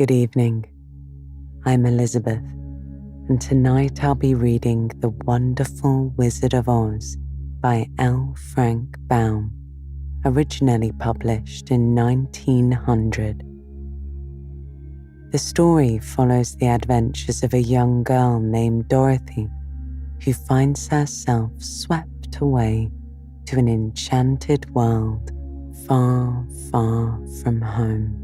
Good evening. I'm Elizabeth, and tonight I'll be reading The Wonderful Wizard of Oz by L. Frank Baum, originally published in 1900. The story follows the adventures of a young girl named Dorothy, who finds herself swept away to an enchanted world far, far from home.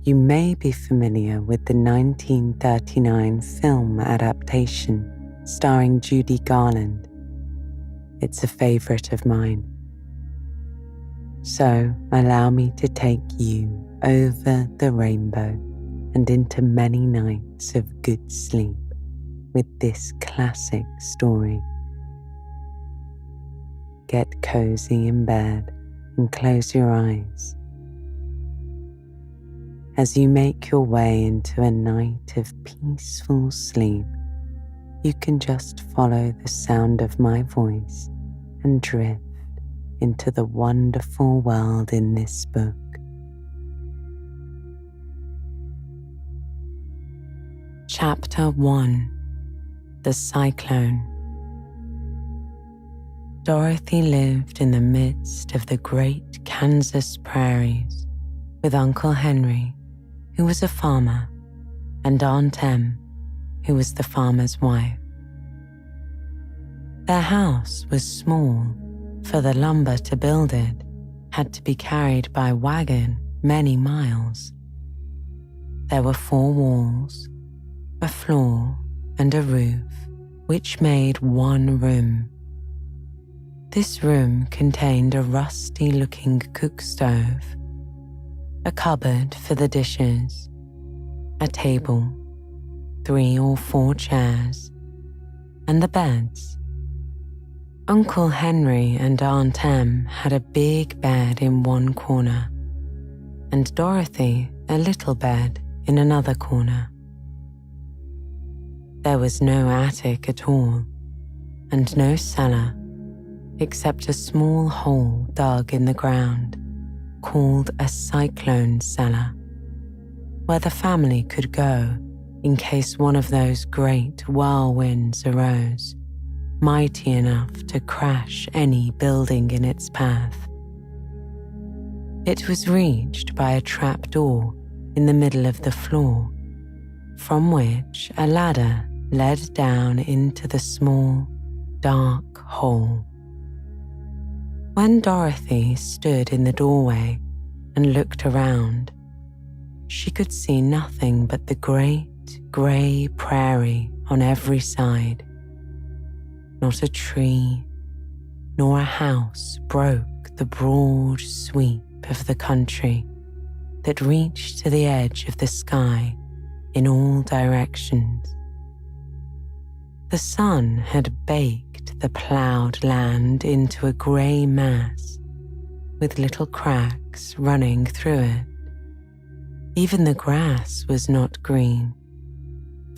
You may be familiar with the 1939 film adaptation starring Judy Garland. It's a favorite of mine. So allow me to take you over the rainbow and into many nights of good sleep with this classic story. Get cozy in bed and close your eyes. As you make your way into a night of peaceful sleep, you can just follow the sound of my voice and drift into the wonderful world in this book. Chapter 1: The Cyclone. Dorothy lived in the midst of the great Kansas prairies with Uncle Henry, who was a farmer, and Aunt Em, who was the farmer's wife. Their house was small, for the lumber to build it had to be carried by wagon many miles. There were 4 walls, a floor, and a roof, which made one room. This room contained a rusty-looking cook stove, a cupboard for the dishes, a table, 3 or 4 chairs, and the beds. Uncle Henry and Aunt Em had a big bed in one corner, and Dorothy a little bed in another corner. There was no attic at all, and no cellar, except a small hole dug in the ground, called a cyclone cellar, where the family could go in case one of those great whirlwinds arose, mighty enough to crash any building in its path. It was reached by a trap door in the middle of the floor, from which a ladder led down into the small, dark hole. When Dorothy stood in the doorway and looked around, she could see nothing but the great grey prairie on every side. Not a tree nor a house broke the broad sweep of the country that reached to the edge of the sky in all directions. The sun had baked the ploughed land into a grey mass with little cracks running through it. Even the grass was not green,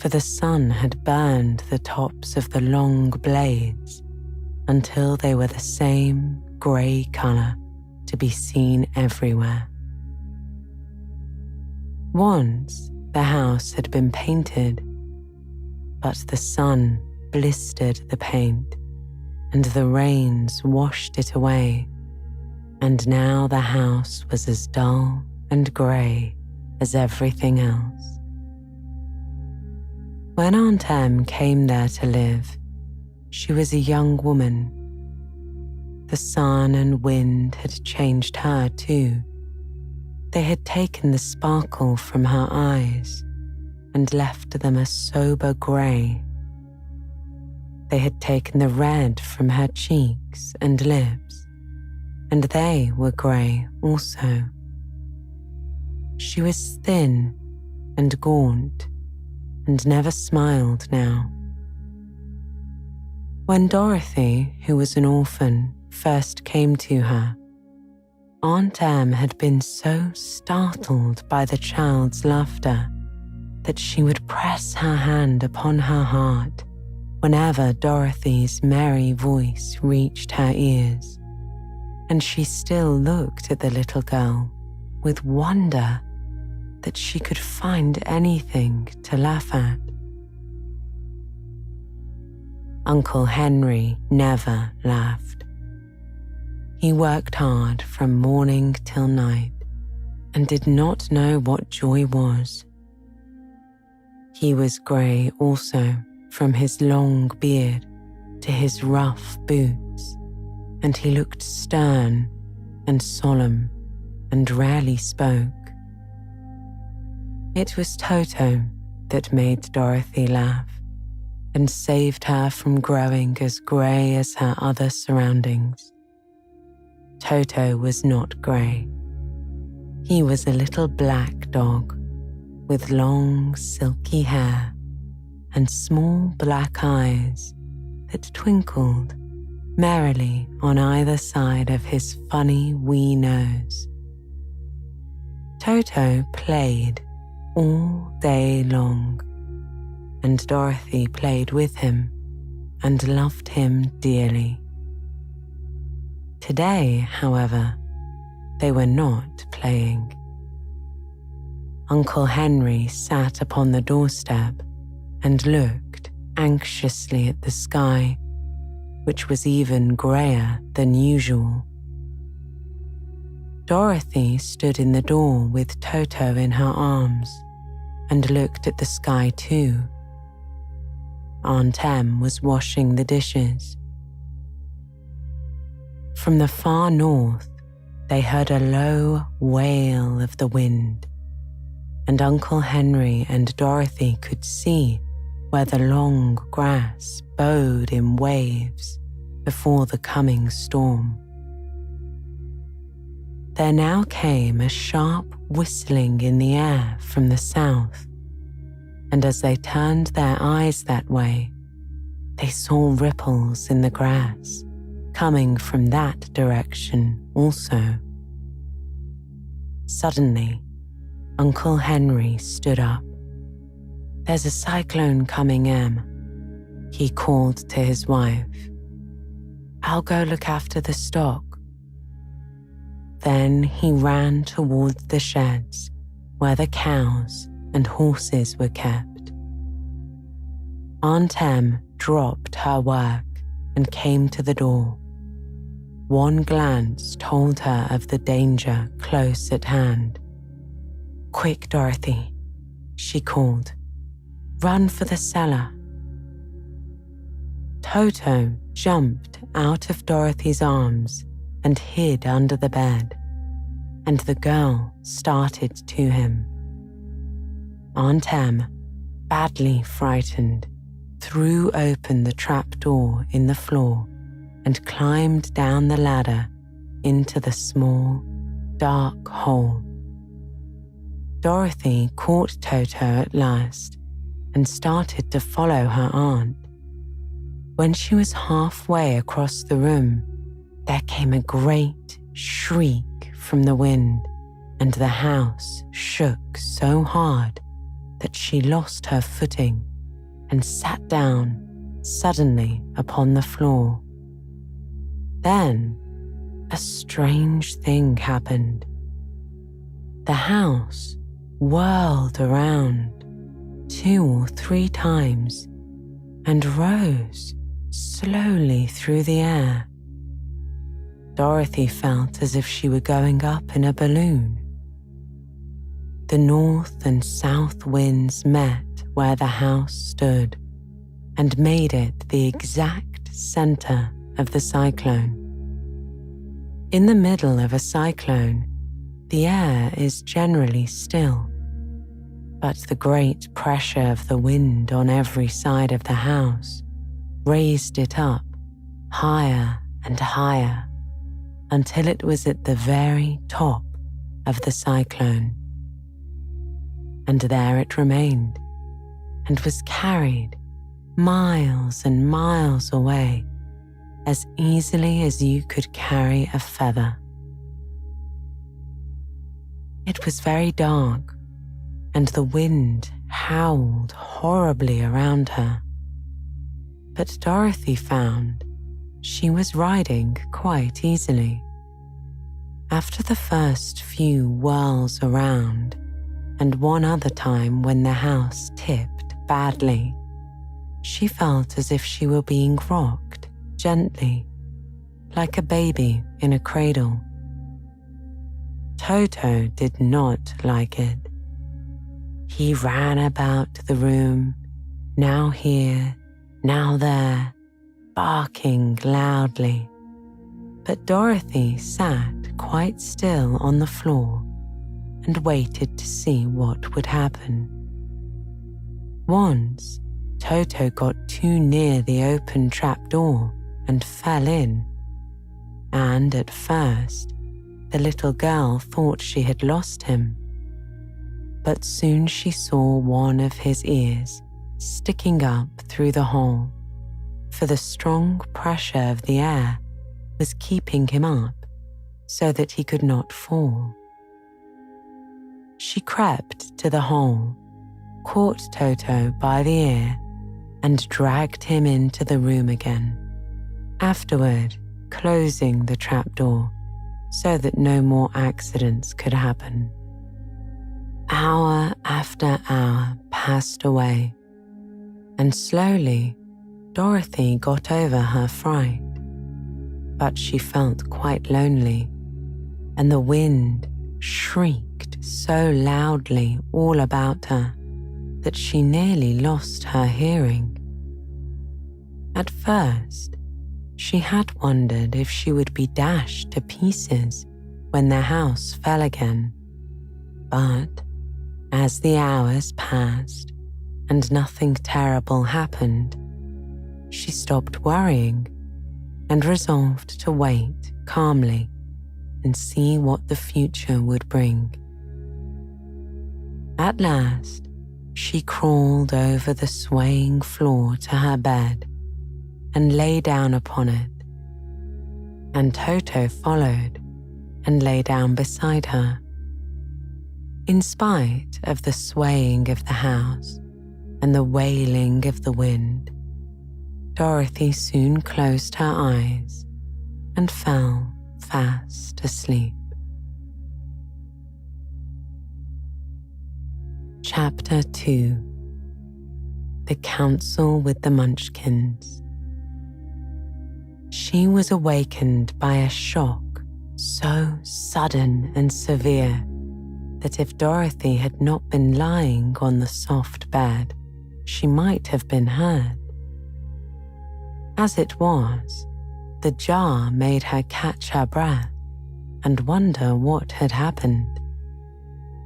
for the sun had burned the tops of the long blades until they were the same grey colour to be seen everywhere. Once the house had been painted, but the sun blistered the paint, and the rains washed it away, and now the house was as dull and grey as everything else. When Aunt Em came there to live, she was a young woman. The sun and wind had changed her too. They had taken the sparkle from her eyes and left them a sober grey. They had taken the red from her cheeks and lips, and they were grey also. She was thin and gaunt, and never smiled now. When Dorothy, who was an orphan, first came to her, Aunt Em had been so startled by the child's laughter that she would press her hand upon her heart whenever Dorothy's merry voice reached her ears, and she still looked at the little girl with wonder that she could find anything to laugh at. Uncle Henry never laughed. He worked hard from morning till night and did not know what joy was. He was grey also from his long beard to his rough boots, and he looked stern and solemn and rarely spoke. It was Toto that made Dorothy laugh and saved her from growing as grey as her other surroundings. Toto was not grey. He was a little black dog with long silky hair and small black eyes that twinkled merrily on either side of his funny wee nose. Toto played all day long, and Dorothy played with him and loved him dearly. Today, however, they were not playing. Uncle Henry sat upon the doorstep and looked anxiously at the sky, which was even greyer than usual. Dorothy stood in the door with Toto in her arms and looked at the sky too. Aunt Em was washing the dishes. From the far north, they heard a low wail of the wind, and Uncle Henry and Dorothy could see where the long grass bowed in waves before the coming storm. There now came a sharp whistling in the air from the south, and as they turned their eyes that way, they saw ripples in the grass coming from that direction also. Suddenly, Uncle Henry stood up. "There's a cyclone coming, Em," he called to his wife. "I'll go look after the stock." Then he ran toward the sheds where the cows and horses were kept. Aunt Em dropped her work and came to the door. One glance told her of the danger close at hand. "Quick, Dorothy," she called. "Run for the cellar." Toto jumped out of Dorothy's arms and hid under the bed, and the girl started to him. Aunt Em, badly frightened, threw open the trapdoor in the floor and climbed down the ladder into the small, dark hole. Dorothy caught Toto at last and started to follow her aunt. When she was halfway across the room, there came a great shriek from the wind, and the house shook so hard that she lost her footing and sat down suddenly upon the floor. Then a strange thing happened. The house whirled around 2 or 3 times and rose slowly through the air. Dorothy felt as if she were going up in a balloon. The north and south winds met where the house stood and made it the exact center of the cyclone. In the middle of a cyclone, the air is generally still, but the great pressure of the wind on every side of the house raised it up higher and higher until it was at the very top of the cyclone. And there it remained and was carried miles and miles away as easily as you could carry a feather. It was very dark, and the wind howled horribly around her. But Dorothy found she was riding quite easily. After the first few whirls around, and one other time when the house tipped badly. She felt as if she were being rocked gently, like a baby in a cradle. Toto did not like it. He ran about the room, now here, now there, barking loudly. But Dorothy sat quite still on the floor and waited to see what would happen. Once, Toto got too near the open trapdoor and fell in, and at first, the little girl thought she had lost him. But soon she saw one of his ears sticking up through the hole, for the strong pressure of the air was keeping him up so that he could not fall. She crept to the hole, caught Toto by the ear, and dragged him into the room again, afterward closing the trapdoor so that no more accidents could happen. Hour after hour passed away, and slowly Dorothy got over her fright. But she felt quite lonely, and the wind shrieked so loudly all about her that she nearly lost her hearing. At first, she had wondered if she would be dashed to pieces when the house fell again. But as the hours passed and nothing terrible happened, she stopped worrying and resolved to wait calmly and see what the future would bring. At last, she crawled over the swaying floor to her bed and lay down upon it, and Toto followed and lay down beside her. In spite of the swaying of the house and the wailing of the wind, Dorothy soon closed her eyes and fell fast asleep. Chapter 2. The Council with the Munchkins. She was awakened by a shock so sudden and severe that if Dorothy had not been lying on the soft bed, she might have been heard. As it was, the jar made her catch her breath and wonder what had happened,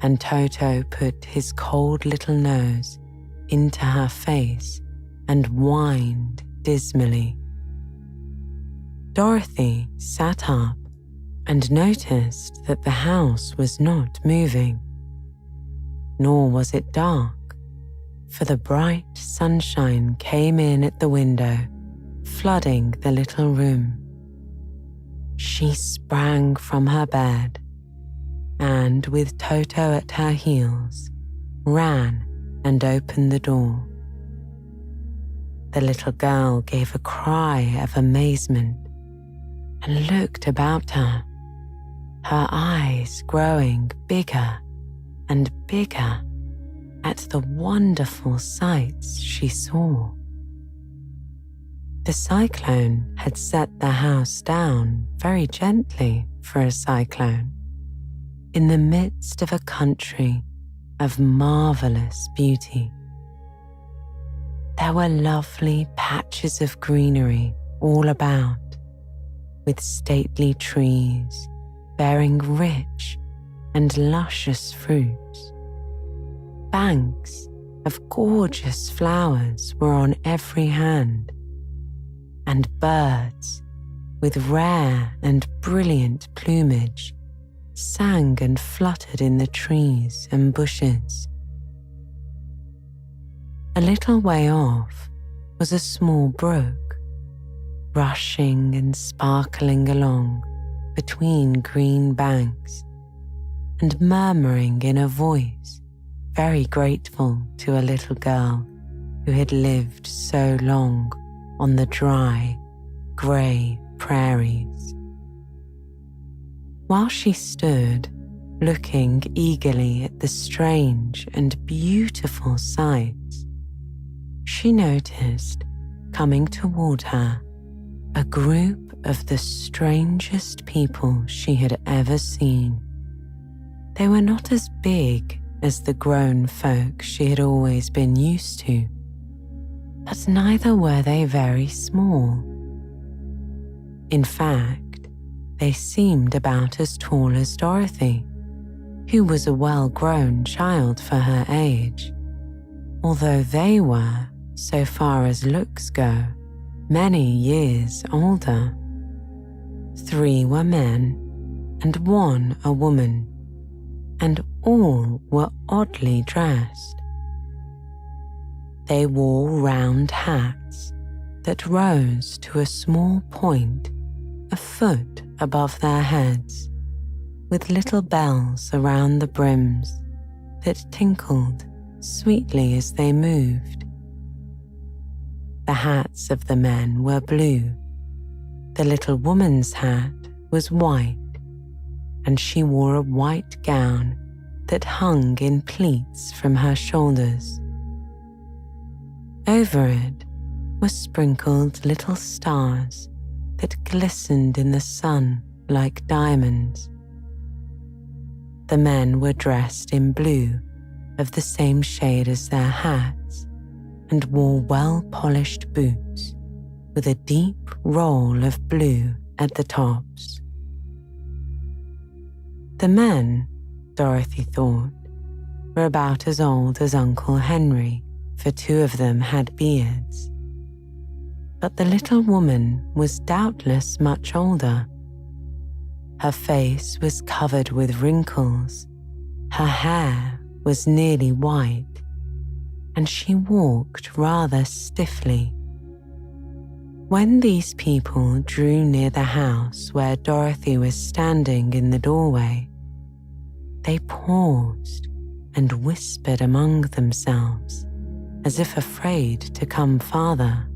and Toto put his cold little nose into her face and whined dismally. Dorothy sat up and noticed that the house was not moving, nor was it dark, for the bright sunshine came in at the window, flooding the little room. She sprang from her bed and, with Toto at her heels, ran and opened the door. The little girl gave a cry of amazement and looked about her, her eyes growing bigger and bigger at the wonderful sights she saw. The cyclone had set the house down very gently for a cyclone, in the midst of a country of marvelous beauty. There were lovely patches of greenery all about, with stately trees bearing rich and luscious fruits. Banks of gorgeous flowers were on every hand, and birds with rare and brilliant plumage sang and fluttered in the trees and bushes. A little way off was a small brook, rushing and sparkling along between green banks and murmuring in a voice very grateful to a little girl who had lived so long on the dry, grey prairies. While she stood, looking eagerly at the strange and beautiful sights, she noticed, coming toward her, a group of the strangest people she had ever seen. They were not as big as the grown folk she had always been used to, but neither were they very small. In fact, they seemed about as tall as Dorothy, who was a well-grown child for her age, although they were, so far as looks go, many years older. 3 were men and 1 a woman, and all were oddly dressed. They wore round hats that rose to a small point a foot above their heads, with little bells around the brims that tinkled sweetly as they moved. The hats of the men were blue. The little woman's hat was white, and she wore a white gown that hung in pleats from her shoulders. Over it were sprinkled little stars that glistened in the sun like diamonds. The men were dressed in blue of the same shade as their hats and wore well-polished boots with a deep roll of blue at the tops. The men, Dorothy thought, were about as old as Uncle Henry, for 2 of them had beards. But the little woman was doubtless much older. Her face was covered with wrinkles, her hair was nearly white, and she walked rather stiffly. When these people drew near the house where Dorothy was standing in the doorway, they paused and whispered among themselves, as if afraid to come farther.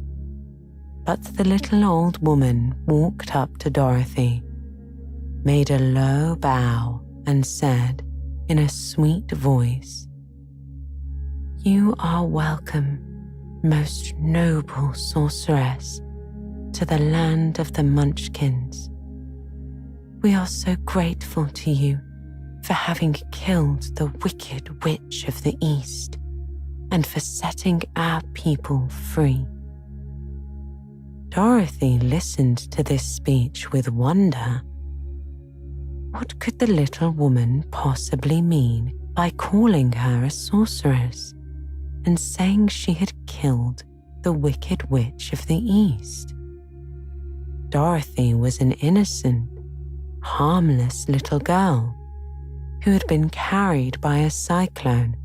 But the little old woman walked up to Dorothy, made a low bow, and said in a sweet voice, "You are welcome, most noble sorceress, to the land of the Munchkins. We are so grateful to you for having killed the wicked witch of the East and for setting our people free." Dorothy listened to this speech with wonder. What could the little woman possibly mean by calling her a sorceress and saying she had killed the wicked witch of the East? Dorothy was an innocent, harmless little girl who had been carried by a cyclone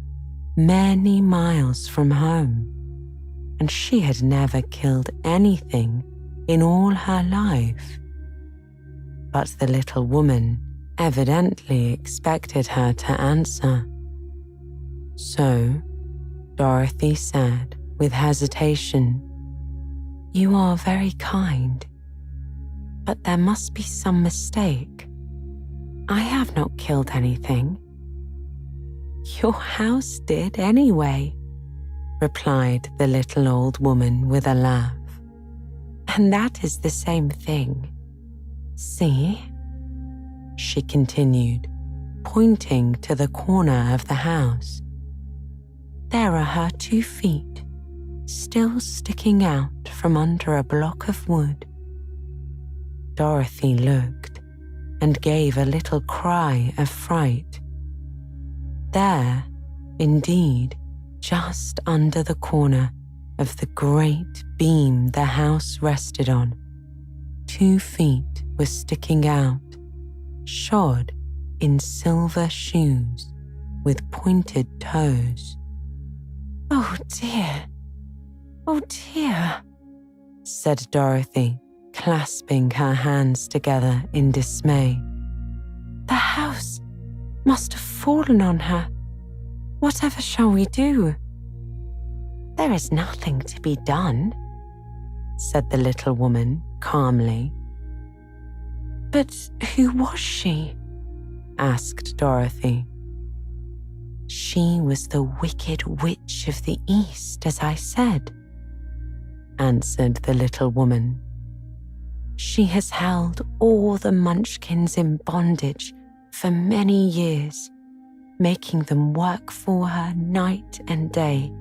many miles from home, and she had never killed anything in all her life. But the little woman evidently expected her to answer. So Dorothy said with hesitation, "You are very kind, but there must be some mistake. I have not killed anything." "Your house did anyway," replied the little old woman with a laugh. "And that is the same thing. See?" she continued, pointing to the corner of the house. "There are her 2 feet, still sticking out from under a block of wood." Dorothy looked and gave a little cry of fright. There, indeed, just under the corner of the great beam the house rested on, 2 feet were sticking out, shod in silver shoes with pointed toes. "Oh dear, oh dear," said Dorothy, clasping her hands together in dismay. "The house must have fallen on her. Whatever shall we do?" "There is nothing to be done," said the little woman calmly. "But who was she? asked Dorothy. She was the Wicked Witch of the East, as I said, answered the little woman. She has held all the Munchkins in bondage for many years, making them work for her night and day.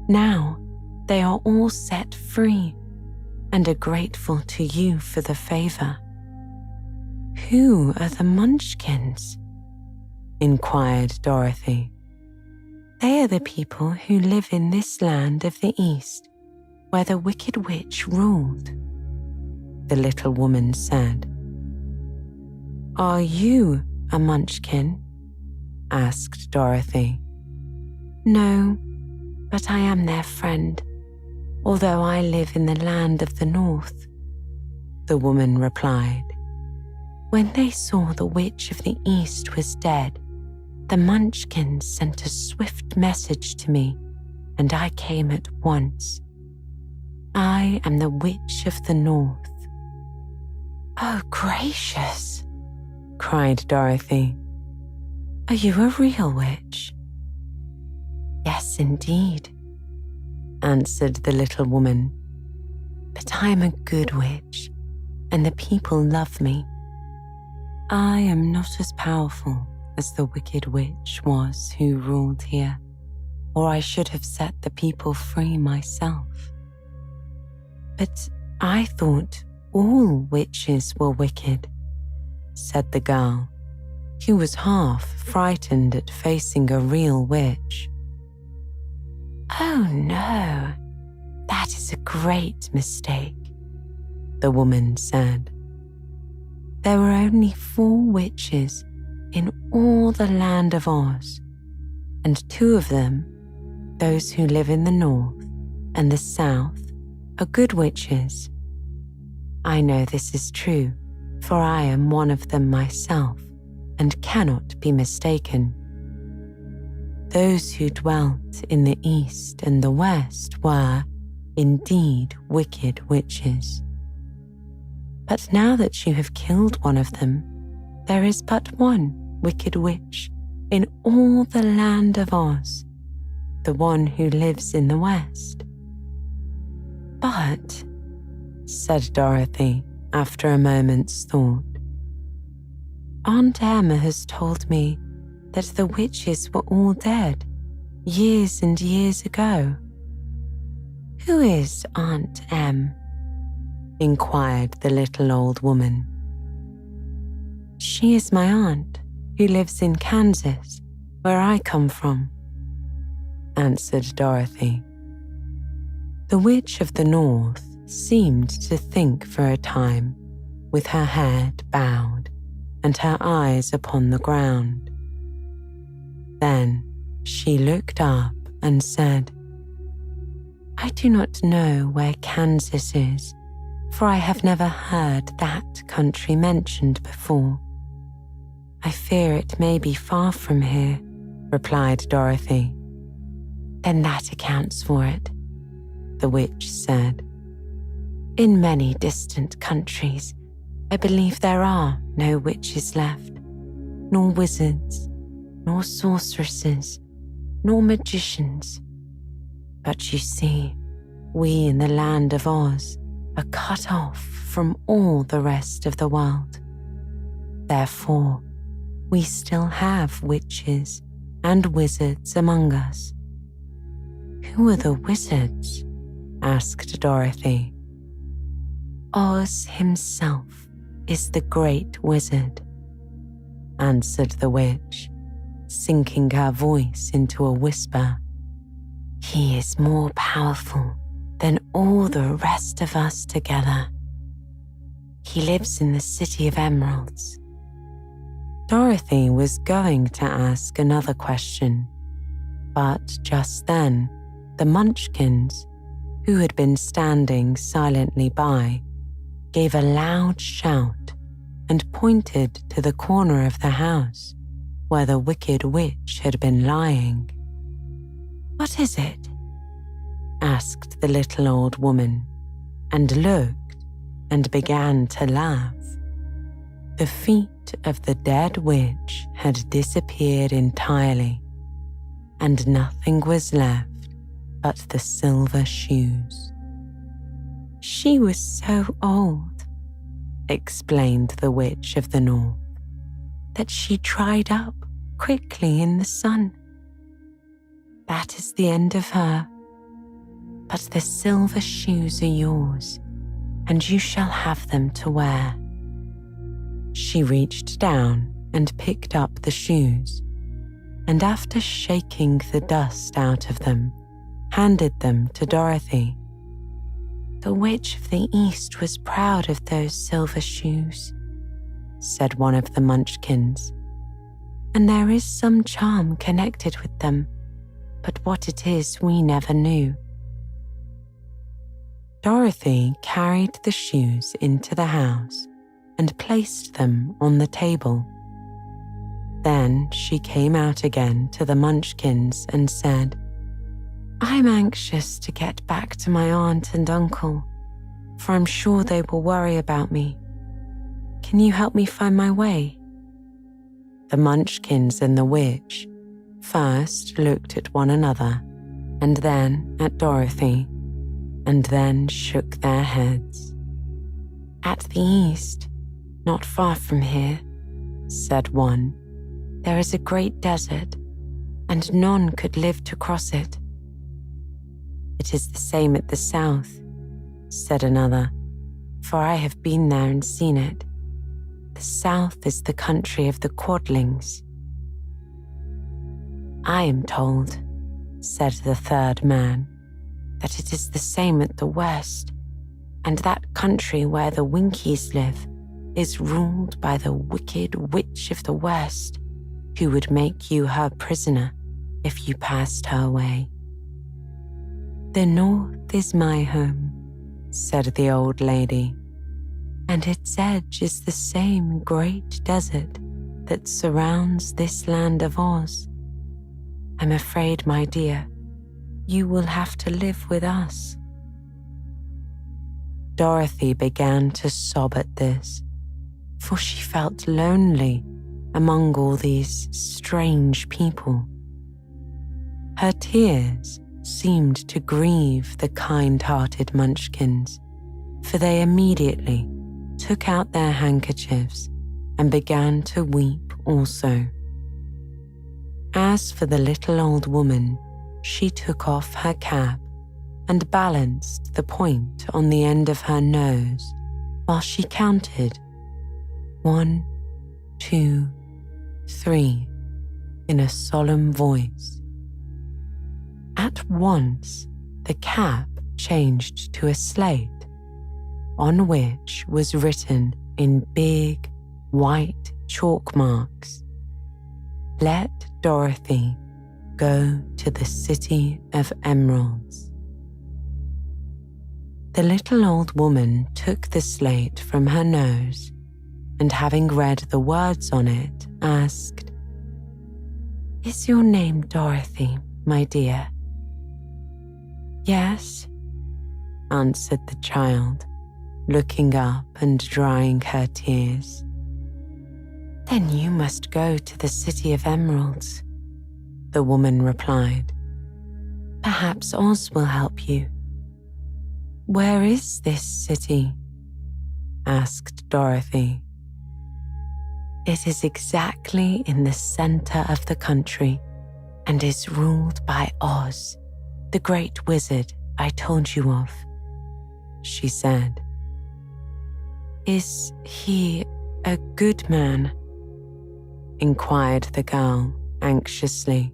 Now they are all set free and are grateful to you for the favor. Who are the Munchkins? Inquired Dorothy. They are the people who live in this land of the East, where the Wicked Witch ruled, the little woman said. Are you a Munchkin? Asked Dorothy. No, but I am their friend, although I live in the land of the North, the woman replied. When they saw the Witch of the East was dead, the Munchkins sent a swift message to me, and I came at once. I am the Witch of the North. Oh, gracious, cried Dorothy. Are you a real witch? Yes, indeed, answered the little woman. But I am a good witch, and the people love me. I am not as powerful as the Wicked Witch was who ruled here, or I should have set the people free myself. But I thought all witches were wicked, said the girl, who was half frightened at facing a real witch. Oh no, that is a great mistake, the woman said. There were only 4 witches in all the land of Oz, and 2 of them, those who live in the north and the south, are good witches. I know this is true, for I am one of them myself and cannot be mistaken. Those who dwelt in the east and the west were, indeed, wicked witches. But now that you have killed one of them, there is but one wicked witch in all the land of Oz, the one who lives in the west. But, said Dorothy after a moment's thought, Aunt Emma has told me that the witches were all dead years and years ago. Who is Aunt Em? Inquired the little old woman. She is my aunt who lives in Kansas, where I come from, answered Dorothy. The Witch of the North seemed to think for a time, with her head bowed and her eyes upon the ground. Then she looked up and said, I do not know where Kansas is, for I have never heard that country mentioned before. I fear it may be far from here, replied Dorothy. Then that accounts for it, the witch said. In many distant countries, I believe there are no witches left, nor wizards, nor sorceresses, nor magicians. But you see, we in the land of Oz are cut off from all the rest of the world. Therefore, we still have witches and wizards among us. Who are the wizards? Asked Dorothy. Oz himself is the great wizard, answered the witch, sinking her voice into a whisper. He is more powerful than all the rest of us together. He lives in the City of Emeralds. Dorothy was going to ask another question, but just then the Munchkins, who had been standing silently by, gave a loud shout and pointed to the corner of the house where the Wicked Witch had been lying. What is it? Asked the little old woman, and looked and began to laugh. The feet of the dead witch had disappeared entirely, and nothing was left but the silver shoes. She was so old, explained the Witch of the North, that she dried up quickly in the sun. That is the end of her, but the silver shoes are yours, and you shall have them to wear. She reached down and picked up the shoes, and after shaking the dust out of them, handed them to Dorothy. The Witch of the East was proud of those silver shoes, said one of the Munchkins, and there is some charm connected with them, but what it is we never knew. Dorothy carried the shoes into the house and placed them on the table. Then she came out again to the Munchkins and said, "I'm anxious to get back to my aunt and uncle, for I'm sure they will worry about me. Can you help me find my way?" The Munchkins and the witch first looked at one another, and then at Dorothy, and then shook their heads. "At the east, not far from here," said one, "there is a great desert, and none could live to cross it." "It is the same at the south," said another, "for I have been there and seen it. The south is the country of the Quadlings." "I am told," said the third man, "that it is the same at the west, and that country where the Winkies live is ruled by the wicked Witch of the West, who would make you her prisoner if you passed her way." "The north is my home," said the old lady, "and its edge is the same great desert that surrounds this land of Oz. I'm afraid, my dear, you will have to live with us." Dorothy began to sob at this, for she felt lonely among all these strange people. Her tears seemed to grieve the kind-hearted Munchkins, for they immediately took out their handkerchiefs and began to weep also. As for the little old woman, she took off her cap and balanced the point on the end of her nose while she counted 1, 2, 3 in a solemn voice. At once, the cap changed to a slate, on which was written in big, white chalk marks, "Let Dorothy go to the City of Emeralds." The little old woman took the slate from her nose and, having read the words on it, asked, "Is your name Dorothy, my dear?" "Yes," answered the child, looking up and drying her tears. "Then you must go to the City of Emeralds," the woman replied. "Perhaps Oz will help you." "Where is this city?" asked Dorothy. "It is exactly in the center of the country and is ruled by Oz, the great wizard I told you of," she said. "Is he a good man?" inquired the girl anxiously.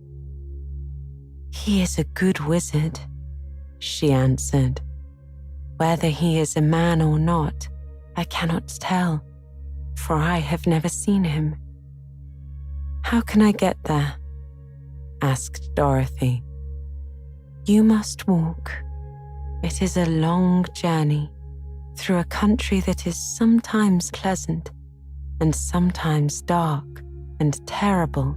"He is a good wizard," she answered. "Whether he is a man or not, I cannot tell, for I have never seen him." "How can I get there?" asked Dorothy. "You must walk. It is a long journey through a country that is sometimes pleasant and sometimes dark and terrible,"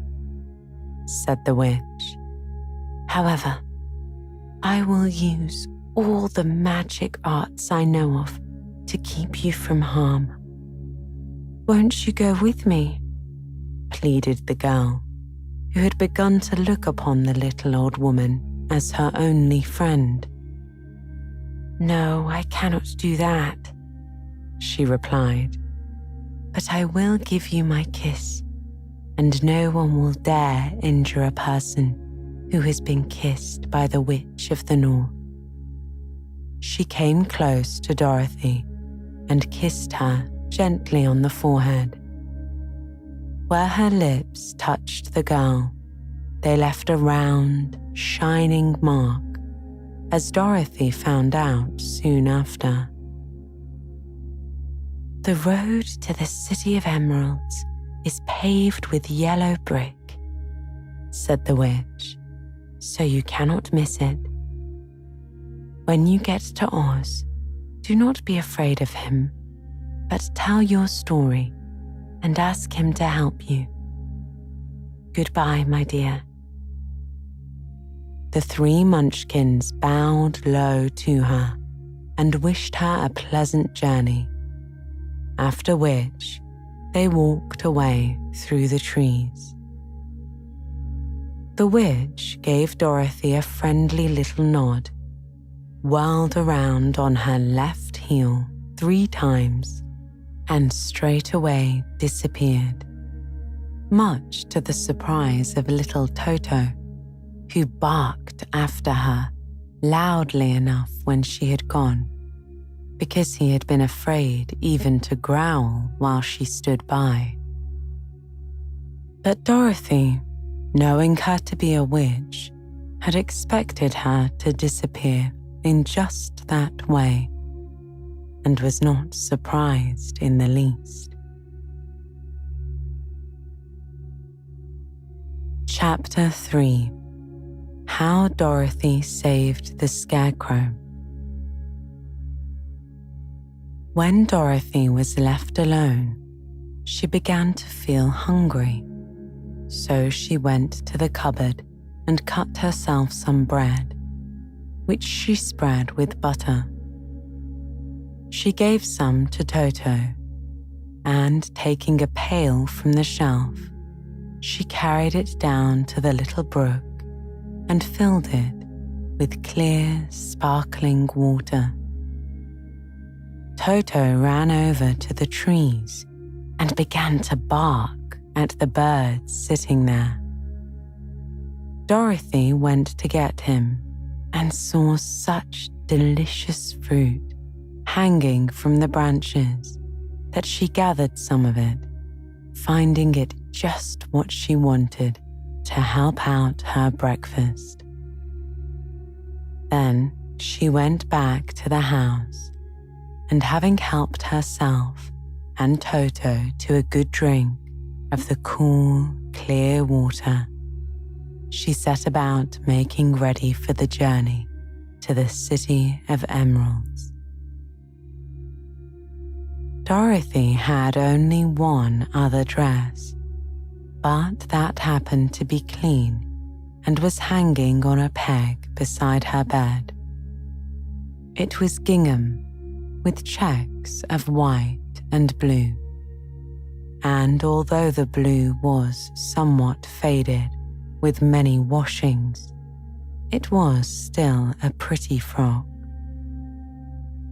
said the witch. "However, I will use all the magic arts I know of to keep you from harm." "Won't you go with me?" pleaded the girl, who had begun to look upon the little old woman as her only friend. "No, I cannot do that," she replied, "but I will give you my kiss, and no one will dare injure a person who has been kissed by the Witch of the North." She came close to Dorothy and kissed her gently on the forehead. Where her lips touched the girl, they left a round, shining mark, as Dorothy found out soon after. "The road to the City of Emeralds is paved with yellow brick," said the witch, "so you cannot miss it. When you get to Oz, do not be afraid of him, but tell your story and ask him to help you. Goodbye, my dear." The three Munchkins bowed low to her and wished her a pleasant journey, after which they walked away through the trees. The witch gave Dorothy a friendly little nod, whirled around on her left heel 3 times, and straightway disappeared, much to the surprise of little Toto, who barked after her loudly enough when she had gone, because he had been afraid even to growl while she stood by. But Dorothy, knowing her to be a witch, had expected her to disappear in just that way, and was not surprised in the least. Chapter 3: How Dorothy Saved the Scarecrow. When Dorothy was left alone, she began to feel hungry, so she went to the cupboard and cut herself some bread, which she spread with butter. She gave some to Toto, and taking a pail from the shelf, she carried it down to the little brook and filled it with clear, sparkling water. Toto ran over to the trees and began to bark at the birds sitting there. Dorothy went to get him and saw such delicious fruit hanging from the branches that she gathered some of it, finding it just what she wanted to help out her breakfast. Then she went back to the house, and having helped herself and Toto to a good drink of the cool, clear water, she set about making ready for the journey to the City of Emeralds. Dorothy had only one other dress, but that happened to be clean and was hanging on a peg beside her bed. It was gingham with checks of white and blue, and although the blue was somewhat faded with many washings, it was still a pretty frock.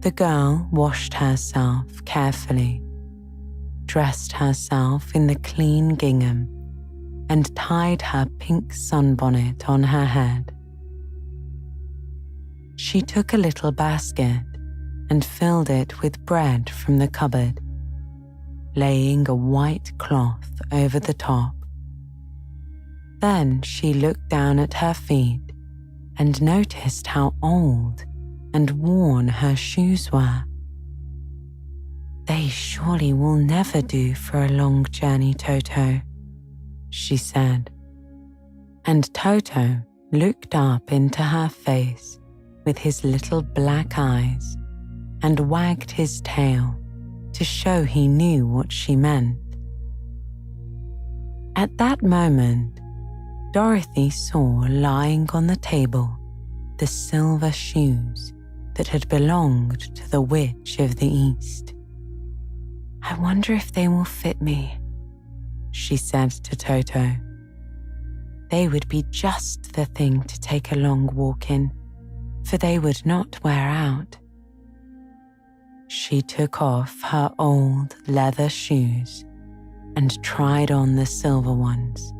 The girl washed herself carefully, dressed herself in the clean gingham, and tied her pink sunbonnet on her head. She took a little basket and filled it with bread from the cupboard, laying a white cloth over the top. Then she looked down at her feet and noticed how old and worn her shoes were. "They surely will never do for a long journey, Toto," she said. And Toto looked up into her face with his little black eyes and wagged his tail to show he knew what she meant. At that moment, Dorothy saw lying on the table the silver shoes that had belonged to the Witch of the East. "I wonder if they will fit me," she said to Toto. "They would be just the thing to take a long walk in, for they would not wear out." She took off her old leather shoes and tried on the silver ones,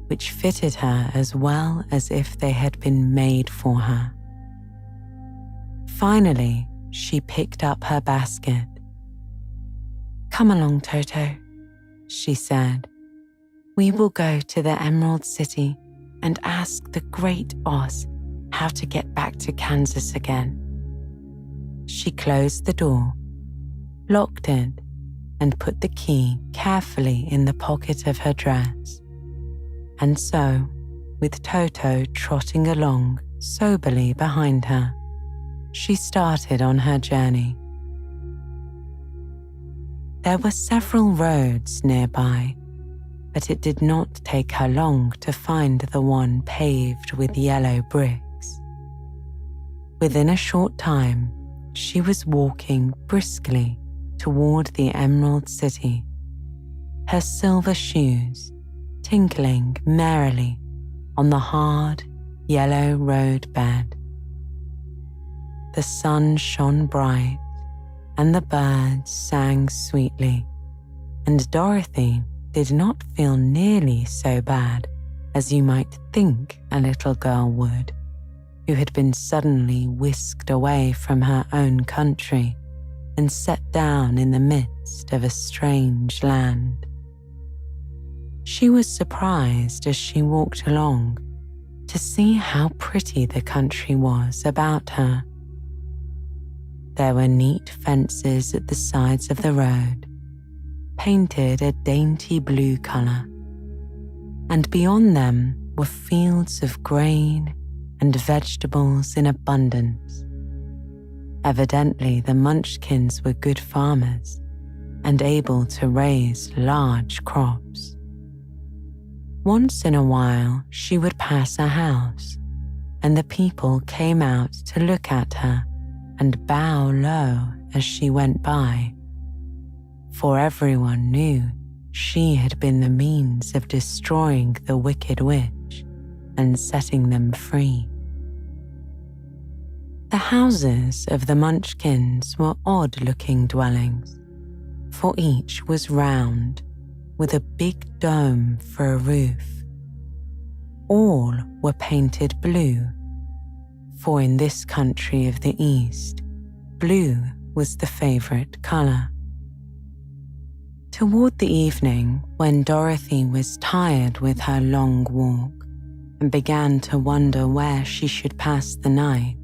which fitted her as well as if they had been made for her. Finally, she picked up her basket. "Come along, Toto," she said. "We will go to the Emerald City and ask the Great Oz how to get back to Kansas again." She closed the door, locked it, and put the key carefully in the pocket of her dress. And so, with Toto trotting along soberly behind her, she started on her journey. There were several roads nearby, but it did not take her long to find the one paved with yellow bricks. Within a short time, she was walking briskly toward the Emerald City, her silver shoes tinkling merrily on the hard, yellow road bed. The sun shone bright and the birds sang sweetly, and Dorothy did not feel nearly so bad as you might think a little girl would, who had been suddenly whisked away from her own country and set down in the midst of a strange land. She was surprised as she walked along to see how pretty the country was about her. There were neat fences at the sides of the road, painted a dainty blue color, and beyond them were fields of grain and vegetables in abundance. Evidently, the Munchkins were good farmers and able to raise large crops. Once in a while, she would pass a house, and the people came out to look at her and bow low as she went by, for everyone knew she had been the means of destroying the Wicked Witch and setting them free. The houses of the Munchkins were odd-looking dwellings, for each was round, with a big dome for a roof. All were painted blue, for in this country of the East, blue was the favorite color. Toward the evening, when Dorothy was tired with her long walk and began to wonder where she should pass the night,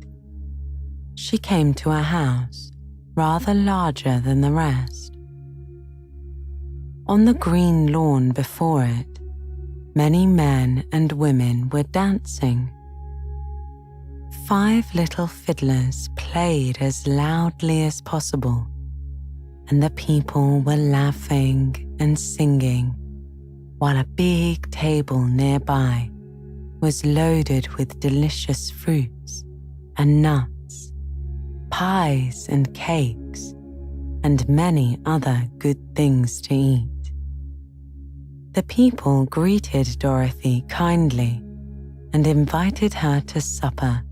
she came to a house rather larger than the rest. On the green lawn before it, many men and women were dancing. 5 little fiddlers played as loudly as possible, and the people were laughing and singing, while a big table nearby was loaded with delicious fruits and nuts, pies and cakes, and many other good things to eat. The people greeted Dorothy kindly and invited her to supper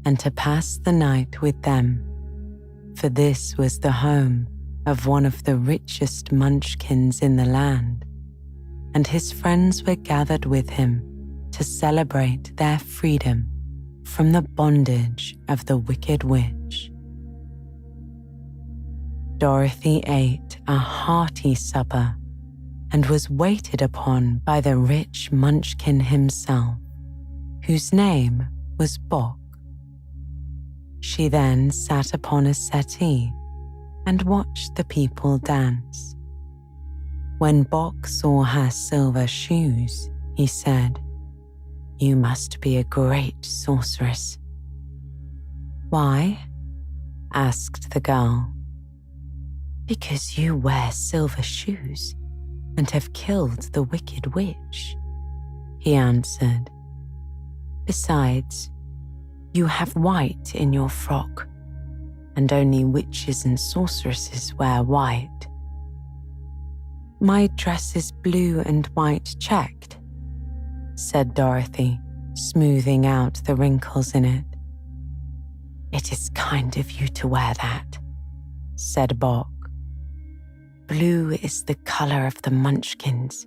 and to pass the night with them, for this was the home of one of the richest Munchkins in the land, and his friends were gathered with him to celebrate their freedom from the bondage of the Wicked Witch. Dorothy ate a hearty supper and was waited upon by the rich Munchkin himself, whose name was Bock. She then sat upon a settee and watched the people dance. When Bock saw her silver shoes, he said, "You must be a great sorceress." "Why?" asked the girl. "Because you wear silver shoes and have killed the Wicked Witch," he answered. "Besides, you have white in your frock, and only witches and sorceresses wear white. My dress is blue and white checked," said Dorothy, smoothing out the wrinkles in it. "It is kind of you to wear that," said Bock. "Blue is the colour of the Munchkins,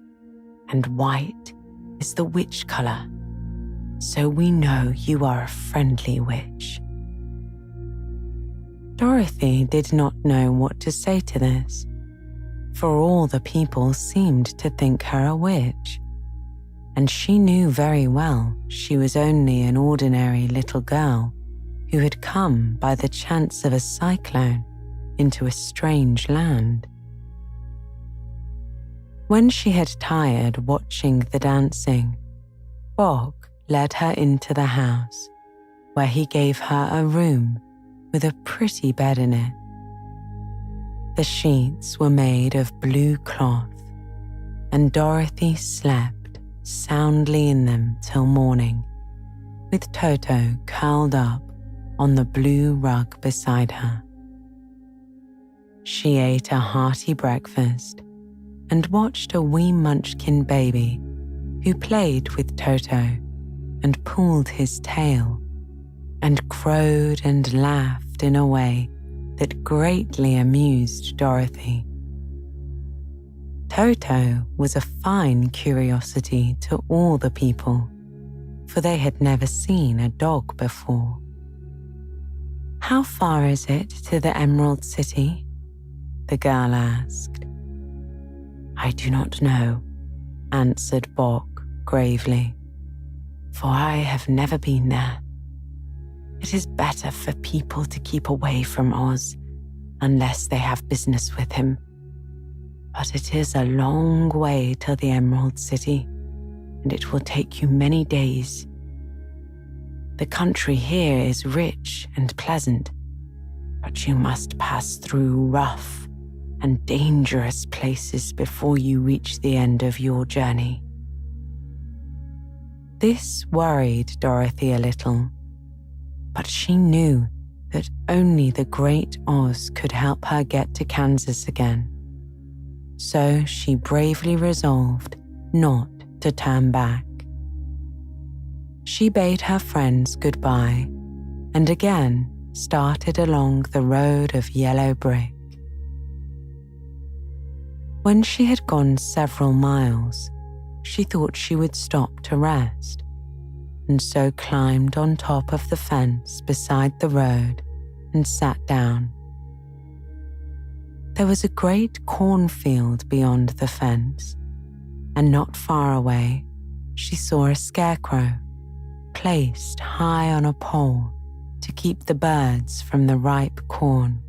and white is the witch colour, so we know you are a friendly witch." Dorothy did not know what to say to this, for all the people seemed to think her a witch, and she knew very well she was only an ordinary little girl who had come by the chance of a cyclone into a strange land. When she had tired watching the dancing, Bock led her into the house, where he gave her a room with a pretty bed in it. The sheets were made of blue cloth, and Dorothy slept soundly in them till morning, with Toto curled up on the blue rug beside her. She ate a hearty breakfast and watched a wee Munchkin baby who played with Toto and pulled his tail and crowed and laughed in a way that greatly amused Dorothy. Toto was a fine curiosity to all the people, for they had never seen a dog before. "How far is it to the Emerald City?" the girl asked. "I do not know," answered Bock gravely, "for I have never been there. It is better for people to keep away from Oz unless they have business with him. But it is a long way to the Emerald City, and it will take you many days. The country here is rich and pleasant, but you must pass through rough and dangerous places before you reach the end of your journey." This worried Dorothy a little, but she knew that only the great Oz could help her get to Kansas again. So she bravely resolved not to turn back. She bade her friends goodbye and again started along the road of yellow brick. When she had gone several miles, she thought she would stop to rest, and so climbed on top of the fence beside the road and sat down. There was a great cornfield beyond the fence, and not far away she saw a scarecrow placed high on a pole to keep the birds from the ripe corn.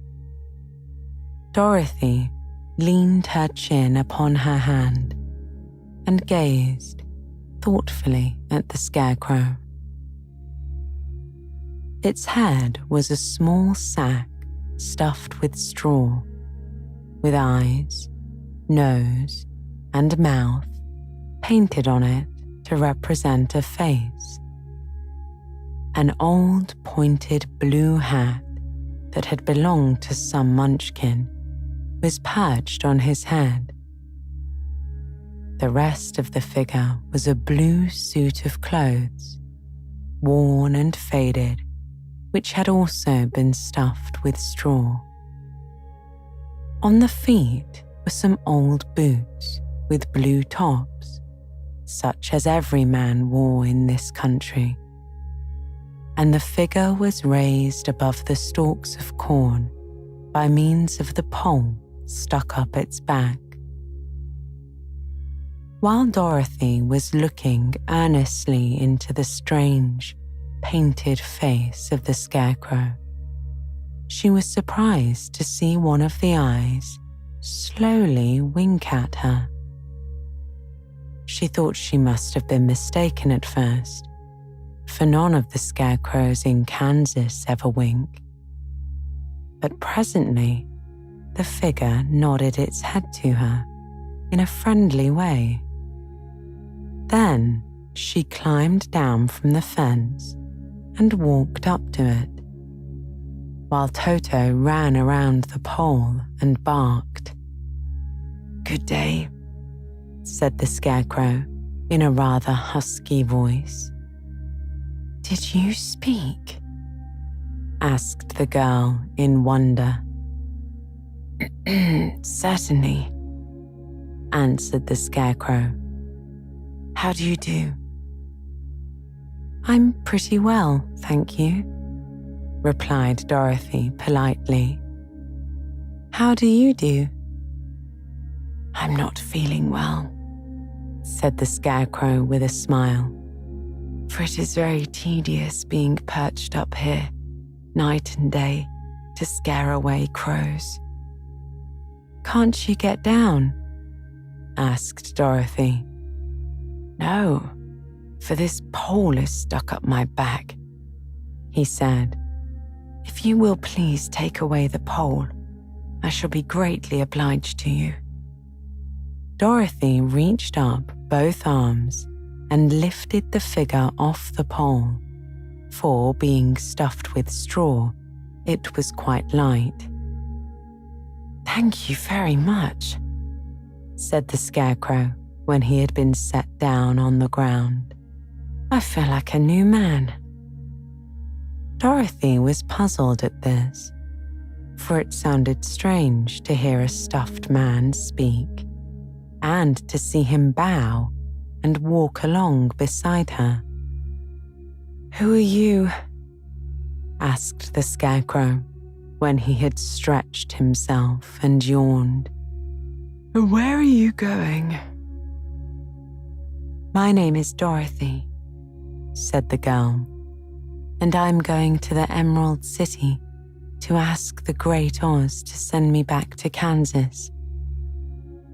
Dorothy leaned her chin upon her hand and gazed thoughtfully at the scarecrow. Its head was a small sack stuffed with straw, with eyes, nose, and mouth painted on it to represent a face. An old pointed blue hat that had belonged to some Munchkin was perched on his head. The rest of the figure was a blue suit of clothes, worn and faded, which had also been stuffed with straw. On the feet were some old boots with blue tops, such as every man wore in this country, and the figure was raised above the stalks of corn by means of the pole stuck up its back. While Dorothy was looking earnestly into the strange, painted face of the scarecrow, she was surprised to see one of the eyes slowly wink at her. She thought she must have been mistaken at first, for none of the scarecrows in Kansas ever wink. But presently, the figure nodded its head to her in a friendly way. Then she climbed down from the fence and walked up to it, while Toto ran around the pole and barked, "Good day, said the Scarecrow in a rather husky voice. "Did you speak?" asked the girl in wonder. "Certainly," answered the Scarecrow. "How do you do?" "I'm pretty well, thank you," replied Dorothy politely. "How do you do?" "I'm not feeling well," said the Scarecrow with a smile, "for it is very tedious being perched up here, night and day, to scare away crows." "Can't you get down?" asked Dorothy. "No, for this pole is stuck up my back," he said. "If you will please take away the pole, I shall be greatly obliged to you." Dorothy reached up both arms and lifted the figure off the pole, for being stuffed with straw, it was quite light. "Thank you very much," said the Scarecrow when he had been set down on the ground. "I feel like a new man." Dorothy was puzzled at this, for it sounded strange to hear a stuffed man speak, and to see him bow and walk along beside her. "Who are you?" asked the Scarecrow when he had stretched himself and yawned. "Where are you going?" "My name is Dorothy," said the girl, "and I'm going to the Emerald City to ask the Great Oz to send me back to Kansas."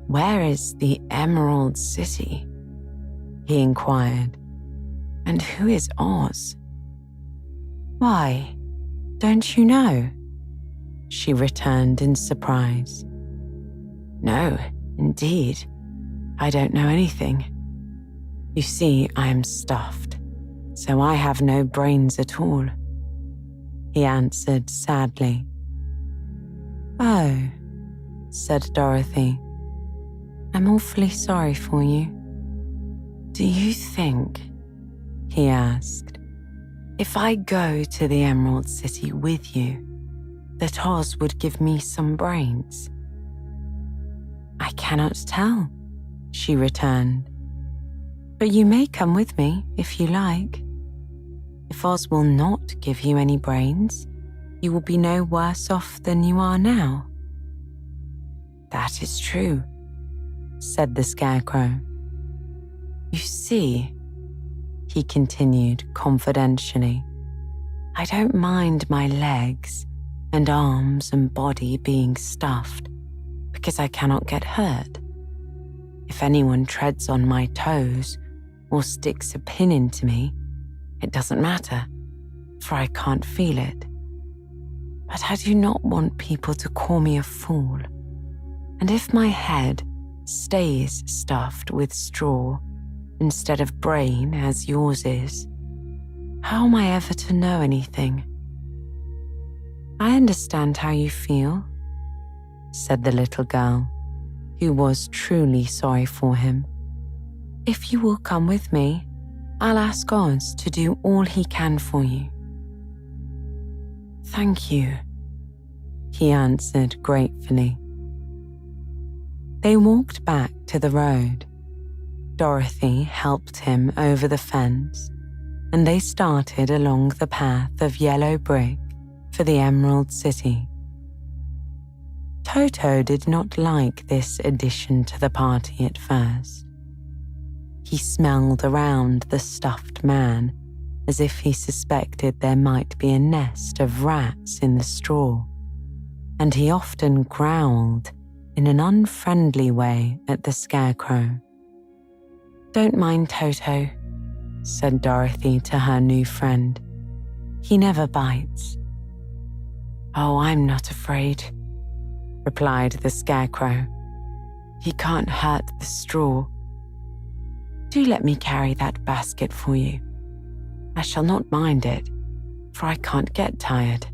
"Where is the Emerald City?" he inquired. "And who is Oz?" "Why, don't you know?" she returned in surprise. "No, indeed, I don't know anything. You see, I am stuffed, so I have no brains at all," he answered sadly. "Oh," said Dorothy, "I'm awfully sorry for you." "Do you think," he asked, "if I go to the Emerald City with you, that Oz would give me some brains?" "I cannot tell," she returned, "but you may come with me if you like. If Oz will not give you any brains, you will be no worse off than you are now." "That is true," said the Scarecrow. "You see," he continued confidentially, "I don't mind my legs and arms and body being stuffed because I cannot get hurt. If anyone treads on my toes or sticks a pin into me, it doesn't matter, for I can't feel it. But I do not want people to call me a fool, and if my head stays stuffed with straw instead of brain as yours is, how am I ever to know anything?" "I understand how you feel," said the little girl, who was truly sorry for him. "If you will come with me, I'll ask Oz to do all he can for you." "Thank you," he answered gratefully. They walked back to the road. Dorothy helped him over the fence, and they started along the path of yellow brick for the Emerald City. Toto did not like this addition to the party at first. He smelled around the stuffed man as if he suspected there might be a nest of rats in the straw, and he often growled in an unfriendly way at the Scarecrow. "Don't mind Toto," said Dorothy to her new friend. "He never bites." "Oh, I'm not afraid," replied the Scarecrow. "He can't hurt the straw. Do let me carry that basket for you. I shall not mind it, for I can't get tired.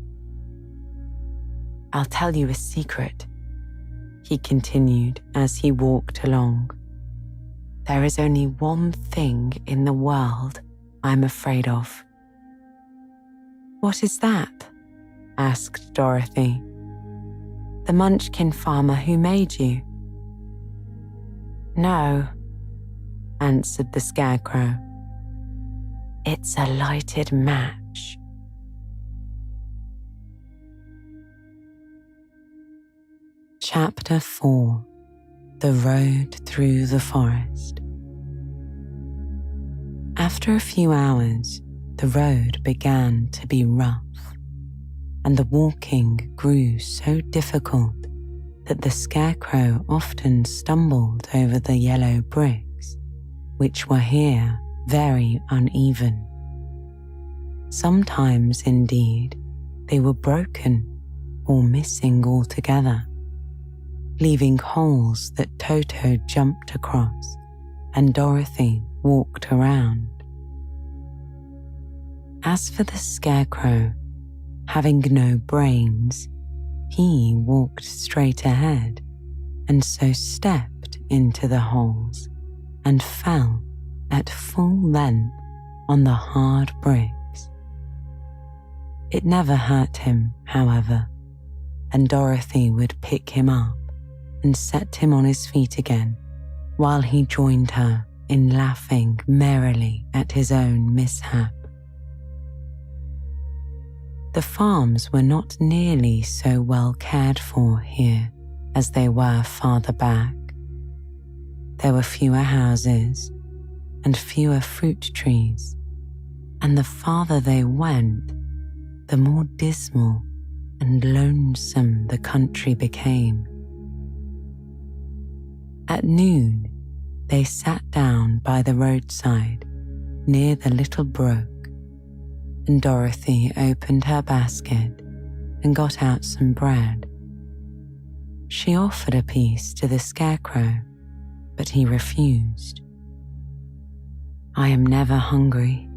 I'll tell you a secret," he continued as he walked along. There is only one thing in the world I'm afraid of." "What is that?" asked Dorothy. "The Munchkin farmer who made you." "No," answered the Scarecrow. "It's a lighted match." Chapter 4: The Road Through the Forest. After a few hours, the road began to be rough, and the walking grew so difficult that the Scarecrow often stumbled over the yellow bricks, which were here very uneven. Sometimes, indeed, they were broken or missing altogether, leaving holes that Toto jumped across and Dorothy walked around. As for the Scarecrow, having no brains, he walked straight ahead and so stepped into the holes and fell at full length on the hard bricks. It never hurt him, however, and Dorothy would pick him up and set him on his feet again while he joined her in laughing merrily at his own mishap. The farms were not nearly so well cared for here as they were farther back. There were fewer houses and fewer fruit trees, and the farther they went, the more dismal and lonesome the country became. At noon, they sat down by the roadside near the little brook, and Dorothy opened her basket and got out some bread. She offered a piece to the Scarecrow, but he refused. "I am never hungry,"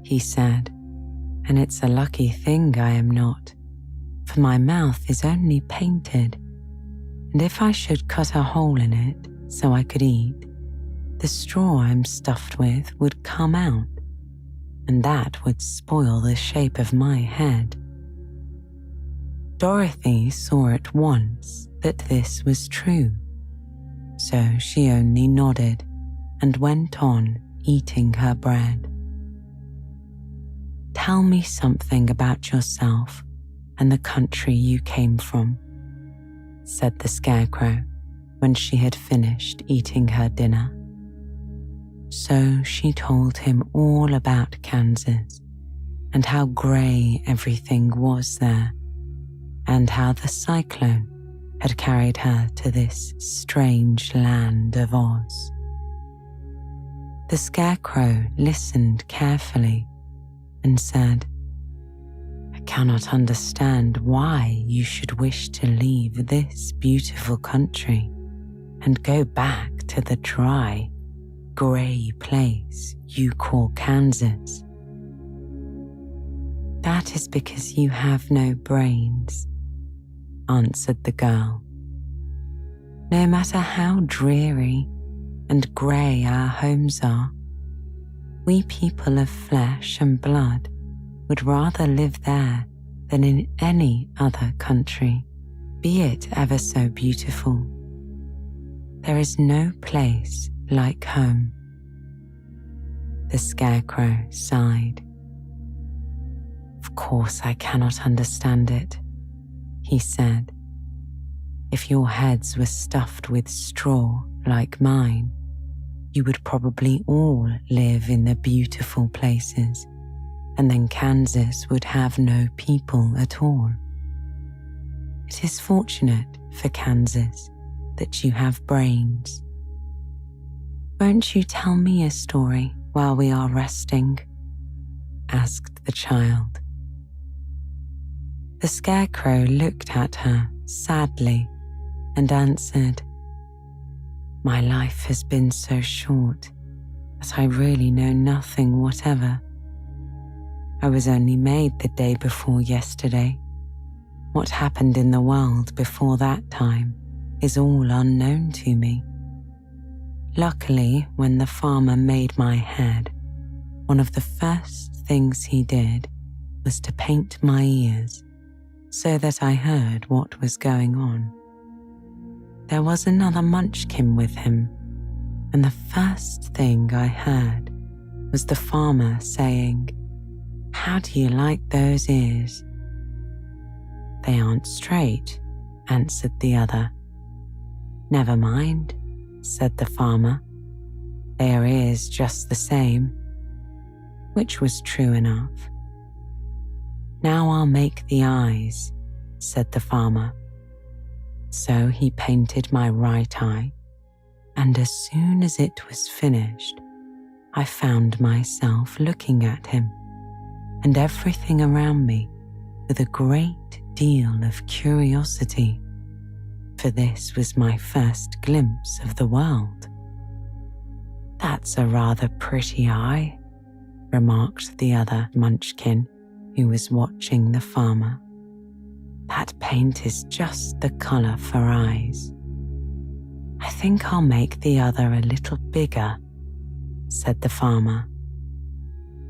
he said, "and it's a lucky thing I am not, for my mouth is only painted, and if I should cut a hole in it so I could eat, the straw I'm stuffed with would come out, and that would spoil the shape of my head." Dorothy saw at once that this was true, so she only nodded and went on eating her bread. "Tell me something about yourself and the country you came from," said the Scarecrow when she had finished eating her dinner. So she told him all about Kansas and how grey everything was there, and how the cyclone had carried her to this strange land of Oz. The Scarecrow listened carefully and said, "I cannot understand why you should wish to leave this beautiful country and go back to the dry, grey place you call Kansas." "That is because you have no brains," answered the girl. "No matter how dreary and grey our homes are, we people of flesh and blood would rather live there than in any other country, be it ever so beautiful. There is no place like home." The Scarecrow sighed. "Of course I cannot understand it," he said. "If your heads were stuffed with straw like mine, you would probably all live in the beautiful places, and then Kansas would have no people at all. It is fortunate for Kansas that you have brains. Won't you tell me a story while we are resting?" asked the child. The Scarecrow looked at her sadly and answered, "My life has been so short that I really know nothing whatever. I was only made the day before yesterday. What happened in the world before that time is all unknown to me. Luckily, when the farmer made my head, one of the first things he did was to paint my ears so that I heard what was going on. There was another munchkin with him, and the first thing I heard was the farmer saying, "How do you like those ears?" "They aren't straight," answered the other. "Never mind," said the farmer. "They are ears just the same," which was true enough. "Now I'll make the eyes," said the farmer. So he painted my right eye, and as soon as it was finished, I found myself looking at him and everything around me with a great deal of curiosity, for this was my first glimpse of the world. "That's a rather pretty eye," remarked the other munchkin who was watching the farmer. "That paint is just the colour for eyes." "I think I'll make the other a little bigger," said the farmer.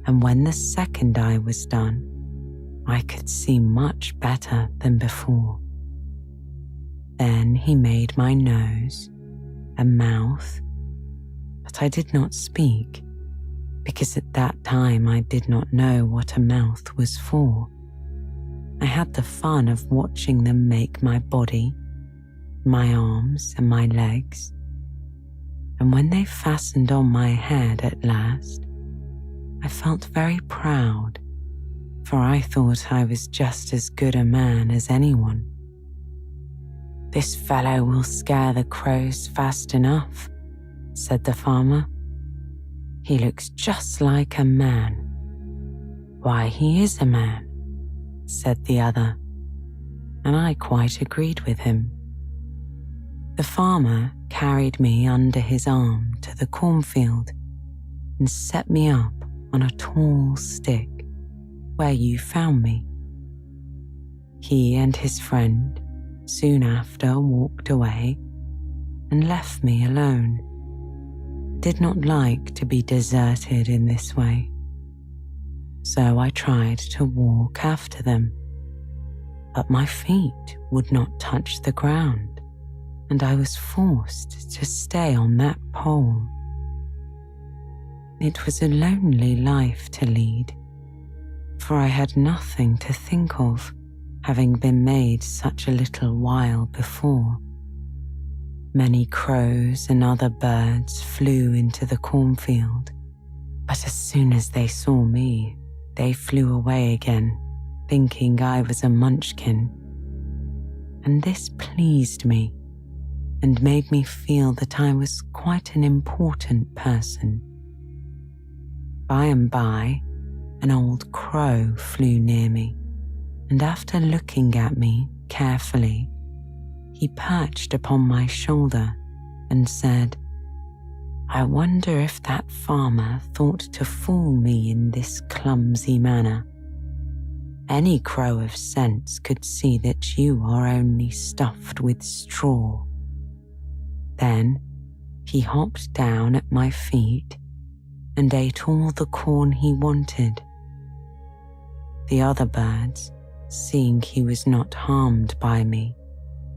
And when the second eye was done, I could see much better than before. Then he made my nose, a mouth, but I did not speak, because at that time I did not know what a mouth was for. I had the fun of watching them make my body, my arms and my legs, and when they fastened on my head at last, I felt very proud, for I thought I was just as good a man as anyone. "This fellow will scare the crows fast enough," said the farmer. "He looks just like a man." "Why, he is a man," said the other, and I quite agreed with him. The farmer carried me under his arm to the cornfield and set me up on a tall stick where you found me. He and his friend soon after walked away and left me alone. I did not like to be deserted in this way, so I tried to walk after them, but my feet would not touch the ground, and I was forced to stay on that pole. It was a lonely life to lead, for I had nothing to think of, having been made such a little while before. Many crows and other birds flew into the cornfield, but as soon as they saw me, they flew away again, thinking I was a munchkin. And this pleased me and made me feel that I was quite an important person. By and by, an old crow flew near me, and after looking at me carefully, he perched upon my shoulder and said, "I wonder if that farmer thought to fool me in this clumsy manner. Any crow of sense could see that you are only stuffed with straw." Then he hopped down at my feet and ate all the corn he wanted. The other birds, seeing he was not harmed by me,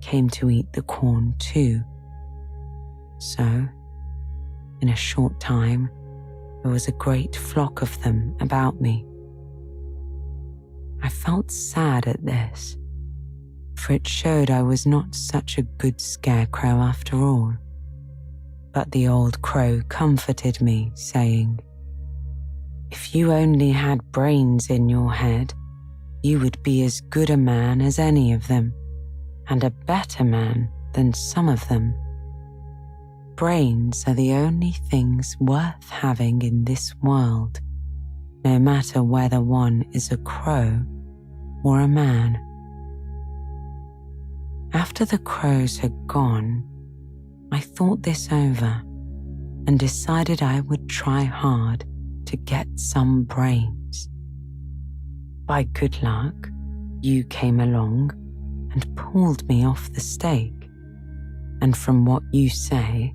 came to eat the corn too. So, in a short time, there was a great flock of them about me. I felt sad at this, for it showed I was not such a good scarecrow after all. But the old crow comforted me, saying, "If you only had brains in your head, you would be as good a man as any of them, and a better man than some of them. Brains are the only things worth having in this world, no matter whether one is a crow or a man." After the crows had gone, I thought this over and decided I would try hard to get some brains. By good luck, you came along and pulled me off the stake, and from what you say,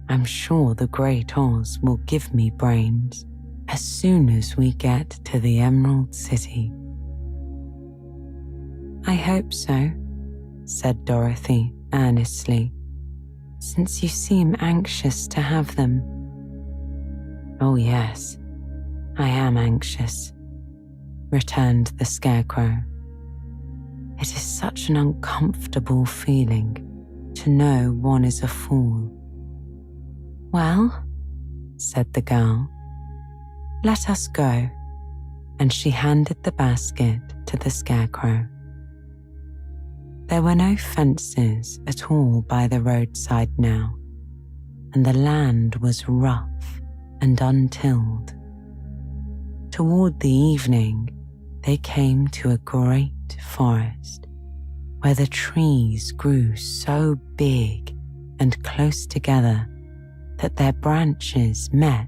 I'm sure the Great Oz will give me brains as soon as we get to the Emerald City." "I hope so," said Dorothy earnestly, "since you seem anxious to have them." "Oh yes, I am anxious," returned the Scarecrow. "It is such an uncomfortable feeling to know one is a fool." "Well," said the girl, "let us go," and she handed the basket to the Scarecrow. There were no fences at all by the roadside now, and the land was rough and untilled. Toward the evening, they came to a great forest where the trees grew so big and close together that their branches met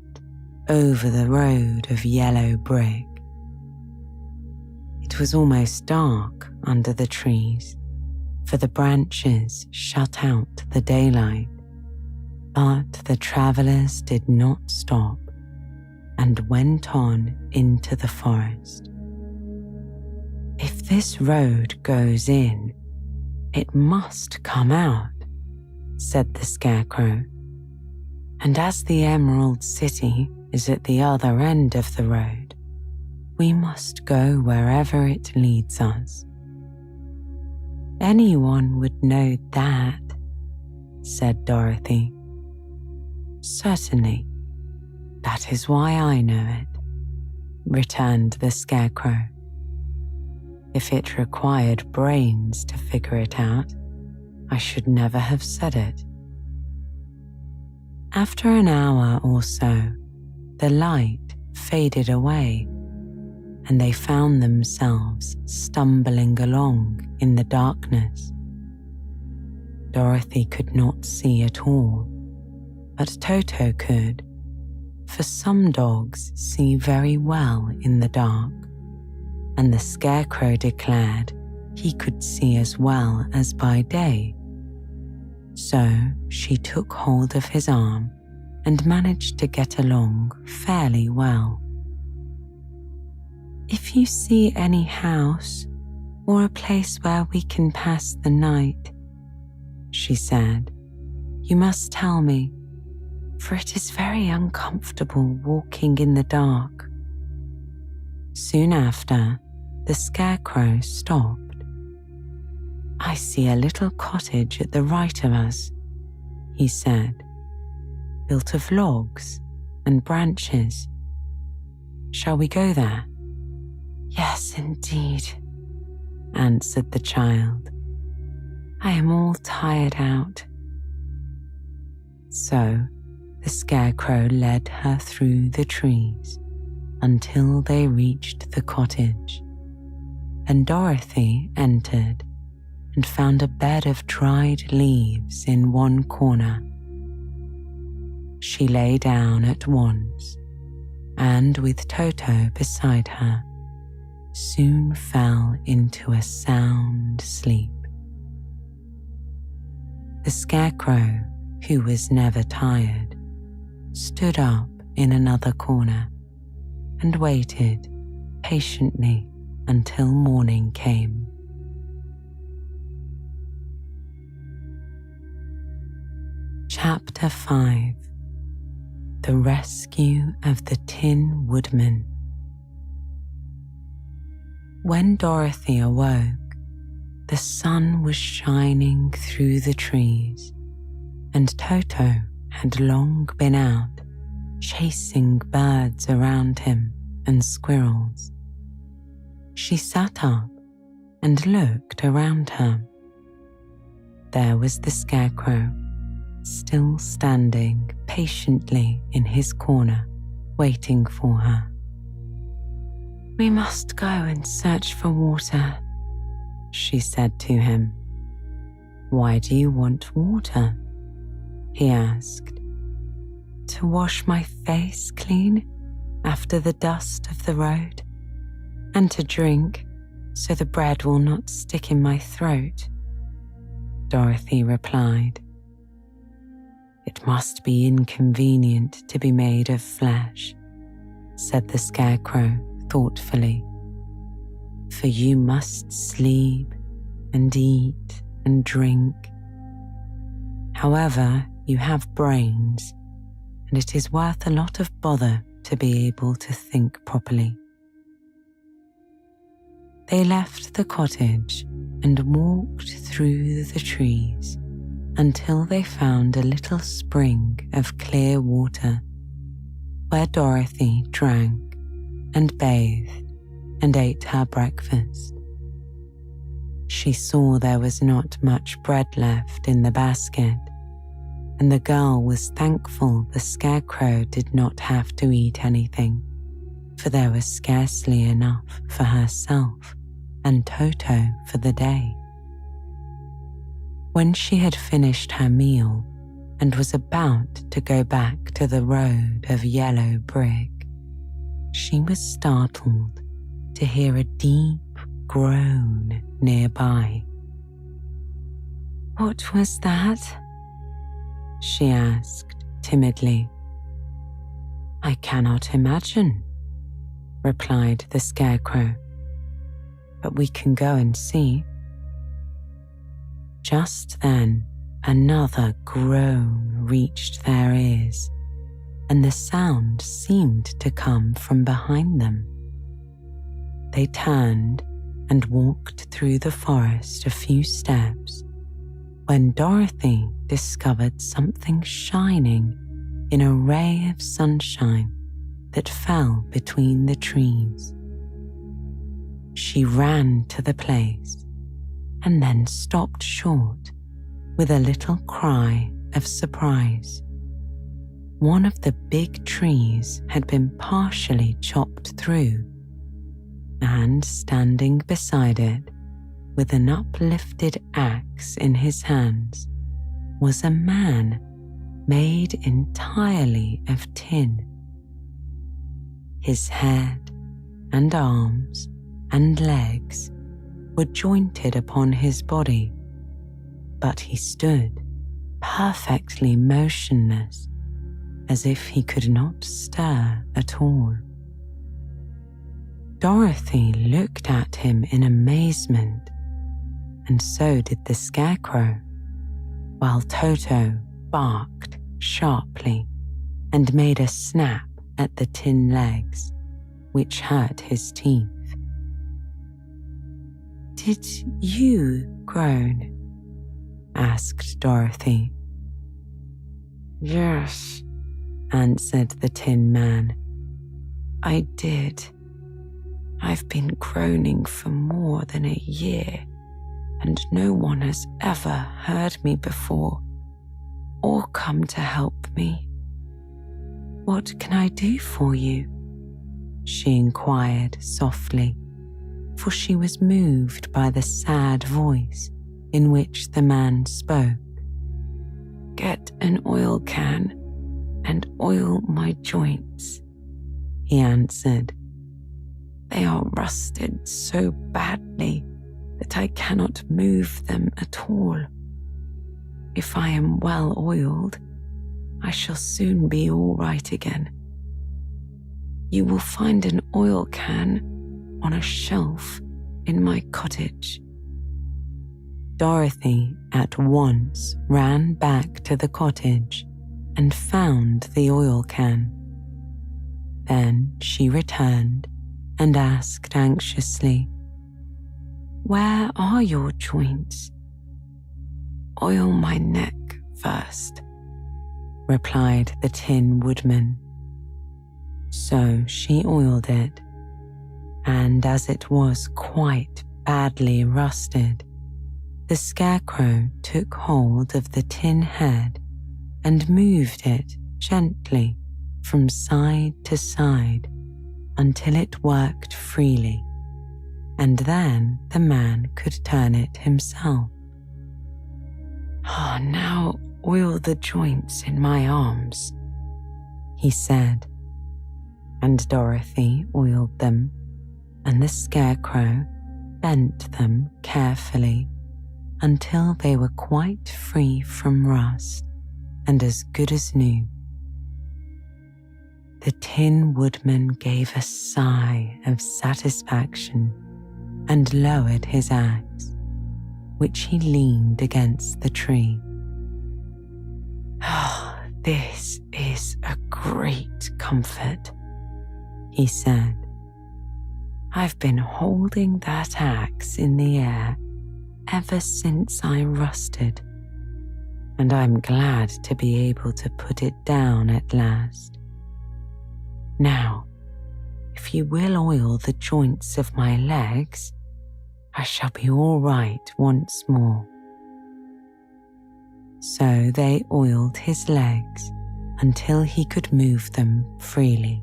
over the road of yellow brick. It was almost dark under the trees, for the branches shut out the daylight, but the travelers did not stop and went on into the forest. "If this road goes in, it must come out," said the Scarecrow. "And as the Emerald City is at the other end of the road, we must go wherever it leads us." "Anyone would know that," said Dorothy. "Certainly, that is why I know it," returned the Scarecrow. "If it required brains to figure it out, I should never have said it." After an hour or so, the light faded away, and they found themselves stumbling along in the darkness. Dorothy could not see at all, but Toto could, for some dogs see very well in the dark, and the Scarecrow declared he could see as well as by day. So she took hold of his arm and managed to get along fairly well. "If you see any house or a place where we can pass the night," she said, "you must tell me, for it is very uncomfortable walking in the dark." Soon after, the Scarecrow stopped. "I see a little cottage at the right of us," he said, "built of logs and branches. Shall we go there?" "Yes, indeed," answered the child. "I am all tired out." So the Scarecrow led her through the trees until they reached the cottage, and Dorothy entered and found a bed of dried leaves in one corner. She lay down at once, and with Toto beside her, soon fell into a sound sleep. The Scarecrow, who was never tired, stood up in another corner and waited patiently until morning came. Chapter 5: The Rescue of the Tin Woodman. When Dorothy awoke, the sun was shining through the trees, and Toto had long been out chasing birds around him and squirrels. She sat up and looked around her. There was the Scarecrow, still standing patiently in his corner, waiting for her. "We must go and search for water," she said to him. "Why do you want water?" he asked. "To wash my face clean after the dust of the road, and to drink so the bread will not stick in my throat," Dorothy replied. "It must be inconvenient to be made of flesh," said the Scarecrow thoughtfully, "for you must sleep and eat and drink. However, you have brains, and it is worth a lot of bother to be able to think properly." They left the cottage and walked through the trees until they found a little spring of clear water where Dorothy drank and bathed and ate her breakfast. She saw there was not much bread left in the basket, and the girl was thankful the Scarecrow did not have to eat anything, for there was scarcely enough for herself and Toto for the day. When she had finished her meal and was about to go back to the road of yellow brick, she was startled to hear a deep groan nearby. "What was that?" she asked timidly. "I cannot imagine," replied the Scarecrow, "but we can go and see." Just then, another groan reached their ears, and the sound seemed to come from behind them. They turned and walked through the forest a few steps when Dorothy discovered something shining in a ray of sunshine that fell between the trees. She ran to the place and then stopped short with a little cry of surprise. One of the big trees had been partially chopped through, and standing beside it, with an uplifted axe in his hands, was a man made entirely of tin. His head and arms and legs were jointed upon his body, but he stood perfectly motionless, as if he could not stir at all. Dorothy looked at him in amazement, and so did the Scarecrow, while Toto barked sharply and made a snap at the tin legs, which hurt his teeth. "Did you groan?" asked Dorothy. "Yes," answered the Tin Man. "I did. I've been groaning for more than a year, and no one has ever heard me before or come to help me." "What can I do for you?" she inquired softly, for she was moved by the sad voice in which the man spoke. "Get an oil can and oil my joints," he answered. "They are rusted so badly that I cannot move them at all. If I am well oiled, I shall soon be all right again. You will find an oil can on a shelf in my cottage." Dorothy at once ran back to the cottage and found the oil can. Then she returned and asked anxiously, "Where are your joints?" "Oil my neck first," replied the Tin Woodman. So she oiled it, and as it was quite badly rusted, the Scarecrow took hold of the tin head and moved it gently from side to side until it worked freely, and then the man could turn it himself. "Now oil the joints in my arms," he said, and Dorothy oiled them, and the Scarecrow bent them carefully until they were quite free from rust and as good as new. The Tin Woodman gave a sigh of satisfaction and lowered his axe, which he leaned against the tree. "Oh, this is a great comfort," he said. "I've been holding that axe in the air ever since I rusted, and I'm glad to be able to put it down at last. Now, if you will oil the joints of my legs, I shall be all right once more." So they oiled his legs until he could move them freely,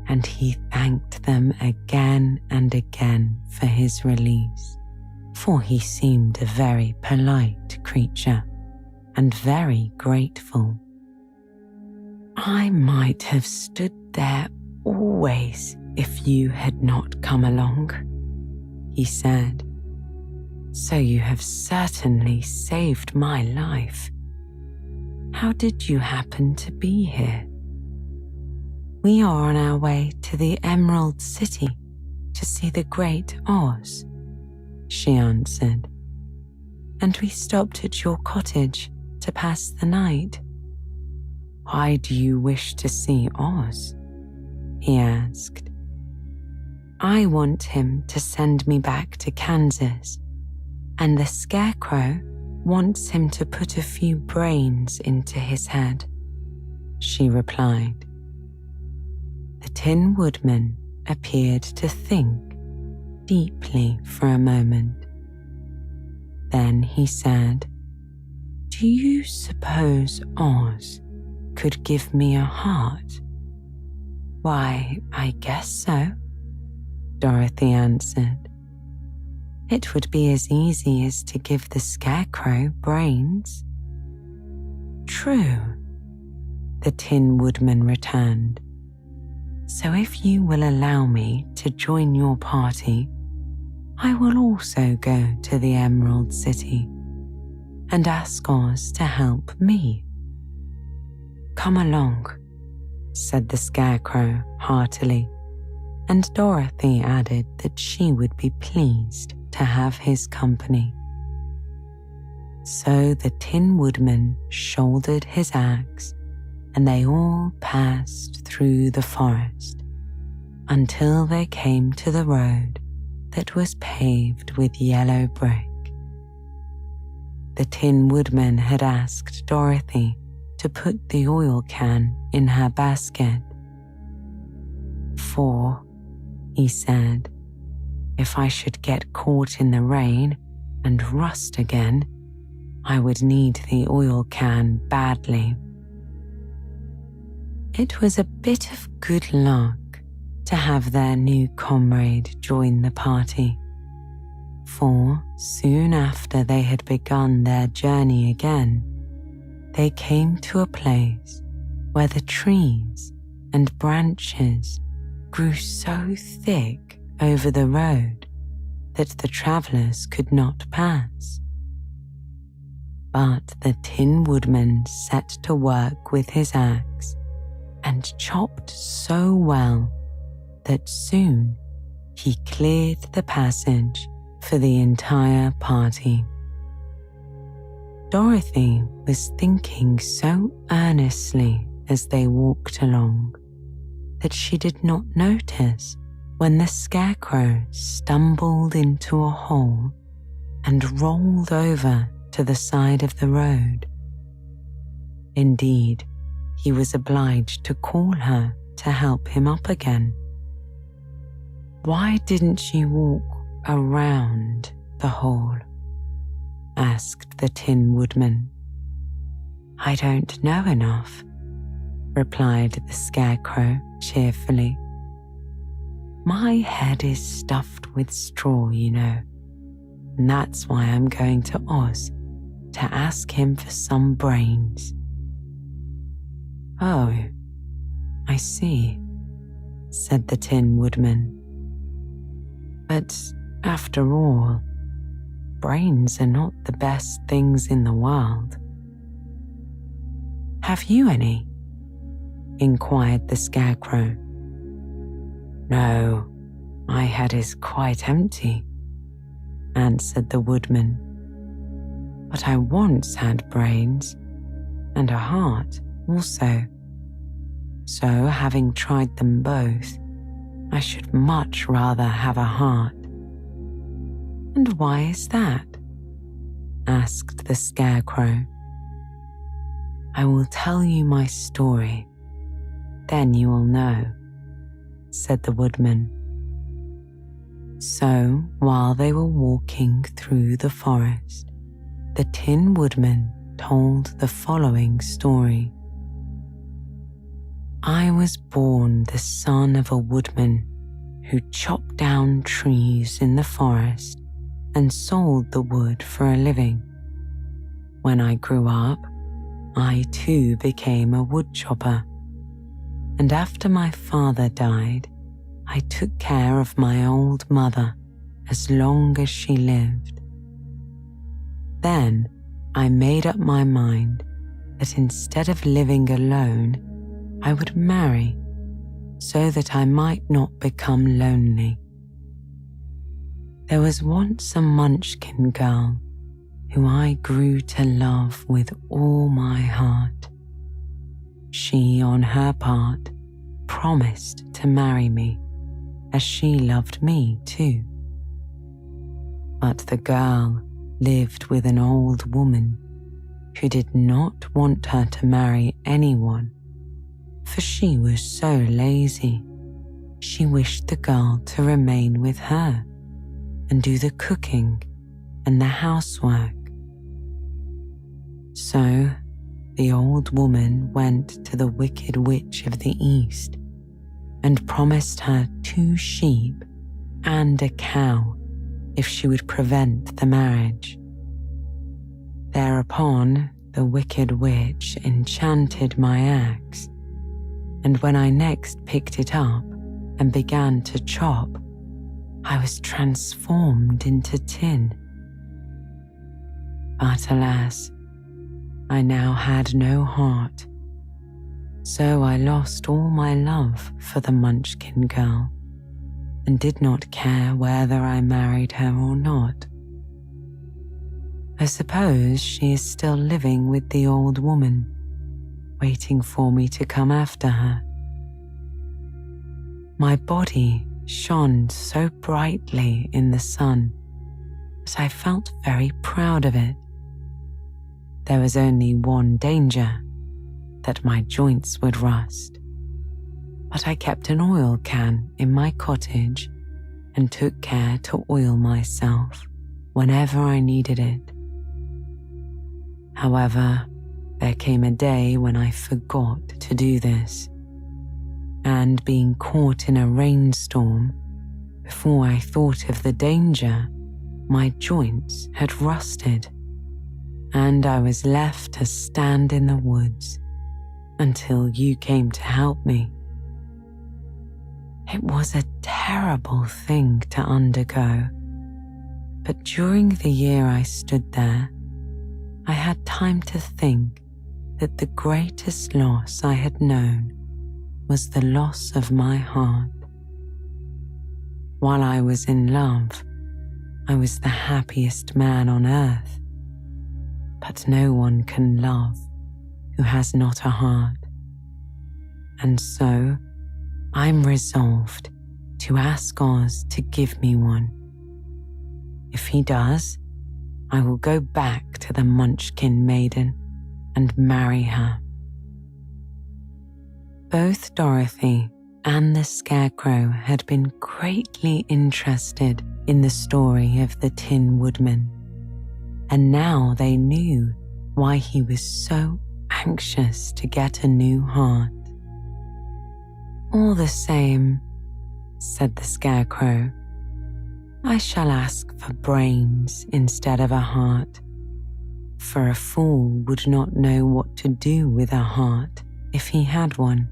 and he thanked them again and again for his release, for he seemed a very polite creature and very grateful. "I might have stood there always if you had not come along," he said. "So you have certainly saved my life. How did you happen to be here?" "We are on our way to the Emerald City to see the Great Oz," she answered, "and we stopped at your cottage to pass the night." "Why do you wish to see Oz?" he asked. "I want him to send me back to Kansas, and the Scarecrow wants him to put a few brains into his head," she replied. The Tin Woodman appeared to think deeply for a moment. Then he said, "Do you suppose Oz could give me a heart?" "Why, I guess so," Dorothy answered. "It would be as easy as to give the Scarecrow brains." "True," the Tin Woodman returned. "So if you will allow me to join your party, I will also go to the Emerald City and ask Oz to help me." "Come along," said the Scarecrow heartily, and Dorothy added that she would be pleased to have his company. So the Tin Woodman shouldered his axe, and they all passed through the forest until they came to the road that was paved with yellow brick. The Tin Woodman had asked Dorothy to put the oil can in her basket. "For," he said, "if I should get caught in the rain and rust again, I would need the oil can badly." It was a bit of good luck to have their new comrade join the party, for soon after they had begun their journey again, they came to a place where the trees and branches grew so thick over the road that the travellers could not pass. But the Tin Woodman set to work with his axe and chopped so well that soon he cleared the passage for the entire party. Dorothy was thinking so earnestly as they walked along that she did not notice when the Scarecrow stumbled into a hole and rolled over to the side of the road. Indeed, he was obliged to call her to help him up again. "Why didn't you walk around the hole?" asked the Tin Woodman. "I don't know enough," replied the Scarecrow cheerfully. "My head is stuffed with straw, you know, and that's why I'm going to Oz to ask him for some brains." "Oh, I see," said the Tin Woodman. "But after all, brains are not the best things in the world." "Have you any?" inquired the Scarecrow. "No, my head is quite empty," answered the Woodman. "But I once had brains, and a heart also. So, having tried them both, I should much rather have a heart." "And why is that?" asked the Scarecrow. "I will tell you my story, then you will know," said the Woodman. So, while they were walking through the forest, the Tin Woodman told the following story. "I was born the son of a woodman who chopped down trees in the forest and sold the wood for a living. When I grew up, I too became a woodchopper, and after my father died, I took care of my old mother as long as she lived. Then I made up my mind that instead of living alone, I would marry so that I might not become lonely. There was once a Munchkin girl who I grew to love with all my heart. She, on her part, promised to marry me, as she loved me too. But the girl lived with an old woman who did not want her to marry anyone, for she was so lazy. She wished the girl to remain with her and do the cooking and the housework. So the old woman went to the Wicked Witch of the East and promised her 2 sheep and a cow if she would prevent the marriage. Thereupon the Wicked Witch enchanted my axe, and when I next picked it up and began to chop, I was transformed into tin. But alas, I now had no heart, so I lost all my love for the Munchkin girl and did not care whether I married her or not. I suppose she is still living with the old woman, waiting for me to come after her. My body shone so brightly in the sun that I felt very proud of it. There was only one danger, that my joints would rust. But I kept an oil can in my cottage and took care to oil myself whenever I needed it. However, there came a day when I forgot to do this, and being caught in a rainstorm, before I thought of the danger, my joints had rusted, and I was left to stand in the woods until you came to help me. It was a terrible thing to undergo, but during the year I stood there, I had time to think that the greatest loss I had known was the loss of my heart. While I was in love, I was the happiest man on earth, but no one can love who has not a heart. And so, I'm resolved to ask Oz to give me one. If he does, I will go back to the Munchkin maiden and marry her. Both Dorothy and the Scarecrow had been greatly interested in the story of the Tin Woodman, and now they knew why he was so anxious to get a new heart. "All the same," said the Scarecrow, "I shall ask for brains instead of a heart, for a fool would not know what to do with a heart if he had one."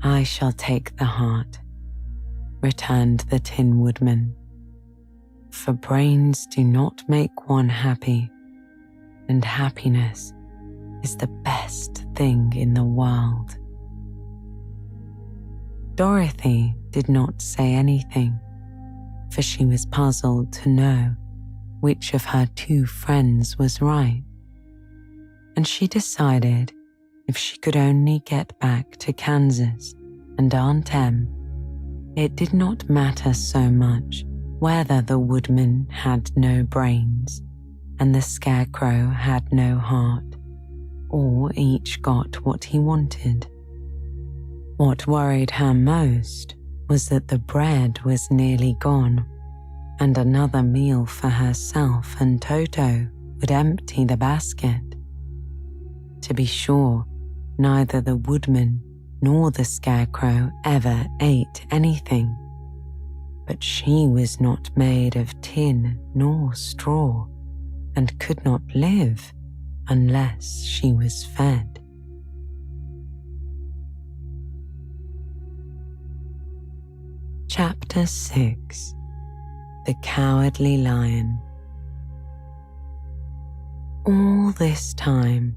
"I shall take the heart," returned the Tin Woodman, "for brains do not make one happy, and happiness is the best thing in the world." Dorothy did not say anything, for she was puzzled to know which of her two friends was right, and she decided if she could only get back to Kansas and Aunt Em, it did not matter so much whether the woodman had no brains and the scarecrow had no heart, or each got what he wanted. What worried her most was that the bread was nearly gone, and another meal for herself and Toto would empty the basket. To be sure, neither the woodman nor the scarecrow ever ate anything, but she was not made of tin nor straw, and could not live unless she was fed. Chapter 6. The Cowardly Lion. All this time,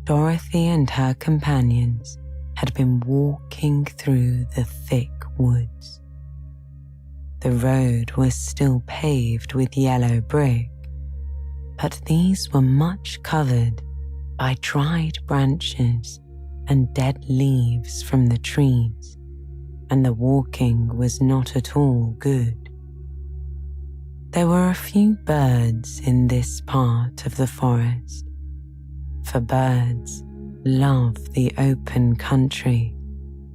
Dorothy and her companions had been walking through the thick woods. The road was still paved with yellow brick, but these were much covered by dried branches and dead leaves from the trees, and the walking was not at all good. There were a few birds in this part of the forest, for birds love the open country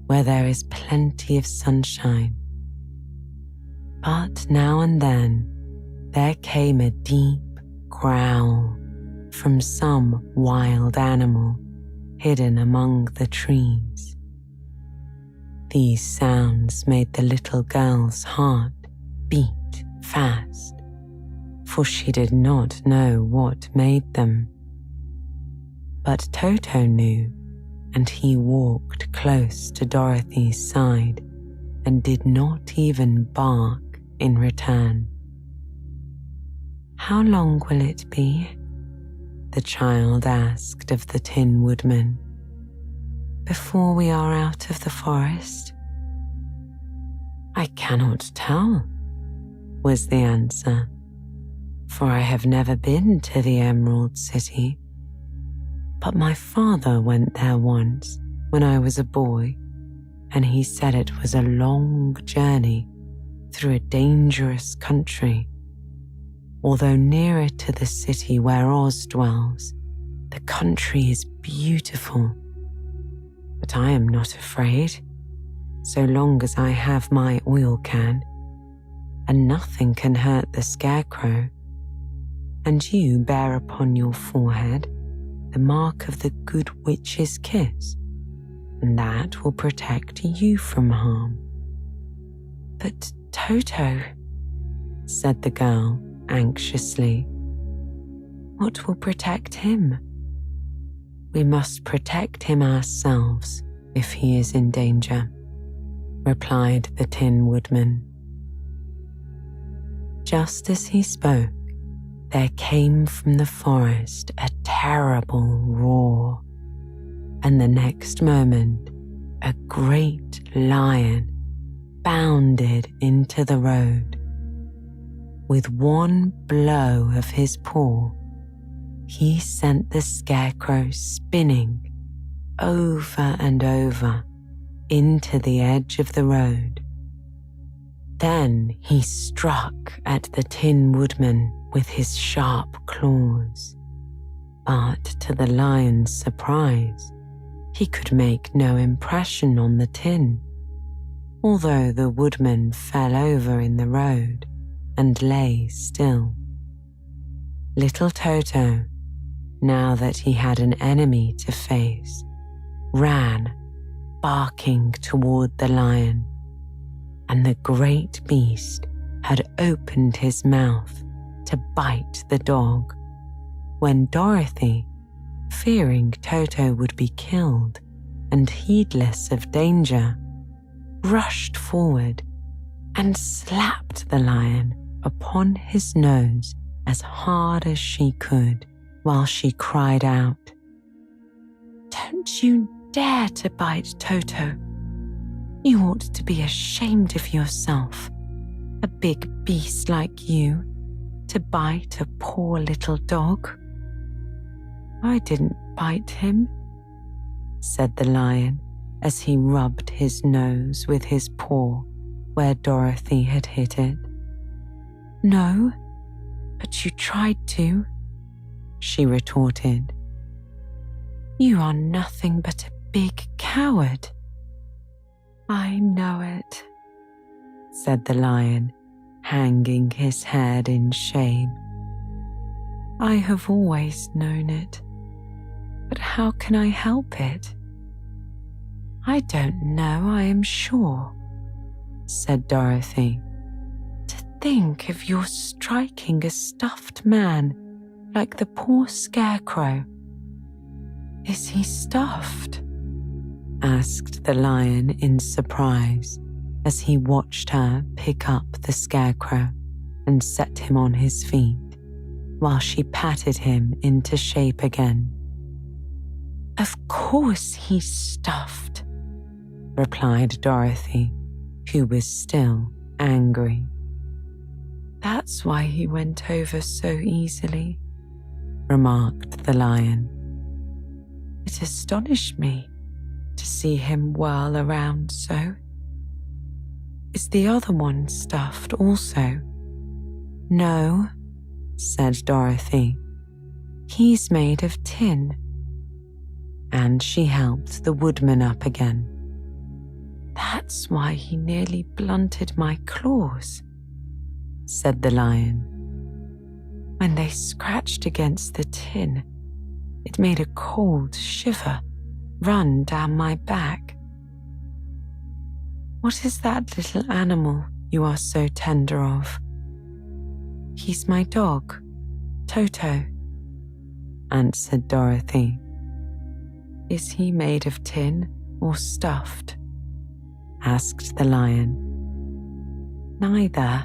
where there is plenty of sunshine. But now and then there came a deep growl from some wild animal hidden among the trees. These sounds made the little girl's heart beat fast, for she did not know what made them. But Toto knew, and he walked close to Dorothy's side and did not even bark in return. "How long will it be?" the child asked of the Tin Woodman. "Before we are out of the forest?" "I cannot tell," was the answer, "for I have never been to the Emerald City. But my father went there once when I was a boy, and he said it was a long journey through a dangerous country. Although nearer to the city where Oz dwells, the country is beautiful. But I am not afraid, so long as I have my oil can, and nothing can hurt the scarecrow. And you bear upon your forehead the mark of the good witch's kiss, and that will protect you from harm." "But Toto," said the girl anxiously, "what will protect him?" "We must protect him ourselves if he is in danger," replied the Tin Woodman. Just as he spoke, there came from the forest a terrible roar, and the next moment a great lion bounded into the road. With one blow of his paw, he sent the scarecrow spinning over and over into the edge of the road. Then he struck at the Tin Woodman with his sharp claws, but to the lion's surprise, he could make no impression on the tin, although the woodman fell over in the road and lay still. Little Toto, now that he had an enemy to face, ran, barking toward the lion, and the great beast had opened his mouth to bite the dog, when Dorothy, fearing Toto would be killed and heedless of danger, rushed forward and slapped the lion upon his nose as hard as she could, while she cried out, don't you dare to bite Toto. You ought to be ashamed of yourself, a big beast like you, to bite a poor little dog." "I didn't bite him," said the lion as he rubbed his nose with his paw where Dorothy had hit it. "No, but you tried to," she retorted. "You are nothing but a big coward." "I know it," said the lion, hanging his head in shame. "I have always known it, but how can I help it?" "I don't know, I am sure," said Dorothy. "To think of your striking a stuffed man like the poor scarecrow." "Is he stuffed?" asked the lion in surprise as he watched her pick up the scarecrow and set him on his feet while she patted him into shape again. "Of course he's stuffed," replied Dorothy, who was still angry. "That's why he went over so easily," remarked the lion. "It astonished me to see him whirl around so. Is the other one stuffed also?" "No," said Dorothy. "He's made of tin." And she helped the woodman up again. "That's why he nearly blunted my claws," said the lion. "When they scratched against the tin, it made a cold shiver run down my back." "What is that little animal you are so tender of?" "He's my dog, Toto," answered Dorothy. "Is he made of tin or stuffed?" asked the lion. "Neither.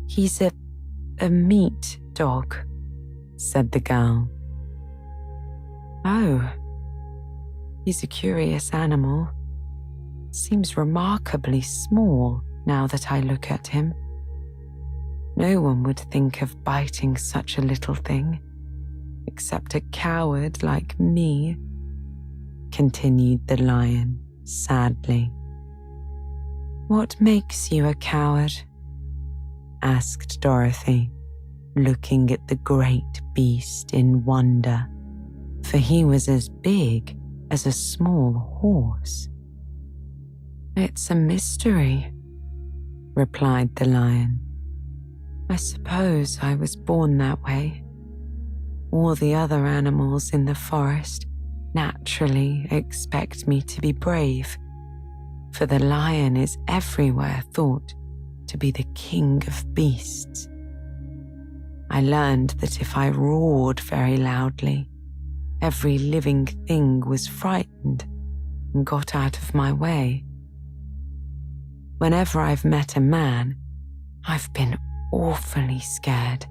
He's a meat dog," said the girl. "Oh, he's a curious animal. Seems remarkably small now that I look at him. No one would think of biting such a little thing, except a coward like me," continued the lion sadly. "What makes you a coward?" asked Dorothy, looking at the great beast in wonder, for he was as big as a small horse. "It's a mystery," replied the lion. "I suppose I was born that way. All the other animals in the forest naturally expect me to be brave, for the lion is everywhere thought to be the king of beasts. I learned that if I roared very loudly, every living thing was frightened and got out of my way. Whenever I've met a man, I've been awfully scared,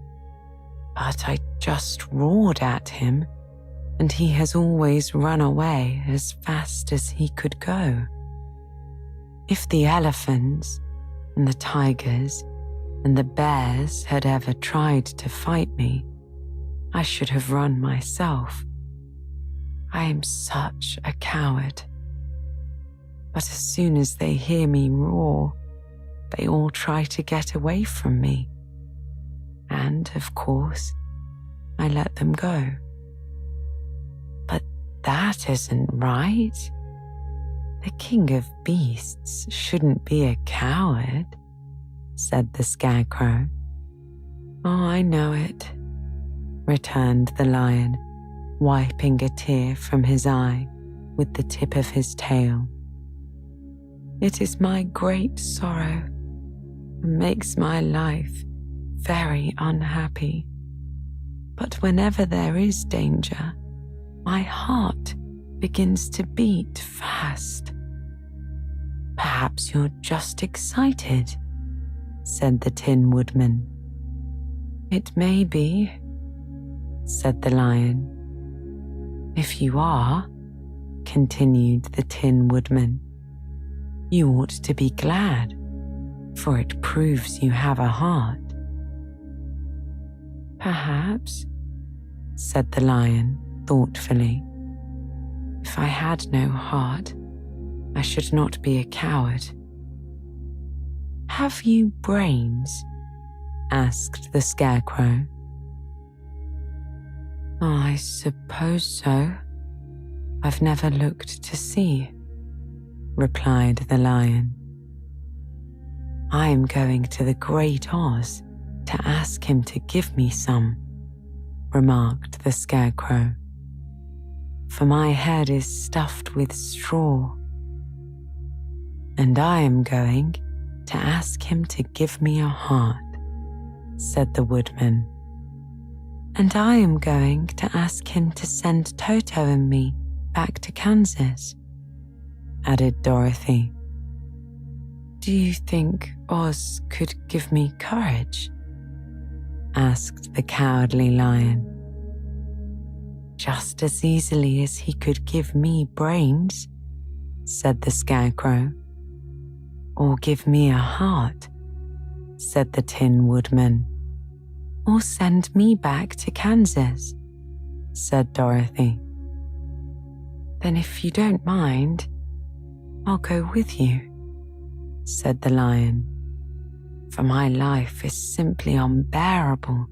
but I just roared at him, and he has always run away as fast as he could go. If the elephants and the tigers and the bears had ever tried to fight me, I should have run myself. I am such a coward. But as soon as they hear me roar, they all try to get away from me. And, of course, I let them go." "But that isn't right. The king of beasts shouldn't be a coward," said the scarecrow. "Oh, I know it," returned the lion, wiping a tear from his eye with the tip of his tail. "It is my great sorrow and makes my life very unhappy. But whenever there is danger, my heart begins to beat fast." "Perhaps you're just excited," said the Tin Woodman. "It may be," said the lion. "If you are, continued the Tin Woodman. "You ought to be glad, for it proves you have a heart." "Perhaps," said the Lion thoughtfully. "If I had no heart, I should not be a coward." "Have you brains?" asked the Scarecrow. "I suppose so. I've never looked to see," replied the Lion. "I am going to the Great Oz to ask him to give me some," remarked the Scarecrow, "for my head is stuffed with straw." "And I am going to ask him to give me a heart," said the Woodman. "And I am going to ask him to send Toto and me back to Kansas," added Dorothy. "Do you think Oz could give me courage?" asked the Cowardly Lion. "Just as easily as he could give me brains," said the Scarecrow. "Or give me a heart," said the Tin Woodman. "Or send me back to Kansas," said Dorothy. "Then if you don't mind, I'll go with you," said the Lion, "for my life is simply unbearable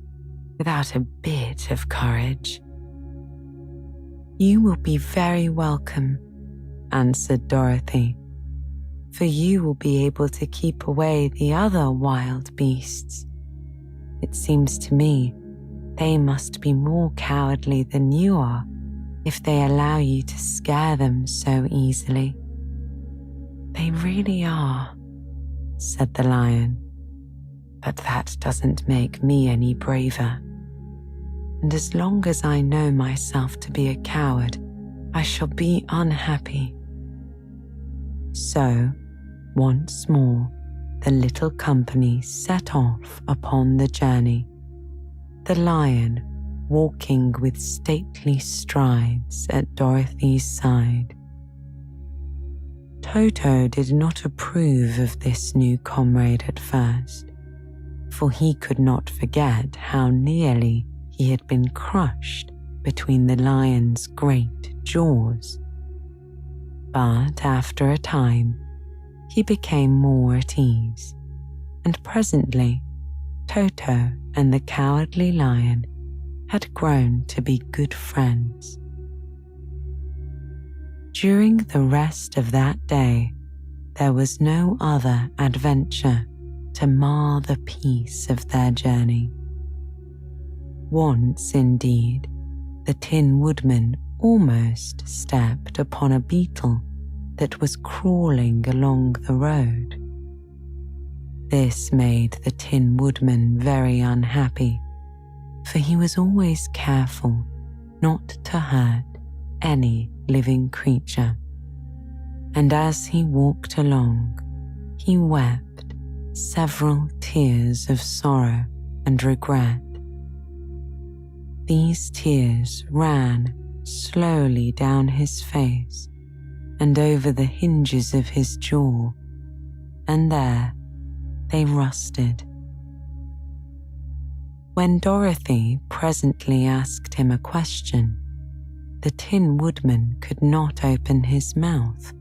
without a bit of courage." "You will be very welcome," answered Dorothy, "for you will be able to keep away the other wild beasts. It seems to me they must be more cowardly than you are if they allow you to scare them so easily." "They really are," said the Lion, "but that doesn't make me any braver. And as long as I know myself to be a coward, I shall be unhappy." So, once more, the little company set off upon the journey, the Lion walking with stately strides at Dorothy's side. Toto did not approve of this new comrade at first, for he could not forget how nearly he had been crushed between the Lion's great jaws. But after a time, he became more at ease, and presently Toto and the Cowardly Lion had grown to be good friends. During the rest of that day, there was no other adventure to mar the peace of their journey. Once, indeed, the Tin Woodman almost stepped upon a beetle that was crawling along the road. This made the Tin Woodman very unhappy, for he was always careful not to hurt any living creature. And as he walked along, he wept several tears of sorrow and regret. These tears ran slowly down his face and over the hinges of his jaw, and there they rusted. When Dorothy presently asked him a question, the Tin Woodman could not open his mouth,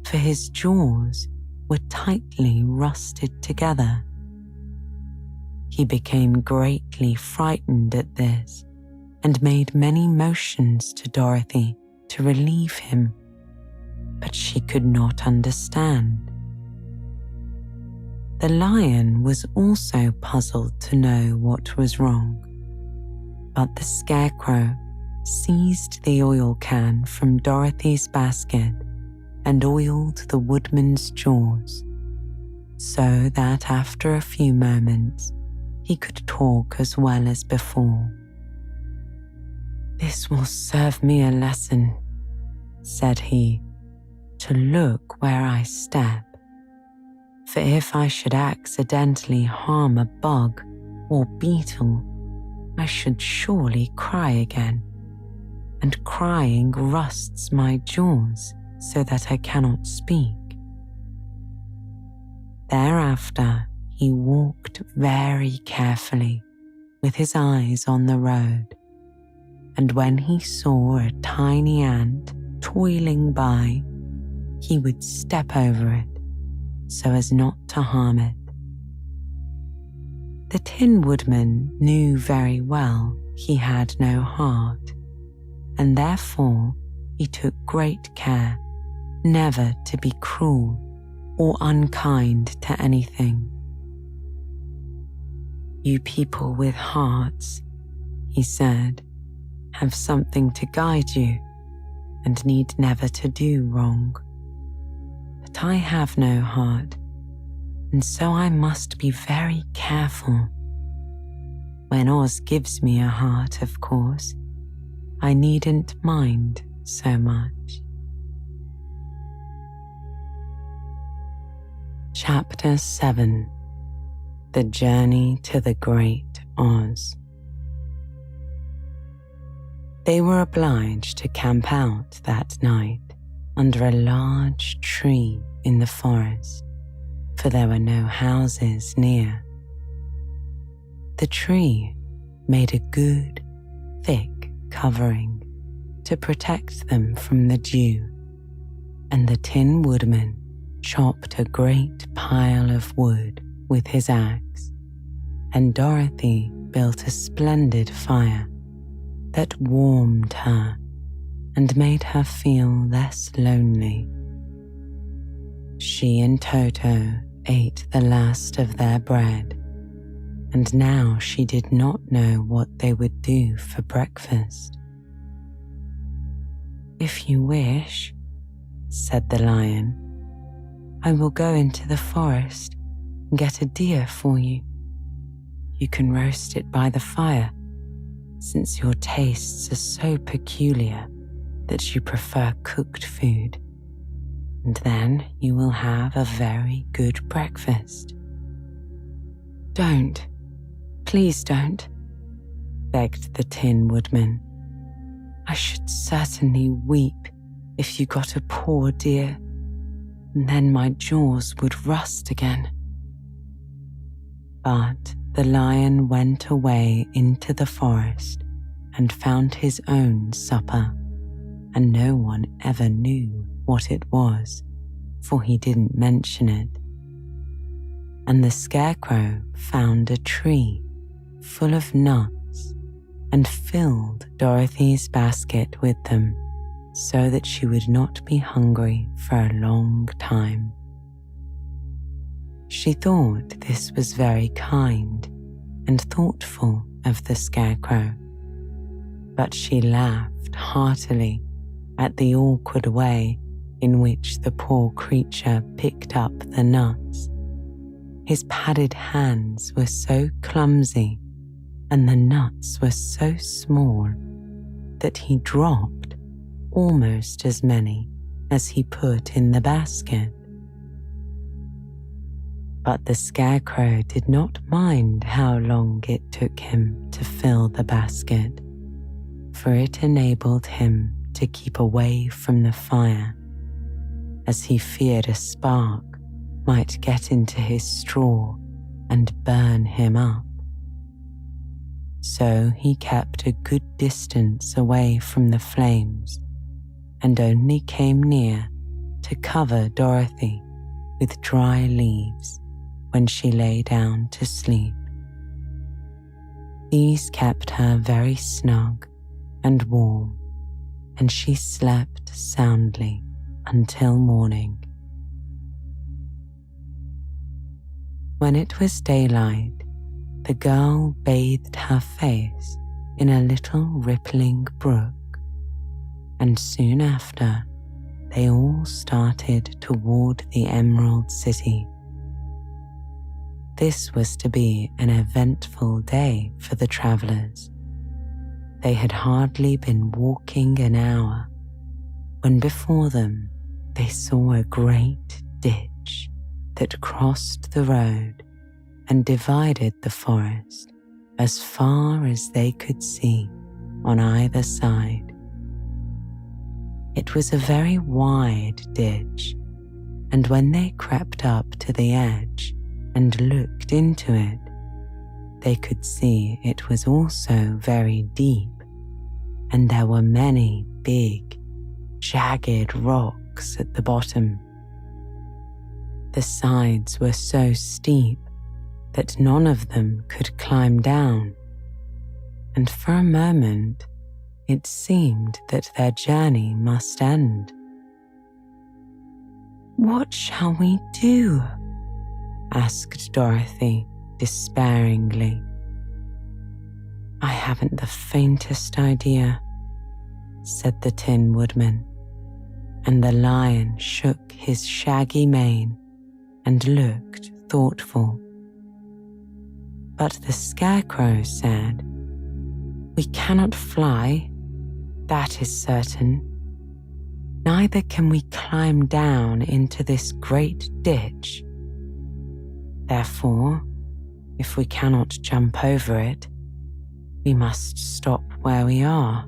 for his jaws were tightly rusted together. He became greatly frightened at this and made many motions to Dorothy to relieve him, but she could not understand. The Lion was also puzzled to know what was wrong, but the Scarecrow seized the oil can from Dorothy's basket and oiled the Woodman's jaws, so that after a few moments he could talk as well as before. "This will serve me a lesson," said he, "to look where I step. For if I should accidentally harm a bug or beetle, I should surely cry again, and crying rusts my jaws so that I cannot speak. Thereafter, he walked very carefully with his eyes on the road, and when he saw a tiny ant toiling by, he would step over it so as not to harm it. The Tin Woodman knew very well he had no heart, and therefore he took great care never to be cruel or unkind to anything. "You people with hearts," he said, "have something to guide you and need never to do wrong. But I have no heart, and so I must be very careful. When Oz gives me a heart, of course, I needn't mind so much." Chapter 7. The Journey to the Great Oz. They were obliged to camp out that night under a large tree in the forest, for there were no houses near. The tree made a good, thick covering to protect them from the dew, and the Tin Woodman chopped a great pile of wood with his axe, and Dorothy built a splendid fire that warmed her and made her feel less lonely. She and Toto ate the last of their bread, and now she did not know what they would do for breakfast. "If you wish," said the lion, "I will go into the forest and get a deer for you. You can roast it by the fire, since your tastes are so peculiar that you prefer cooked food, and then you will have a very good breakfast." "Don't, please don't," begged the Tin Woodman. "I should certainly weep if you got a poor deer, and then my jaws would rust again." But the lion went away into the forest and found his own supper, and no one ever knew what it was, for he didn't mention it. And the Scarecrow found a tree full of nuts and filled Dorothy's basket with them so that she would not be hungry for a long time. She thought this was very kind and thoughtful of the Scarecrow, but she laughed heartily at the awkward way in which the poor creature picked up the nuts. His padded hands were so clumsy and the nuts were so small that he dropped almost as many as he put in the basket. But the Scarecrow did not mind how long it took him to fill the basket, for it enabled him to keep away from the fire, as he feared a spark might get into his straw and burn him up. So he kept a good distance away from the flames and only came near to cover Dorothy with dry leaves when she lay down to sleep. These kept her very snug and warm, and she slept soundly until morning. When it was daylight, the girl bathed her face in a little rippling brook, and soon after, they all started toward the Emerald City. This was to be an eventful day for the travelers. They had hardly been walking an hour when before them they saw a great ditch that crossed the road and divided the forest as far as they could see on either side It was a very wide ditch, and when they crept up to the edge and looked into it, they could see it was also very deep, and there were many big, jagged rocks at the bottom. The sides were so steep that none of them could climb down, and for a moment it seemed that their journey must end. "What shall we do?" asked Dorothy despairingly. "I haven't the faintest idea," said the Tin Woodman, and the lion shook his shaggy mane and looked thoughtful. But the Scarecrow said, "We cannot fly, that is certain. Neither can we climb down into this great ditch. Therefore, if we cannot jump over it, we must stop where we are."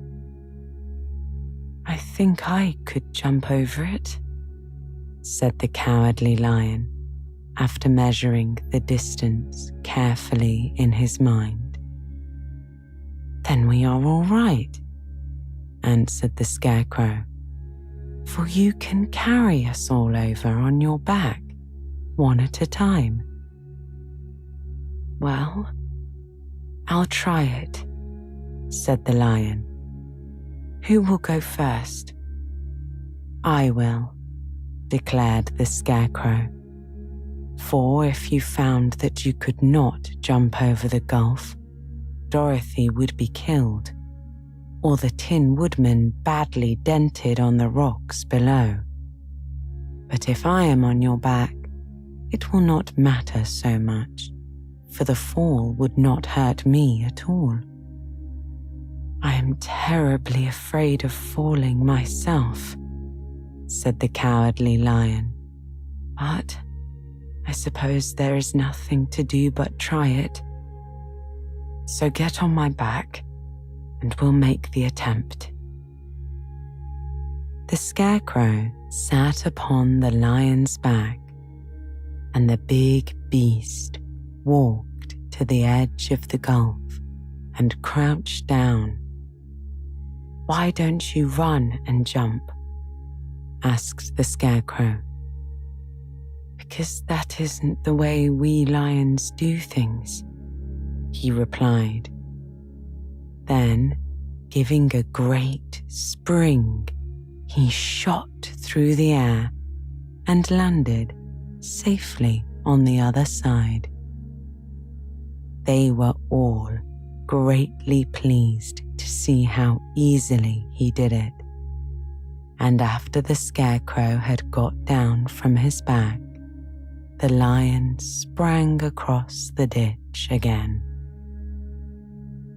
"I think I could jump over it," said the Cowardly Lion, after measuring the distance carefully in his mind. "Then we are all right," answered the Scarecrow, "for you can carry us all over on your back, one at a time." "Well, I'll try it," said the lion. "Who will go first?" "I will," declared the Scarecrow. "For if you found that you could not jump over the gulf, Dorothy would be killed, or the Tin Woodman badly dented on the rocks below. But if I am on your back, it will not matter so much, for the fall would not hurt me at all." "I am terribly afraid of falling myself," said the Cowardly Lion, "but I suppose there is nothing to do but try it. So get on my back and we'll make the attempt." The Scarecrow sat upon the lion's back, and the big beast walked to the edge of the gulf and crouched down. "Why don't you run and jump?" asked the Scarecrow. "Because that isn't the way we lions do things," he replied. Then, giving a great spring, he shot through the air and landed safely on the other side. They were all greatly pleased to see how easily he did it, and after the Scarecrow had got down from his back, the lion sprang across the ditch again.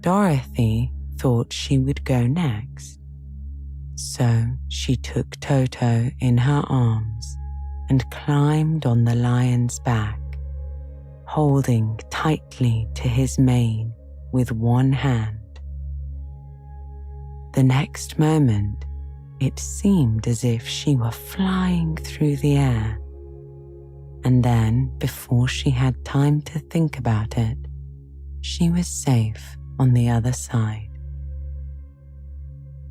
Dorothy thought she would go next, so she took Toto in her arms and climbed on the lion's back, holding tightly to his mane with one hand. The next moment, it seemed as if she were flying through the air, and then, before she had time to think about it, she was safe on the other side.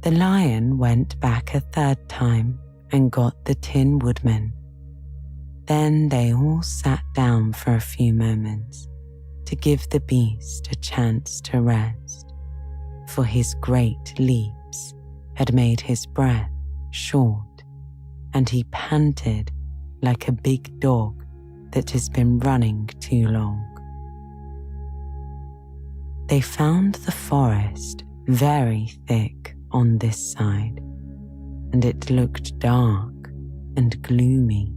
The lion went back a third time and got the Tin Woodman. Then they all sat down for a few moments to give the beast a chance to rest, for his great leaps had made his breath short, and he panted like a big dog that has been running too long. They found the forest very thick on this side, and it looked dark and gloomy.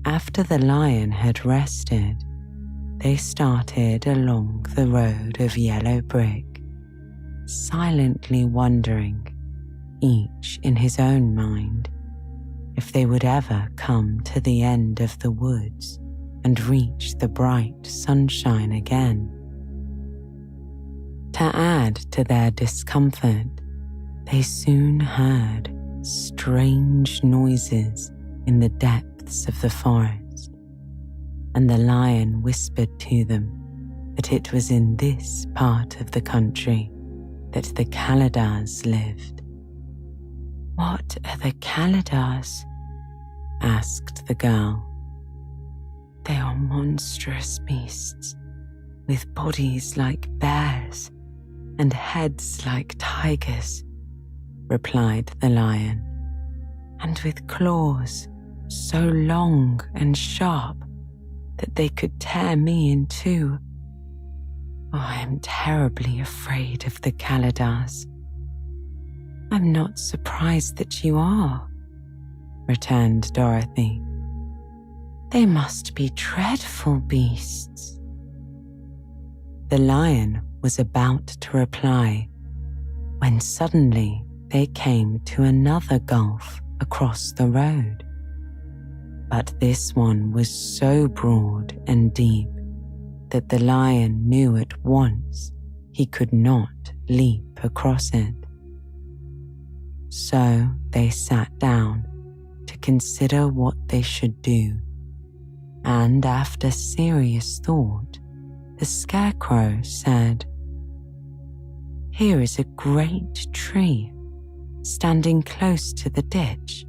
After the lion had rested, they started along the road of yellow brick, silently wondering, each in his own mind, if they would ever come to the end of the woods and reach the bright sunshine again. To add to their discomfort, they soon heard strange noises in the depths of the forest, and the lion whispered to them that it was in this part of the country that the Kalidahs lived. "What are the Kalidahs?" asked the girl. "They are monstrous beasts with bodies like bears and heads like tigers," replied the lion, "and with claws so long and sharp that they could tear me in two. Oh, I am terribly afraid of the Kalidahs." "I'm not surprised that you are," returned Dorothy. "They must be dreadful beasts." The lion was about to reply when suddenly they came to another gulf across the road. But this one was so broad and deep that the lion knew at once he could not leap across it. So they sat down to consider what they should do, and after serious thought, the Scarecrow said, "Here is a great tree standing close to the ditch.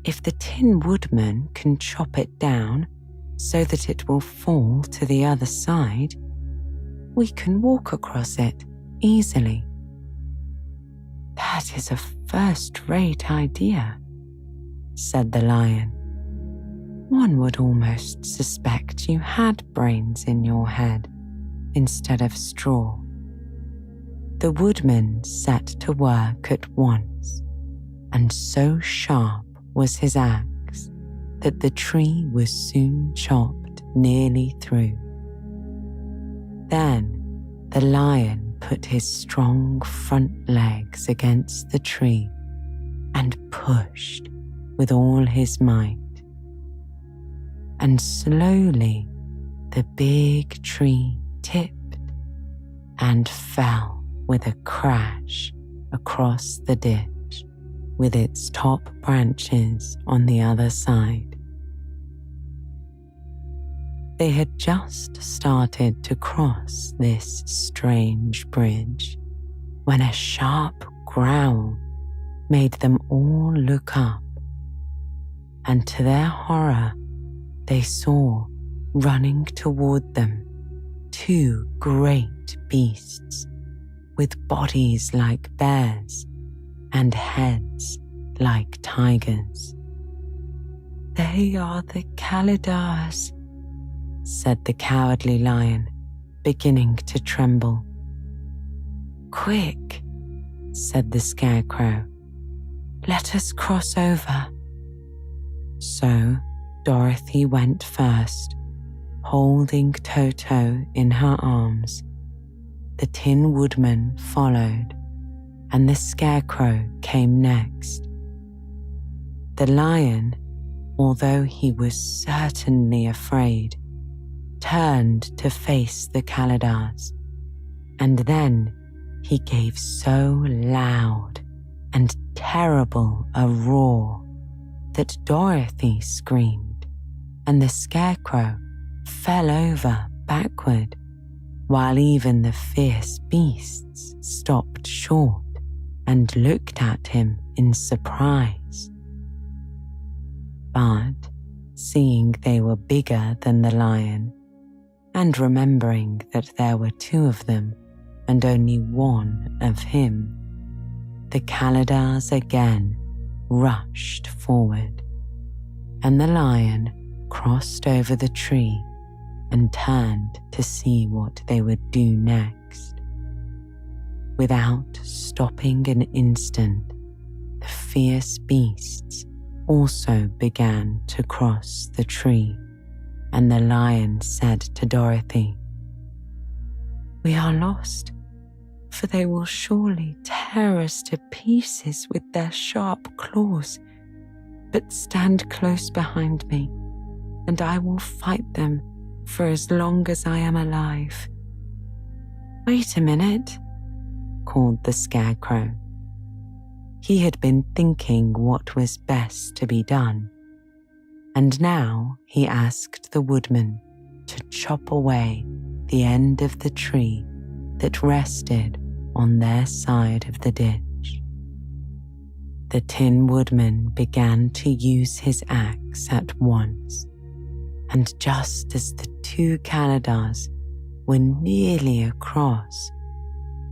If the Tin Woodman can chop it down so that it will fall to the other side, we can walk across it easily." "That is a first-rate idea," said the lion. "One would almost suspect you had brains in your head instead of straw." The woodman set to work at once, and so sharp was his axe that the tree was soon chopped nearly through. Then the lion put his strong front legs against the tree and pushed with all his might. And slowly the big tree tipped and fell with a crash across the ditch, with its top branches on the other side. They had just started to cross this strange bridge when a sharp growl made them all look up, and to their horror, they saw running toward them two great beasts with bodies like bears and heads like tigers. "They are the Kalidahs," said the Cowardly Lion, beginning to tremble. "Quick," said the Scarecrow, "let us cross over." So Dorothy went first, holding Toto in her arms. The Tin Woodman followed, and the Scarecrow came next. The lion, although he was certainly afraid, turned to face the Kalidahs, and then he gave so loud and terrible a roar that Dorothy screamed, and the Scarecrow fell over backward, while even the fierce beasts stopped short and looked at him in surprise. But seeing they were bigger than the lion, and remembering that there were two of them and only one of him, the Kalidahs again rushed forward, and the lion crossed over the tree and turned to see what they would do next. Without stopping an instant, the fierce beasts also began to cross the tree, and the lion said to Dorothy, "We are lost, for they will surely tear us to pieces with their sharp claws. But stand close behind me, and I will fight them for as long as I am alive." "Wait a minute," called the Scarecrow, He had been thinking what was best to be done, and now he asked the woodman to chop away the end of the tree that rested on their side of the ditch. The Tin Woodman began to use his axe at once, and just as the two Canadas were nearly across,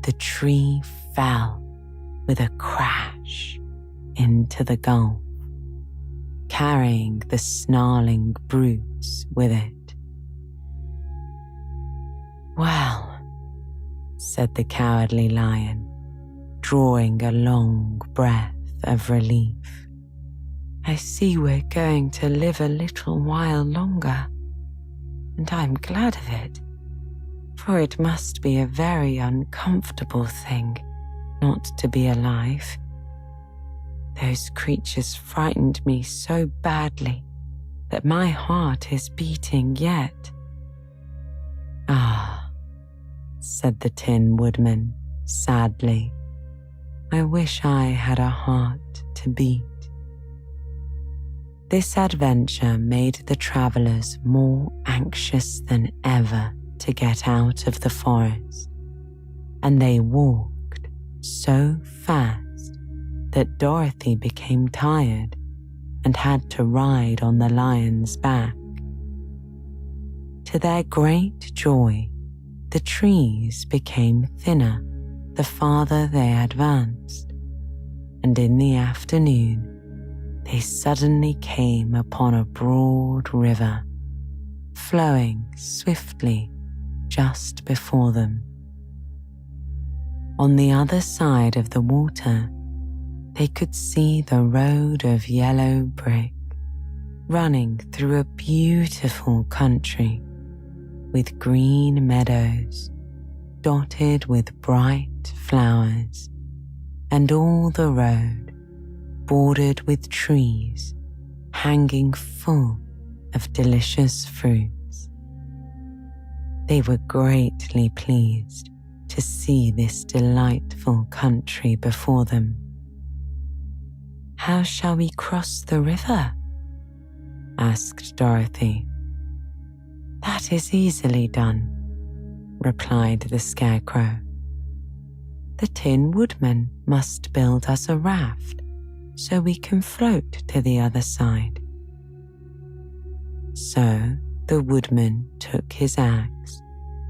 the tree fell with a crash into the gulf, carrying the snarling brutes with it. "Well," said the Cowardly Lion, drawing a long breath of relief, "I see we're going to live a little while longer, and I'm glad of it, for it must be a very uncomfortable thing not to be alive. Those creatures frightened me so badly that my heart is beating yet." "Ah," said the Tin Woodman sadly, "I wish I had a heart to beat." This adventure made the travelers more anxious than ever to get out of the forest, and they walked so fast that Dorothy became tired and had to ride on the lion's back. To their great joy, the trees became thinner the farther they advanced, and in the afternoon they suddenly came upon a broad river flowing swiftly just before them. On the other side of the water, they could see the road of yellow brick running through a beautiful country with green meadows dotted with bright flowers, and all the road bordered with trees hanging full of delicious fruits. They were greatly pleased to see this delightful country before them. "How shall we cross the river?" asked Dorothy. "That is easily done," replied the Scarecrow. "The Tin Woodman must build us a raft so we can float to the other side." So the woodman took his axe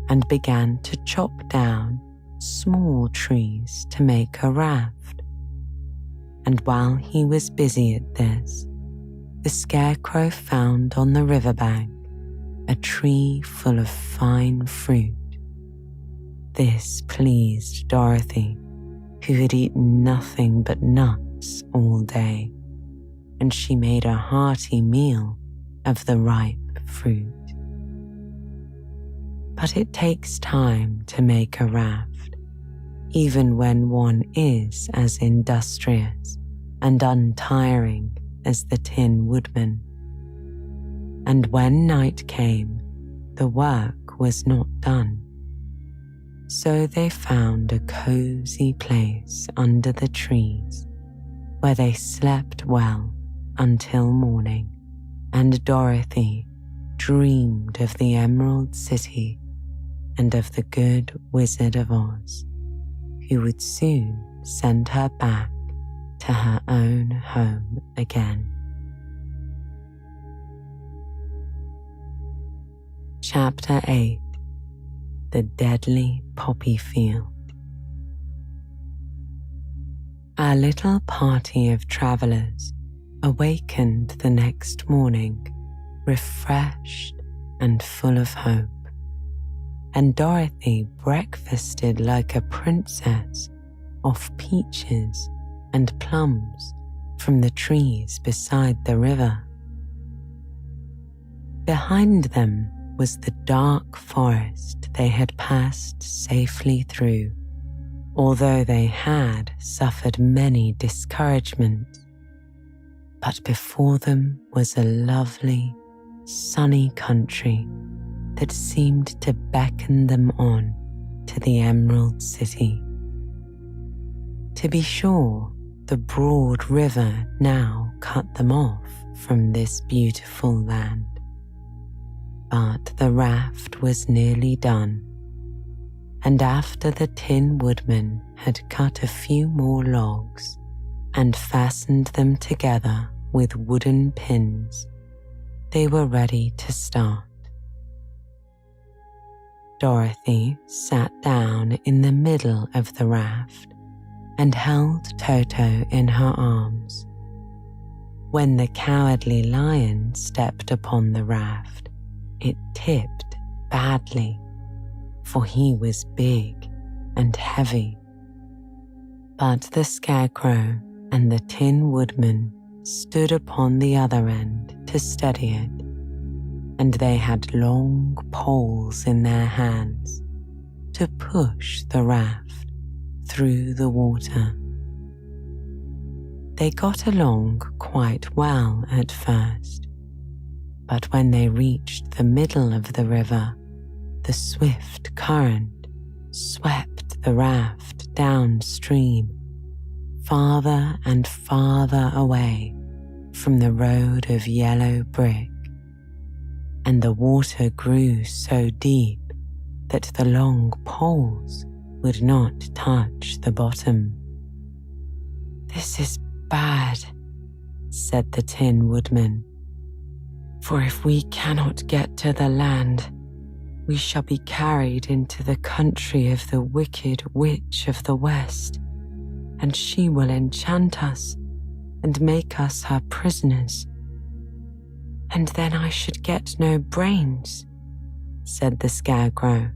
and began to chop down small trees to make a raft. And while he was busy at this, the Scarecrow found on the riverbank a tree full of fine fruit. This pleased Dorothy, who had eaten nothing but nuts all day, and she made a hearty meal of the ripe fruit. But it takes time to make a raft, even when one is as industrious and untiring as the Tin Woodman. And when night came, the work was not done. So they found a cozy place under the trees where they slept well until morning, and Dorothy dreamed of the Emerald City and of the good Wizard of Oz, who would soon send her back to her own home again. Chapter 8: The Deadly Poppy Field. Our little party of travelers awakened the next morning refreshed and full of hope, and Dorothy breakfasted like a princess off peaches and plums from the trees beside the river. Behind them was the dark forest they had passed safely through, although they had suffered many discouragements. But before them was a lovely, sunny country that seemed to beckon them on to the Emerald City. To be sure, the broad river now cut them off from this beautiful land. But the raft was nearly done, and after the Tin Woodman had cut a few more logs and fastened them together with wooden pins, they were ready to start. Dorothy sat down in the middle of the raft and held Toto in her arms. When the Cowardly Lion stepped upon the raft, it tipped badly, for he was big and heavy. But the Scarecrow and the Tin Woodman stood upon the other end to steady it, and they had long poles in their hands to push the raft through the water. They got along quite well at first, but when they reached the middle of the river, the swift current swept the raft downstream, farther and farther away from the road of yellow brick, and the water grew so deep that the long poles would not touch the bottom. "This is bad," said the Tin Woodman, "for if we cannot get to the land, we shall be carried into the country of the Wicked Witch of the West, and she will enchant us and make us her prisoners. And then I should get no brains," said the Scarecrow.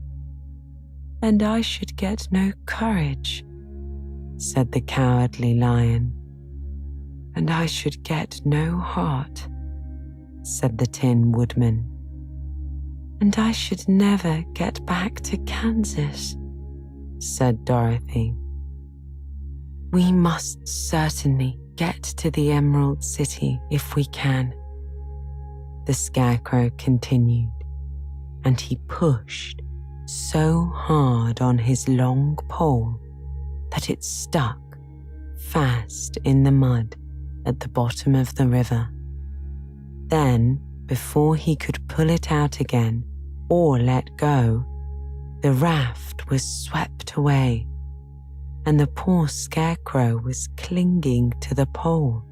"And I should get no courage," said the Cowardly Lion. "And I should get no heart," said the Tin Woodman. "And I should never get back to Kansas," said Dorothy. "We must certainly get to the Emerald City if we can," the Scarecrow continued, and he pushed so hard on his long pole that it stuck fast in the mud at the bottom of the river. Then, before he could pull it out again or let go, the raft was swept away, and the poor Scarecrow was clinging to the pole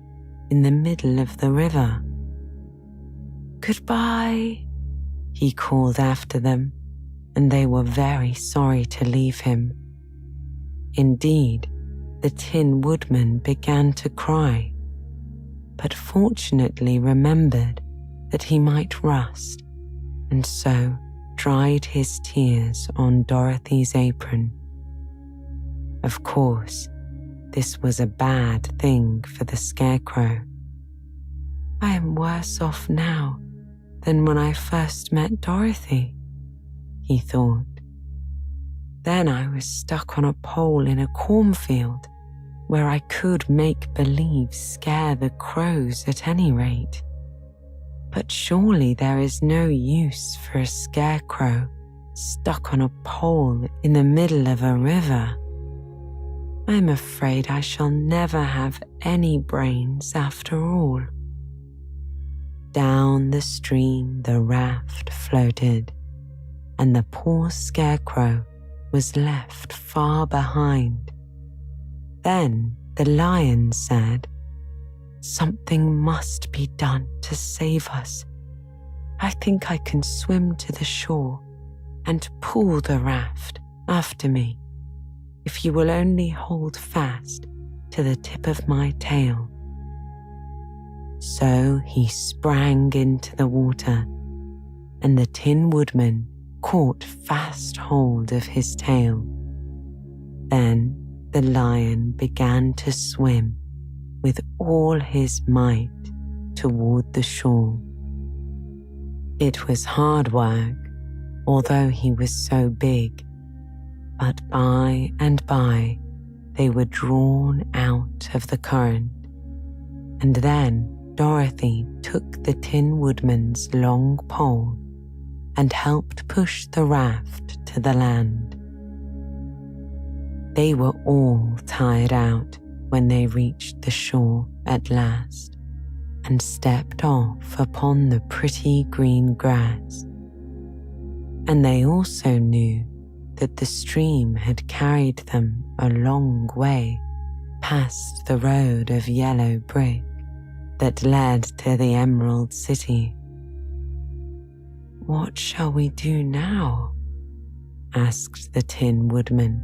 in the middle of the river. "Goodbye," he called after them, and they were very sorry to leave him. Indeed, the Tin Woodman began to cry, but fortunately remembered that he might rust, and so dried his tears on Dorothy's apron. Of course, this was a bad thing for the Scarecrow. "I am worse off now than when I first met Dorothy," he thought. "Then I was stuck on a pole in a cornfield where I could make believe scare the crows at any rate. But surely there is no use for a Scarecrow stuck on a pole in the middle of a river. I'm afraid I shall never have any brains after all." Down the stream the raft floated, and the poor Scarecrow was left far behind. Then the Lion said, "Something must be done to save us. I think I can swim to the shore and pull the raft after me, if you will only hold fast to the tip of my tail." So he sprang into the water, and the Tin Woodman caught fast hold of his tail. Then the Lion began to swim with all his might toward the shore. It was hard work, although he was so big, but by and by they were drawn out of the current, and then Dorothy took the Tin Woodman's long pole and helped push the raft to the land. They were all tired out when they reached the shore at last and stepped off upon the pretty green grass. And they also knew that the stream had carried them a long way past the road of yellow brick that led to the Emerald City. "What shall we do now?" asked the Tin Woodman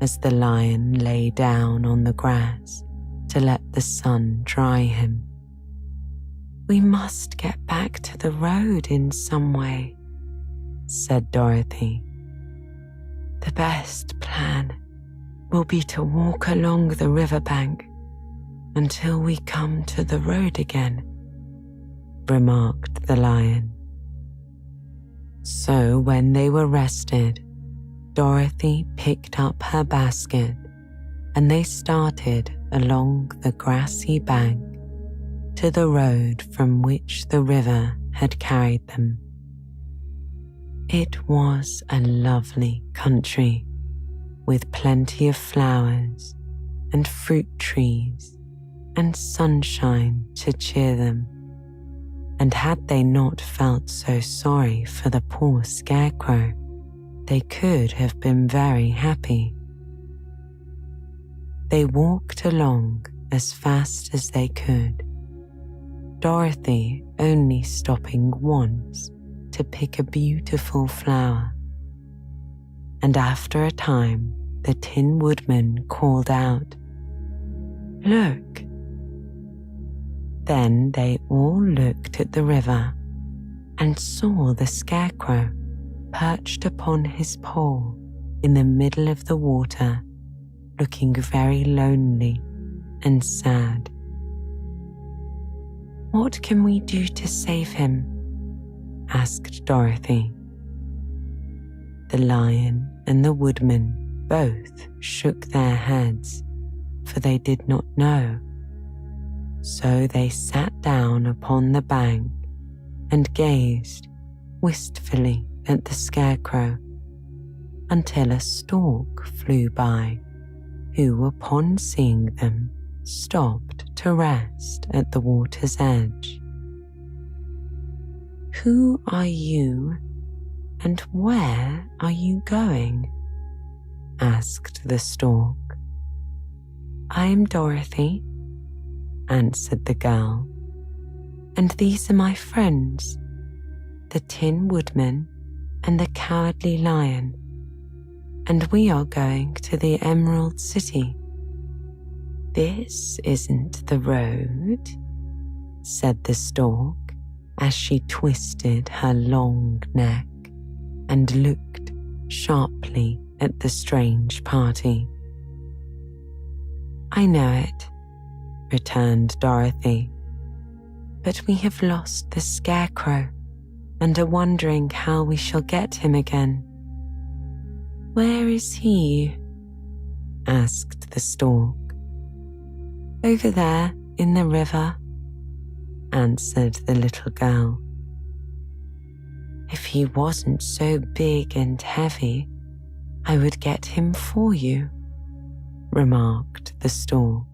as the lion lay down on the grass to let the sun dry him. "We must get back to the road in some way," said Dorothy. "The best plan will be to walk along the riverbank until we come to the road again," remarked the lion. So when they were rested, Dorothy picked up her basket and they started along the grassy bank to the road from which the river had carried them. It was a lovely country with plenty of flowers and fruit trees and sunshine to cheer them. And had they not felt so sorry for the poor scarecrow, they could have been very happy. They walked along as fast as they could, Dorothy only stopping once to pick a beautiful flower. And after a time, the Tin Woodman called out, "Look!" Then they all looked at the river and saw the scarecrow perched upon his pole in the middle of the water, looking very lonely and sad. "What can we do to save him?" asked Dorothy. The lion and the woodman both shook their heads, for they did not know. So they sat down upon the bank and gazed wistfully at the scarecrow until a stork flew by, who, upon seeing them, stopped to rest at the water's edge. "Who are you, and where are you going?" asked the stork. "I am Dorothy," answered the girl, "and these are my friends, the Tin Woodman and the Cowardly Lion, and we are going to the Emerald City." "This isn't the road," said the stork as she twisted her long neck and looked sharply at the strange party. "I know it," returned Dorothy, "but we have lost the scarecrow and are wondering how we shall get him again." "Where is he?" asked the stork. "Over there in the river," answered the little girl. "If he wasn't so big and heavy, I would get him for you," remarked the stork.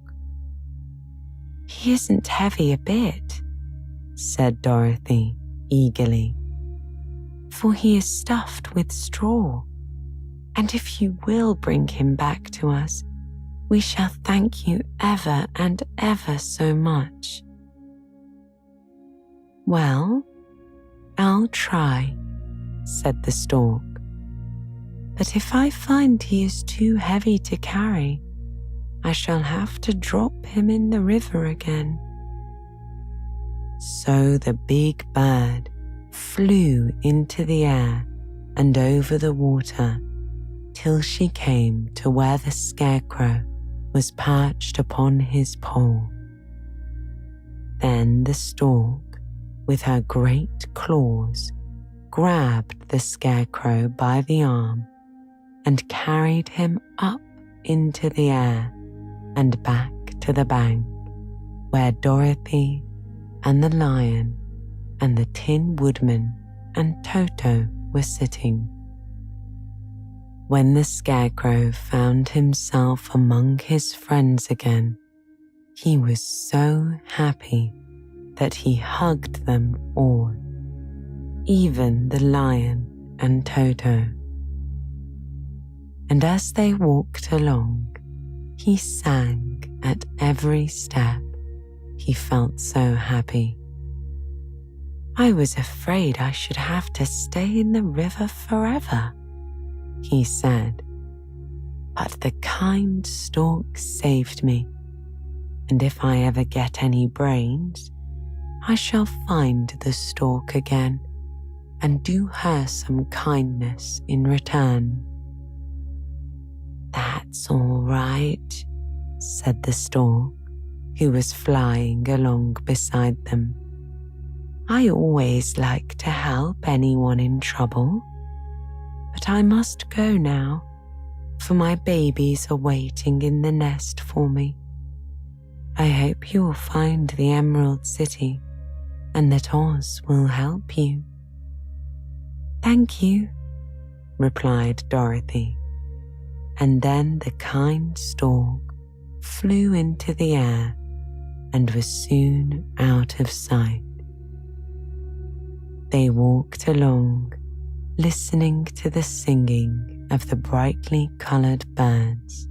"He isn't heavy a bit," said Dorothy eagerly, "for he is stuffed with straw, and if you will bring him back to us, we shall thank you ever and ever so much." "Well, I'll try," said the stork, "but if I find he is too heavy to carry, I shall have to drop him in the river again." So the big bird flew into the air and over the water till she came to where the scarecrow was perched upon his pole. Then the stork, with her great claws, grabbed the scarecrow by the arm and carried him up into the air and back to the bank where Dorothy and the lion and the Tin Woodman and Toto were sitting. When the Scarecrow found himself among his friends again, he was so happy that he hugged them all, even the lion and Toto. And as they walked along, he sang at every step. He felt so happy. "I was afraid I should have to stay in the river forever," he said. "But the kind stork saved me, and if I ever get any brains, I shall find the stork again and do her some kindness in return." "That's all right," said the stork, who was flying along beside them. "I always like to help anyone in trouble. But I must go now, for my babies are waiting in the nest for me. I hope you will find the Emerald City and that Oz will help you." "Thank you," replied Dorothy. And then the kind stork flew into the air and was soon out of sight. They walked along, listening to the singing of the brightly coloured birds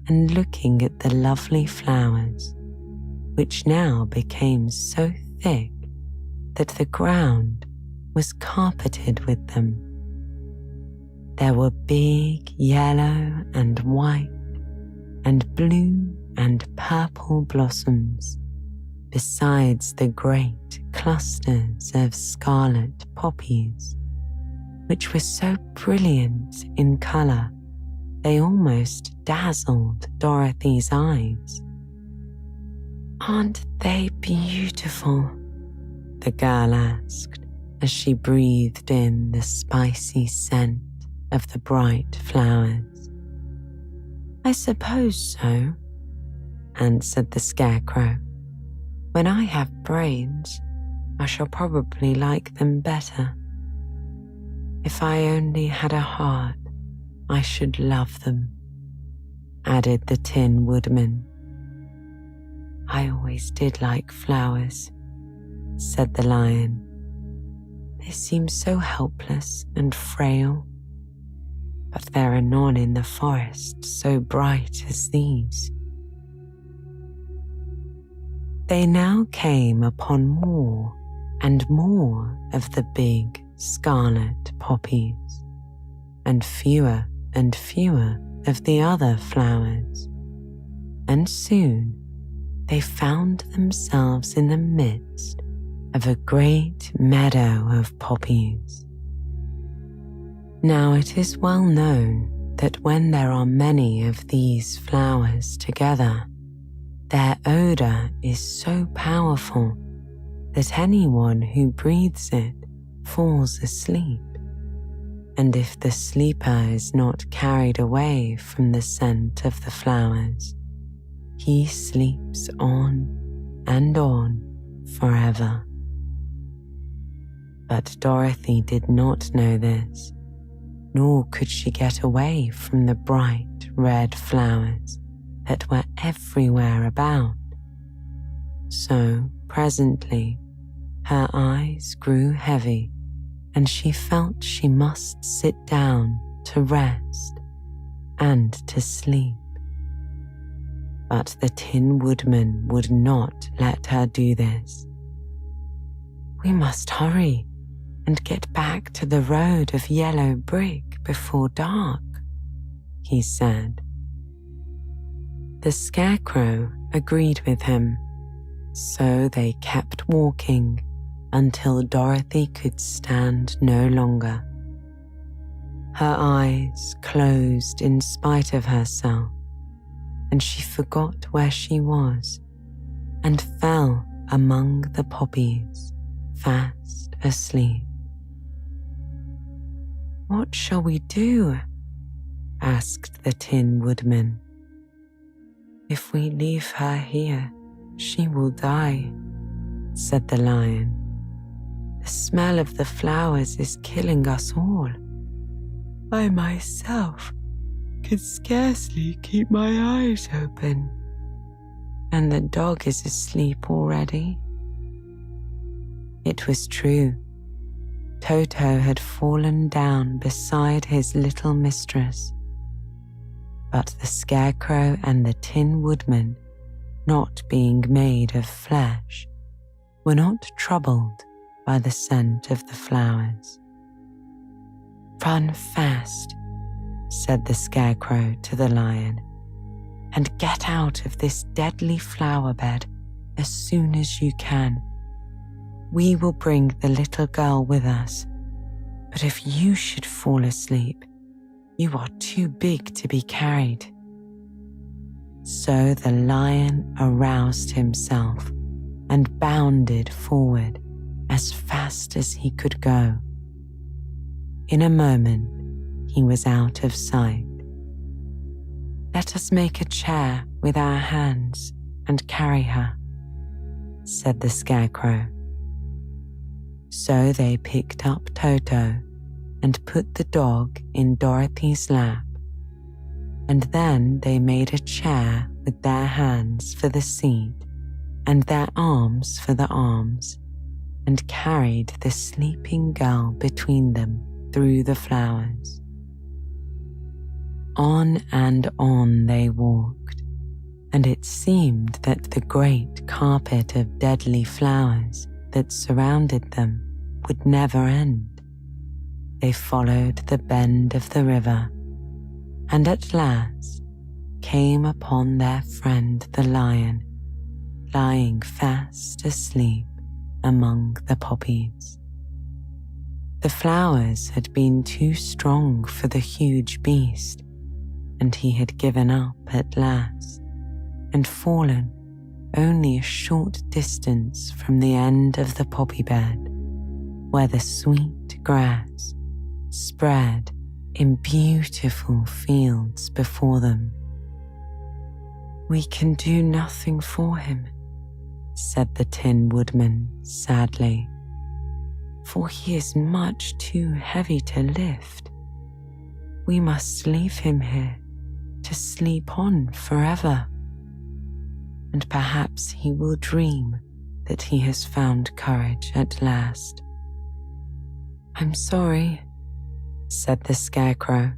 and looking at the lovely flowers, which now became so thick that the ground was carpeted with them. There were big yellow and white and blue and purple blossoms, besides the great clusters of scarlet poppies, which were so brilliant in colour they almost dazzled Dorothy's eyes. "Aren't they beautiful?" the girl asked as she breathed in the spicy scent of the bright flowers. "I suppose so," answered the Scarecrow. "When I have brains, I shall probably like them better. If I only had a heart, I should love them," added the Tin Woodman. "I always did like flowers," said the lion. "They seem so helpless and frail, but there are none in the forest so bright as these." They now came upon more and more of the big scarlet poppies, and fewer of the other flowers, and soon they found themselves in the midst of a great meadow of poppies. Now it is well known that when there are many of these flowers together, their odour is so powerful that anyone who breathes it falls asleep, and if the sleeper is not carried away from the scent of the flowers, he sleeps on and on forever. But Dorothy did not know this, nor could she get away from the bright red flowers that were everywhere about. So presently her eyes grew heavy and she felt she must sit down to rest and to sleep. But the Tin Woodman would not let her do this. "We must hurry and get back to the road of yellow brick before dark," he said. The Scarecrow agreed with him, so they kept walking until Dorothy could stand no longer. Her eyes closed in spite of herself, and she forgot where she was and fell among the poppies, fast asleep. "What shall we do?" asked the Tin Woodman. "If we leave her here, she will die," said the lion. "The smell of the flowers is killing us all." I myself could scarcely keep my eyes open, and the dog is asleep already." It was true. Toto had fallen down beside his little mistress, but the Scarecrow and the Tin Woodman, not being made of flesh, were not troubled by the scent of the flowers. "Run fast," said the Scarecrow to the Lion, "and get out of this deadly flower bed as soon as you can. We will bring the little girl with us, but if you should fall asleep, you are too big to be carried." So the Lion aroused himself and bounded forward as fast as he could go. In a moment, he was out of sight. "Let us make a chair with our hands and carry her," said the Scarecrow. So they picked up Toto and put the dog in Dorothy's lap, and then they made a chair with their hands for the seat and their arms for the arms, and carried the sleeping girl between them through the flowers. On and on they walked, and it seemed that the great carpet of deadly flowers that surrounded them would never end. They followed the bend of the river, and at last came upon their friend the Lion, lying fast asleep among the poppies. The flowers had been too strong for the huge beast, and he had given up at last, and fallen only a short distance from the end of the poppy bed, where the sweet grass spread in beautiful fields before them. "We can do nothing for him," said the Tin Woodman sadly, "for he is much too heavy to lift. We must leave him here to sleep on forever, and perhaps he will dream that he has found courage at last." "I'm sorry," said the Scarecrow.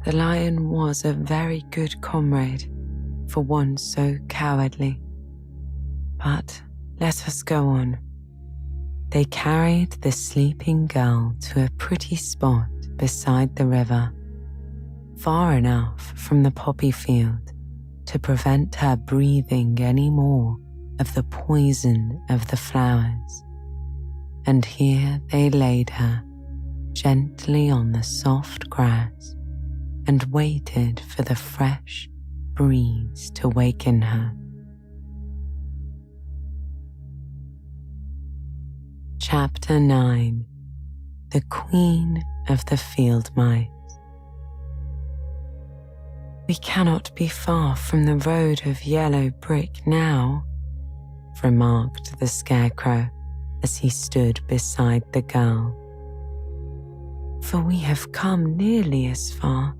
"The Lion was a very good comrade for one so cowardly. But let us go on." They carried the sleeping girl to a pretty spot beside the river, far enough from the poppy field to prevent her breathing any more of the poison of the flowers. And here they laid her gently on the soft grass and waited for the fresh breeze to waken her. Chapter 9. The Queen of the Field Mice. "We cannot be far from the road of yellow brick now," remarked the Scarecrow as he stood beside the girl, "for we have come nearly as far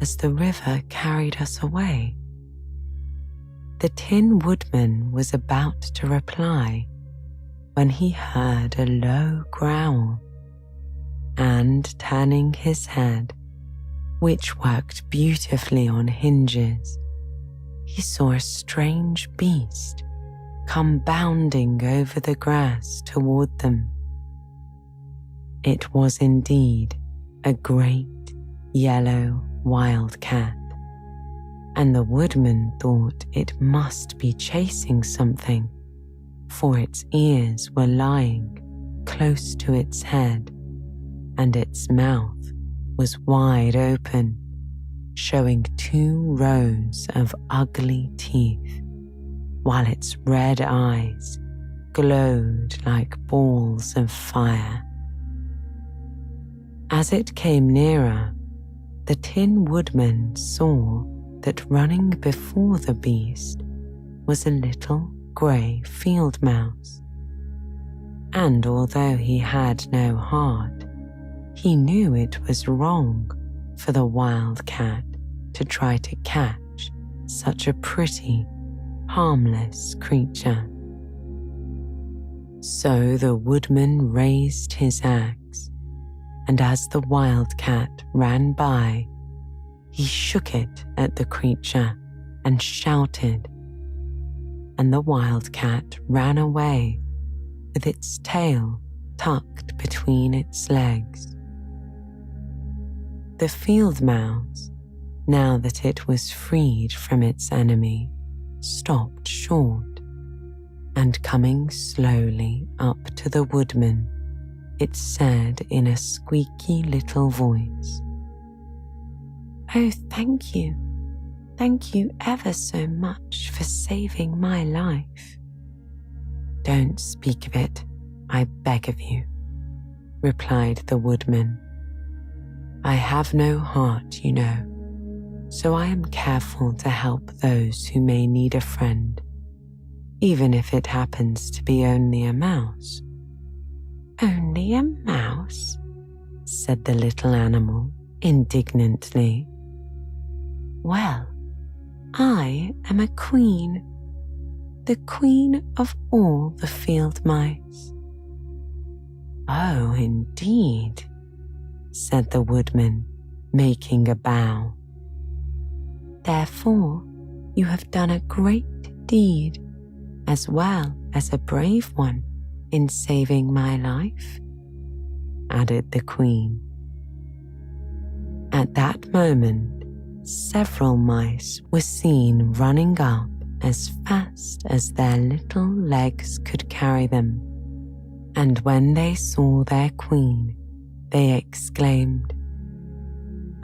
as the river carried us away." The Tin Woodman was about to reply when he heard a low growl, and turning his head, which worked beautifully on hinges, he saw a strange beast come bounding over the grass toward them. It was indeed a great yellow wildcat, and the woodman thought it must be chasing something, for its ears were lying close to its head, and its mouth was wide open, showing 2 rows of ugly teeth, while its red eyes glowed like balls of fire. As it came nearer, the Tin Woodman saw that running before the beast was a little grey field mouse, and although he had no heart, He knew it was wrong for the wild cat to try to catch such a pretty, harmless creature. So the woodman raised his axe, and as the wildcat ran by, he shook it at the creature and shouted, and the wildcat ran away with its tail tucked between its legs. The field mouse, now that it was freed from its enemy, stopped short, and coming slowly up to the woodman, it said in a squeaky little voice, "Oh, thank you. Thank you ever so much for saving my life." "Don't speak of it, I beg of you," replied the woodman. "I have no heart, you know, so I am careful to help those who may need a friend, even if it happens to be only a mouse." "Only a mouse?" said the little animal indignantly. "Well, I am a queen, the queen of all the field mice." "Oh, indeed," said the woodman, making a bow. "Therefore, you have done a great deed, as well as a brave one, in saving my life," added the queen. At that moment, several mice were seen running up as fast as their little legs could carry them, and when they saw their queen, they exclaimed,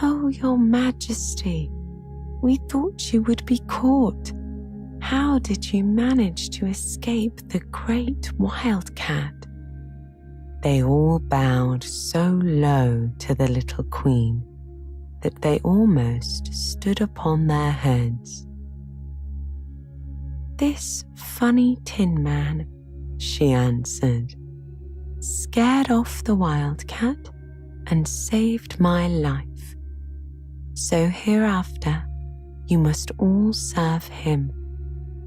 "Oh, your Majesty, we thought you would be caught. How did you manage to escape the great wildcat?" They all bowed so low to the little queen that they almost stood upon their heads. "This funny Tin Man," she answered, "scared off the wildcat and saved my life. So hereafter you must all serve him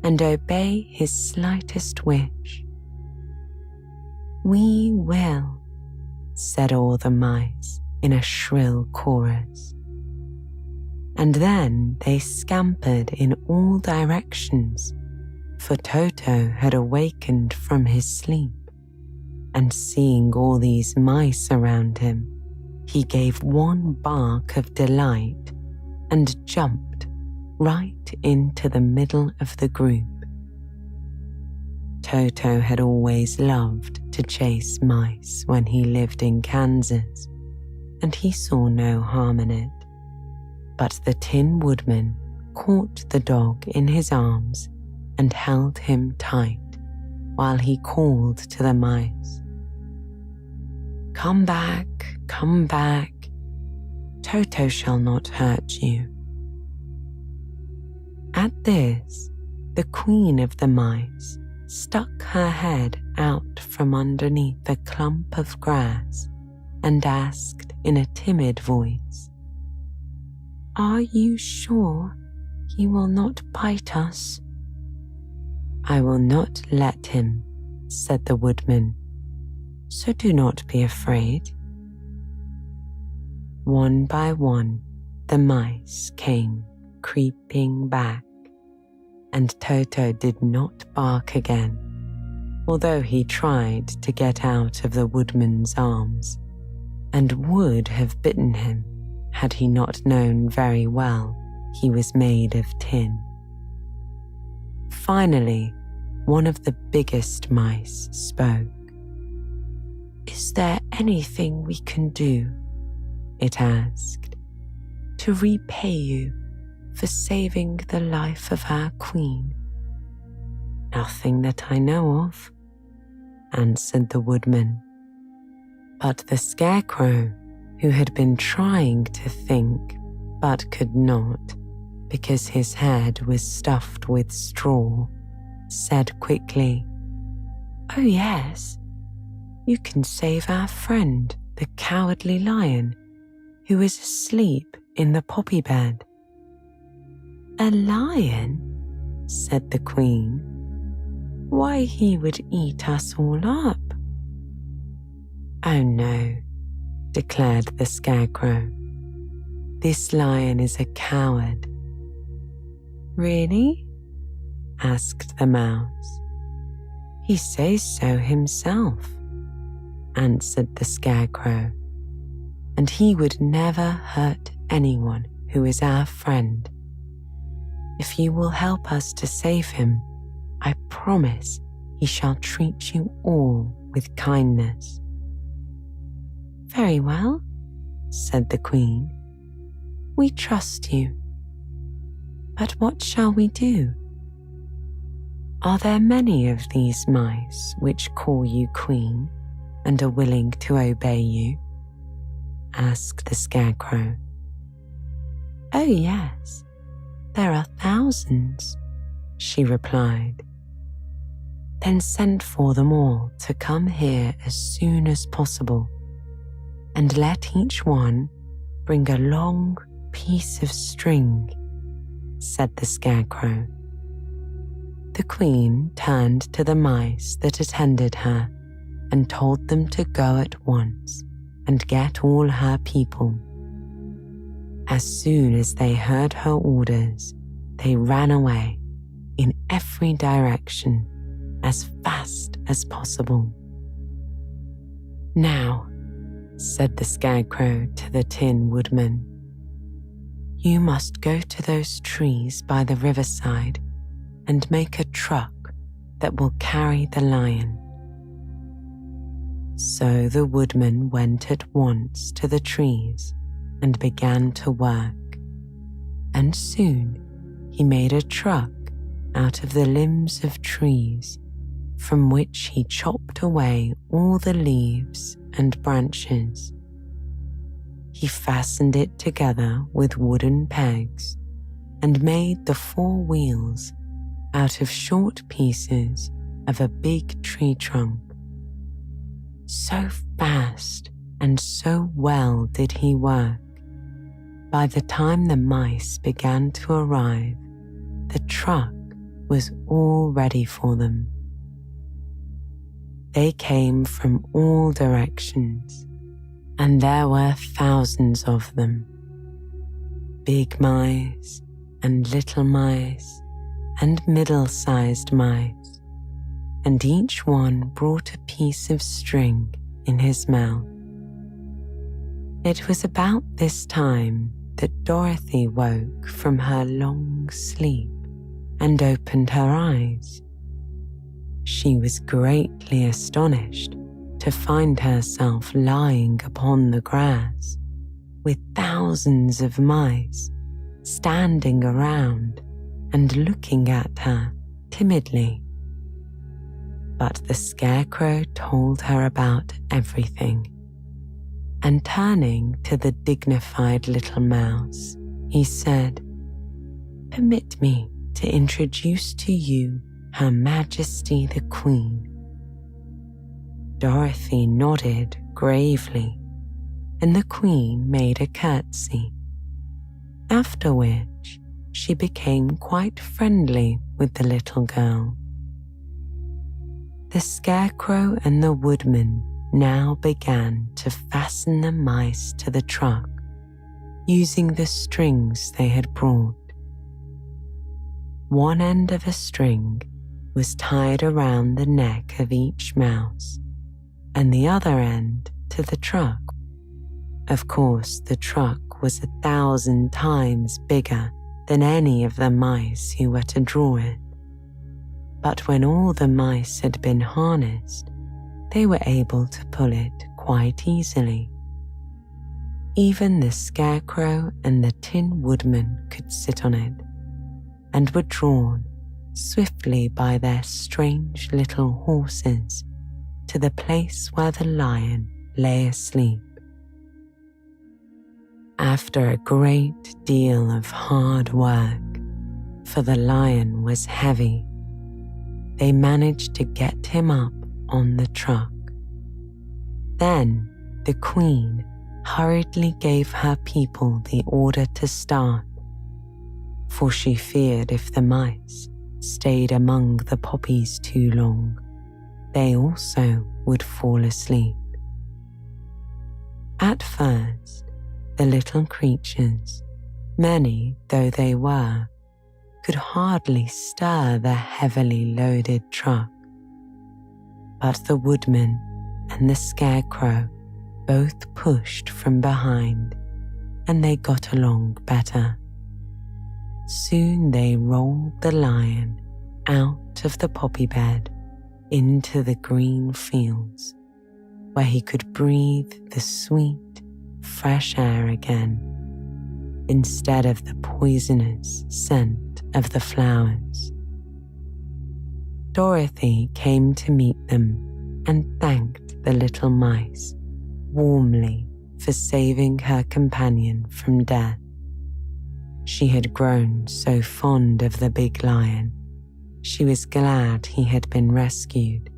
and obey his slightest wish." "We will," said all the mice in a shrill chorus. And then they scampered in all directions, for Toto had awakened from his sleep, and seeing all these mice around him, he gave one bark of delight and jumped right into the middle of the group. Toto had always loved to chase mice when he lived in Kansas, and he saw no harm in it. But the Tin Woodman caught the dog in his arms and held him tight while he called to the mice, "Come back, come back. Toto shall not hurt you." At this, the queen of the mice stuck her head out from underneath a clump of grass and asked in a timid voice, "Are you sure he will not bite us?" "I will not let him," said the woodman, "so do not be afraid." One by one, the mice came creeping back, and Toto did not bark again, although he tried to get out of the woodman's arms, and would have bitten him had he not known very well he was made of tin. Finally, one of the biggest mice spoke. "Is there anything we can do," it asked, "to repay you for saving the life of our queen?" "Nothing that I know of," answered the woodman. But the Scarecrow, who had been trying to think but could not because his head was stuffed with straw, said quickly, "Oh yes, you can save our friend, the cowardly lion who was asleep in the poppy bed. "A lion?" said the Queen. "Why, he would eat us all up." "Oh no," declared the Scarecrow. "This lion is a coward." "Really?" asked the Mouse. "He says so himself," answered the Scarecrow, "and he would never hurt anyone who is our friend. If you will help us to save him, I promise he shall treat you all with kindness." "Very well," said the Queen. "We trust you. But what shall we do?" "Are there many of these mice which call you Queen and are willing to obey you?" asked the Scarecrow. "Oh yes, there are thousands," she replied. "Then send for them all to come here as soon as possible, and let each one bring a long piece of string," said the Scarecrow. The Queen turned to the mice that attended her and told them to go at once and get all her people. As soon as they heard her orders, they ran away in every direction as fast as possible. "Now," said the Scarecrow to the Tin Woodman, "you must go to those trees by the riverside and make a truck that will carry the lion." So the Woodman went at once to the trees and began to work, and soon he made a truck out of the limbs of trees, from which he chopped away all the leaves and branches. He fastened it together with wooden pegs and made the 4 wheels out of short pieces of a big tree trunk. So fast and so well did he work. By the time the mice began to arrive, the truck was all ready for them. They came from all directions, and there were thousands of them. Big mice and little mice and middle-sized mice, and each one brought a piece of string in his mouth. It was about this time that Dorothy woke from her long sleep and opened her eyes. She was greatly astonished to find herself lying upon the grass, with thousands of mice standing around and looking at her timidly. But the Scarecrow told her about everything, and turning to the dignified little mouse, he said, "Permit me to introduce to you Her Majesty the Queen." Dorothy nodded gravely, and the Queen made a curtsy, after which she became quite friendly with the little girl. The Scarecrow and the Woodman now began to fasten the mice to the truck using the strings they had brought. One end of a string was tied around the neck of each mouse, and the other end to the truck. Of course, the truck was 1,000 times bigger than any of the mice who were to draw it. But when all the mice had been harnessed, they were able to pull it quite easily. Even the Scarecrow and the Tin Woodman could sit on it, and were drawn swiftly by their strange little horses to the place where the lion lay asleep. After a great deal of hard work, for the lion was heavy, they managed to get him up on the truck. Then the queen hurriedly gave her people the order to start, for she feared if the mice stayed among the poppies too long, they also would fall asleep. At first, the little creatures, many though they were, could hardly stir the heavily loaded truck. But the woodman and the scarecrow both pushed from behind, and they got along better. Soon they rolled the lion out of the poppy bed into the green fields, where he could breathe the sweet, fresh air again, instead of the poisonous scent of the flowers. Dorothy came to meet them and thanked the little mice warmly for saving her companion from death. She had grown so fond of the big lion, she was glad he had been rescued.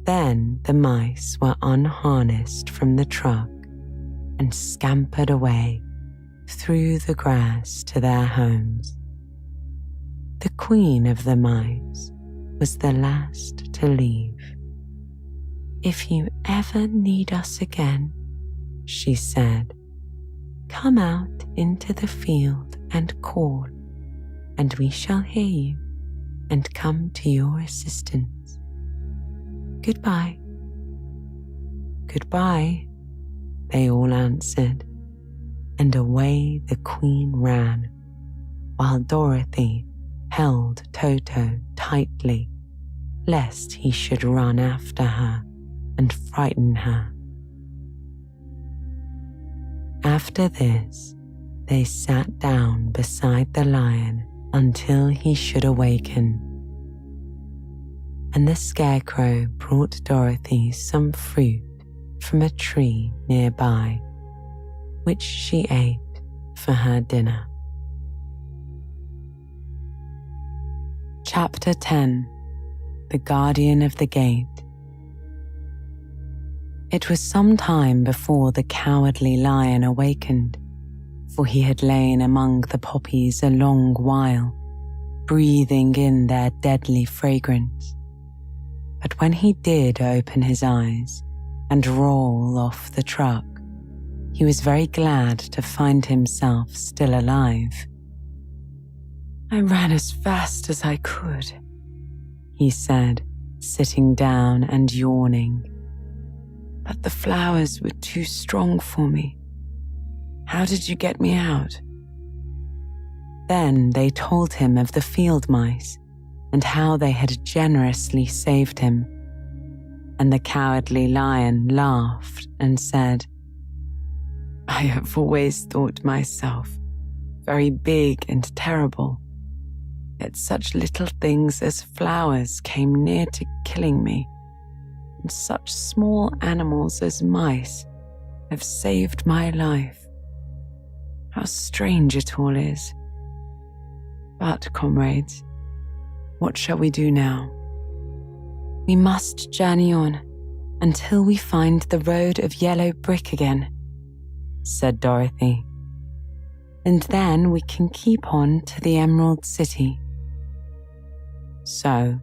Then the mice were unharnessed from the truck and scampered away through the grass to their homes. The queen of the mice was the last to leave. "If you ever need us again," she said, "come out into the field and call, and we shall hear you and come to your assistance. Goodbye." "Goodbye," they all answered, and away the queen ran, while Dorothy held Toto tightly, lest he should run after her and frighten her. After this, they sat down beside the lion until he should awaken. And the scarecrow brought Dorothy some fruit from a tree nearby, which she ate for her dinner. Chapter 10. The Guardian of the Gate. It was some time before the cowardly lion awakened, for he had lain among the poppies a long while, breathing in their deadly fragrance. But when he did open his eyes and roll off the truck, he was very glad to find himself still alive. "I ran as fast as I could," he said, sitting down and yawning. "But the flowers were too strong for me. How did you get me out?" Then they told him of the field mice and how they had generously saved him. And the cowardly lion laughed and said, "I have always thought myself very big and terrible, yet such little things as flowers came near to killing me, and such small animals as mice have saved my life. How strange it all is. But, comrades, what shall we do now?" "We must journey on until we find the road of yellow brick again," said Dorothy. "And then we can keep on to the Emerald City." So,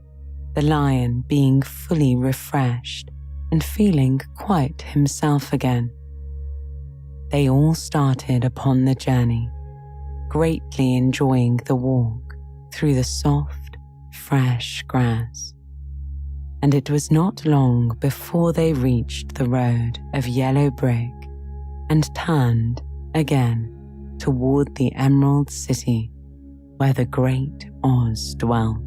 the lion being fully refreshed and feeling quite himself again, they all started upon the journey, greatly enjoying the walk through the soft, fresh grass. And it was not long before they reached the road of yellow brick and turned again toward the Emerald City where the great Oz dwelt.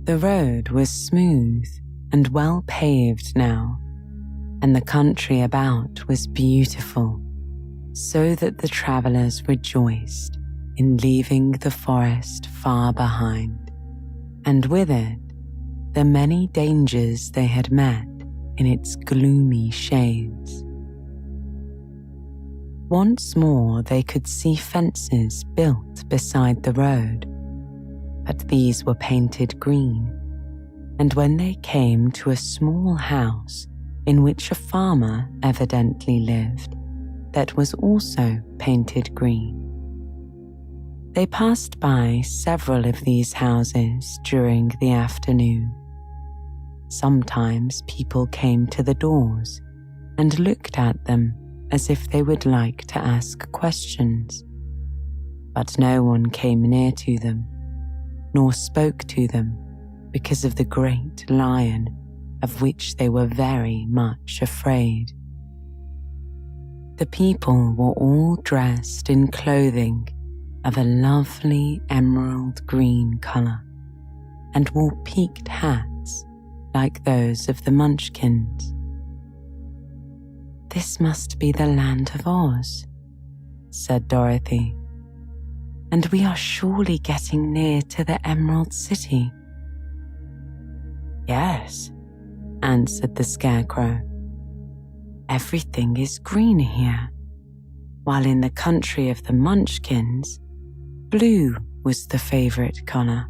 The road was smooth and well paved now, and the country about was beautiful, so that the travelers rejoiced in leaving the forest far behind, and with it the many dangers they had met in its gloomy shades. Once more they could see fences built beside the road, but these were painted green, and when they came to a small house in which a farmer evidently lived, that was also painted green. They passed by several of these houses during the afternoon. Sometimes people came to the doors and looked at them as if they would like to ask questions, but no one came near to them, nor spoke to them because of the great lion of which they were very much afraid. The people were all dressed in clothing of a lovely emerald green colour and wore peaked hats like those of the Munchkins. "This must be the land of Oz," said Dorothy, "and we are surely getting near to the Emerald City." "Yes," answered the Scarecrow. "Everything is green here, while in the country of the Munchkins, blue was the favourite colour.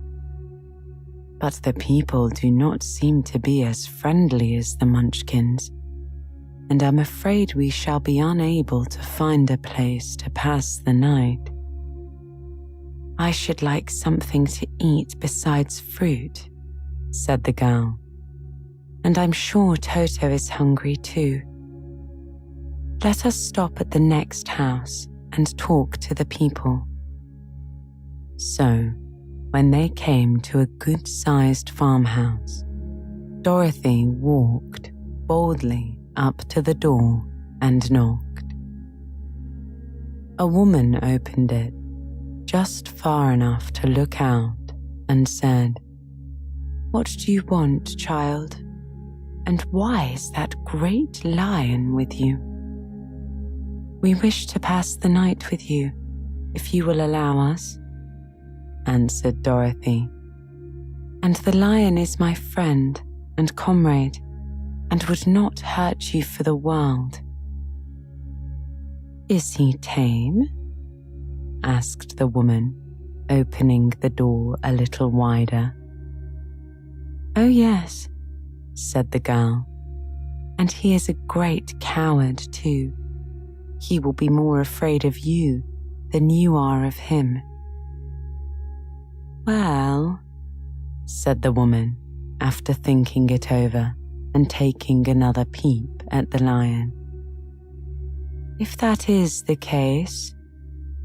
But the people do not seem to be as friendly as the Munchkins, and I'm afraid we shall be unable to find a place to pass the night. I should like something to eat besides fruit," said the girl, "and I'm sure Toto is hungry too. Let us stop at the next house and talk to the people." So, when they came to a good-sized farmhouse, Dorothy walked boldly up to the door and knocked. A woman opened it just far enough to look out and said, "What do you want, child? And why is that great lion with you?" "We wish to pass the night with you, if you will allow us," answered Dorothy. "And the lion is my friend and comrade, and would not hurt you for the world." "Is he tame?" asked the woman, opening the door a little wider. "Oh yes," said the girl, "and he is a great coward too. He will be more afraid of you than you are of him." "Well," said the woman, after thinking it over and taking another peep at the lion, "if that is the case,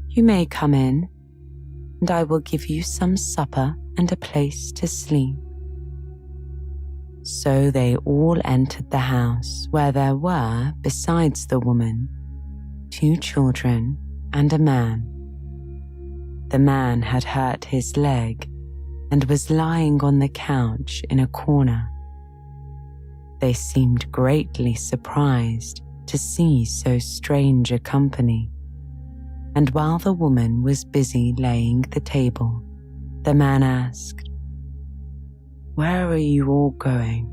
you may come in, and I will give you some supper and a place to sleep." So they all entered the house, where there were, besides the woman, 2 children and a man. The man had hurt his leg and was lying on the couch in a corner. They seemed greatly surprised to see so strange a company, and while the woman was busy laying the table, the man asked, "Where are you all going?"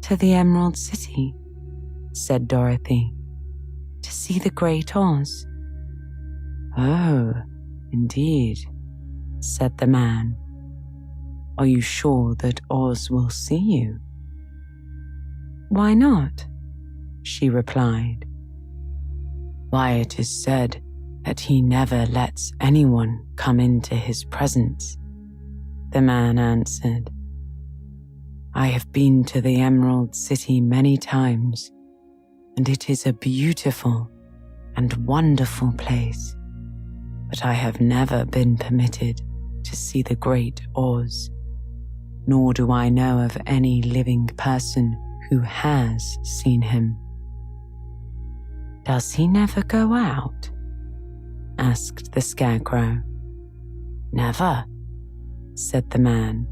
"To the Emerald City," said Dorothy, "to see the Great Oz." "Oh, indeed," said the man. "Are you sure that Oz will see you?" "Why not?" she replied. "Why, it is said that he never lets anyone come into his presence," the man answered. "I have been to the Emerald City many times, and it is a beautiful and wonderful place, but I have never been permitted to see the Great Oz, nor do I know of any living person who has seen him." "Does he never go out?" asked the Scarecrow. "Never," said the man.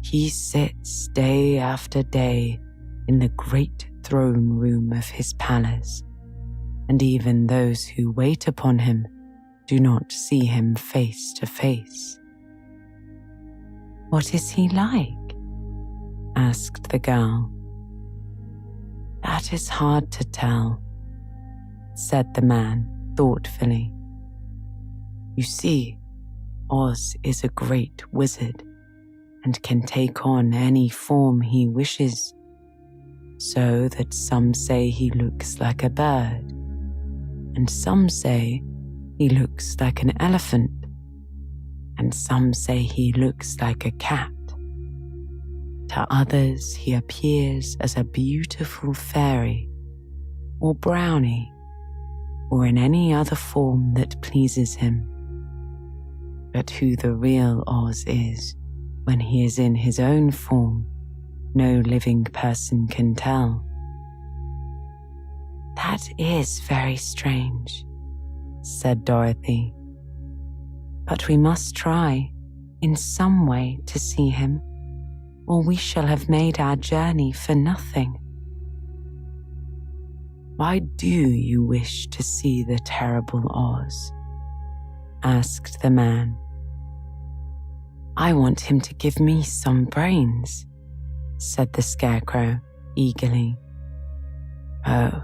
"He sits day after day in the great throne room of his palace, and even those who wait upon him do not see him face to face." "What is he like?" asked the girl. "That is hard to tell," said the man thoughtfully. "You see, Oz is a great wizard and can take on any form he wishes. so that some say he looks like a bird, and some say he looks like an elephant, and some say he looks like a cat. To others he appears as a beautiful fairy, or brownie, or in any other form that pleases him. But who the real Oz is when he is in his own form, no living person can tell. That is very strange, said Dorothy. But we must try, in some way, to see him, or we shall have made our journey for nothing. Why do you wish to see the terrible Oz? Asked the man. I want him to give me some brains, said the Scarecrow eagerly. Oh,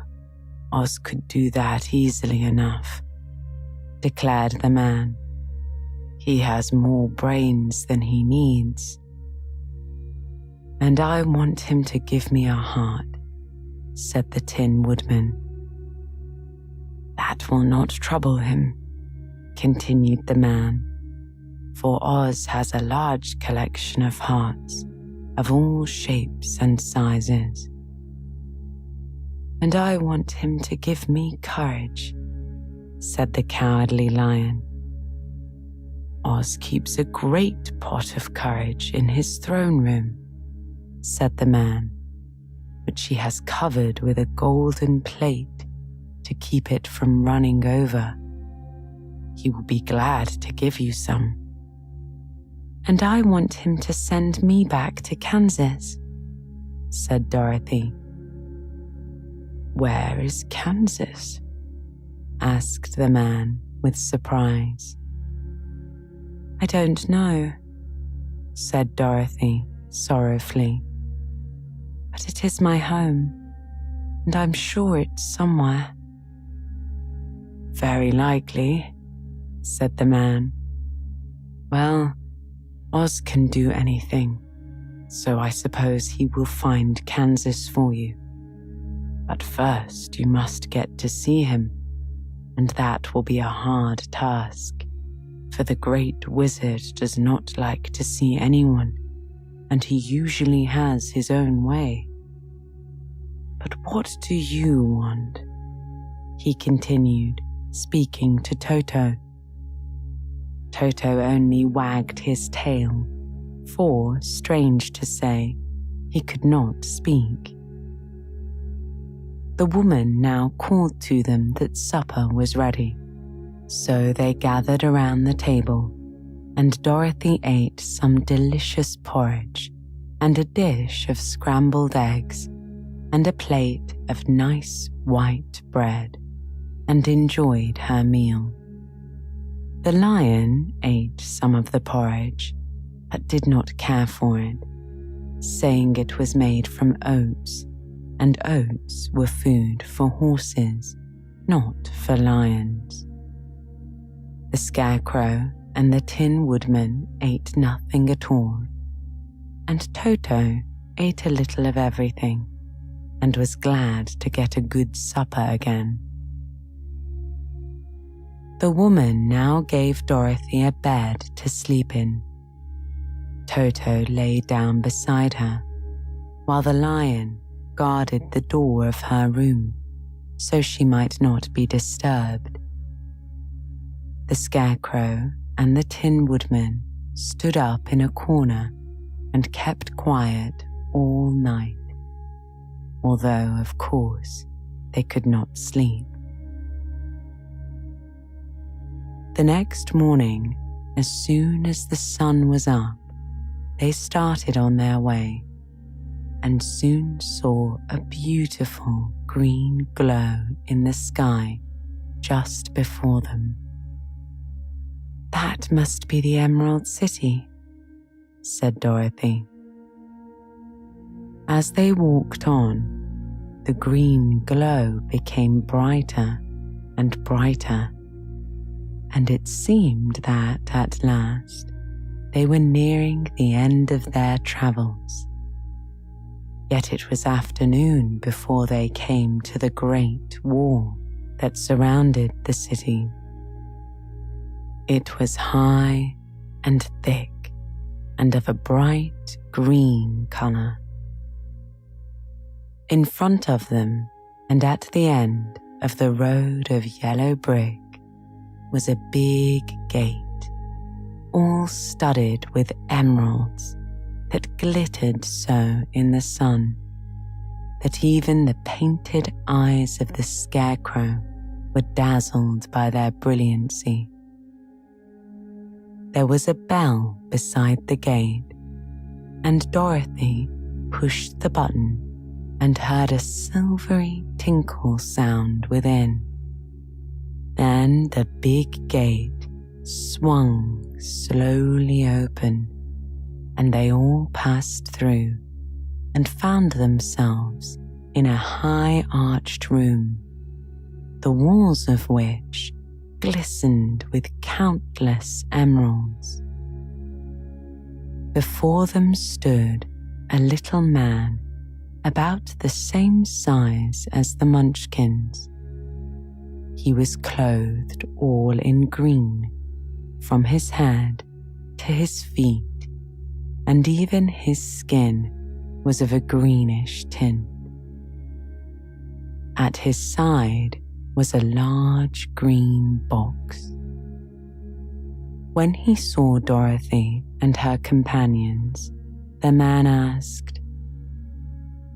Oz could do that easily enough, declared the man. He has more brains than he needs. And I want him to give me a heart, said the Tin Woodman. That will not trouble him, continued the man, for Oz has a large collection of hearts of all shapes and sizes. And I want him to give me courage, said the Cowardly Lion. Oz keeps a great pot of courage in his throne room, said the man, which he has covered with a golden plate to keep it from running over. He will be glad to give you some. And I want him to send me back to Kansas, said Dorothy. Where is Kansas? Asked the man with surprise. I don't know, said Dorothy sorrowfully. But it is my home, and I'm sure it's somewhere. Very likely, said the man. Well, Oz can do anything, so I suppose he will find Kansas for you. But first you must get to see him, and that will be a hard task, for the great wizard does not like to see anyone, and he usually has his own way. But what do you want? He continued, speaking to Toto. Toto only wagged his tail, for, strange to say, he could not speak. The woman now called to them that supper was ready, so they gathered around the table, and Dorothy ate some delicious porridge and a dish of scrambled eggs and a plate of nice white bread, and enjoyed her meal. The lion ate some of the porridge, but did not care for it, saying it was made from oats, and oats were food for horses, not for lions. The Scarecrow and the Tin Woodman ate nothing at all, and Toto ate a little of everything, and was glad to get a good supper again. The woman now gave Dorothy a bed to sleep in. Toto lay down beside her, while the lion guarded the door of her room, so she might not be disturbed. The Scarecrow and the Tin Woodman stood up in a corner and kept quiet all night, although, of course, they could not sleep. The next morning, as soon as the sun was up, they started on their way and soon saw a beautiful green glow in the sky just before them. That must be the Emerald City, said Dorothy. As they walked on, the green glow became brighter and brighter, and it seemed that at last they were nearing the end of their travels. Yet it was afternoon before they came to the great wall that surrounded the city. It was high and thick and of a bright green color. In front of them and at the end of the road of yellow brick was a big gate, all studded with emeralds that glittered so in the sun that even the painted eyes of the scarecrow were dazzled by their brilliancy. There was a bell beside the gate, and Dorothy pushed the button and heard a silvery tinkle sound within. Then the big gate swung slowly open, and they all passed through and found themselves in a high-arched room, the walls of which glistened with countless emeralds. Before them stood a little man about the same size as the Munchkins. He was clothed all in green, from his head to his feet, and even his skin was of a greenish tint. At his side was a large green box. When he saw Dorothy and her companions, the man asked,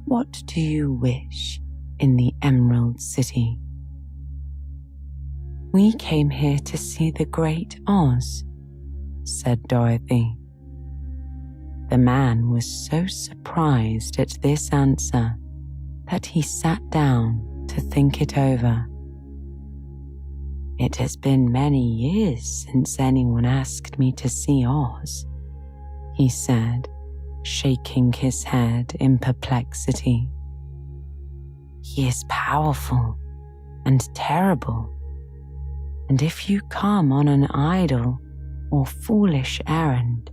"What do you wish in the Emerald City?" "We came here to see the Great Oz," said Dorothy. The man was so surprised at this answer that he sat down to think it over. "It has been many years since anyone asked me to see Oz," he said, shaking his head in perplexity. "He is powerful and terrible, and if you come on an idle or foolish errand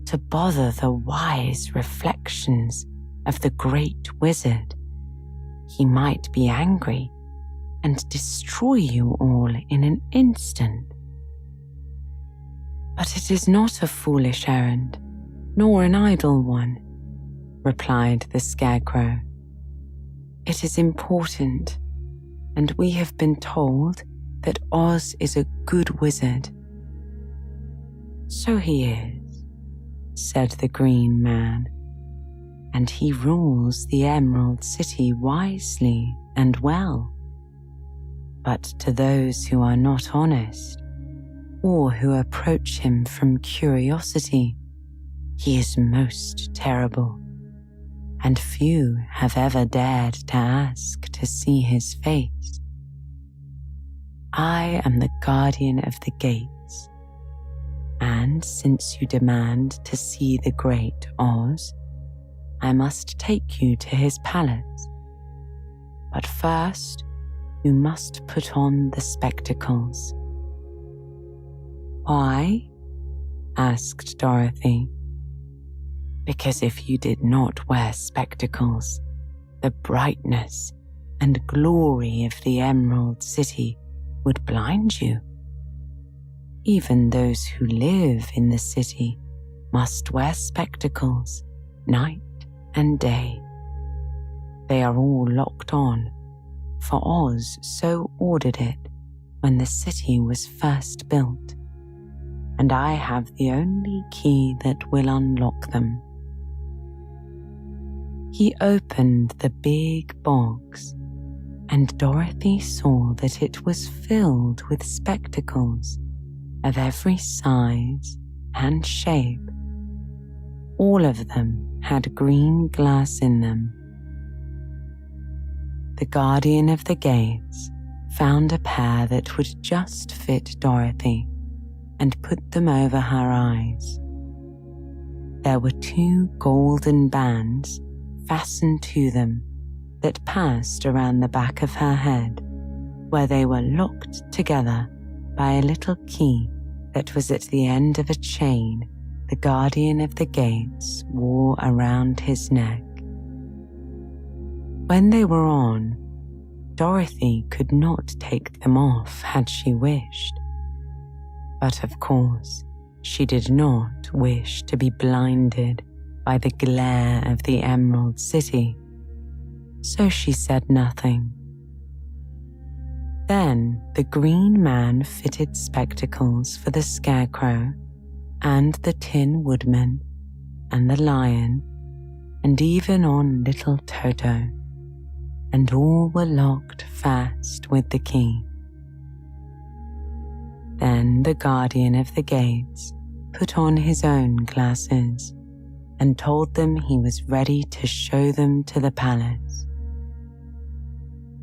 to bother the wise reflections of the great wizard, he might be angry and destroy you all in an instant." "But it is not a foolish errand, nor an idle one," replied the Scarecrow. "It is important, and we have been told that Oz is a good wizard." "So he is," said the Green Man, "and he rules the Emerald City wisely and well. But to those who are not honest, or who approach him from curiosity, he is most terrible, and few have ever dared to ask to see his face. I am the guardian of the gates, and since you demand to see the Great Oz, I must take you to his palace. But first, you must put on the spectacles." "Why?" asked Dorothy. "Because if you did not wear spectacles, the brightness and glory of the Emerald City would blind you. Even those who live in the city must wear spectacles night and day. They are all locked on, for Oz so ordered it when the city was first built, and I have the only key that will unlock them." He opened the big box, and Dorothy saw that it was filled with spectacles of every size and shape. All of them had green glass in them. The guardian of the gates found a pair that would just fit Dorothy and put them over her eyes. There were 2 golden bands fastened to them that passed around the back of her head, where they were locked together by a little key that was at the end of a chain the guardian of the gates wore around his neck. When they were on, Dorothy could not take them off had she wished. But of course, she did not wish to be blinded by the glare of the Emerald City, so she said nothing. Then the Green Man fitted spectacles for the Scarecrow and the Tin Woodman and the Lion, and even on little Toto, and all were locked fast with the key. Then the Guardian of the Gates put on his own glasses and told them he was ready to show them to the palace.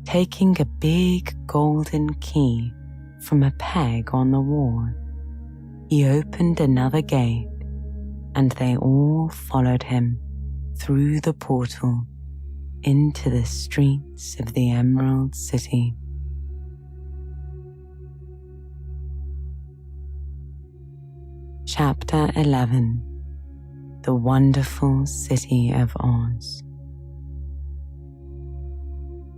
Taking a big golden key from a peg on the wall, he opened another gate, and they all followed him through the portal into the streets of the Emerald City. Chapter 11. The Wonderful City of Oz.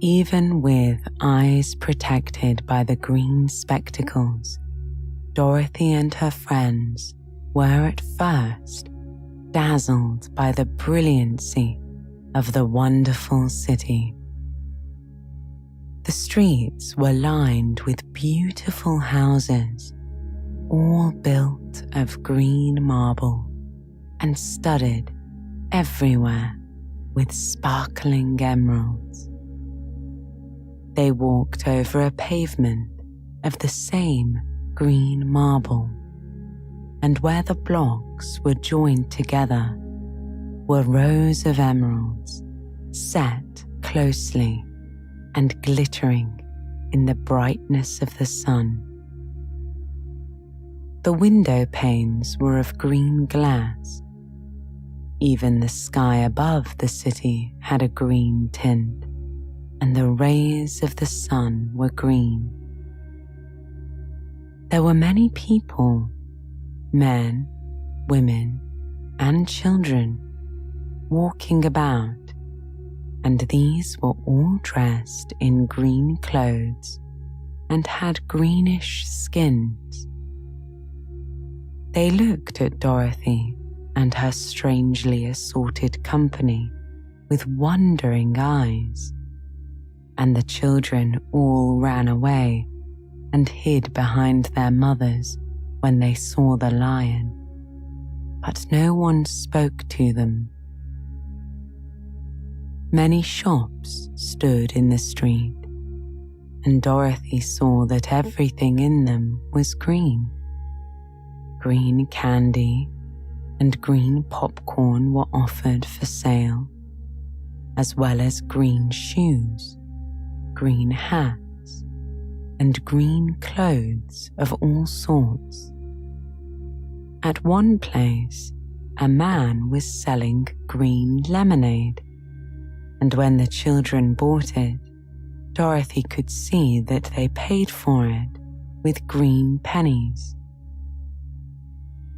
Even with eyes protected by the green spectacles, Dorothy and her friends were at first dazzled by the brilliancy of the wonderful city. The streets were lined with beautiful houses, all built of green marble and studded everywhere with sparkling emeralds. They walked over a pavement of the same green marble, and where the blocks were joined together were rows of emeralds set closely and glittering in the brightness of the sun. The window panes were of green glass. Even the sky above the city had a green tint, and the rays of the sun were green. There were many people, men, women, and children, walking about, and these were all dressed in green clothes and had greenish skins. They looked at Dorothy and her strangely assorted company with wondering eyes, and the children all ran away and hid behind their mothers when they saw the lion, but no one spoke to them. Many shops stood in the street, and Dorothy saw that everything in them was green. Green candy and green popcorn were offered for sale, as well as green shoes, green hats, and green clothes of all sorts. At one place, a man was selling green lemonade, and when the children bought it, Dorothy could see that they paid for it with green pennies.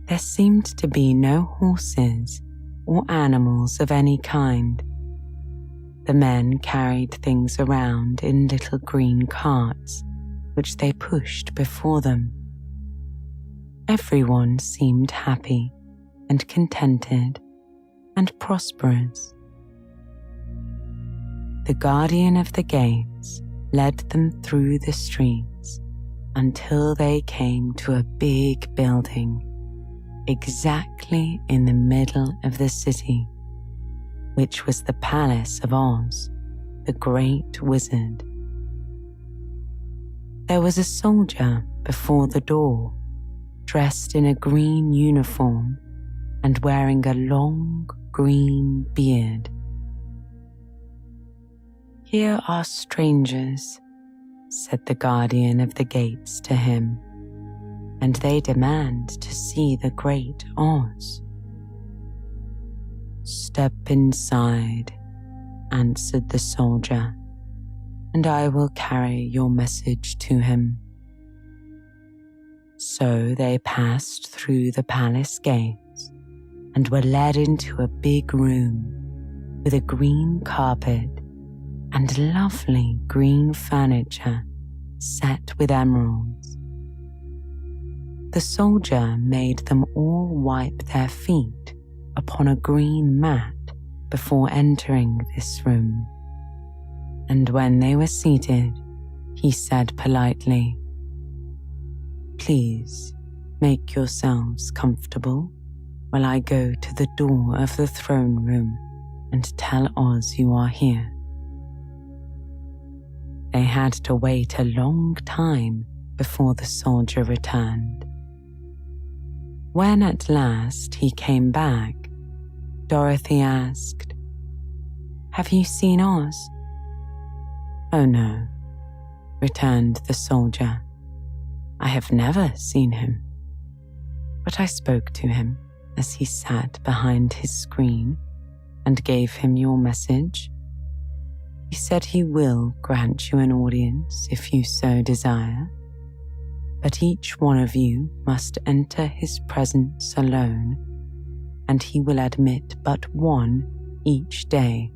There seemed to be no horses or animals of any kind. The men carried things around in little green carts, which they pushed before them. Everyone seemed happy and contented and prosperous. The Guardian of the Gates led them through the streets until they came to a big building exactly in the middle of the city, which was the Palace of Oz, the Great Wizard. There was a soldier before the door, dressed in a green uniform and wearing a long green beard. "Here are strangers," said the Guardian of the Gates to him, "and they demand to see the Great Oz." "Step inside," answered the soldier, "and I will carry your message to him." So they passed through the palace gates and were led into a big room with a green carpet and lovely green furniture set with emeralds. The soldier made them all wipe their feet upon a green mat before entering this room, and when they were seated, he said politely, "Please make yourselves comfortable while I go to the door of the throne room and tell Oz you are here." They had to wait a long time before the soldier returned. When at last he came back, Dorothy asked, "Have you seen Oz?" "Oh no," returned the soldier. "I have never seen him. But I spoke to him as he sat behind his screen and gave him your message. He said he will grant you an audience if you so desire, but each one of you must enter his presence alone, and he will admit but one each day.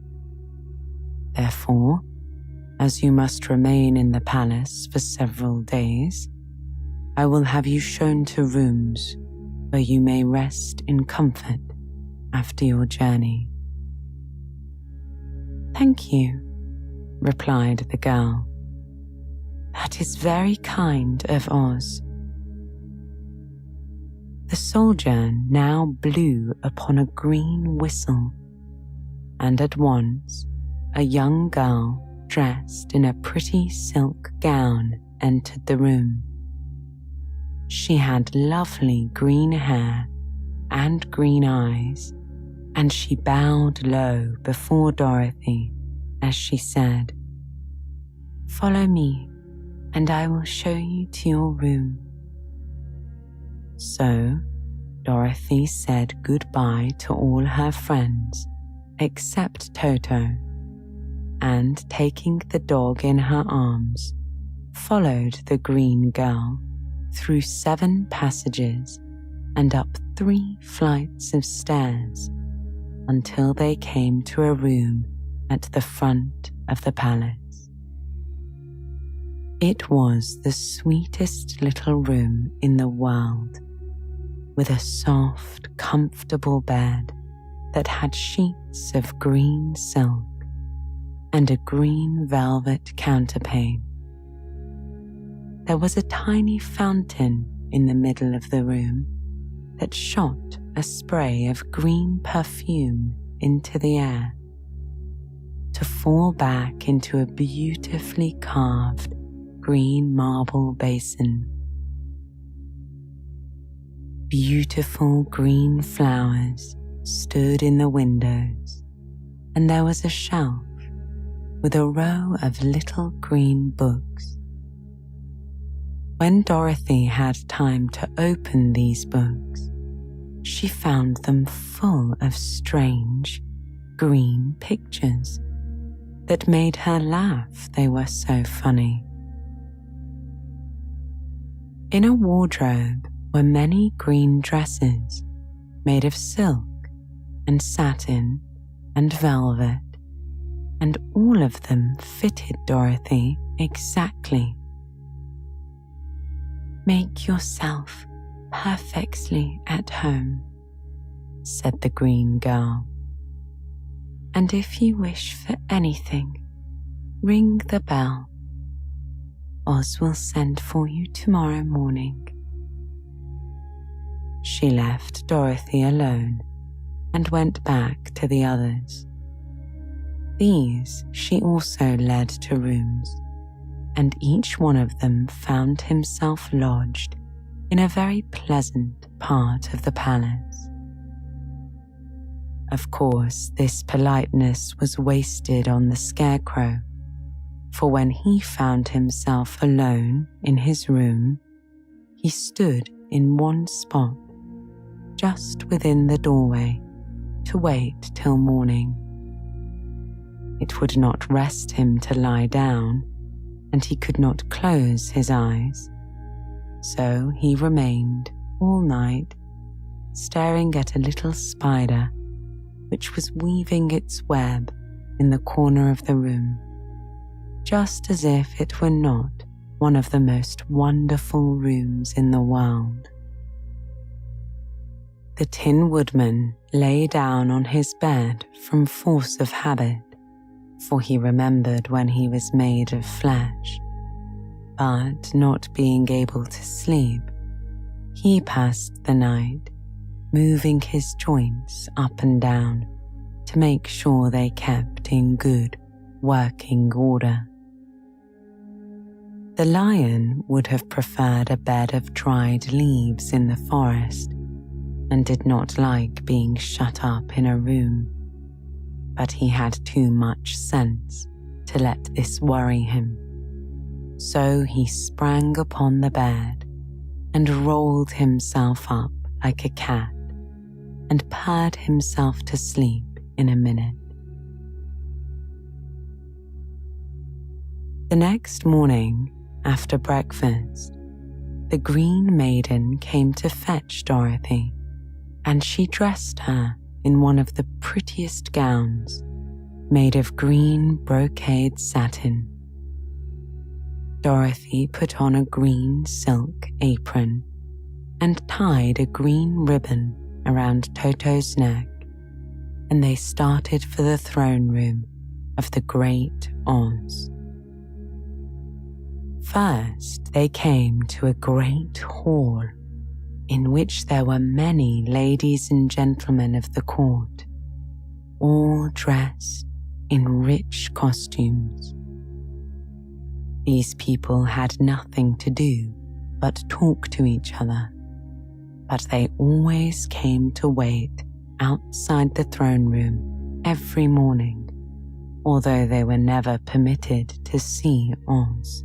Therefore, as you must remain in the palace for several days, I will have you shown to rooms where you may rest in comfort after your journey." "Thank you," replied the girl. "That is very kind of Oz." The soldier now blew upon a green whistle, and at once a young girl dressed in a pretty silk gown entered the room. She had lovely green hair and green eyes, and she bowed low before Dorothy as she said, "Follow me, and I will show you to your room." So Dorothy said goodbye to all her friends except Toto, and taking the dog in her arms, followed the green girl through 7 passages and up 3 flights of stairs until they came to a room at the front of the palace. It was the sweetest little room in the world, with a soft, comfortable bed that had sheets of green silk and a green velvet counterpane. There was a tiny fountain in the middle of the room that shot a spray of green perfume into the air, to fall back into a beautifully carved green marble basin. Beautiful green flowers stood in the windows, and there was a shelf with a row of little green books. When Dorothy had time to open these books, she found them full of strange green pictures that made her laugh, they were so funny. In a wardrobe were many green dresses made of silk and satin and velvet, and all of them fitted Dorothy exactly. "Make yourself perfectly at home," said the green girl. "And if you wish for anything, ring the bell. Oz will send for you tomorrow morning." She left Dorothy alone and went back to the others. These she also led to rooms, and each one of them found himself lodged in a very pleasant part of the palace. Of course, this politeness was wasted on the Scarecrow, for when he found himself alone in his room, he stood in one spot, just within the doorway, to wait till morning. It would not rest him to lie down, and he could not close his eyes, so he remained all night staring at a little spider which was weaving its web in the corner of the room. just as if it were not one of the most wonderful rooms in the world. The Tin Woodman lay down on his bed from force of habit, for he remembered when he was made of flesh. But not being able to sleep, he passed the night moving his joints up and down to make sure they kept in good working order. The lion would have preferred a bed of dried leaves in the forest and did not like being shut up in a room, but he had too much sense to let this worry him. So he sprang upon the bed and rolled himself up like a cat and purred himself to sleep in a minute. The next morning, after breakfast, the Green Maiden came to fetch Dorothy, and she dressed her in one of the prettiest gowns made of green brocade satin. Dorothy put on a green silk apron and tied a green ribbon around Toto's neck, and they started for the throne room of the Great Oz. First, they came to a great hall in which there were many ladies and gentlemen of the court, all dressed in rich costumes. These people had nothing to do but talk to each other, but they always came to wait outside the throne room every morning, although they were never permitted to see Oz.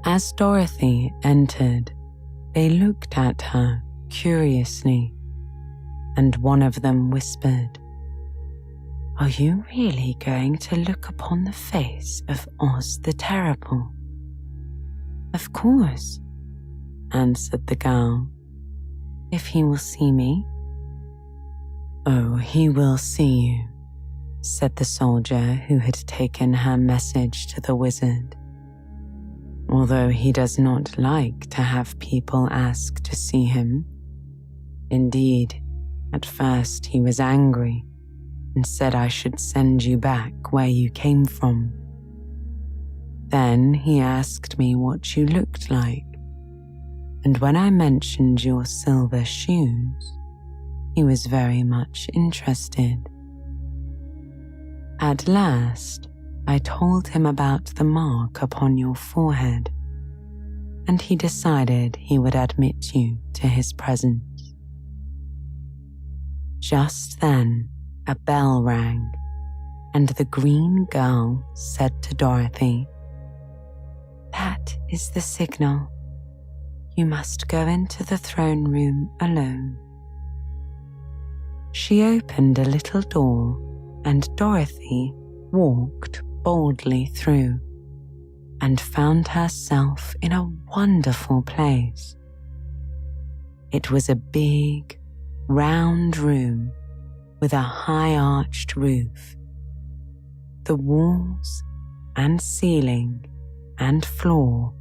As Dorothy entered, they looked at her curiously, and one of them whispered, "Are you really going to look upon the face of Oz the Terrible?" "Of course," answered the girl, "if he will see me." "Oh, he will see you," said the soldier who had taken her message to the wizard, "although he does not like to have people ask to see him. Indeed, at first he was angry and said I should send you back where you came from. Then he asked me what you looked like, and when I mentioned your silver shoes, he was very much interested. At last, I told him about the mark upon your forehead, and he decided he would admit you to his presence." Just then, a bell rang, and the green girl said to Dorothy, "That is the signal. You must go into the throne room alone." She opened a little door, and Dorothy walked boldly through and found herself in a wonderful place. It was a big, round room with a high-arched roof. The walls and ceiling and floor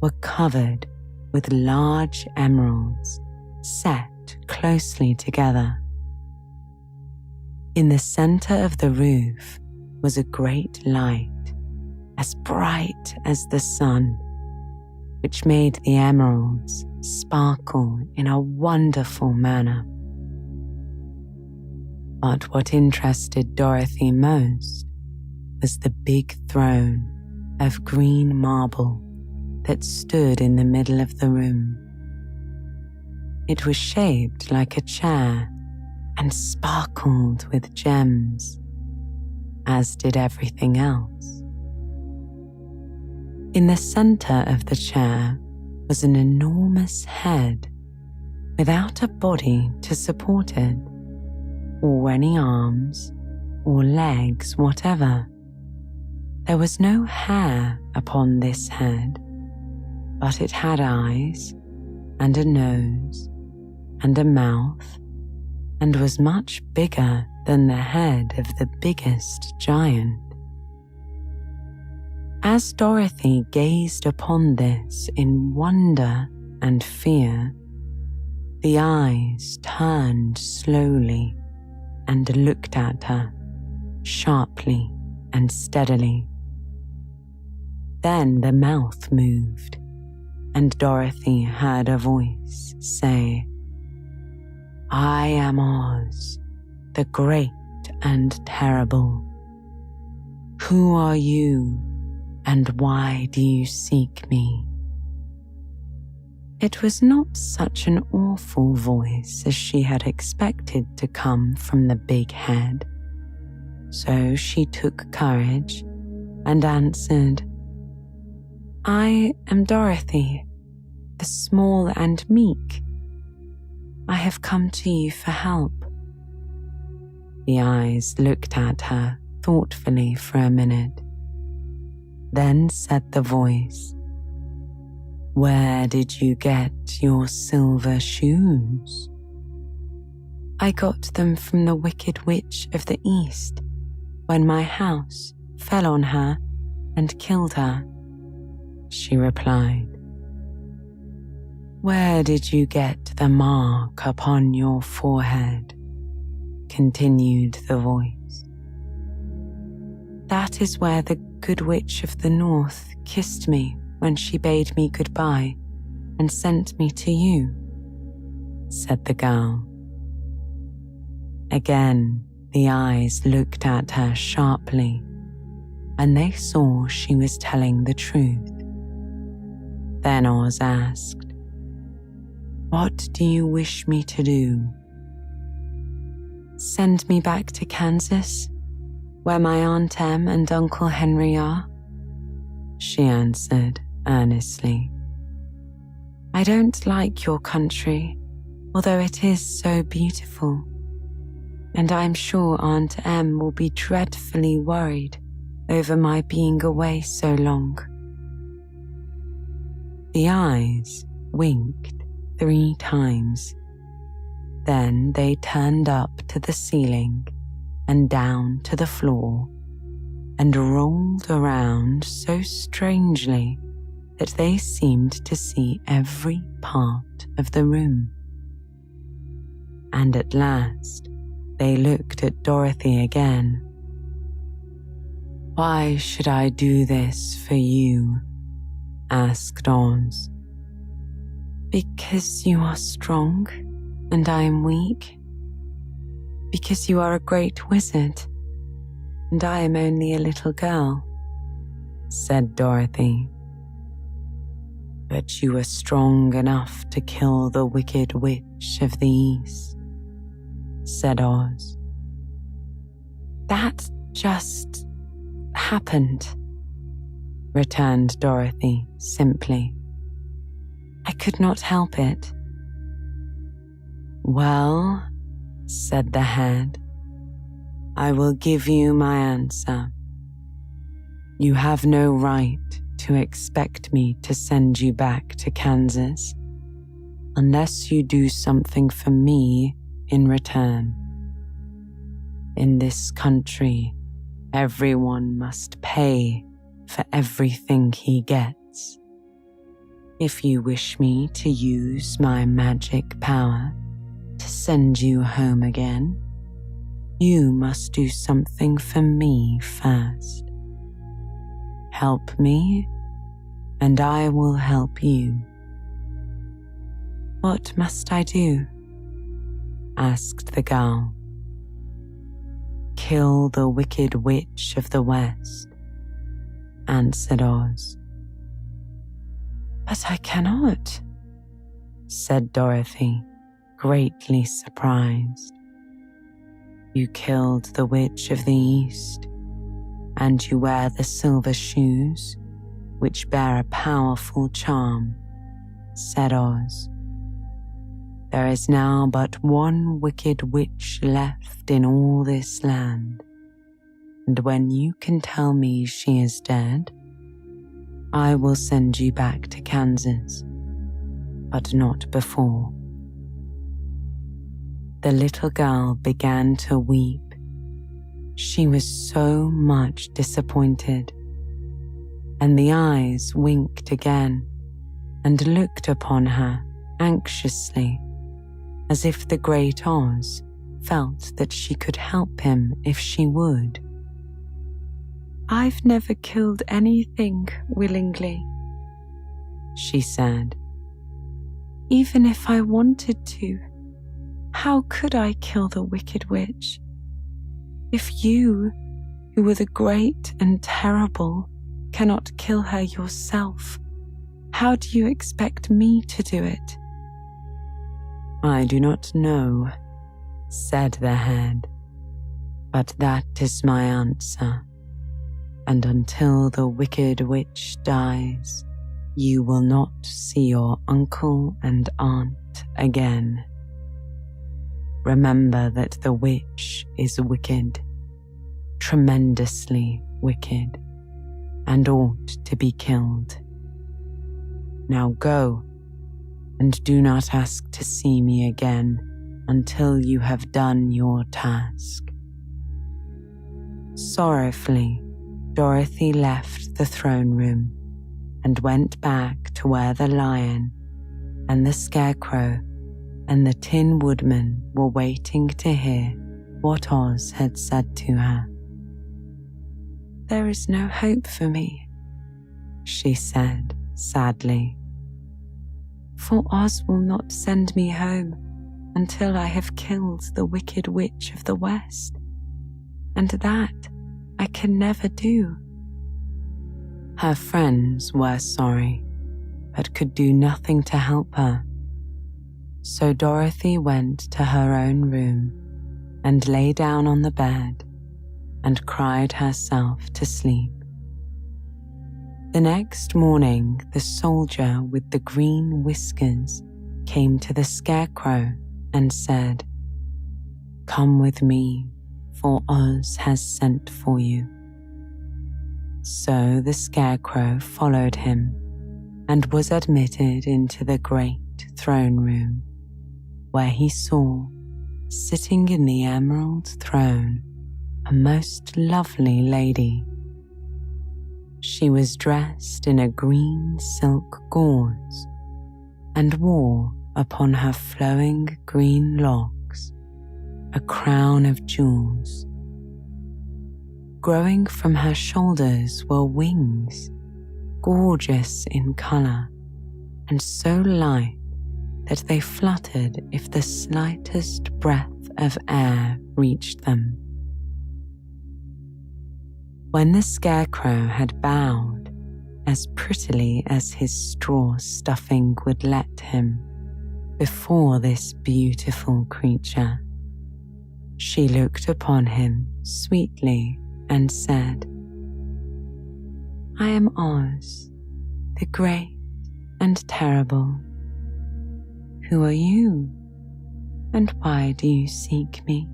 were covered with large emeralds set closely together. In the center of the roof was a great light, as bright as the sun, which made the emeralds sparkle in a wonderful manner. But what interested Dorothy most was the big throne of green marble that stood in the middle of the room. It was shaped like a chair and sparkled with gems, as did everything else. In the center of the chair was an enormous head without a body to support it, or any arms or legs whatever. There was no hair upon this head, but it had eyes and a nose and a mouth, and was much bigger than the head of the biggest giant. As Dorothy gazed upon this in wonder and fear, the eyes turned slowly and looked at her sharply and steadily. Then the mouth moved, and Dorothy heard a voice say, "I am Oz, the great and terrible. Who are you, and why do you seek me?" It was not such an awful voice as she had expected to come from the big head, so she took courage and answered, "I am Dorothy, the small and meek. I have come to you for help." The eyes looked at her thoughtfully for a minute. Then said the voice, "Where did you get your silver shoes?" "I got them from the Wicked Witch of the East when my house fell on her and killed her," she replied. "Where did you get the mark upon your forehead?" continued the voice. "That is where the Good Witch of the North kissed me when she bade me goodbye and sent me to you," said the girl. Again, the eyes looked at her sharply, and they saw she was telling the truth. Then Oz asked, "What do you wish me to do?" "Send me back to Kansas, where my Aunt Em and Uncle Henry are," she answered earnestly. "I don't like your country, although it is so beautiful, and I'm sure Aunt Em will be dreadfully worried over my being away so long." The eyes winked 3 times. Then they turned up to the ceiling and down to the floor and rolled around so strangely that they seemed to see every part of the room. And at last they looked at Dorothy again. "Why should I do this for you?" asked Oz. "Because you are strong and I am weak. Because you are a great wizard and I am only a little girl," said Dorothy. "But you are strong enough to kill the Wicked Witch of the East," said Oz. "That just happened," returned Dorothy simply. "I could not help it." "Well," said the head, "I will give you my answer. You have no right to expect me to send you back to Kansas unless you do something for me in return. In this country, everyone must pay for everything he gets. If you wish me to use my magic power to send you home again, you must do something for me first. Help me, and I will help you." "What must I do?" asked the girl. "Kill the Wicked Witch of the West," answered Oz. "But I cannot," said Dorothy, greatly surprised. "You killed the Witch of the East, and you wear the silver shoes, which bear a powerful charm," said Oz. "There is now but one wicked witch left in all this land, and when you can tell me she is dead, I will send you back to Kansas, but not before." The little girl began to weep. She was so much disappointed, and the eyes winked again and looked upon her anxiously, as if the great Oz felt that she could help him if she would. "I've never killed anything willingly," she said. "Even if I wanted to, how could I kill the Wicked Witch? If you, who are the great and terrible, cannot kill her yourself, how do you expect me to do it?" "I do not know," said the head, "but that is my answer. And until the Wicked Witch dies, you will not see your uncle and aunt again. Remember that the witch is wicked, tremendously wicked, and ought to be killed. Now go, and do not ask to see me again until you have done your task." Sorrowfully, Dorothy left the throne room and went back to where the lion and the scarecrow and the Tin Woodman were waiting to hear what Oz had said to her. "There is no hope for me," she said sadly, "for Oz will not send me home until I have killed the Wicked Witch of the West, and that I can never do." Her friends were sorry, but could do nothing to help her. So Dorothy went to her own room and lay down on the bed and cried herself to sleep. The next morning, the soldier with the green whiskers came to the scarecrow and said, "Come with me, for Oz has sent for you." So the scarecrow followed him and was admitted into the great throne room, where he saw, sitting in the emerald throne, a most lovely lady. She was dressed in a green silk gauze and wore upon her flowing green locks a crown of jewels. Growing from her shoulders were wings, gorgeous in colour and so light that they fluttered if the slightest breath of air reached them. When the scarecrow had bowed as prettily as his straw stuffing would let him before this beautiful creature, she looked upon him sweetly and said, "I am Oz, the great and terrible. Who are you, and why do you seek me?"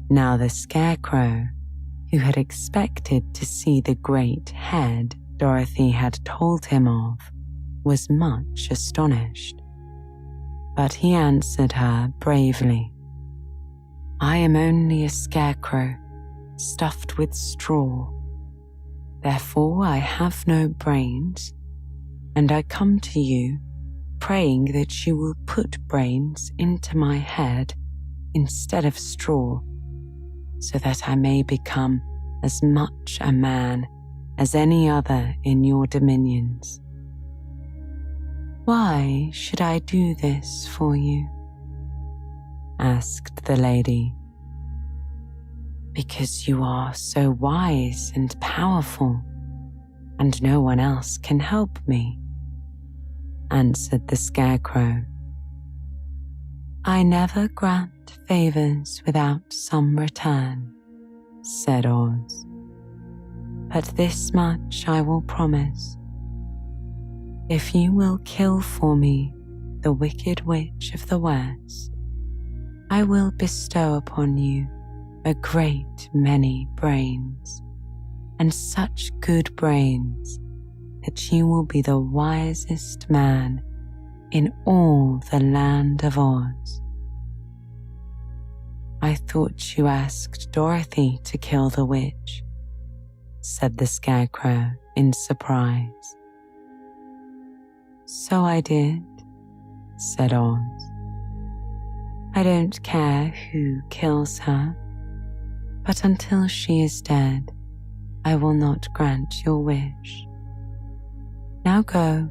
Now the scarecrow, who had expected to see the great head Dorothy had told him of, was much astonished. But he answered her bravely, "I am only a scarecrow, stuffed with straw. Therefore I have no brains, and I come to you praying that you will put brains into my head instead of straw, so that I may become as much a man as any other in your dominions." "Why should I do this for you?" asked the lady. "Because you are so wise and powerful, and no one else can help me," answered the scarecrow. "I never grant favors without some return," said Oz. "But this much I will promise. If you will kill for me the Wicked Witch of the West, I will bestow upon you a great many brains, and such good brains that you will be the wisest man in all the land of Oz." "I thought you asked Dorothy to kill the witch," said the Scarecrow in surprise. "So I did," said Oz. "I don't care who kills her, but until she is dead, I will not grant your wish. Now go,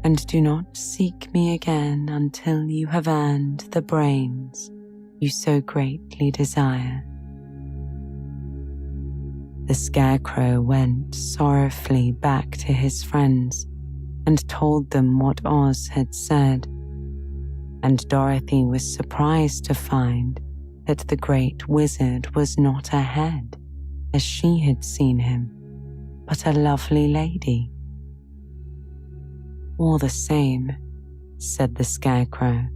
and do not seek me again until you have earned the brains you so greatly desire." The Scarecrow went sorrowfully back to his friends and told them what Oz had said, and Dorothy was surprised to find that the Great Wizard was not a head, as she had seen him, but a lovely lady. "All the same," said the Scarecrow,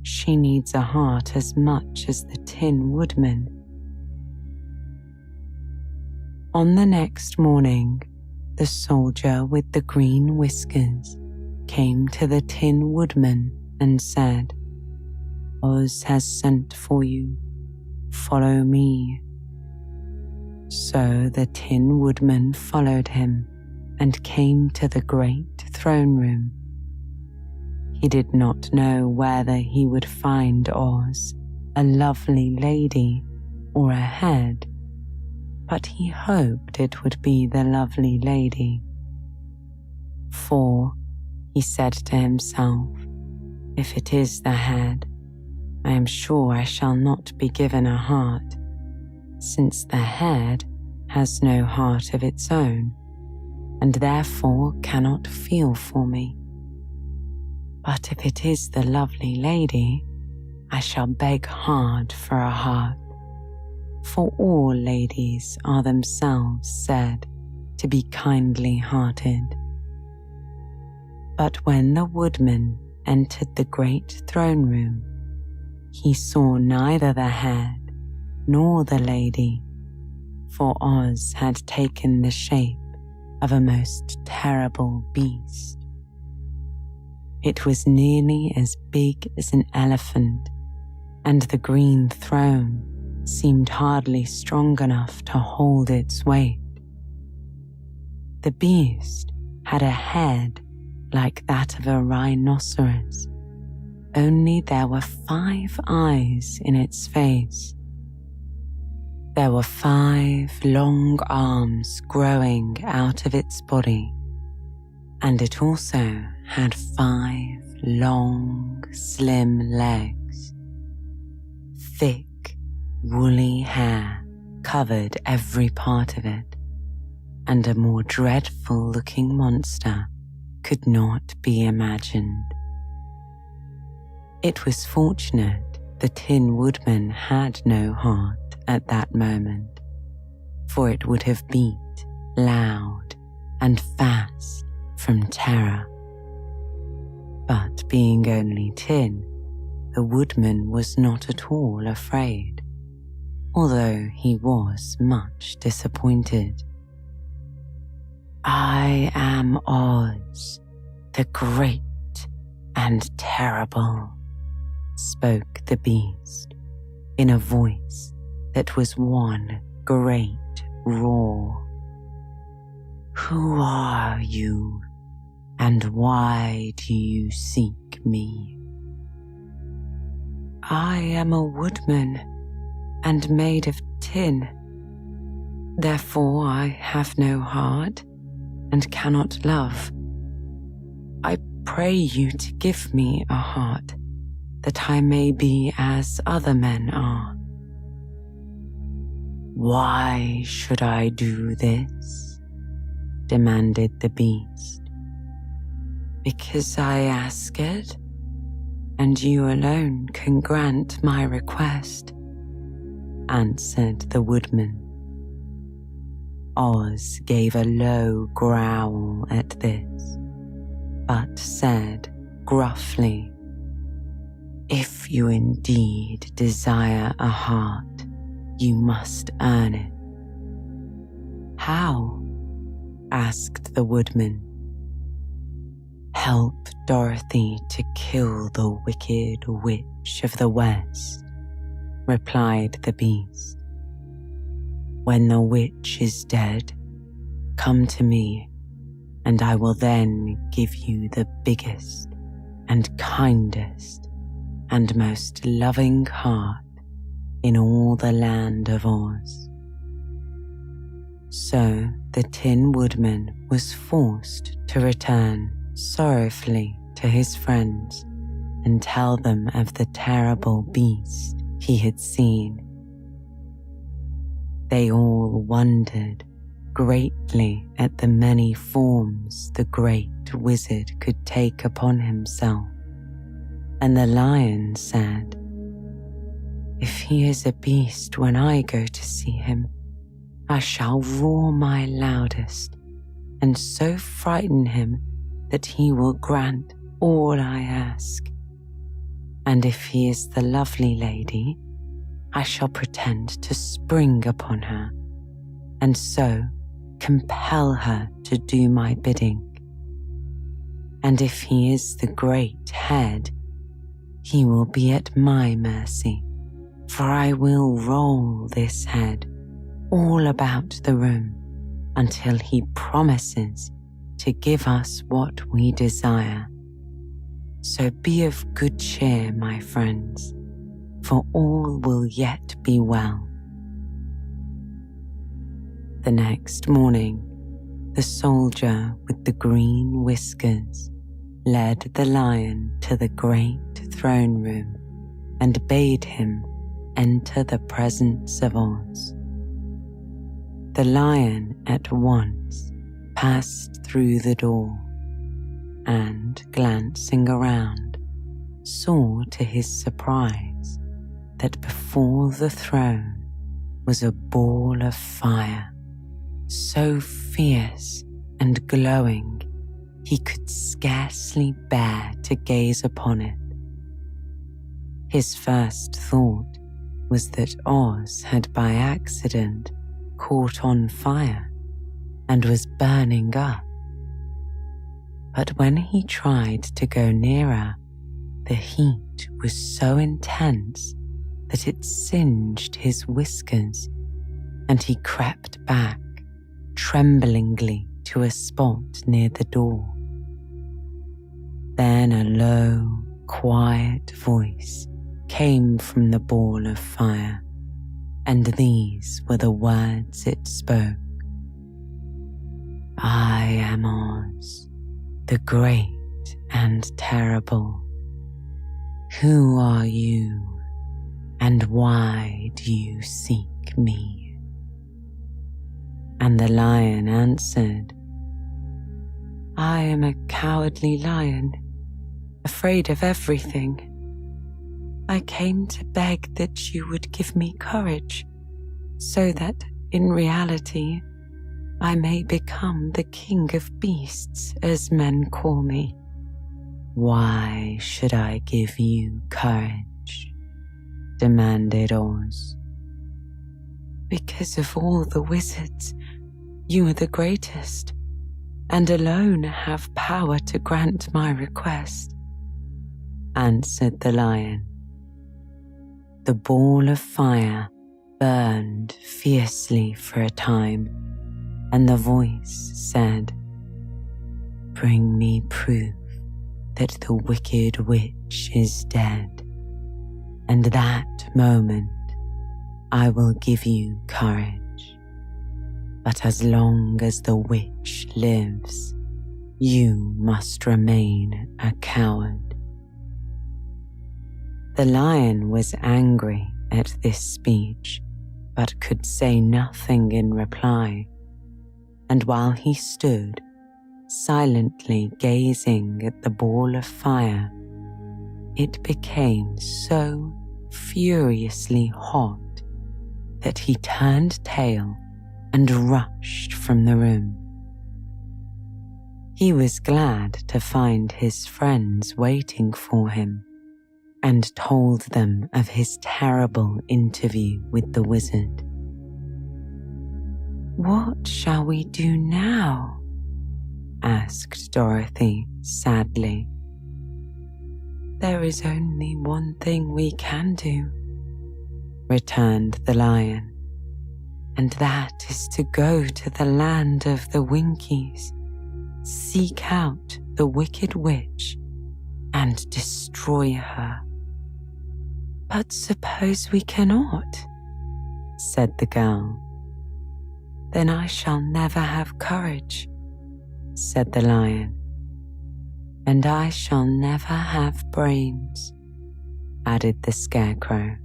"she needs a heart as much as the Tin Woodman." On the next morning, the soldier with the green whiskers came to the Tin Woodman and said, "Oz has sent for you. Follow me." So the Tin Woodman followed him and came to the great throne room. He did not know whether he would find Oz a lovely lady or a head, but he hoped it would be the lovely lady. "For," he said to himself, "if it is the head, I am sure I shall not be given a heart, since the head has no heart of its own, and therefore cannot feel for me. But if it is the lovely lady, I shall beg hard for a heart, for all ladies are themselves said to be kindly-hearted." But when the Woodman entered the great throne room, he saw neither the head nor the lady, for Oz had taken the shape of a most terrible beast. It was nearly as big as an elephant, and the green throne seemed hardly strong enough to hold its weight. The beast had a head like that of a rhinoceros, only there were 5 eyes in its face. There were 5 long arms growing out of its body, and it also had 5 long, slim legs. Thick, woolly hair covered every part of it, and a more dreadful-looking monster could not be imagined. It was fortunate the Tin Woodman had no heart at that moment, for it would have beat loud and fast from terror. But being only tin, the Woodman was not at all afraid, although he was much disappointed. "I am Oz, the great and terrible," spoke the beast in a voice that was one great roar. "Who are you, and why do you seek me?" "I am a woodman and made of tin. Therefore I have no heart and cannot love. I pray you to give me a heart, that I may be as other men are." "Why should I do this?" demanded the beast. "Because I ask it, and you alone can grant my request," answered the Woodman. Oz gave a low growl at this, but said gruffly, "If you indeed desire a heart, you must earn it." "How?" asked the Woodman. "Help Dorothy to kill the wicked witch of the West," replied the beast. When the witch is dead, come to me, and I will then give you the biggest and kindest and most loving heart in all the land of Oz." So the Tin Woodman was forced to return sorrowfully to his friends and tell them of the terrible beast he had seen. They all wondered greatly at the many forms the great wizard could take upon himself, and the Lion said, "If he is a beast when I go to see him, I shall roar my loudest and so frighten him that he will grant all I ask. And if he is the lovely lady, I shall pretend to spring upon her and so compel her to do my bidding. And if he is the great head, he will be at my mercy, for I will roll this head all about the room until he promises to give us what we desire. So be of good cheer, my friends, for all will yet be well." The next morning, the soldier with the green whiskers led the Lion to the great throne room and bade him enter the presence of Oz. The Lion at once passed through the door and, glancing around, saw to his surprise that before the throne was a ball of fire, so fierce and glowing he could scarcely bear to gaze upon it. His first thought was that Oz had by accident caught on fire and was burning up. But when he tried to go nearer, the heat was so intense that it singed his whiskers, and he crept back tremblingly to a spot near the door. Then a low, quiet voice came from the ball of fire, and these were the words it spoke. "I am Oz, the great and terrible. Who are you, and why do you seek me?" And the Lion answered, "I am a cowardly lion, afraid of everything. I came to beg that you would give me courage, so that, in reality, I may become the king of beasts, as men call me." "Why should I give you courage?" demanded Oz. "Because of all the wizards, you are the greatest, and alone have power to grant my request," answered the Lion. The ball of fire burned fiercely for a time, and the voice said, "Bring me proof that the wicked witch is dead, and that moment I will give you courage. But as long as the witch lives, you must remain a coward." The Lion was angry at this speech, but could say nothing in reply, and while he stood, silently gazing at the ball of fire, it became so furiously hot that he turned tail and rushed from the room. He was glad to find his friends waiting for him, and told them of his terrible interview with the wizard. "What shall we do now?" asked Dorothy sadly. "There is only one thing we can do," returned the Lion. and that is to go to the land of the Winkies, seek out the wicked witch, and destroy her." "But suppose we cannot," said the girl. "Then I shall never have courage," said the lion. "And I shall never have brains," added the scarecrow.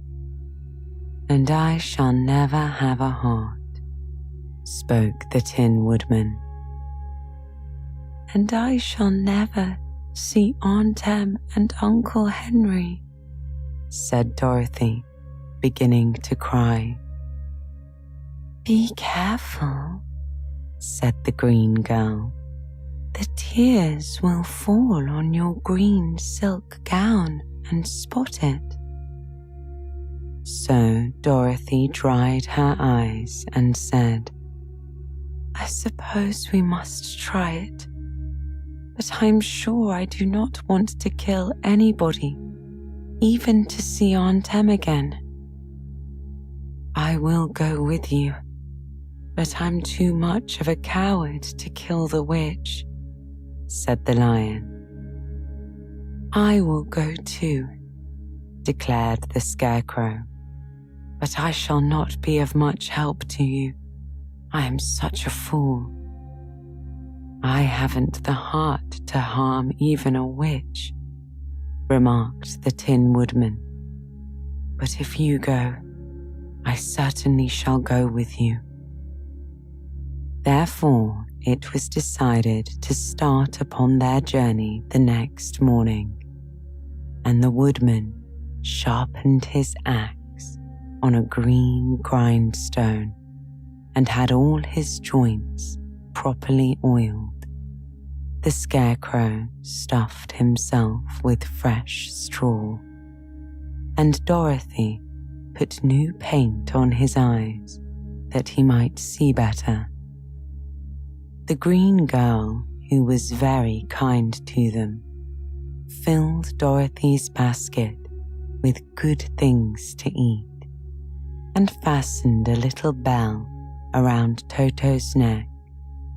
"And I shall never have a heart," spoke the Tin Woodman. "And I shall never see Aunt Em and Uncle Henry," said Dorothy, beginning to cry. "Be careful," said the green girl. "The tears will fall on your green silk gown and spot it." So Dorothy dried her eyes and said, "I suppose we must try it, but I'm sure I do not want to kill anybody, even to see Aunt Em again." "I will go with you, but I'm too much of a coward to kill the witch," said the lion. "I will go too," declared the scarecrow, "but I shall not be of much help to you. I am such a fool. I haven't the heart to harm even a witch," remarked the Tin Woodman. "But if you go, I certainly shall go with you." Therefore, it was decided to start upon their journey the next morning, and the woodman sharpened his axe on a green grindstone and had all his joints properly oiled. The scarecrow stuffed himself with fresh straw, and Dorothy put new paint on his eyes that he might see better. The green girl, who was very kind to them, filled Dorothy's basket with good things to eat and fastened a little bell around Toto's neck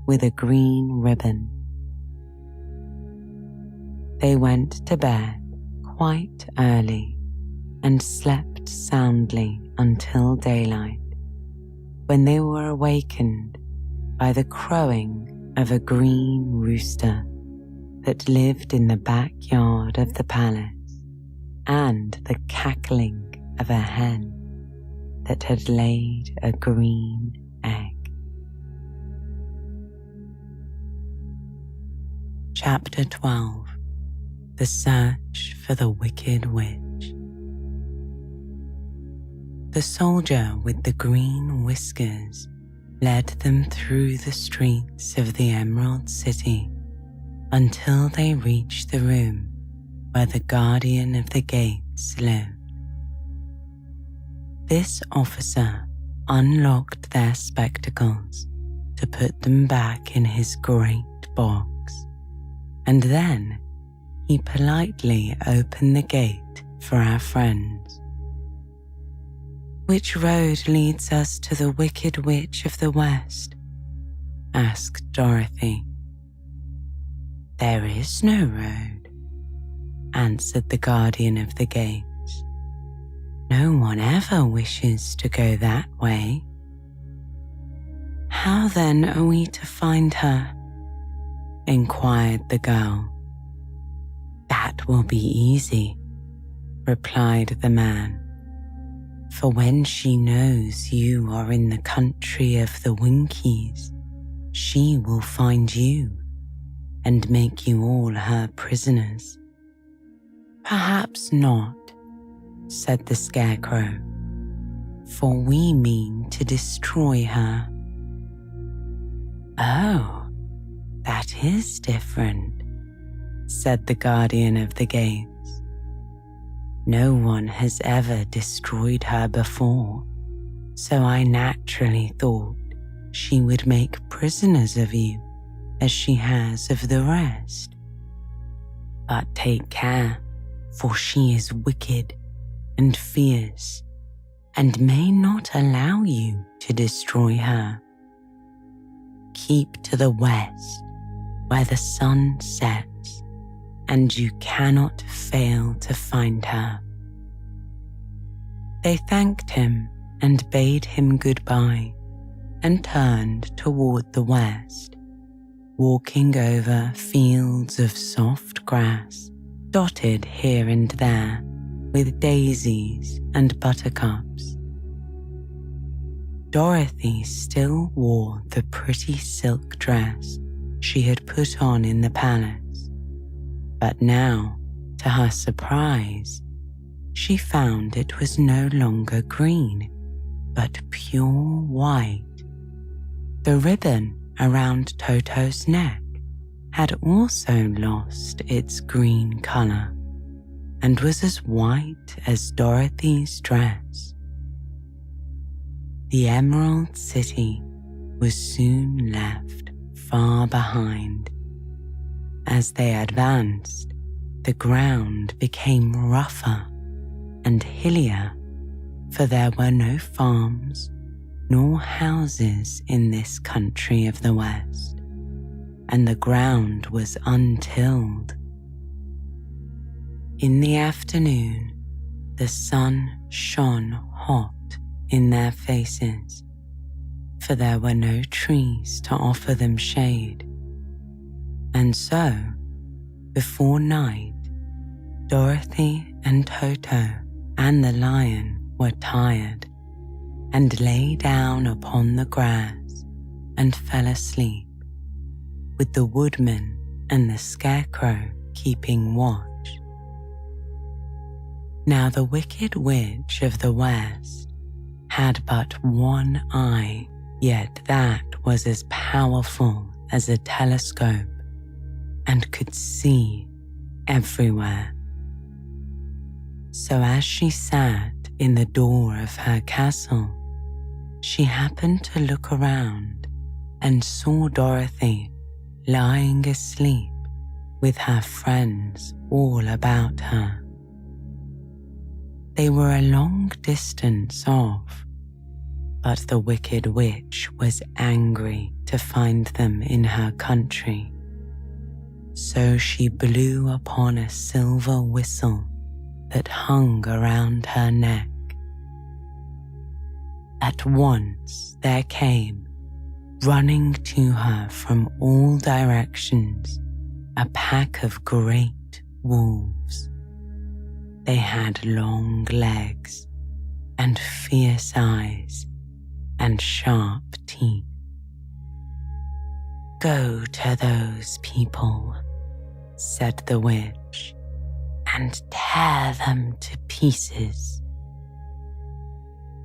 with a green ribbon. They went to bed quite early and slept soundly until daylight, when they were awakened by the crowing of a green rooster that lived in the backyard of the palace, and the cackling of a hen that had laid a green egg. Chapter 12. The Search for the Wicked Witch. The soldier with the green whiskers led them through the streets of the Emerald City until they reached the room where the guardian of the gates lived. This officer unlocked their spectacles to put them back in his great box, and then he politely opened the gate for our friends. "Which road leads us to the Wicked Witch of the West?" asked Dorothy. "There is no road," answered the guardian of the gates. "No one ever wishes to go that way." "How then are we to find her?" inquired the girl. "That will be easy," replied the man. "For when she knows you are in the country of the Winkies, she will find you and make you all her prisoners." "Perhaps not," said the scarecrow, "for we mean to destroy her." "Oh, that is different," said the guardian of the gates. "No one has ever destroyed her before, so I naturally thought she would make prisoners of you as she has of the rest. But take care, for she is wicked and fierce, and may not allow you to destroy her. Keep to the west, where the sun sets, and you cannot fail to find her." They thanked him and bade him goodbye, and turned toward the west, walking over fields of soft grass, dotted here and there with daisies and buttercups. Dorothy still wore the pretty silk dress she had put on in the palace, but now, to her surprise, she found it was no longer green, but pure white. The ribbon around Toto's neck had also lost its green color and was as white as Dorothy's dress. The Emerald City was soon left far behind. As they advanced, the ground became rougher and hillier, for there were no farms nor houses in this country of the West, and the ground was untilled. In the afternoon, the sun shone hot in their faces, for there were no trees to offer them shade. And so, before night, Dorothy and Toto and the lion were tired and lay down upon the grass and fell asleep, with the woodman and the scarecrow keeping watch. Now the Wicked Witch of the West had but one eye, yet that was as powerful as a telescope and could see everywhere. So as she sat in the door of her castle, she happened to look around and saw Dorothy lying asleep with her friends all about her. They were a long distance off, but the Wicked Witch was angry to find them in her country. So she blew upon a silver whistle that hung around her neck. At once there came, running to her from all directions, a pack of great wolves. They had long legs and fierce eyes and sharp teeth. "Go to those people," said the witch, "and tear them to pieces."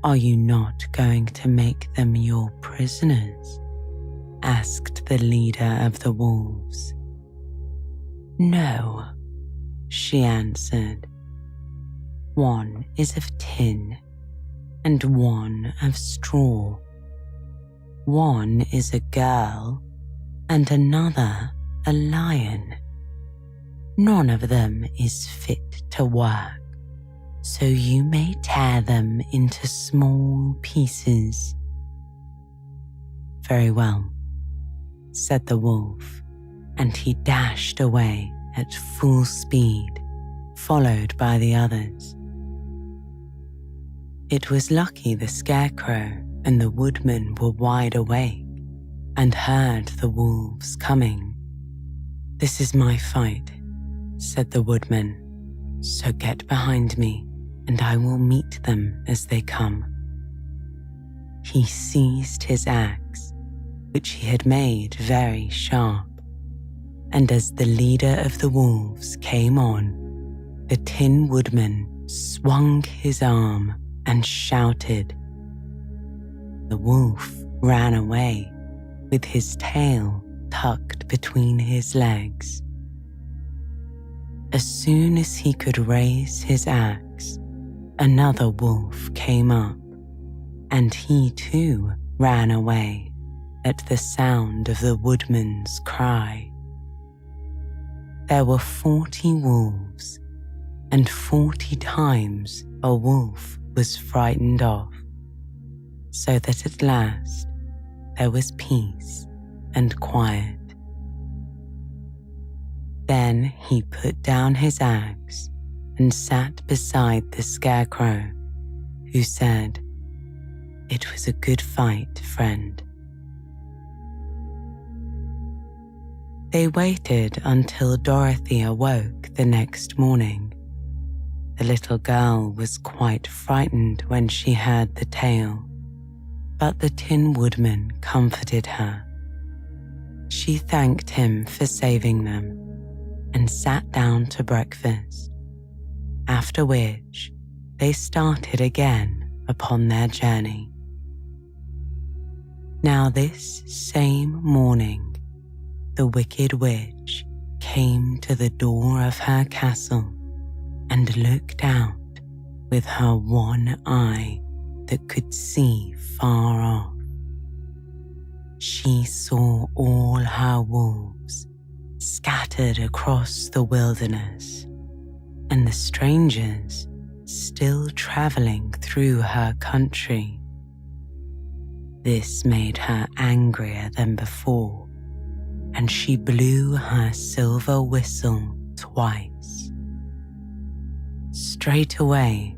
"Are you not going to make them your prisoners?" asked the leader of the wolves. "No," she answered. "One is of tin and one of straw. One is a girl and another a lion. None of them is fit to work, so you may tear them into small pieces." "Very well," said the wolf, and he dashed away at full speed, followed by the others. It was lucky the scarecrow and the woodman were wide awake and heard the wolves coming. "This is my fight," said the woodman, "so get behind me and I will meet them as they come." He seized his axe, which he had made very sharp, and as the leader of the wolves came on, the Tin Woodman swung his arm and shouted. The wolf ran away with his tail tucked between his legs. As soon as he could raise his axe, another wolf came up, and he too ran away at the sound of the woodman's cry. There were 40 wolves, and 40 times a wolf was frightened off, so that at last there was peace and quiet. Then he put down his axe and sat beside the Scarecrow, who said, "It was a good fight, friend." They waited until Dorothy awoke the next morning. The little girl was quite frightened when she heard the tale, but the Tin Woodman comforted her. She thanked him for saving them and sat down to breakfast, after which they started again upon their journey. Now this same morning, the Wicked Witch came to the door of her castle and looked out with her one eye that could see far off. She saw all her wolves scattered across the wilderness, and the strangers still traveling through her country. This made her angrier than before, and she blew her silver whistle twice. Straight away,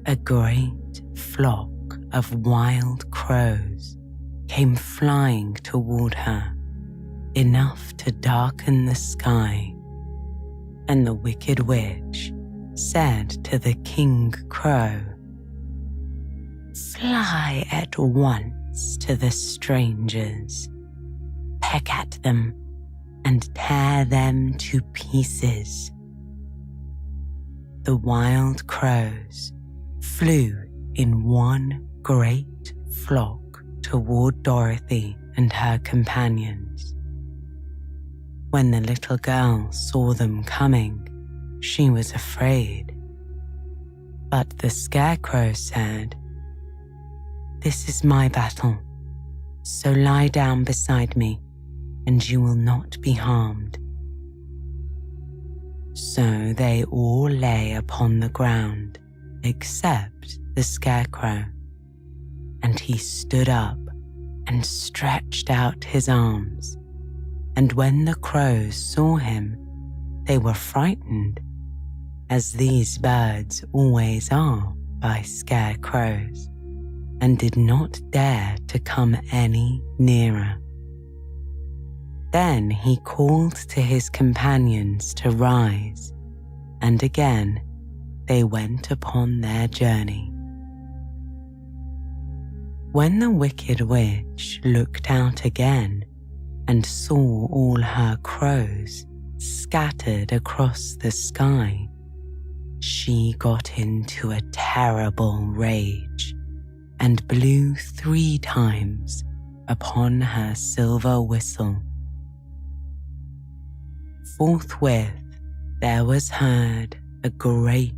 a great flock of wild crows came flying toward her, enough to darken the sky, and the Wicked Witch said to the King Crow, "Fly at once to the strangers, peck at them and tear them to pieces." The wild crows flew in one great flock toward Dorothy and her companions. When the little girl saw them coming, she was afraid. But the Scarecrow said, "This is my battle, so lie down beside me, and you will not be harmed." So they all lay upon the ground, except the Scarecrow, and he stood up and stretched out his arms, and when the crows saw him, they were frightened, as these birds always are by scarecrows, and did not dare to come any nearer. Then he called to his companions to rise, and again they went upon their journey. When the Wicked Witch looked out again and saw all her crows scattered across the sky, she got into a terrible rage and blew 3 times upon her silver whistle. Forthwith there was heard a great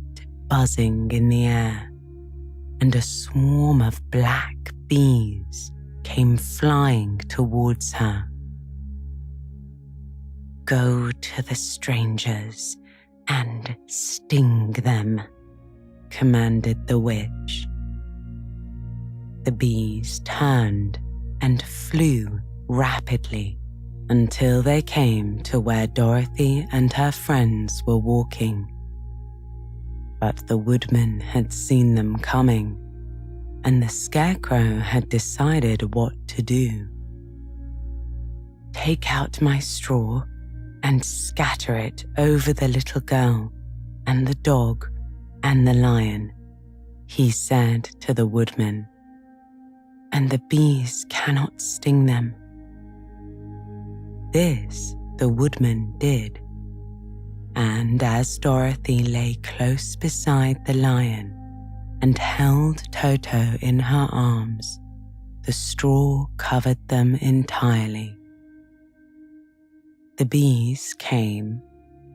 buzzing in the air, and a swarm of black bees came flying towards her. "Go to the strangers and sting them," commanded the witch. The bees turned and flew rapidly until they came to where Dorothy and her friends were walking. But the woodman had seen them coming, and the Scarecrow had decided what to do. "Take out my straw and scatter it over the little girl and the dog and the lion," he said to the woodman, "and the bees cannot sting them." This the woodman did, and as Dorothy lay close beside the lion and held Toto in her arms, the straw covered them entirely. The bees came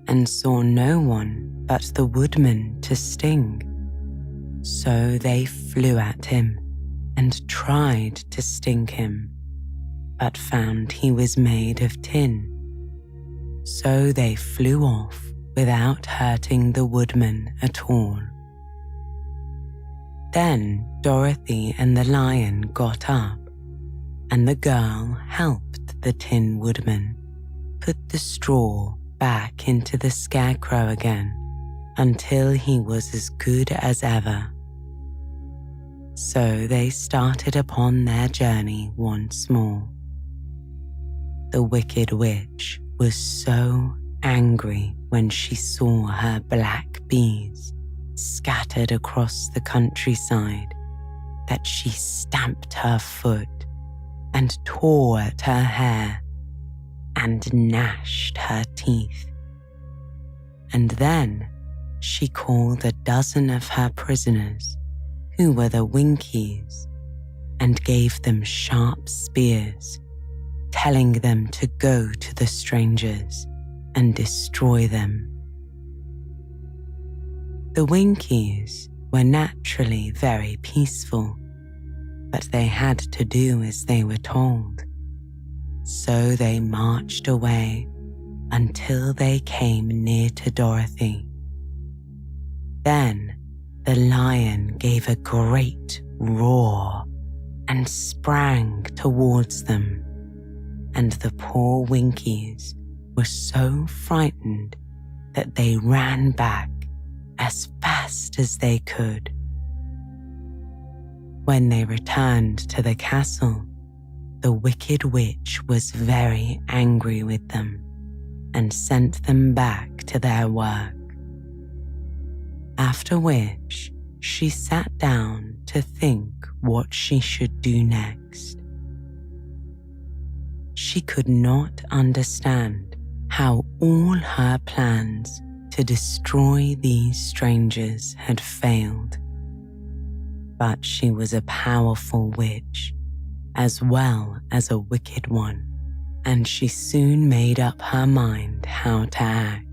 and saw no one but the woodman to sting, so they flew at him and tried to sting him, but found he was made of tin. So they flew off without hurting the woodman at all. Then Dorothy and the lion got up, and the girl helped the Tin Woodman put the straw back into the scarecrow again until he was as good as ever. So they started upon their journey once more. The Wicked Witch was so angry when she saw her black bees scattered across the countryside that she stamped her foot and tore at her hair and gnashed her teeth. And then she called a dozen of her prisoners, who were the Winkies, and gave them sharp spears, telling them to go to the strangers and destroy them. The Winkies were naturally very peaceful, but they had to do as they were told. So they marched away until they came near to Dorothy. Then the lion gave a great roar and sprang towards them, and the poor Winkies were so frightened that they ran back as fast as they could. When they returned to the castle, the Wicked Witch was very angry with them and sent them back to their work. After which, she sat down to think what she should do next. She could not understand how all her plans to destroy these strangers had failed. But she was a powerful witch, as well as a wicked one, and she soon made up her mind how to act.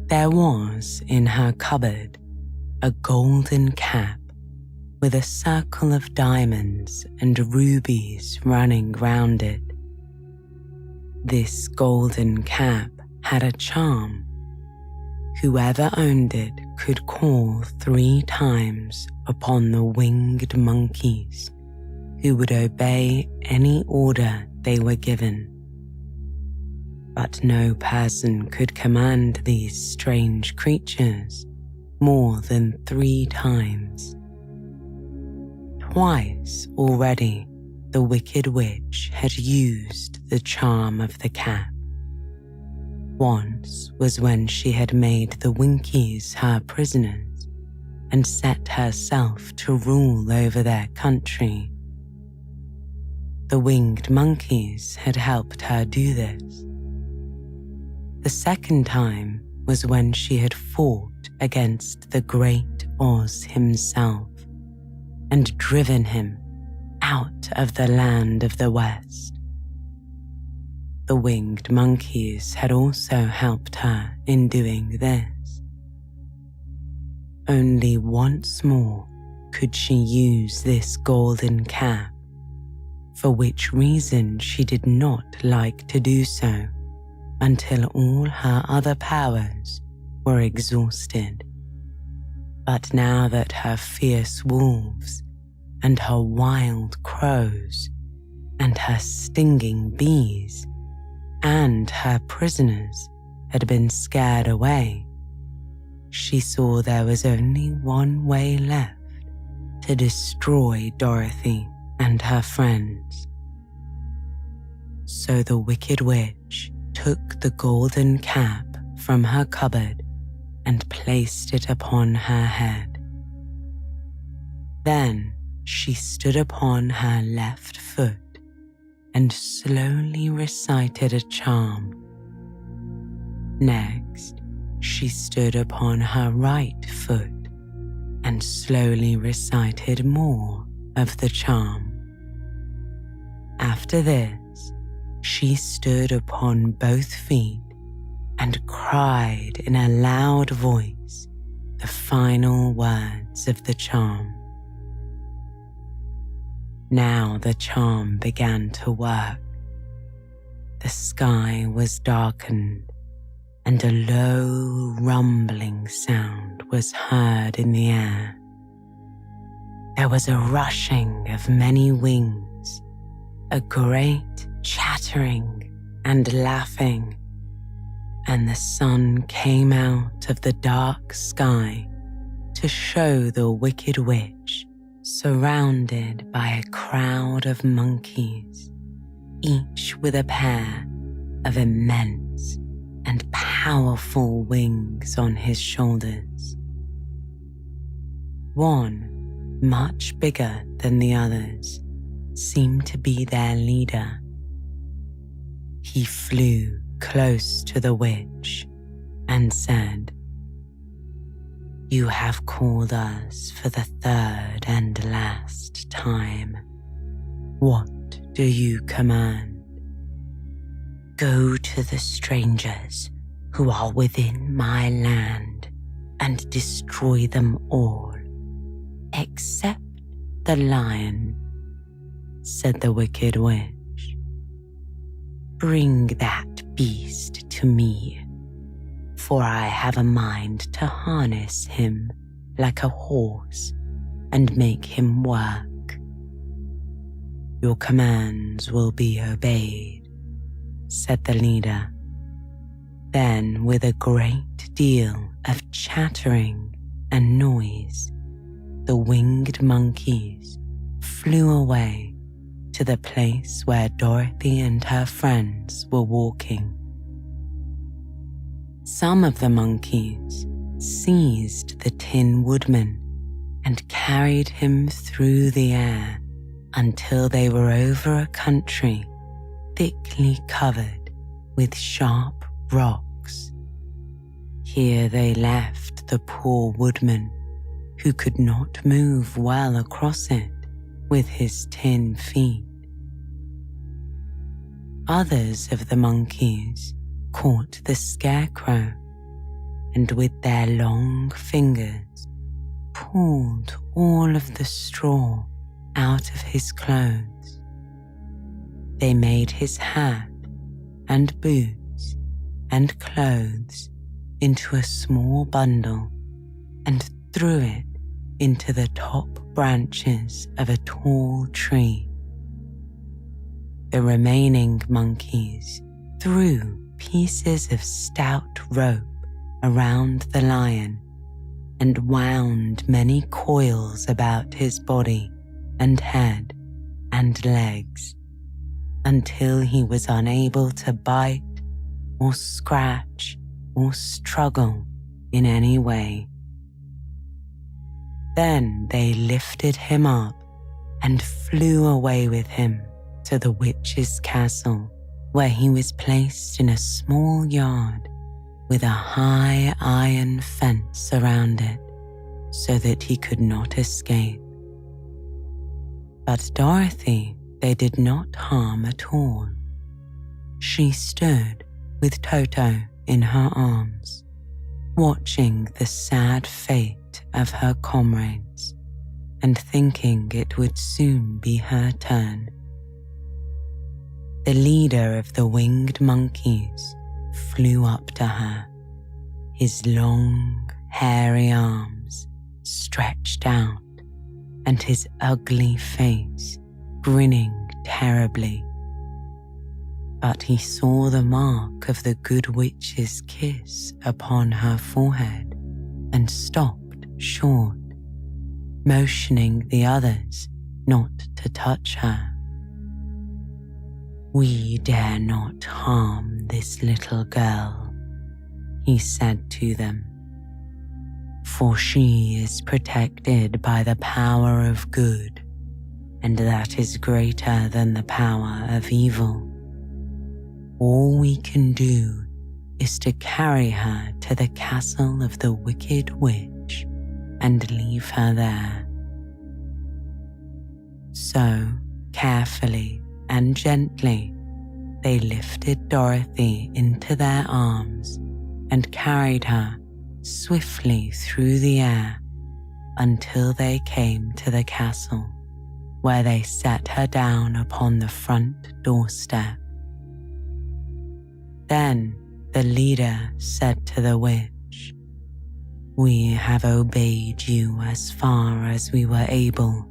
There was in her cupboard a golden cap with a circle of diamonds and rubies running round it. This golden cap had a charm. Whoever owned it could call 3 times upon the winged monkeys, who would obey any order they were given. But no person could command these strange creatures more than 3 times. Twice already the Wicked Witch had used the charm of the cap. Once was when she had made the Winkies her prisoners and set herself to rule over their country. The winged monkeys had helped her do this. The second time was when she had fought against the great Oz himself and driven him out of the land of the West. The winged monkeys had also helped her in doing this. Only once more could she use this golden cap, for which reason she did not like to do so until all her other powers were exhausted. But now that her fierce wolves and her wild crows and her stinging bees and her prisoners had been scared away, she saw there was only one way left to destroy Dorothy and her friends. So the Wicked Witch took the golden cap from her cupboard and placed it upon her head. Then she stood upon her left foot and slowly recited a charm. Next, she stood upon her right foot and slowly recited more of the charm. After this, she stood upon both feet and cried in a loud voice the final words of the charm. Now the charm began to work. The sky was darkened, and a low rumbling sound was heard in the air there was a rushing of many wings, a great chattering and laughing, and the sun came out of the dark sky to show the wicked witch surrounded by a crowd of monkeys, each with a pair of immense and powerful wings on his shoulders. One, much bigger than the others, seemed to be their leader. He flew close to the witch and said, "You have called us for the third and last time. What do you command?" "Go to the strangers who are within my land and destroy them all, except the lion," said the wicked witch. "Bring that beast to me, for I have a mind to harness him like a horse and make him work." "Your commands will be obeyed," said the leader. Then, with a great deal of chattering and noise, the winged monkeys flew away to the place where Dorothy and her friends were walking. Some of the monkeys seized the Tin Woodman and carried him through the air until they were over a country thickly covered with sharp rocks. Here they left the poor woodman, who could not move well across it with his tin feet. Others of the monkeys caught the scarecrow and with their long fingers pulled all of the straw out of his clothes. They made his hat and boots and clothes into a small bundle and threw it into the top branches of a tall tree. The remaining monkeys threw pieces of stout rope around the lion and wound many coils about his body and head and legs until he was unable to bite or scratch or struggle in any way. Then they lifted him up and flew away with him to the witch's castle, where he was placed in a small yard with a high iron fence around it so that he could not escape. But Dorothy they did not harm at all. She stood with Toto in her arms, watching the sad fate of her comrades and thinking it would soon be her turn. The leader of the winged monkeys flew up to her, his long, hairy arms stretched out and his ugly face grinning terribly. But he saw the mark of the good witch's kiss upon her forehead and stopped short, motioning the others not to touch her. "We dare not harm this little girl," he said to them, "for she is protected by the power of good, and that is greater than the power of evil. All we can do is to carry her to the castle of the wicked witch and leave her there." So, carefully and gently, they lifted Dorothy into their arms and carried her swiftly through the air until they came to the castle, where they set her down upon the front doorstep. Then the leader said to the witch, we have obeyed you as far as we were able.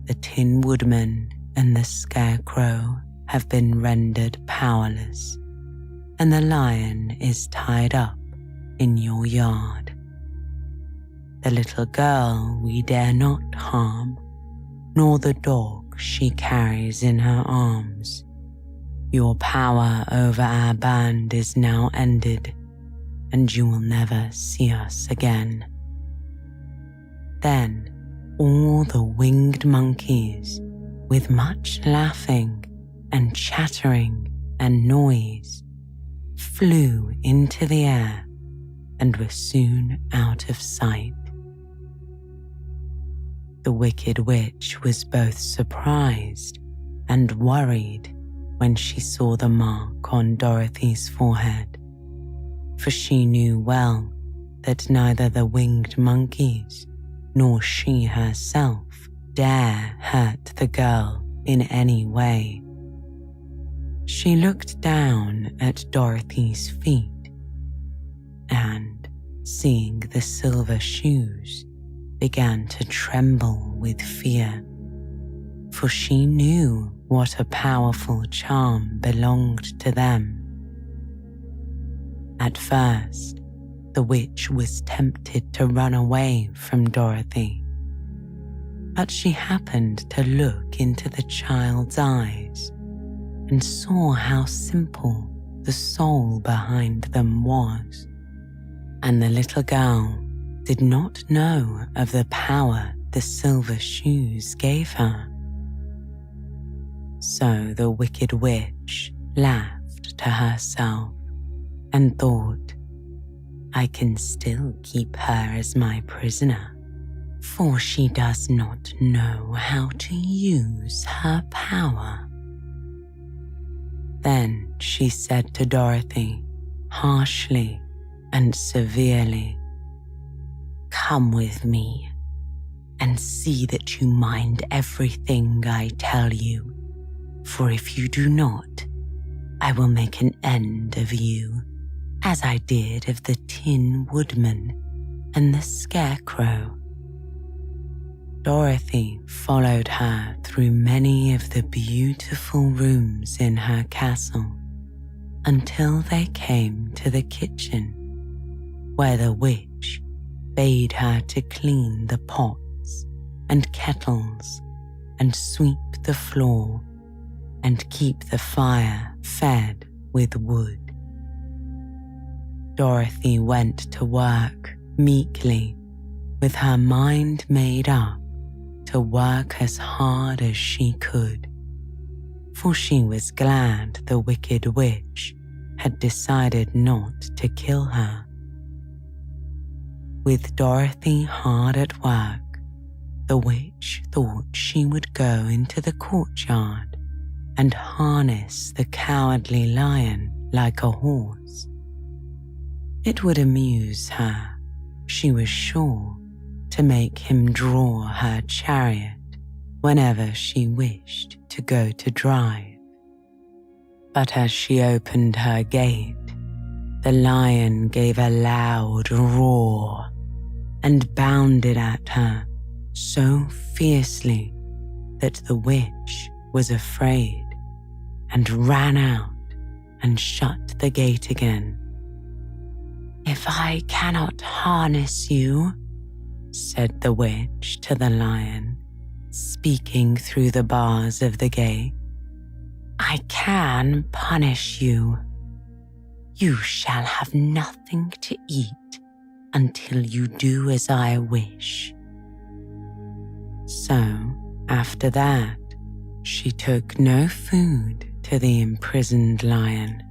The Tin Woodman and the Scarecrow have been rendered powerless, and the lion is tied up in your yard. The little girl we dare not harm, nor the dog she carries in her arms. Your power over our band is now ended, and you will never see us again." Then all the winged monkeys, with much laughing and chattering and noise, flew into the air and were soon out of sight. The Wicked Witch was both surprised and worried when she saw the mark on Dorothy's forehead, for she knew well that neither the winged monkeys nor she herself dare hurt the girl in any way. She looked down at Dorothy's feet and, seeing the silver shoes, began to tremble with fear, for she knew what a powerful charm belonged to them. At first, the witch was tempted to run away from Dorothy, but she happened to look into the child's eyes and saw how simple the soul behind them was, and the little girl did not know of the power the silver shoes gave her. So the Wicked Witch laughed to herself and thought, "I can still keep her as my prisoner, for she does not know how to use her power." Then she said to Dorothy, harshly and severely, "Come with me and see that you mind everything I tell you, for if you do not, I will make an end of you, as I did of the Tin Woodman and the Scarecrow." Dorothy followed her through many of the beautiful rooms in her castle until they came to the kitchen, where the witch bade her to clean the pots and kettles and sweep the floor and keep the fire fed with wood. Dorothy went to work meekly, with her mind made up to work as hard as she could, for she was glad the Wicked Witch had decided not to kill her. With Dorothy hard at work, the witch thought she would go into the courtyard and harness the cowardly lion like a horse. It would amuse her, she was sure, to make him draw her chariot whenever she wished to go to drive. But as she opened her gate, the lion gave a loud roar and bounded at her so fiercely that the witch was afraid and ran out and shut the gate again. "If I cannot harness you," said the witch to the lion, speaking through the bars of the gate, "I can punish you. You shall have nothing to eat until you do as I wish." So, after that, she took no food to the imprisoned lion,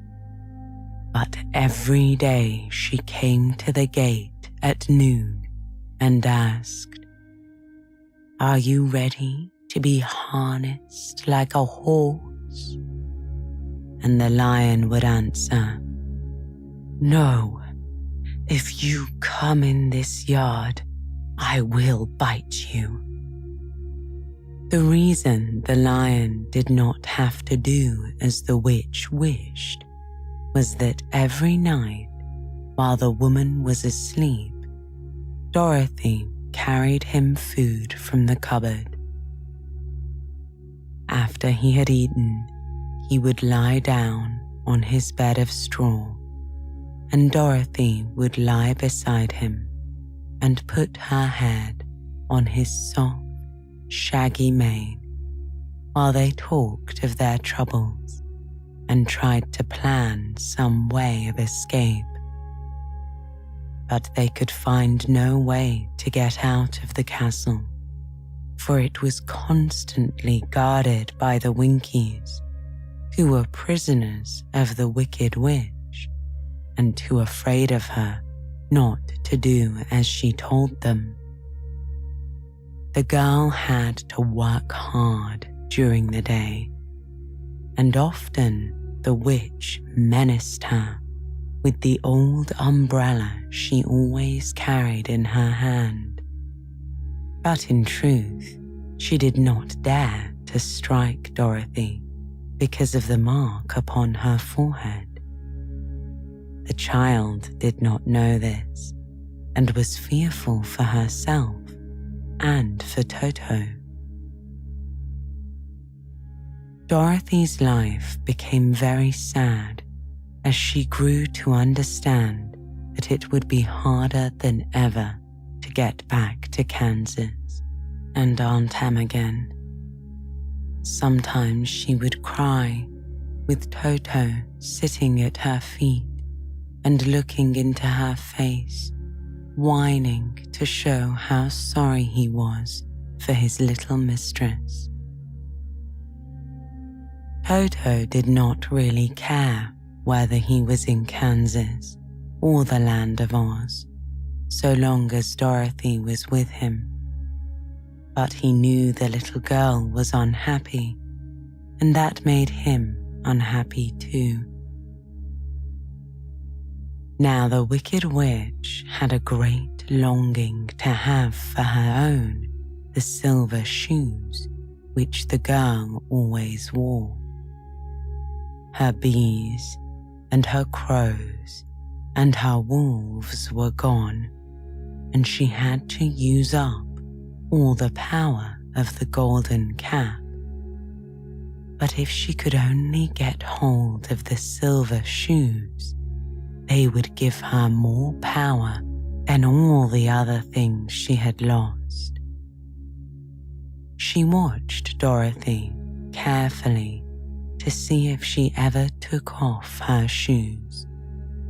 but every day she came to the gate at noon and asked, "Are you ready to be harnessed like a horse?" And the lion would answer, "No, if you come in this yard, I will bite you." The reason the lion did not have to do as the witch wished was that every night, while the woman was asleep, Dorothy carried him food from the cupboard. After he had eaten, he would lie down on his bed of straw, and Dorothy would lie beside him and put her head on his soft, shaggy mane while they talked of their troubles and tried to plan some way of escape. But they could find no way to get out of the castle, for it was constantly guarded by the Winkies, who were prisoners of the Wicked Witch and too afraid of her not to do as she told them. The girl had to work hard during the day, and often the witch menaced her with the old umbrella she always carried in her hand. But in truth, she did not dare to strike Dorothy because of the mark upon her forehead. The child did not know this and was fearful for herself and for Toto. Dorothy's life became very sad as she grew to understand that it would be harder than ever to get back to Kansas and Aunt Em again. Sometimes she would cry, with Toto sitting at her feet and looking into her face, whining to show how sorry he was for his little mistress. Toto did not really care whether he was in Kansas or the land of Oz, so long as Dorothy was with him. But he knew the little girl was unhappy, and that made him unhappy too. Now the Wicked Witch had a great longing to have for her own the silver shoes which the girl always wore. Her bees and her crows and her wolves were gone, and she had to use up all the power of the golden cap. But if she could only get hold of the silver shoes, they would give her more power than all the other things she had lost. She watched Dorothy carefully to see if she ever took off her shoes,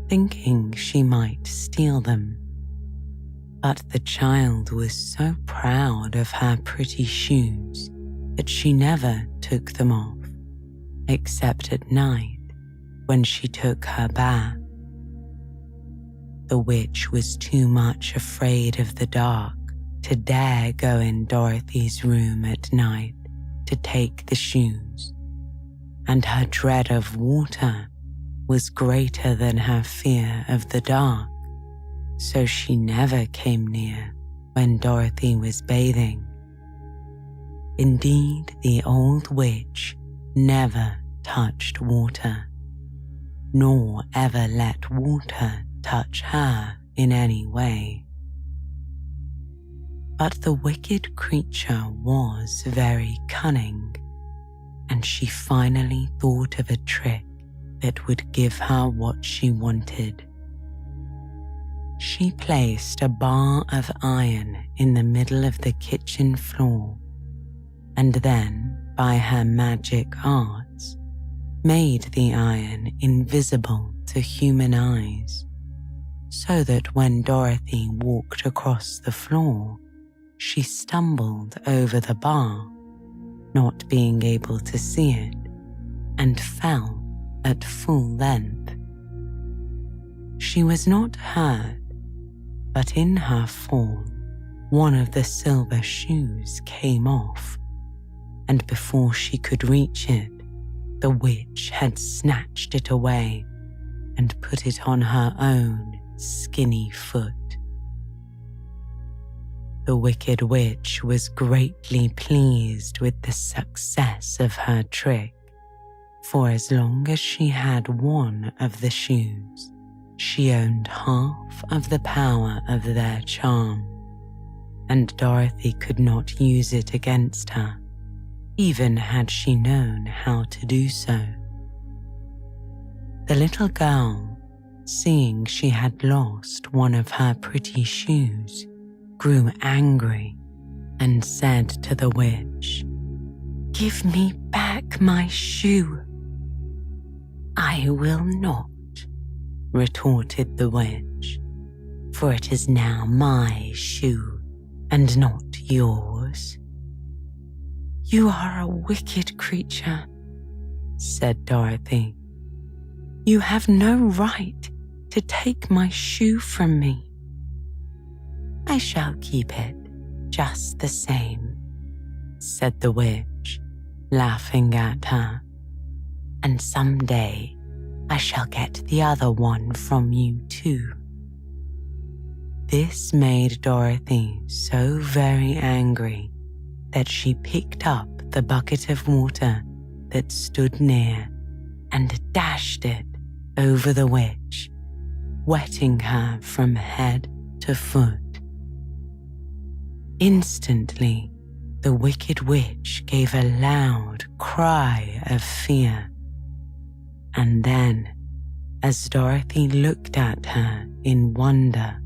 thinking she might steal them. But the child was so proud of her pretty shoes that she never took them off, except at night when she took her bath. The witch was too much afraid of the dark to dare go in Dorothy's room at night to take the shoes, and her dread of water was greater than her fear of the dark, so she never came near when Dorothy was bathing. Indeed, the old witch never touched water, nor ever let water touch her in any way. But the wicked creature was very cunning, and she finally thought of a trick that would give her what she wanted. She placed a bar of iron in the middle of the kitchen floor, and then, by her magic arts, made the iron invisible to human eyes, so that when Dorothy walked across the floor, she stumbled over the bar, not being able to see it, and fell at full length. She was not hurt, but in her fall, one of the silver shoes came off, and before she could reach it, the witch had snatched it away and put it on her own skinny foot. The Wicked Witch was greatly pleased with the success of her trick, for as long as she had one of the shoes, She owned half of the power of their charm, and Dorothy could not use it against her, even had she known how to do so. The little girl, seeing she had lost one of her pretty shoes, grew angry and said to the witch, "Give me back my shoe." "I will not," retorted the witch, "for it is now my shoe and not yours." "You are a wicked creature," said Dorothy. "You have no right to take my shoe from me." "I shall keep it just the same," said the witch, laughing at her. "And someday I shall get the other one from you too." This made Dorothy so very angry that she picked up the bucket of water that stood near and dashed it over the witch, wetting her from head to foot. Instantly, the wicked witch gave a loud cry of fear. And then, as Dorothy looked at her in wonder,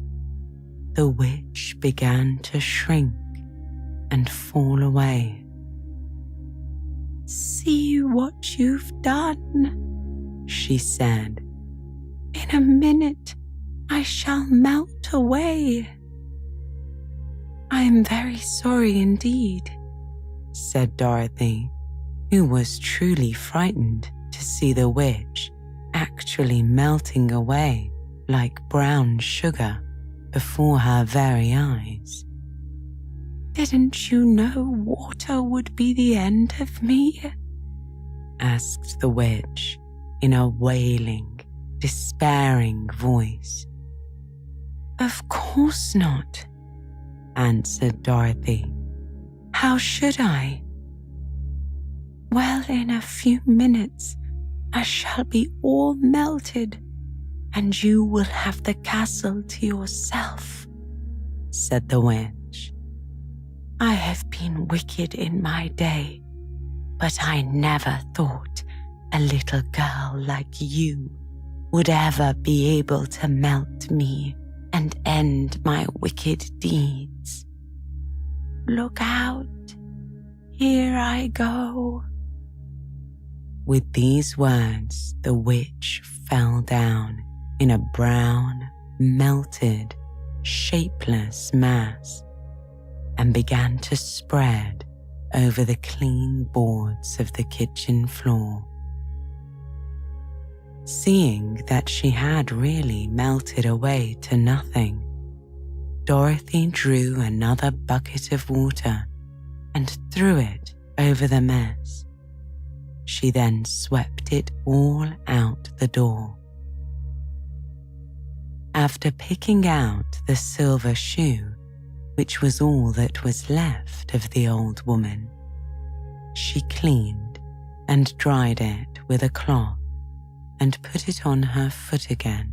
the witch began to shrink and fall away. "See what you've done," she said. "In a minute I shall melt away." "I am very sorry indeed," said Dorothy, who was truly frightened to see the witch actually melting away like brown sugar before her very eyes. "Didn't you know water would be the end of me?" asked the witch in a wailing, despairing voice. "Of course not," answered Dorothy. "How should I?" "Well, in a few minutes I shall be all melted, and you will have the castle to yourself," said the witch. "I have been wicked in my day, but I never thought a little girl like you would ever be able to melt me and end my wicked deeds. Look out, here I go." With these words, the witch fell down in a brown, melted, shapeless mass and began to spread over the clean boards of the kitchen floor. Seeing that she had really melted away to nothing, Dorothy drew another bucket of water and threw it over the mess. She then swept it all out the door. After picking out the silver shoe, which was all that was left of the old woman, she cleaned and dried it with a cloth and put it on her foot again.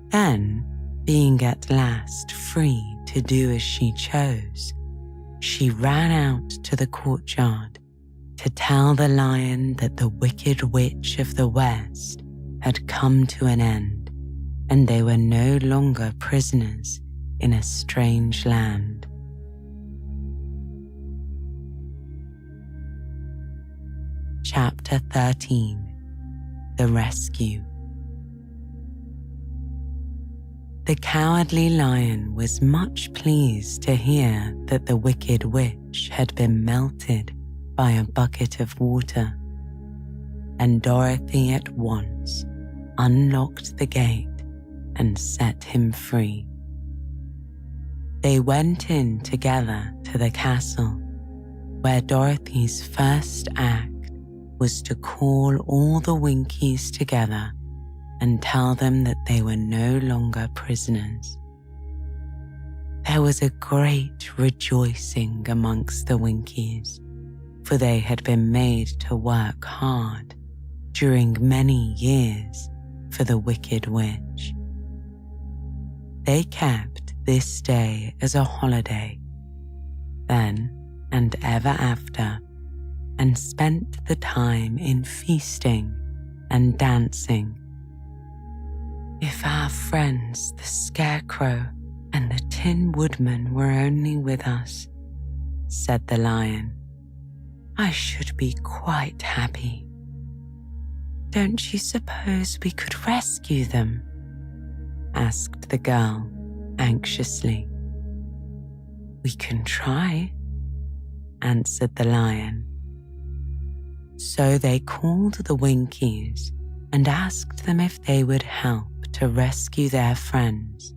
Then, being at last free to do as she chose, she ran out to the courtyard to tell the lion that the wicked witch of the West had come to an end, and they were no longer prisoners in a strange land. Chapter 13. The Rescue. The Cowardly Lion was much pleased to hear that the wicked witch had been melted by a bucket of water, and Dorothy at once unlocked the gate and set him free. They went in together to the castle, where Dorothy's first act was to call all the Winkies together and tell them that they were no longer prisoners. There was a great rejoicing amongst the Winkies, for they had been made to work hard during many years for the wicked witch. They kept this day as a holiday, then and ever after, and spent the time in feasting and dancing. If our friends, the Scarecrow and the Tin Woodman, were only with us, said the Lion, I should be quite happy. Don't you suppose we could rescue them? Asked the girl anxiously. We can try, answered the Lion. So they called the Winkies and asked them if they would help to rescue their friends,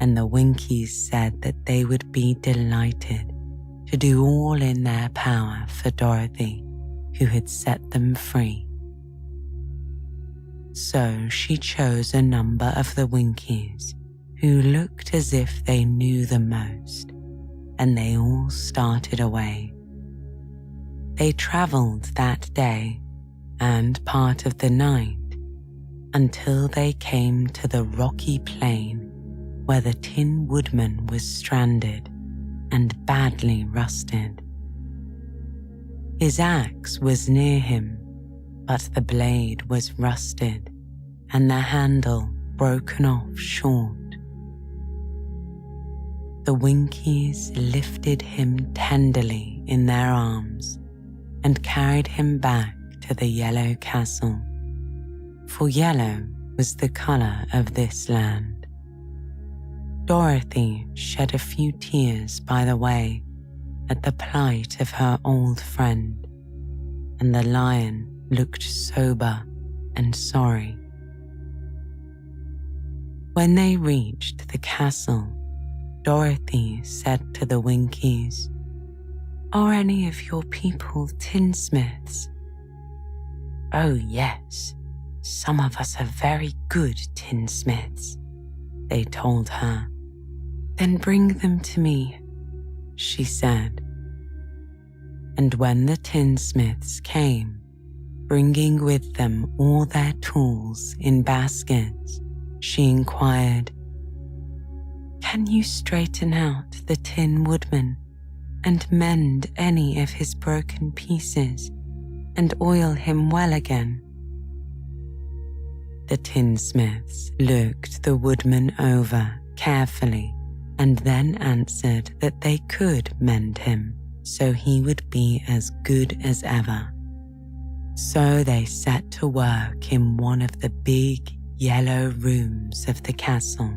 and the Winkies said that they would be delighted to do all in their power for Dorothy, who had set them free. So she chose a number of the Winkies who looked as if they knew the most, and they all started away. They travelled that day and part of the night until they came to the rocky plain where the Tin Woodman was stranded and badly rusted. His axe was near him, but the blade was rusted and the handle broken off short. The Winkies lifted him tenderly in their arms and carried him back to the yellow castle, for yellow was the colour of this land. Dorothy shed a few tears by the way at the plight of her old friend, and the Lion looked sober and sorry. When they reached the castle, Dorothy said to the Winkies, Are any of your people tinsmiths? Oh yes, some of us are very good tinsmiths, they told her. Then bring them to me, she said. And when the tinsmiths came, bringing with them all their tools in baskets, she inquired, Can you straighten out the Tin Woodman and mend any of his broken pieces and oil him well again? The tinsmiths looked the woodman over carefully and then answered that they could mend him so he would be as good as ever. So they set to work in one of the big yellow rooms of the castle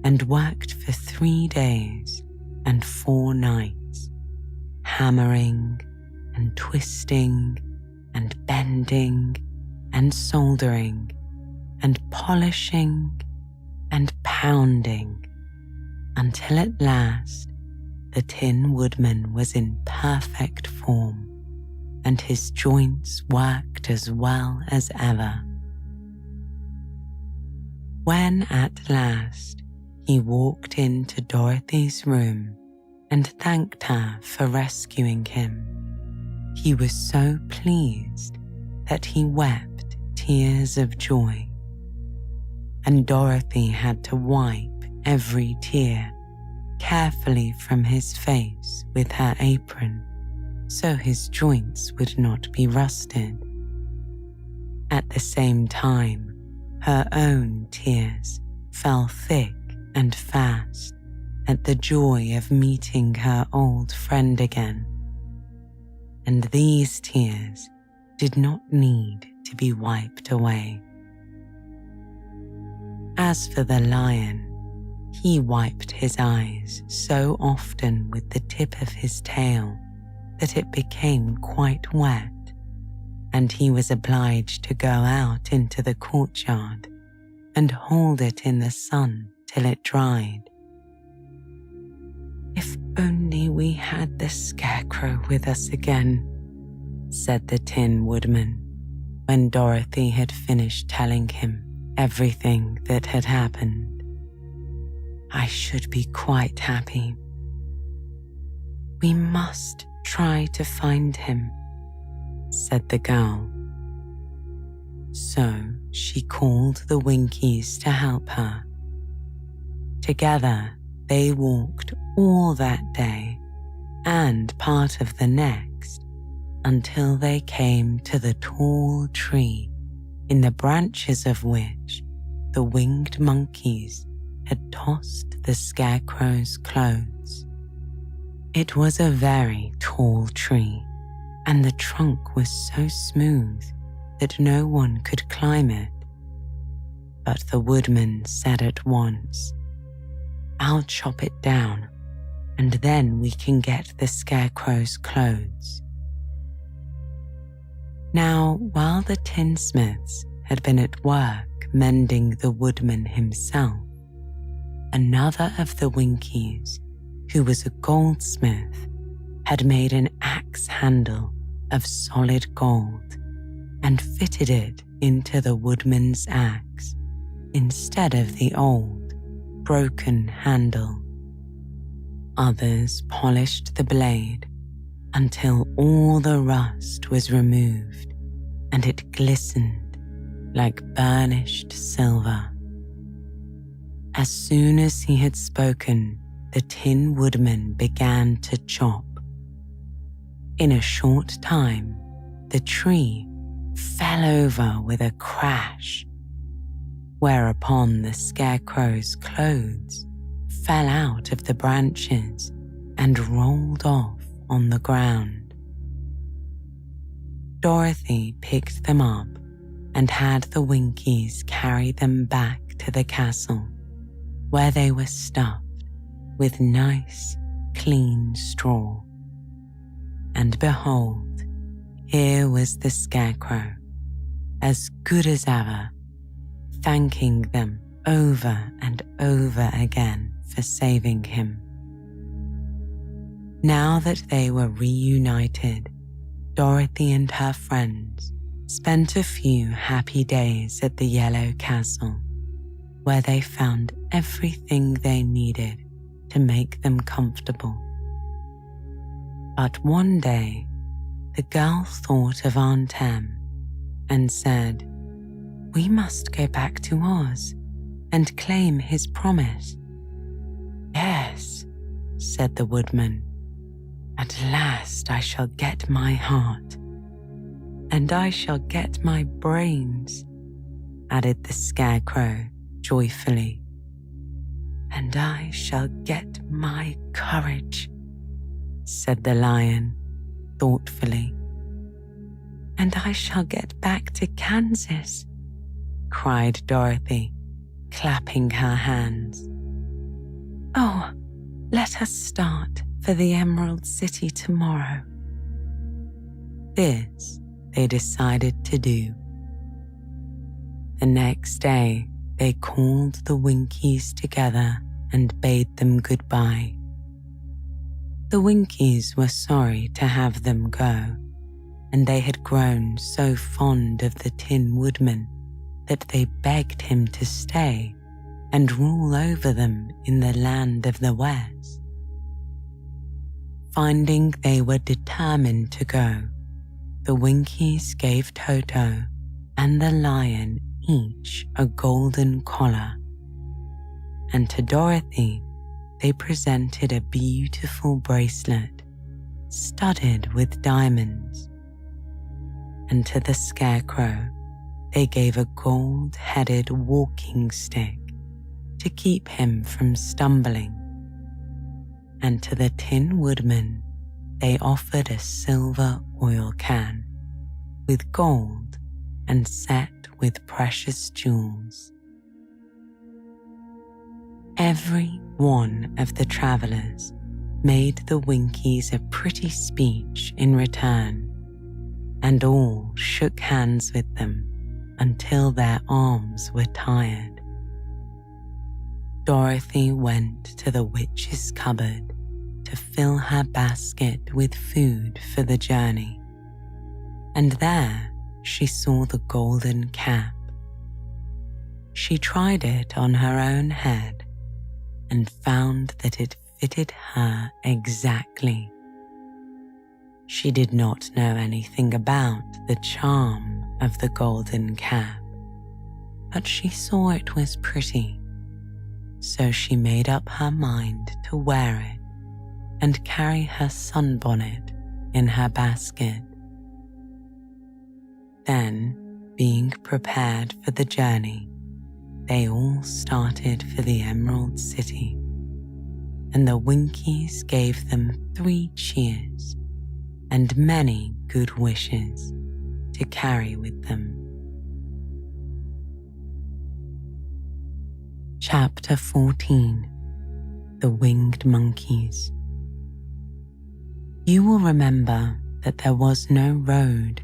and worked for 3 days and 4 nights, hammering and twisting and bending and soldering and polishing and pounding until at last the Tin Woodman was in perfect form and his joints worked as well as ever. When at last he walked into Dorothy's room and thanked her for rescuing him, he was so pleased that he wept tears of joy, and Dorothy had to wipe every tear carefully from his face with her apron so his joints would not be rusted. At the same time, her own tears fell thick and fast at the joy of meeting her old friend again, and these tears did not need to be wiped away. As for the Lion, he wiped his eyes so often with the tip of his tail that it became quite wet, and he was obliged to go out into the courtyard and hold it in the sun till it dried. If only we had the Scarecrow with us again, said the Tin Woodman, when Dorothy had finished telling him everything that had happened. I should be quite happy. We must try to find him, said the girl. So she called the Winkies to help her. Together, they walked all that day and part of the next until they came to the tall tree in the branches of which the winged monkeys had tossed the Scarecrow's clothes. It was a very tall tree, and the trunk was so smooth that no one could climb it. But the woodman said at once, "I'll chop it down, and then we can get the Scarecrow's clothes." Now, while the tinsmiths had been at work mending the woodman himself, another of the Winkies, who was a goldsmith, had made an axe handle of solid gold and fitted it into the woodman's axe instead of the old, broken handle. Others polished the blade until all the rust was removed and it glistened like burnished silver. As soon as he had spoken, the Tin Woodman began to chop. In a short time, the tree fell over with a crash, whereupon the Scarecrow's clothes fell out of the branches and rolled off on the ground. Dorothy picked them up and had the Winkies carry them back to the castle, where they were stuffed with nice, clean straw. And behold, here was the Scarecrow, as good as ever, thanking them over and over again for saving him. Now that they were reunited, Dorothy and her friends spent a few happy days at the Yellow Castle, where they found everything they needed to make them comfortable. But one day, the girl thought of Aunt Em and said, "We must go back to Oz and claim his promise." "Yes," said the woodman, "at last I shall get my heart." "And I shall get my brains," added the Scarecrow joyfully. "And I shall get my courage," said the Lion thoughtfully. "And I shall get back to Kansas," cried Dorothy, clapping her hands. "Oh, let us start for the Emerald City tomorrow." This they decided to do. The next day, they called the Winkies together and bade them goodbye. The Winkies were sorry to have them go, and they had grown so fond of the Tin Woodman that they begged him to stay and rule over them in the land of the West. Finding they were determined to go, the Winkies gave Toto and the Lion each a golden collar, and to Dorothy they presented a beautiful bracelet studded with diamonds, and to the Scarecrow they gave a gold-headed walking stick to keep him from stumbling, and to the Tin Woodman they offered a silver oil can with gold and set with precious jewels. Every one of the travelers made the Winkies a pretty speech in return, and all shook hands with them until their arms were tired. Dorothy went to the witch's cupboard to fill her basket with food for the journey, and there she saw the golden cap. She tried it on her own head and found that it fitted her exactly. She did not know anything about the charm of the golden cap, but she saw it was pretty, so she made up her mind to wear it and carry her sunbonnet in her basket. Then, being prepared for the journey, they all started for the Emerald City, and the Winkies gave them 3 cheers and many good wishes to carry with them. Chapter 14. The Winged Monkeys. You will remember that there was no road,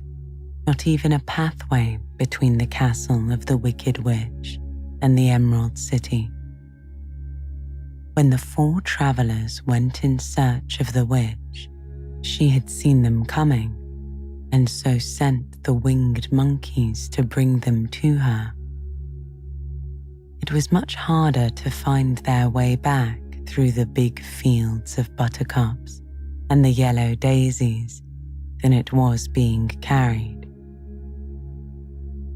not even a pathway between the castle of the Wicked Witch and the Emerald City. When the 4 travelers went in search of the witch, she had seen them coming, and so sent the winged monkeys to bring them to her. It was much harder to find their way back through the big fields of buttercups and the yellow daisies than it was being carried.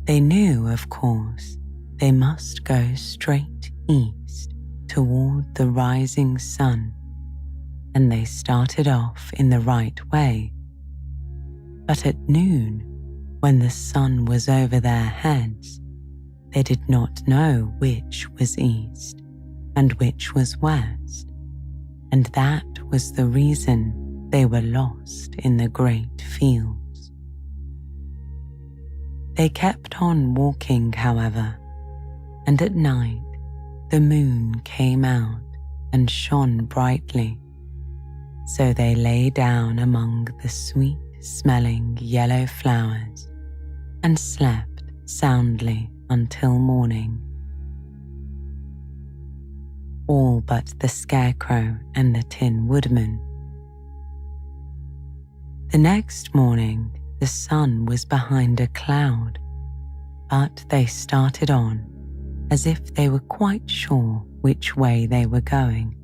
They knew, of course, they must go straight east toward the rising sun, and they started off in the right way. But at noon, when the sun was over their heads, they did not know which was east and which was west, and that was the reason they were lost in the great fields. They kept on walking, however, and at night the moon came out and shone brightly, so they lay down among the sweet-smelling yellow flowers and slept soundly until morning. All but the Scarecrow and the Tin Woodman. The next morning, the sun was behind a cloud, but they started on as if they were quite sure which way they were going.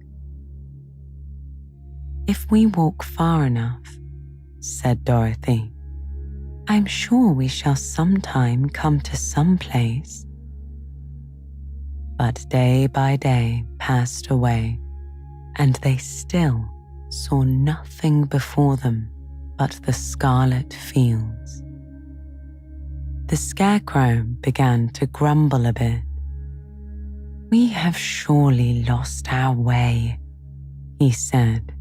"If we walk far enough," said Dorothy, "I'm sure we shall sometime come to some place." But day by day passed away, and they still saw nothing before them but the scarlet fields. The Scarecrow began to grumble a bit. "We have surely lost our way," he said,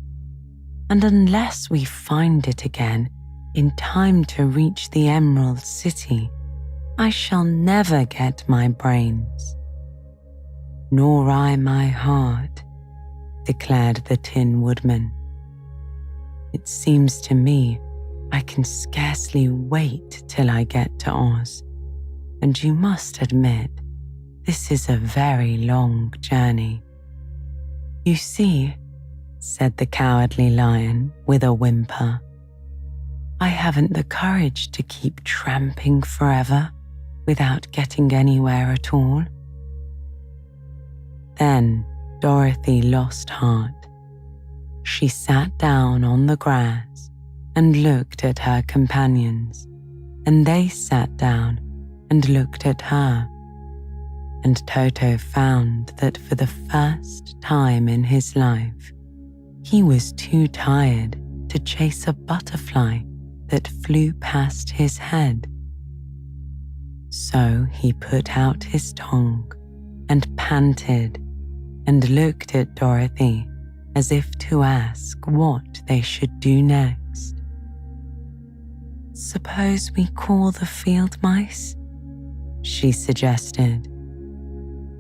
"and unless we find it again in time to reach the Emerald City, I shall never get my brains." "Nor I my heart," declared the Tin Woodman. "It seems to me I can scarcely wait till I get to Oz, and you must admit this is a very long journey." "You see," said the Cowardly Lion with a whimper, "I haven't the courage to keep tramping forever without getting anywhere at all." Then Dorothy lost heart. She sat down on the grass and looked at her companions, and they sat down and looked at her. And Toto found that for the first time in his life, he was too tired to chase a butterfly that flew past his head. So he put out his tongue and panted and looked at Dorothy as if to ask what they should do next. "Suppose we call the field mice?" she suggested.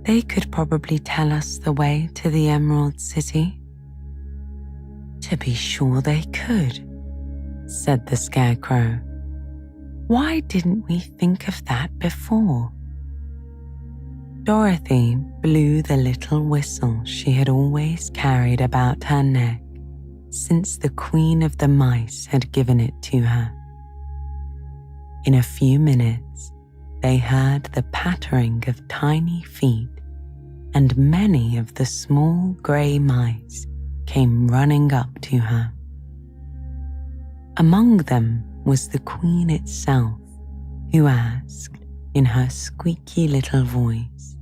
"They could probably tell us the way to the Emerald City." "To be sure they could," said the Scarecrow. "Why didn't we think of that before?" Dorothy blew the little whistle she had always carried about her neck since the Queen of the Mice had given it to her. In a few minutes, they heard the pattering of tiny feet, and many of the small grey mice came running up to her. Among them was the Queen itself, who asked, in her squeaky little voice.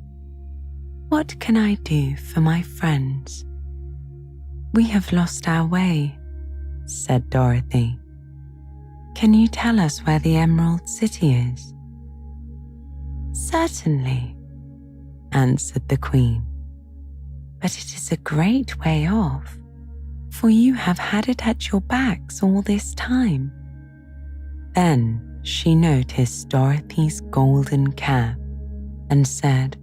"What can I do for my friends?" "We have lost our way," said Dorothy. "Can you tell us where the Emerald City is?" "Certainly," answered the Queen. "But it is a great way off, for you have had it at your backs all this time." Then she noticed Dorothy's golden cap and said,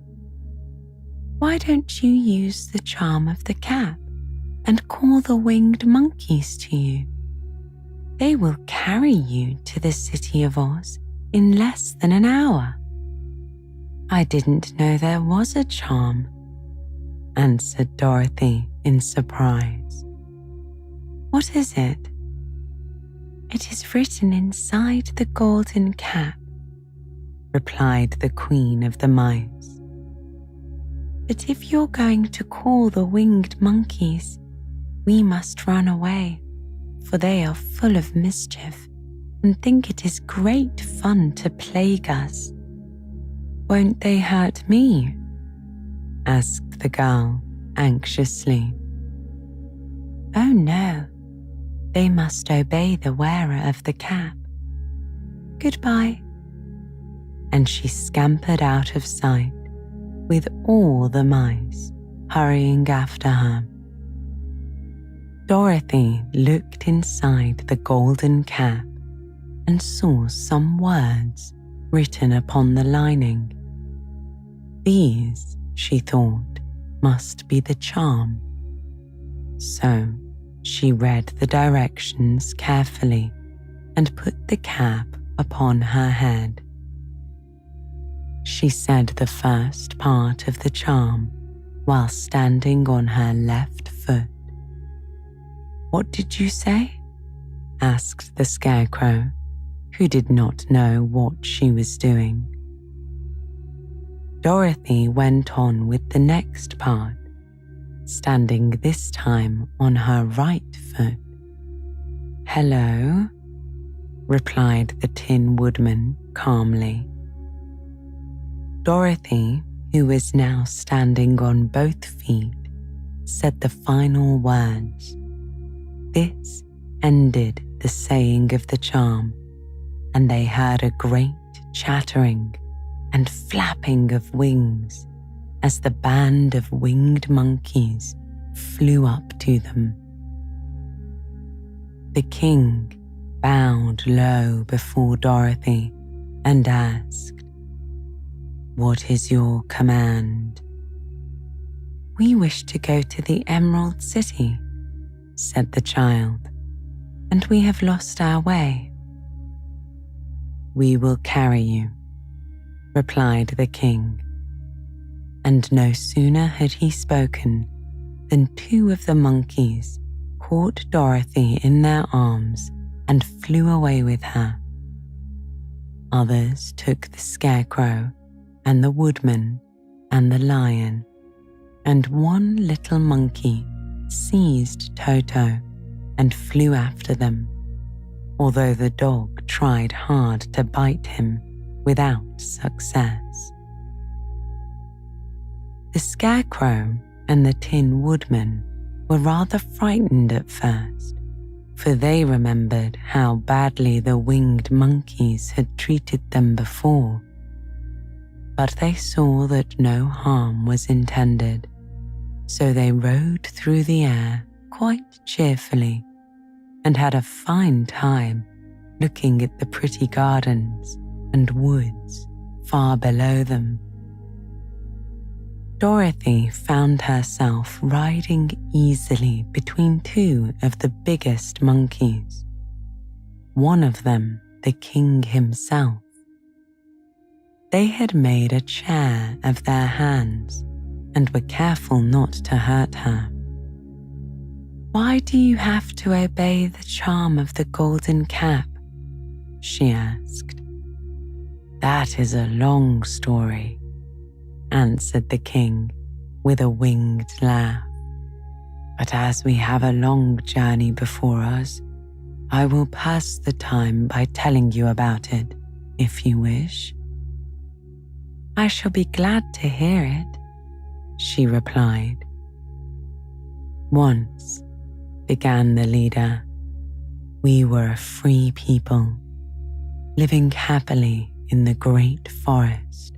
"Why don't you use the charm of the cap and call the winged monkeys to you? They will carry you to the City of Oz in less than an hour." "I didn't know there was a charm," answered Dorothy in surprise. "What is it?" "It is written inside the golden cap," replied the Queen of the Mice. "But if you're going to call the winged monkeys, we must run away, for they are full of mischief and think it is great fun to plague us." "Won't they hurt me?" asked the girl anxiously. "Oh no, they must obey the wearer of the cap. Goodbye." And she scampered out of sight with all the mice hurrying after her. Dorothy looked inside the golden cap and saw some words written upon the lining. These, she thought, must be the charm. So she read the directions carefully and put the cap upon her head. She said the first part of the charm while standing on her left foot. "What did you say?" asked the Scarecrow, who did not know what she was doing. Dorothy went on with the next part, standing this time on her right foot. "Hello," replied the Tin Woodman calmly. Dorothy, who was now standing on both feet, said the final words. This ended the saying of the charm, and they heard a great chattering and flapping of wings as the band of winged monkeys flew up to them. The king bowed low before Dorothy and asked, "What is your command?" "We wish to go to the Emerald City," said the child, "and we have lost our way." "We will carry you," replied the king. And no sooner had he spoken than two of the monkeys caught Dorothy in their arms and flew away with her. Others took the Scarecrow and the Woodman and the Lion, and one little monkey seized Toto and flew after them, although the dog tried hard to bite him without success. The Scarecrow and the Tin Woodman were rather frightened at first, for they remembered how badly the winged monkeys had treated them before. But they saw that no harm was intended, so they rode through the air quite cheerfully and had a fine time looking at the pretty gardens and woods far below them. Dorothy found herself riding easily between two of the biggest monkeys, one of them the king himself. They had made a chair of their hands and were careful not to hurt her. "Why do you have to obey the charm of the golden cap?" she asked. "That is a long story," answered the king with a winged laugh. "But as we have a long journey before us, I will pass the time by telling you about it, if you wish." I shall be glad to hear it, she replied. Once, began the leader, we were a free people, living happily in the great forest,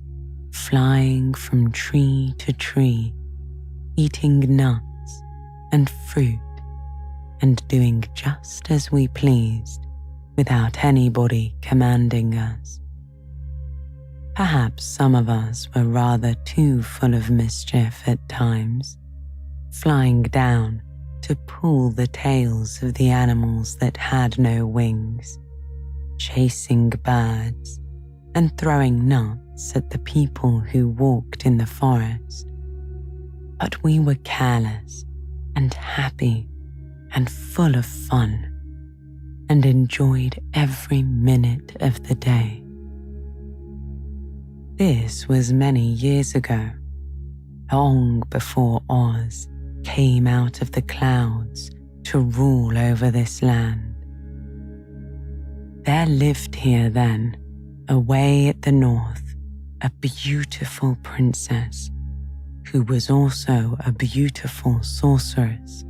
flying from tree to tree, eating nuts and fruit, and doing just as we pleased without anybody commanding us. Perhaps some of us were rather too full of mischief at times, flying down to pull the tails of the animals that had no wings, chasing birds and throwing nuts at the people who walked in the forest. But we were careless and happy and full of fun, and enjoyed every minute of the day. This was many years ago, long before Oz came out of the clouds to rule over this land. There lived here then, away at the north, a beautiful princess who was also a beautiful sorceress.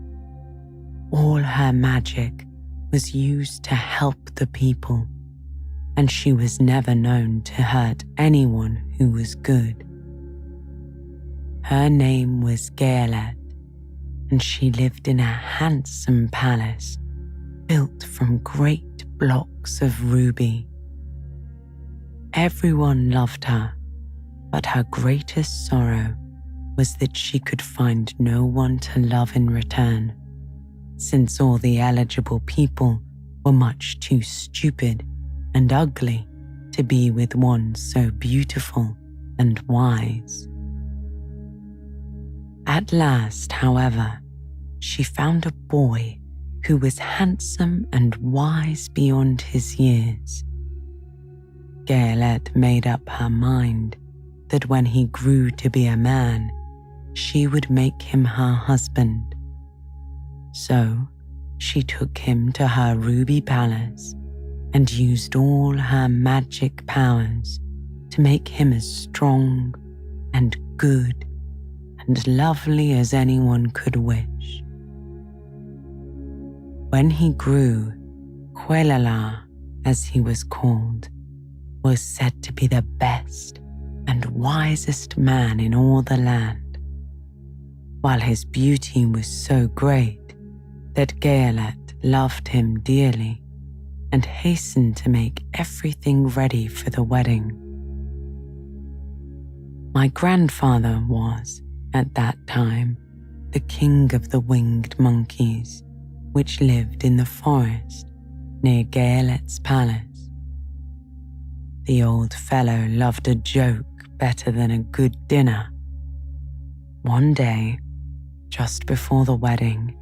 All her magic was used to help the people, and she was never known to hurt anyone who was good. Her name was Gaelet, and she lived in a handsome palace built from great blocks of ruby. Everyone loved her, but her greatest sorrow was that she could find no one to love in return, since all the eligible people were much too stupid and ugly to be with one so beautiful and wise. At last, however, she found a boy who was handsome and wise beyond his years. Gaelet made up her mind that when he grew to be a man, she would make him her husband. So she took him to her ruby palace and used all her magic powers to make him as strong and good and lovely as anyone could wish. When he grew, Quelala, as he was called, was said to be the best and wisest man in all the land, while his beauty was so great that Gaelet loved him dearly and hastened to make everything ready for the wedding. My grandfather was, at that time, the king of the winged monkeys, which lived in the forest near Gaelet's palace. The old fellow loved a joke better than a good dinner. One day, just before the wedding,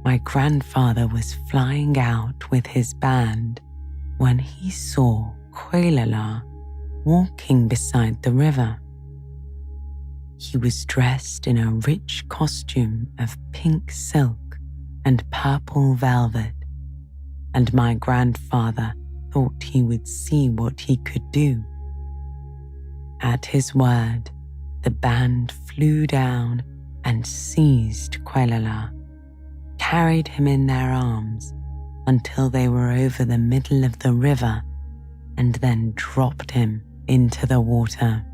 my grandfather was flying out with his band when he saw Quelala walking beside the river. He was dressed in a rich costume of pink silk and purple velvet, and my grandfather thought he would see what he could do. At his word, the band flew down and seized Quelala, carried him in their arms until they were over the middle of the river, and then dropped him into the water.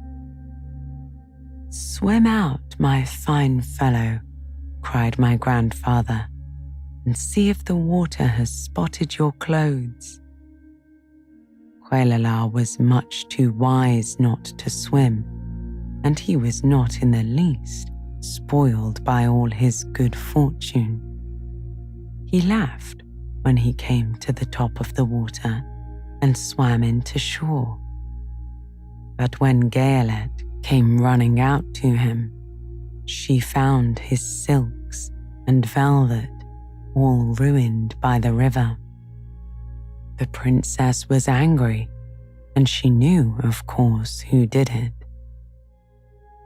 "Swim out, my fine fellow," cried my grandfather, "and see if the water has spotted your clothes." Quelala was much too wise not to swim, and he was not in the least spoiled by all his good fortune. He laughed when he came to the top of the water and swam into shore. But when Gaelet came running out to him, she found his silks and velvet all ruined by the river. The princess was angry, and she knew, of course, who did it.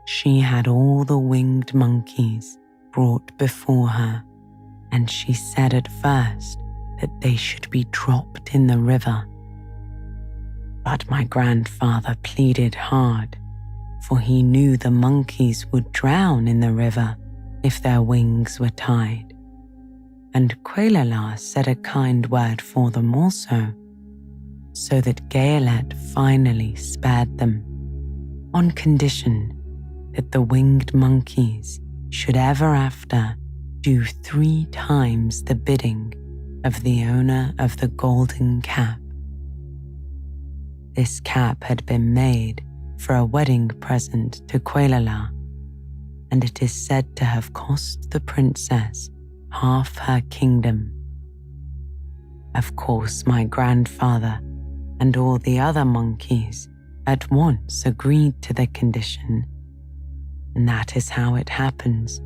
She had all the winged monkeys brought before her, and she said at first that they should be dropped in the river. But my grandfather pleaded hard, for he knew the monkeys would drown in the river if their wings were tied, and Quelala said a kind word for them also, so that Gaelet finally spared them, on condition that the winged monkeys should ever after do 3 times the bidding of the owner of the golden cap. This cap had been made for a wedding present to Quelala, and it is said to have cost the princess half her kingdom. Of course, my grandfather and all the other monkeys at once agreed to the condition, and that is how it happens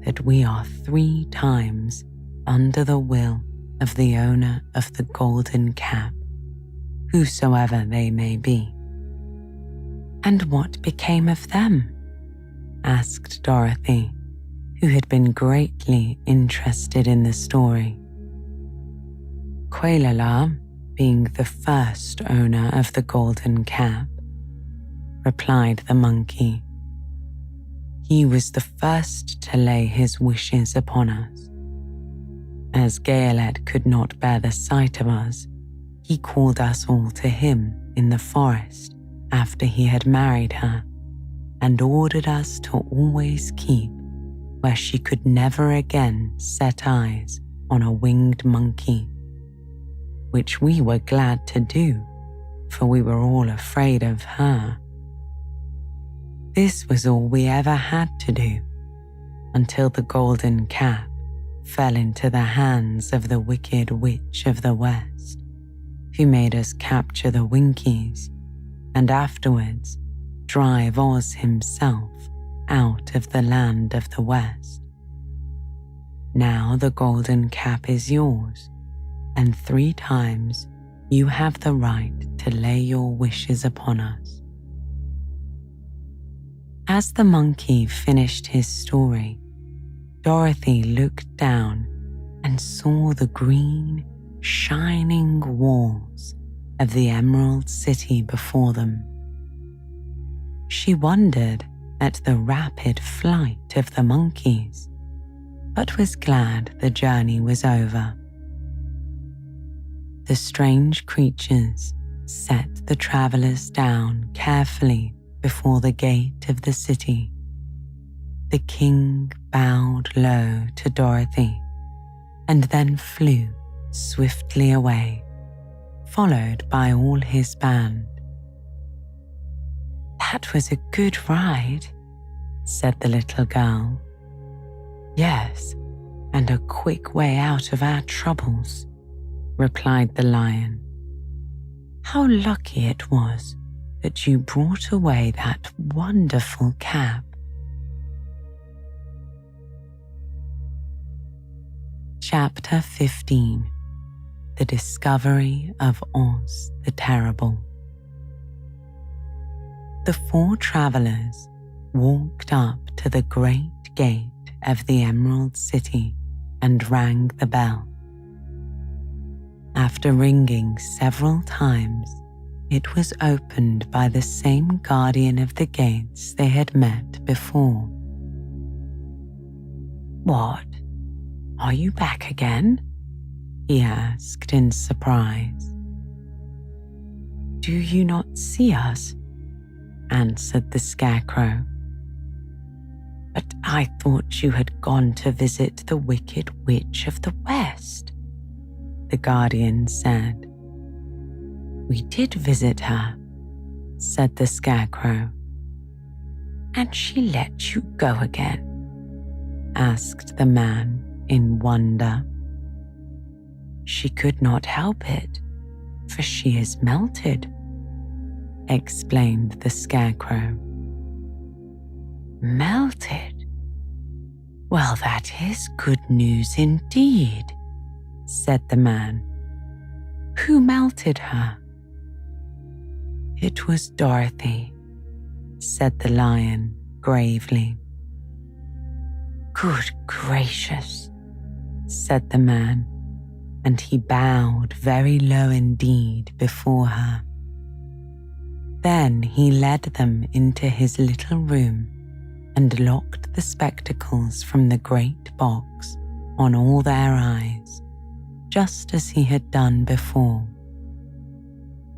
that we are 3 times under the will of the owner of the golden cap, whosoever they may be. And what became of them? Asked Dorothy, who had been greatly interested in the story. Quelala, being the first owner of the golden cap, replied the monkey. He was the first to lay his wishes upon us. As Gaelet could not bear the sight of us, he called us all to him in the forest after he had married her, and ordered us to always keep where she could never again set eyes on a winged monkey, which we were glad to do, for we were all afraid of her. This was all we ever had to do, until the golden cap fell into the hands of the wicked witch of the West, who made us capture the Winkies and afterwards drive Oz himself out of the land of the West. Now the golden cap is yours, and 3 times you have the right to lay your wishes upon us. As the monkey finished his story, Dorothy looked down and saw the green, shining walls of the Emerald City before them. She wondered at the rapid flight of the monkeys, but was glad the journey was over. The strange creatures set the travelers down carefully before the gate of the city. The king bowed low to Dorothy and then flew swiftly away, followed by all his band. That was a good ride, said the little girl. Yes, and a quick way out of our troubles, replied the lion. How lucky it was that you brought away that wonderful cap. Chapter 15. The Discovery of Oz the Terrible. The 4 travelers walked up to the great gate of the Emerald City and rang the bell. After ringing several times, it was opened by the same guardian of the gates they had met before. What? Are you back again? He asked in surprise. Do you not see us? Answered the Scarecrow. But I thought you had gone to visit the Wicked Witch of the West, the guardian said. We did visit her, said the Scarecrow. And she let you go again? Asked the man in wonder. She could not help it, for she is melted, explained the Scarecrow. Melted? Well, that is good news indeed, said the man. Who melted her? It was Dorothy, said the lion gravely. Good gracious, said the man, and he bowed very low indeed before her. Then he led them into his little room and locked the spectacles from the great box on all their eyes, just as he had done before.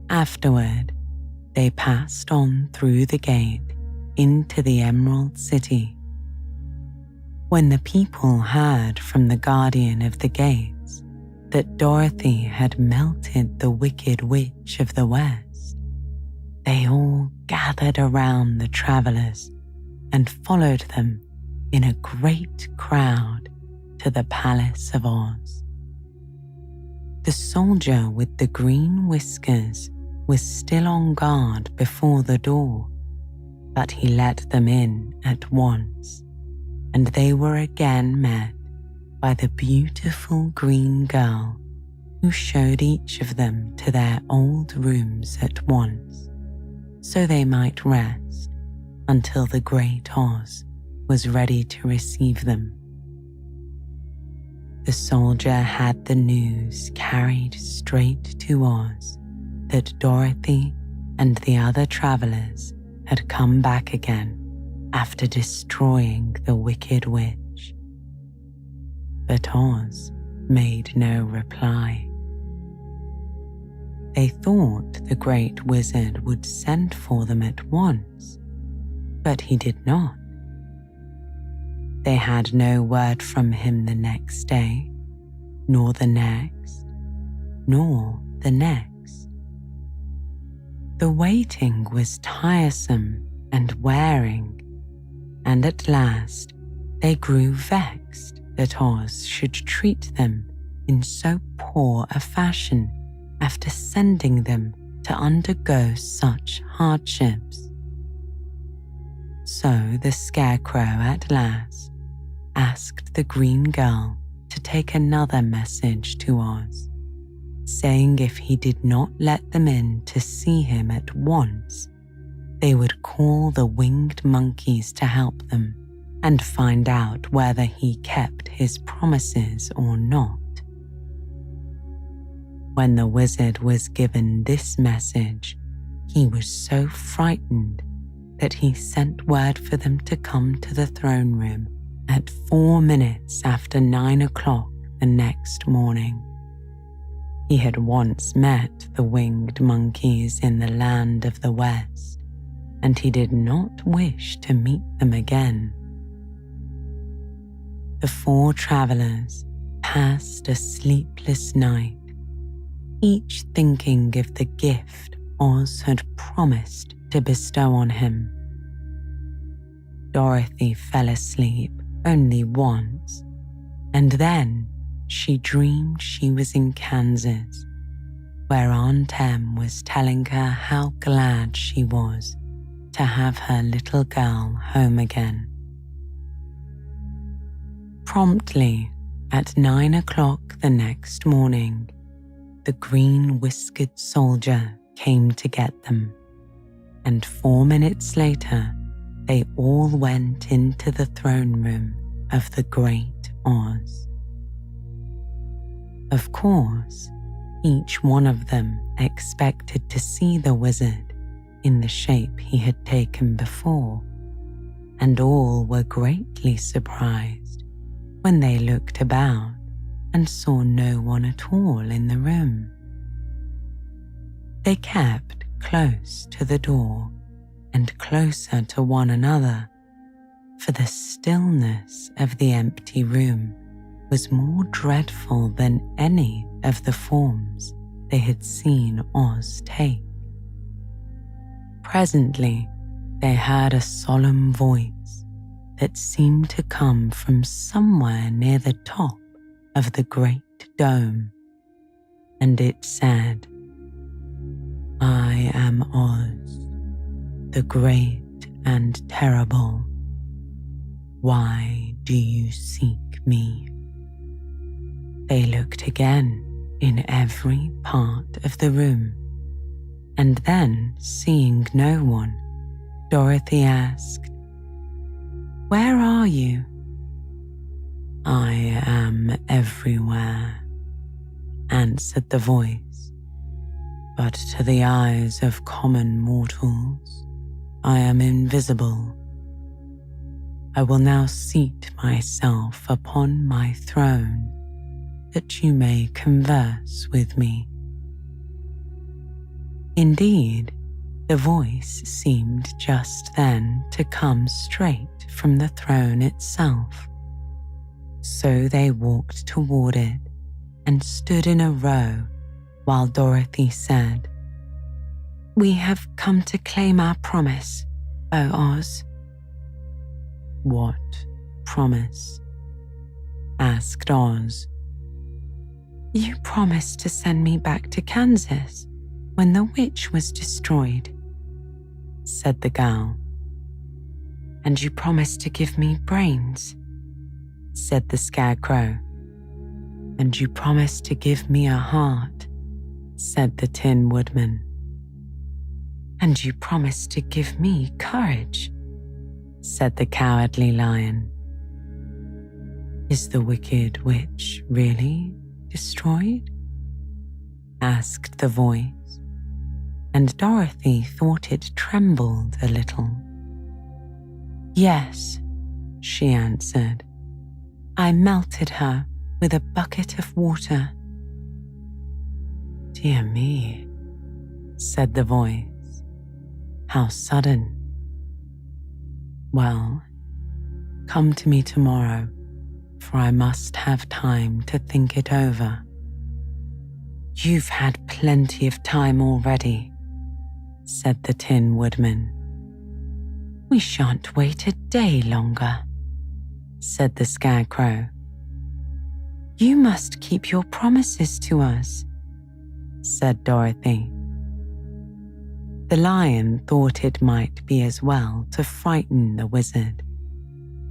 Afterward, they passed on through the gate into the Emerald City. When the people heard from the guardian of the gates that Dorothy had melted the Wicked Witch of the West, they all gathered around the travelers and followed them in a great crowd to the Palace of Oz. The soldier with the green whiskers was still on guard before the door, but he let them in at once, and they were again met by the beautiful green girl who showed each of them to their old rooms at once, so they might rest until the Great Oz was ready to receive them. The soldier had the news carried straight to Oz that Dorothy and the other travelers had come back again after destroying the Wicked Witch. But Oz made no reply. They thought the Great Wizard would send for them at once, but he did not. They had no word from him the next day, nor the next, nor the next. The waiting was tiresome and wearing, and at last they grew vexed that Oz should treat them in so poor a fashion after sending them to undergo such hardships. So the Scarecrow at last asked the green girl to take another message to Oz, saying if he did not let them in to see him at once, they would call the winged monkeys to help them and find out whether he kept his promises or not. When the wizard was given this message, he was so frightened that he sent word for them to come to the throne room at 4 minutes after 9 o'clock the next morning. He had once met the winged monkeys in the land of the West, and he did not wish to meet them again. The 4 travelers passed a sleepless night, each thinking of the gift Oz had promised to bestow on him. Dorothy fell asleep only once, and then she dreamed she was in Kansas, where Aunt Em was telling her how glad she was to have her little girl home again. Promptly at 9 o'clock the next morning, the green-whiskered soldier came to get them, and 4 minutes later, they all went into the throne room of the Great Oz. Of course, each one of them expected to see the wizard in the shape he had taken before, and all were greatly surprised when they looked about and saw no one at all in the room. They kept close to the door and closer to one another, for the stillness of the empty room was more dreadful than any of the forms they had seen Oz take. Presently, they heard a solemn voice that seemed to come from somewhere near the top of the great dome, and it said, "I am Oz, the great and terrible. Why do you seek me?" They looked again in every part of the room, and then, seeing no one, Dorothy asked, "Where are you?" "I am everywhere," answered the voice, but to the eyes of common mortals, I am invisible. I will now seat myself upon my throne, that you may converse with me." Indeed, the voice seemed just then to come straight from the throne itself. So they walked toward it and stood in a row while Dorothy said, "We have come to claim our promise, O Oz." "What promise?" asked Oz. "You promised to send me back to Kansas when the witch was destroyed," said the girl. "And you promised to give me brains," said the Scarecrow. "And you promised to give me a heart," said the Tin Woodman. "And you promised to give me courage," said the Cowardly Lion. "Is the Wicked Witch really destroyed?" asked the voice, and Dorothy thought it trembled a little. "Yes," she answered. "I melted her with a bucket of water." "Dear me," said the voice. "How sudden. Well, come to me tomorrow, for I must have time to think it over." "You've had plenty of time already," said the Tin Woodman. "We shan't wait a day longer," said the Scarecrow. "You must keep your promises to us," said Dorothy. The lion thought it might be as well to frighten the wizard,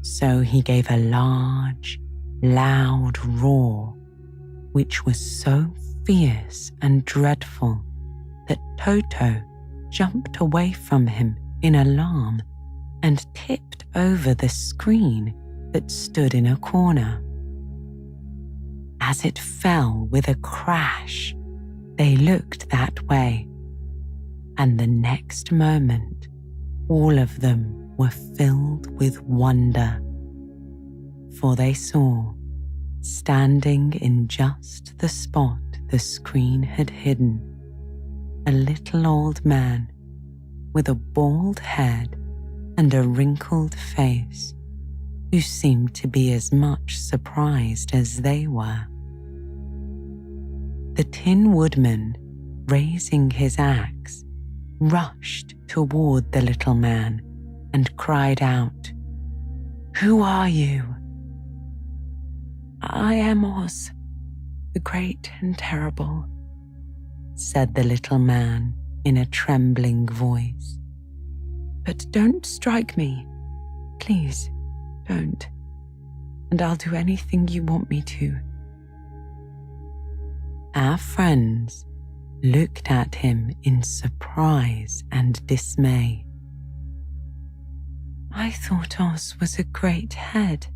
so he gave a large, loud roar, which was so fierce and dreadful that Toto jumped away from him in alarm and tipped over the screen that stood in a corner. As it fell with a crash, they looked that way, and the next moment, all of them were filled with wonder, for they saw, standing in just the spot the screen had hidden, a little old man with a bald head and a wrinkled face, who seemed to be as much surprised as they were. The Tin Woodman, raising his axe, rushed toward the little man and cried out, "Who are you?" "I am Oz, the great and terrible," said the little man in a trembling voice. "But don't strike me. Please, don't. And I'll do anything you want me to." Our friends looked at him in surprise and dismay. "I thought Oz was a great head,"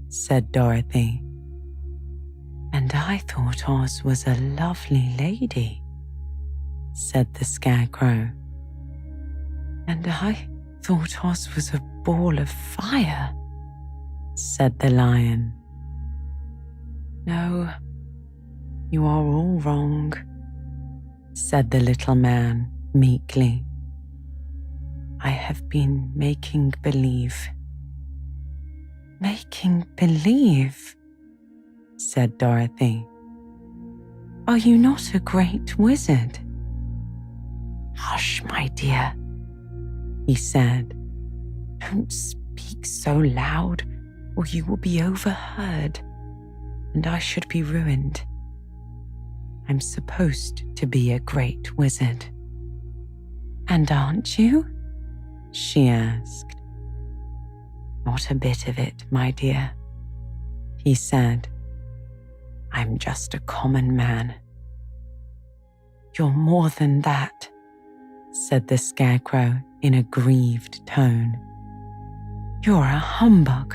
said Dorothy. "And I thought Oz was a lovely lady," said the Scarecrow. "And I thought Oz was a ball of fire," said the Lion. "No, you are all wrong," said the little man meekly. "I have been making believe." "Making believe?" said Dorothy. "Are you not a great wizard?" "Hush, my dear," he said. "Don't speak so loud, or you will be overheard, and I should be ruined. I'm supposed to be a great wizard." "And aren't you?" she asked. "Not a bit of it, my dear," he said. "I'm just a common man." "You're more than that," said the Scarecrow in a grieved tone. "You're a humbug."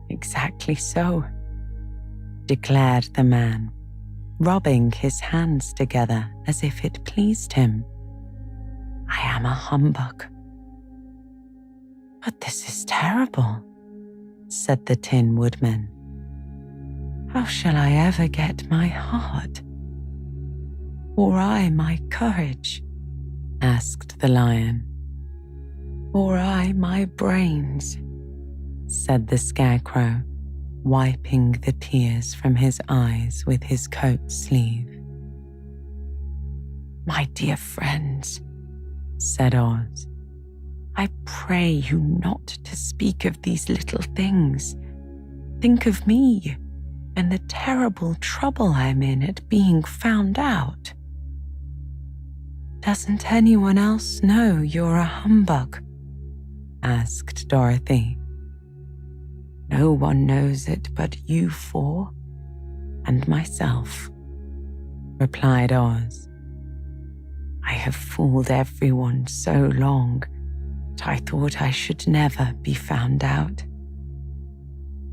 "Exactly so," declared the man, rubbing his hands together as if it pleased him. I am a humbug. But this is terrible, said the Tin Woodman. How shall I ever get my heart? Or I my courage? Asked the Lion. Or I my brains? Said the Scarecrow, wiping the tears from his eyes with his coat sleeve. My dear friends, said Oz, I pray you not to speak of these little things. Think of me and the terrible trouble I'm in at being found out. Doesn't anyone else know you're a humbug? Asked Dorothy. No one knows it but you four and myself, replied Oz. I have fooled everyone so long that I thought I should never be found out.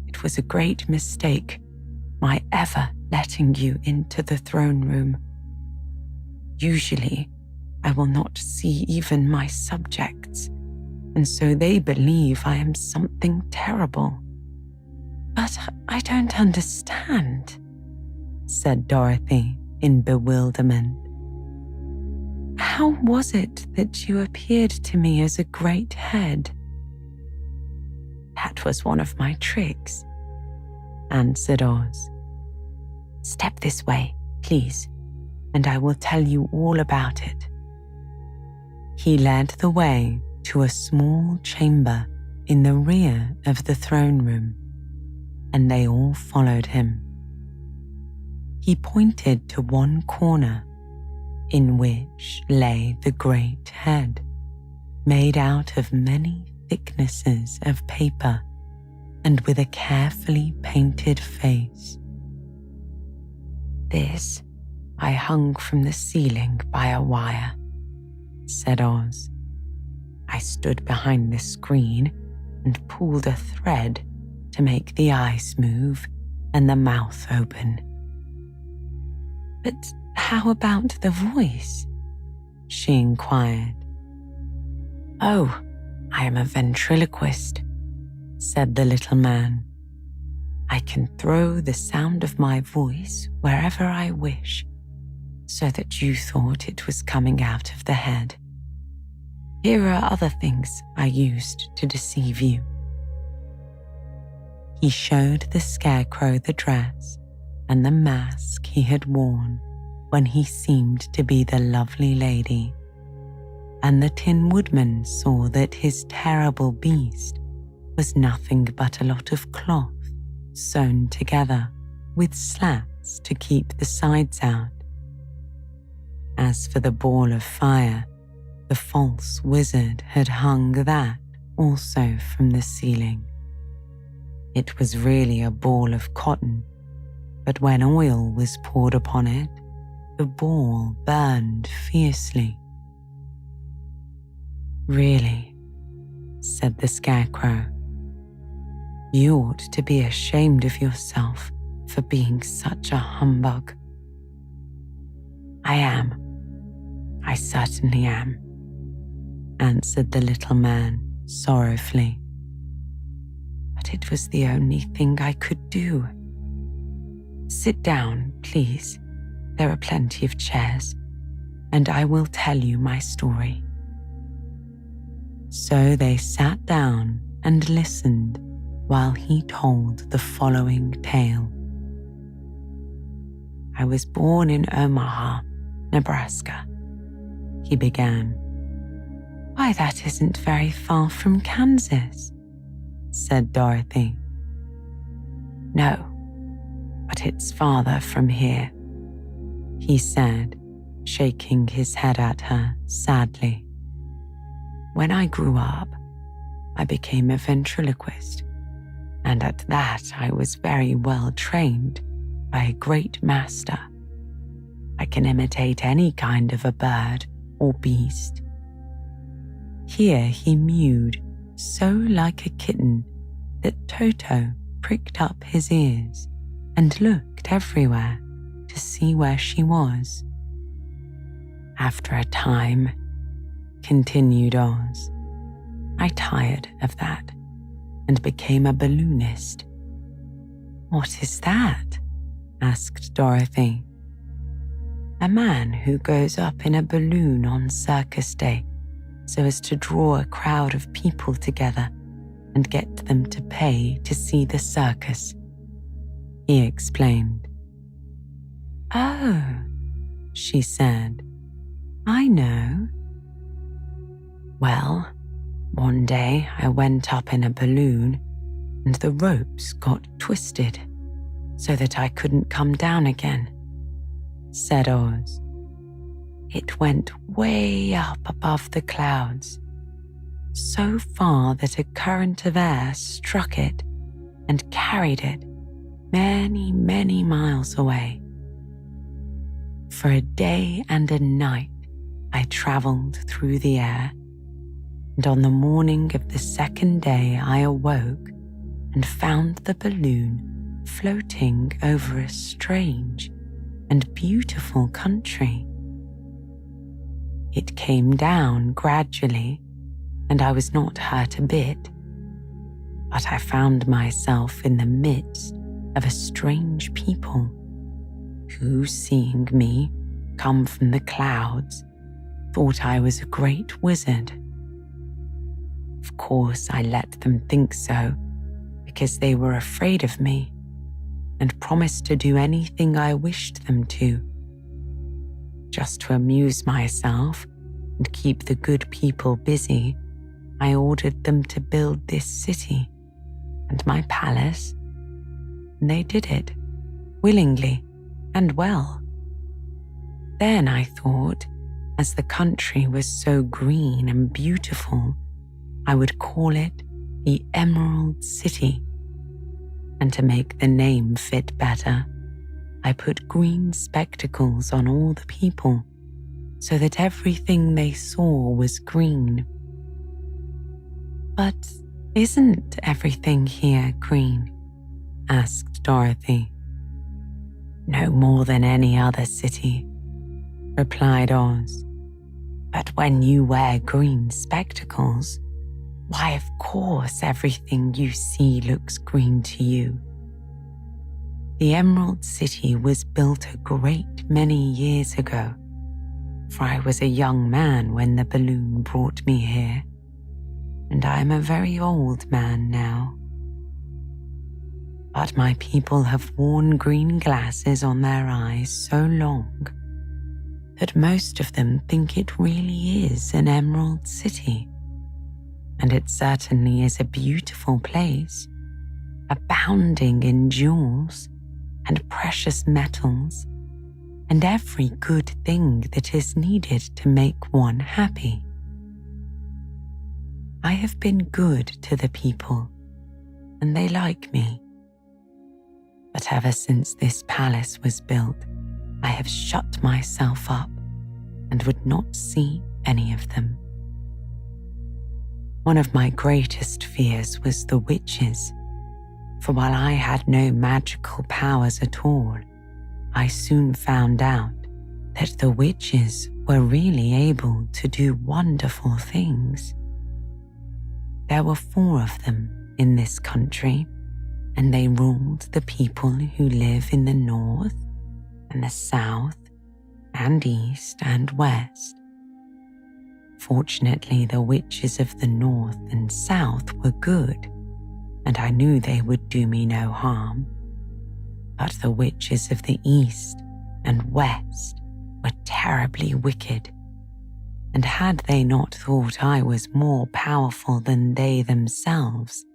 It was a great mistake, my ever letting you into the throne room. Usually, I will not see even my subjects, and so they believe I am something terrible. But I don't understand, said Dorothy in bewilderment. How was it that you appeared to me as a great head? That was one of my tricks, answered Oz. Step this way, please, and I will tell you all about it. He led the way to a small chamber in the rear of the throne room, and they all followed him. He pointed to one corner in which lay the great head, made out of many thicknesses of paper and with a carefully painted face. This I hung from the ceiling by a wire, said Oz. I stood behind the screen and pulled a thread to make the eyes move and the mouth open. But how about the voice? She inquired. Oh, I am a ventriloquist, said the little man. I can throw the sound of my voice wherever I wish, so that you thought it was coming out of the head. Here are other things I used to deceive you. He showed the Scarecrow the dress and the mask he had worn when he seemed to be the lovely lady, and the Tin Woodman saw that his terrible beast was nothing but a lot of cloth sewn together with slats to keep the sides out. As for the ball of fire, the false wizard had hung that also from the ceiling. It was really a ball of cotton, but when oil was poured upon it, the ball burned fiercely. Really, said the Scarecrow, you ought to be ashamed of yourself for being such a humbug. I am. I certainly am, answered the little man sorrowfully. But it was the only thing I could do. Sit down, please. There are plenty of chairs, and I will tell you my story. So they sat down and listened while he told the following tale. I was born in Omaha, Nebraska, he began. Why, that isn't very far from Kansas, said Dorothy. No, but it's farther from here, he said, shaking his head at her sadly. When I grew up, I became a ventriloquist, and at that I was very well trained by a great master. I can imitate any kind of a bird or beast. Here he mewed so like a kitten that Toto pricked up his ears and looked everywhere to see where she was. After a time, continued Oz, I tired of that and became a balloonist. What is that? Asked Dorothy. A man who goes up in a balloon on circus day so as to draw a crowd of people together and get them to pay to see the circus, he explained. Oh, she said, I know. Well, one day I went up in a balloon and the ropes got twisted so that I couldn't come down again, said Oz. It went way up above the clouds, so far that a current of air struck it and carried it many, many miles away. For a day and a night I travelled through the air, and on the morning of the second day I awoke and found the balloon floating over a strange and beautiful country. It came down gradually, and I was not hurt a bit, but I found myself in the midst of a strange people who, seeing me come from the clouds, thought I was a great wizard. Of course, I let them think so because they were afraid of me and promised to do anything I wished them to. Just to amuse myself and keep the good people busy, I ordered them to build this city and my palace, and they did it willingly and well. Then I thought, as the country was so green and beautiful, I would call it the Emerald City. And to make the name fit better, I put green spectacles on all the people so that everything they saw was green. But isn't everything here green? Asked Dorothy. No more than any other city, replied Oz. But when you wear green spectacles, why, of course, everything you see looks green to you. The Emerald City was built a great many years ago, for I was a young man when the balloon brought me here, and I am a very old man now. But my people have worn green glasses on their eyes so long that most of them think it really is an Emerald City. And it certainly is a beautiful place, abounding in jewels and precious metals and every good thing that is needed to make one happy. I have been good to the people, and they like me. But ever since this palace was built, I have shut myself up and would not see any of them. One of my greatest fears was the witches, for while I had no magical powers at all, I soon found out that the witches were really able to do wonderful things. There were 4 of them in this country, and they ruled the people who live in the north and the south and east and west. Fortunately, the witches of the north and south were good, and I knew they would do me no harm. But the witches of the east and west were terribly wicked, and had they not thought I was more powerful than they themselves,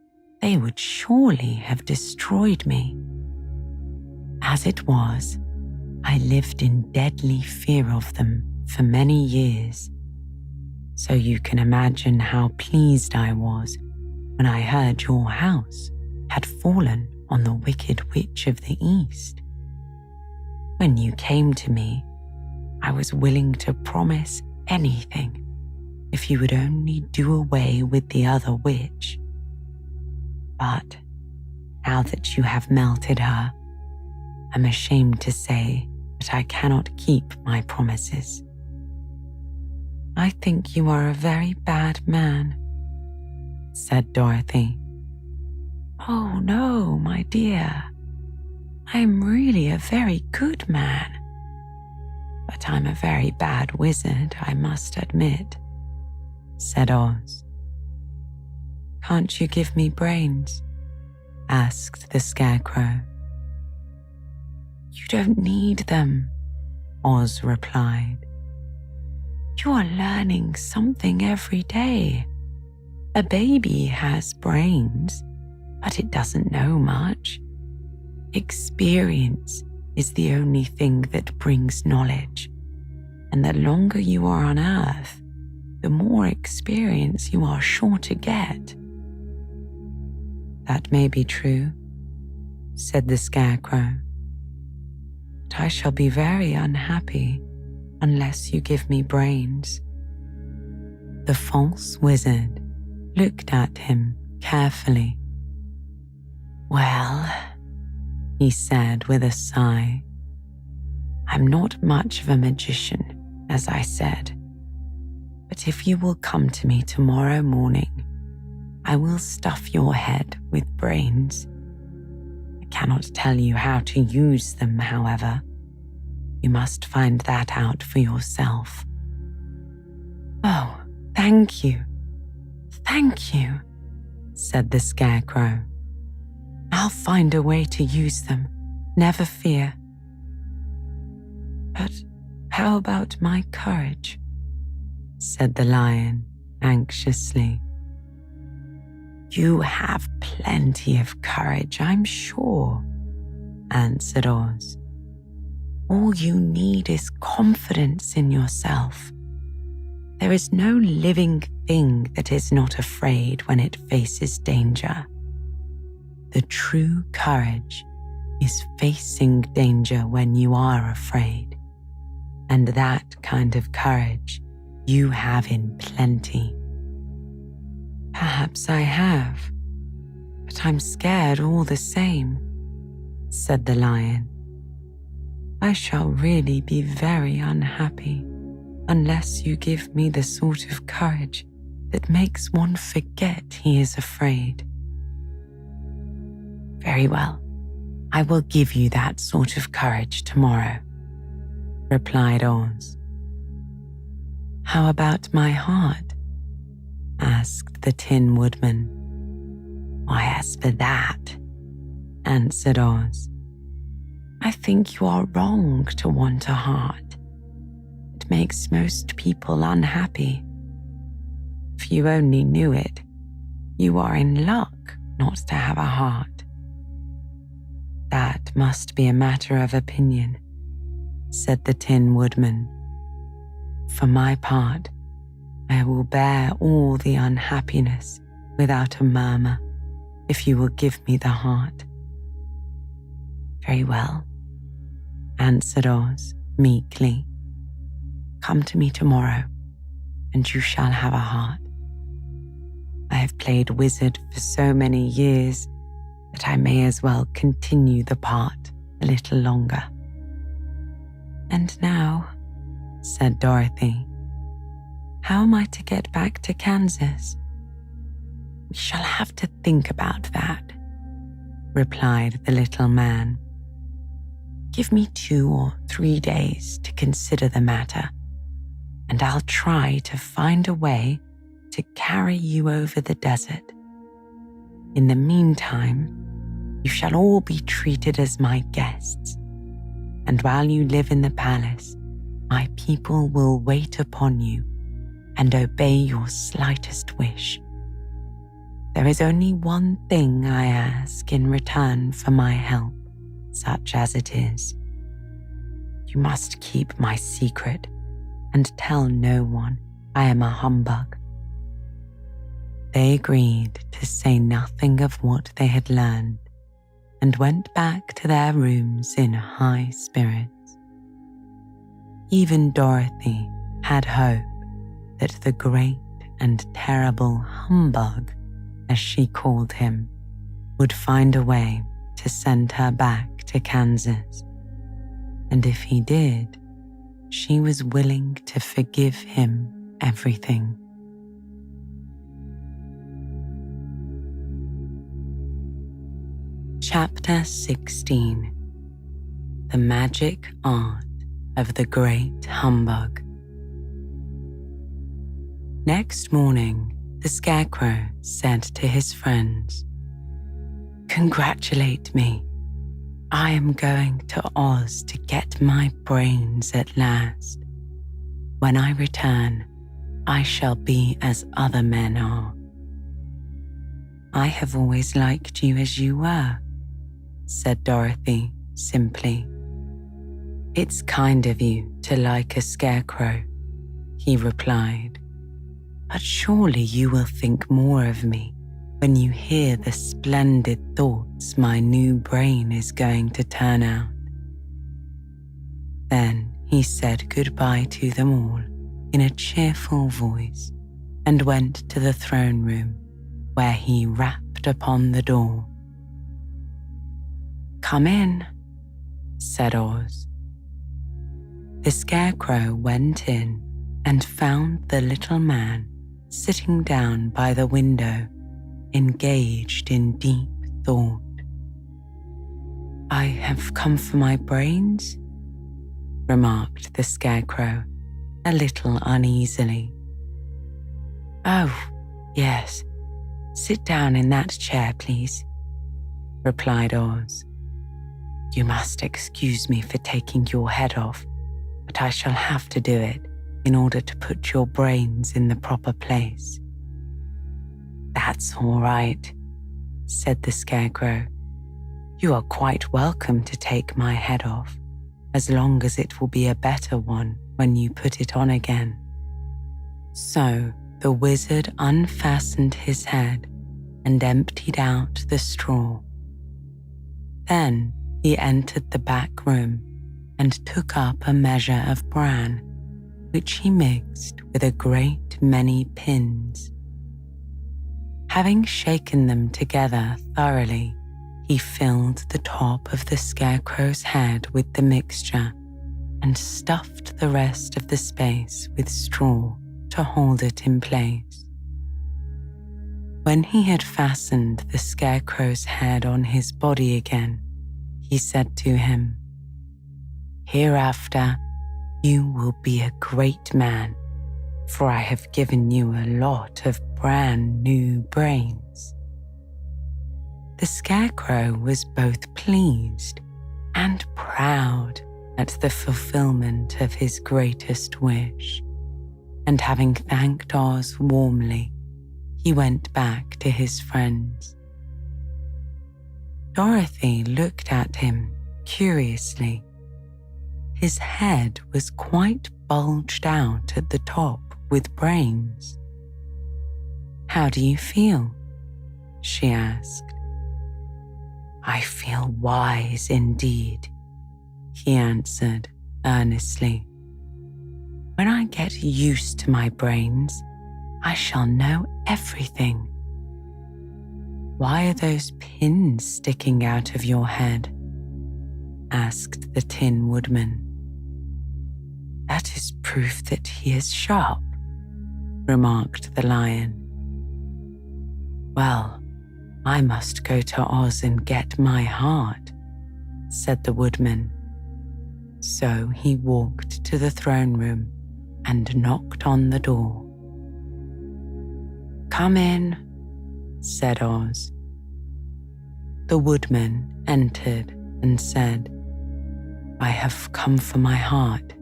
they would surely have destroyed me. As it was, I lived in deadly fear of them for many years, so you can imagine how pleased I was when I heard your house had fallen on the wicked witch of the east. When you came to me, I was willing to promise anything if you would only do away with the other witch. But now that you have melted her, I'm ashamed to say but I cannot keep my promises. I think you are a very bad man, said Dorothy. Oh no, my dear. I am really a very good man. But I'm a very bad wizard, I must admit, said Oz. Can't you give me brains? Asked the Scarecrow. You don't need them, Oz replied. You are learning something every day. A baby has brains, but it doesn't know much. Experience is the only thing that brings knowledge, and the longer you are on Earth, the more experience you are sure to get. That may be true, said the Scarecrow, but I shall be very unhappy unless you give me brains. The false wizard looked at him carefully. Well, he said with a sigh, I'm not much of a magician, as I said, but if you will come to me tomorrow morning, I will stuff your head with brains. I cannot tell you how to use them, however. You must find that out for yourself. Oh, thank you, said the Scarecrow. I'll find a way to use them, never fear. But how about my courage? Said the Lion anxiously. You have plenty of courage, I'm sure, answered Oz. All you need is confidence in yourself. There is no living thing that is not afraid when it faces danger. The true courage is facing danger when you are afraid, and that kind of courage you have in plenty. Perhaps I have, but I'm scared all the same, said the Lion. I shall really be very unhappy unless you give me the sort of courage that makes one forget he is afraid. Very well, I will give you that sort of courage tomorrow, replied Oz. How about my heart? Asked the Tin Woodman. Why, as for that, answered Oz, I think you are wrong to want a heart. It makes most people unhappy. If you only knew it, you are in luck not to have a heart. That must be a matter of opinion, said the Tin Woodman. For my part, I will bear all the unhappiness without a murmur if you will give me the heart. Very well, answered Oz meekly. Come to me tomorrow, and you shall have a heart. I have played wizard for so many years that I may as well continue the part a little longer. And now, said Dorothy, how am I to get back to Kansas? We shall have to think about that, replied the little man. Give me 2 or 3 days to consider the matter, and I'll try to find a way to carry you over the desert. In the meantime, you shall all be treated as my guests, and while you live in the palace, my people will wait upon you and obey your slightest wish. There is only one thing I ask in return for my help, such as it is. You must keep my secret and tell no one I am a humbug. They agreed to say nothing of what they had learned and went back to their rooms in high spirits. Even Dorothy had hope that the great and terrible humbug, as she called him, would find a way to send her back to Kansas. and if he did, she was willing to forgive him everything. Chapter 16. The Magic Art of the Great Humbug. Next morning, the Scarecrow said to his friends, "Congratulate me. I am going to Oz to get my brains at last. When I return, I shall be as other men are." "I have always liked you as you were," said Dorothy simply. "It's kind of you to like a scarecrow," he replied. "But surely you will think more of me when you hear the splendid thoughts my new brain is going to turn out." Then he said goodbye to them all in a cheerful voice and went to the throne room, where he rapped upon the door. "Come in," said Oz. The Scarecrow went in and found the little man sitting down by the window, engaged in deep thought. "I have come for my brains," remarked the Scarecrow, a little uneasily. "Oh, yes. Sit down in that chair, please," replied Oz. "You must excuse me for taking your head off, but I shall have to do it in order to put your brains in the proper place." "That's all right," said the Scarecrow. "You are quite welcome to take my head off, as long as it will be a better one when you put it on again." So the wizard unfastened his head and emptied out the straw. Then he entered the back room and took up a measure of bran, which he mixed with a great many pins. Having shaken them together thoroughly, he filled the top of the Scarecrow's head with the mixture and stuffed the rest of the space with straw to hold it in place. When he had fastened the Scarecrow's head on his body again, he said to him, "Hereafter, you will be a great man, for I have given you a lot of brand new brains." The Scarecrow was both pleased and proud at the fulfillment of his greatest wish, and having thanked Oz warmly, he went back to his friends. Dorothy looked at him curiously. His head was quite bulged out at the top with brains. "How do you feel?" she asked. "I feel wise indeed," he answered earnestly. "When I get used to my brains, I shall know everything." "Why are those pins sticking out of your head?" asked the Tin Woodman. "That is proof that he is sharp," remarked the Lion. "Well, I must go to Oz and get my heart," said the Woodman. So he walked to the throne room and knocked on the door. "Come in," said Oz. The Woodman entered and said, "I have come for my heart."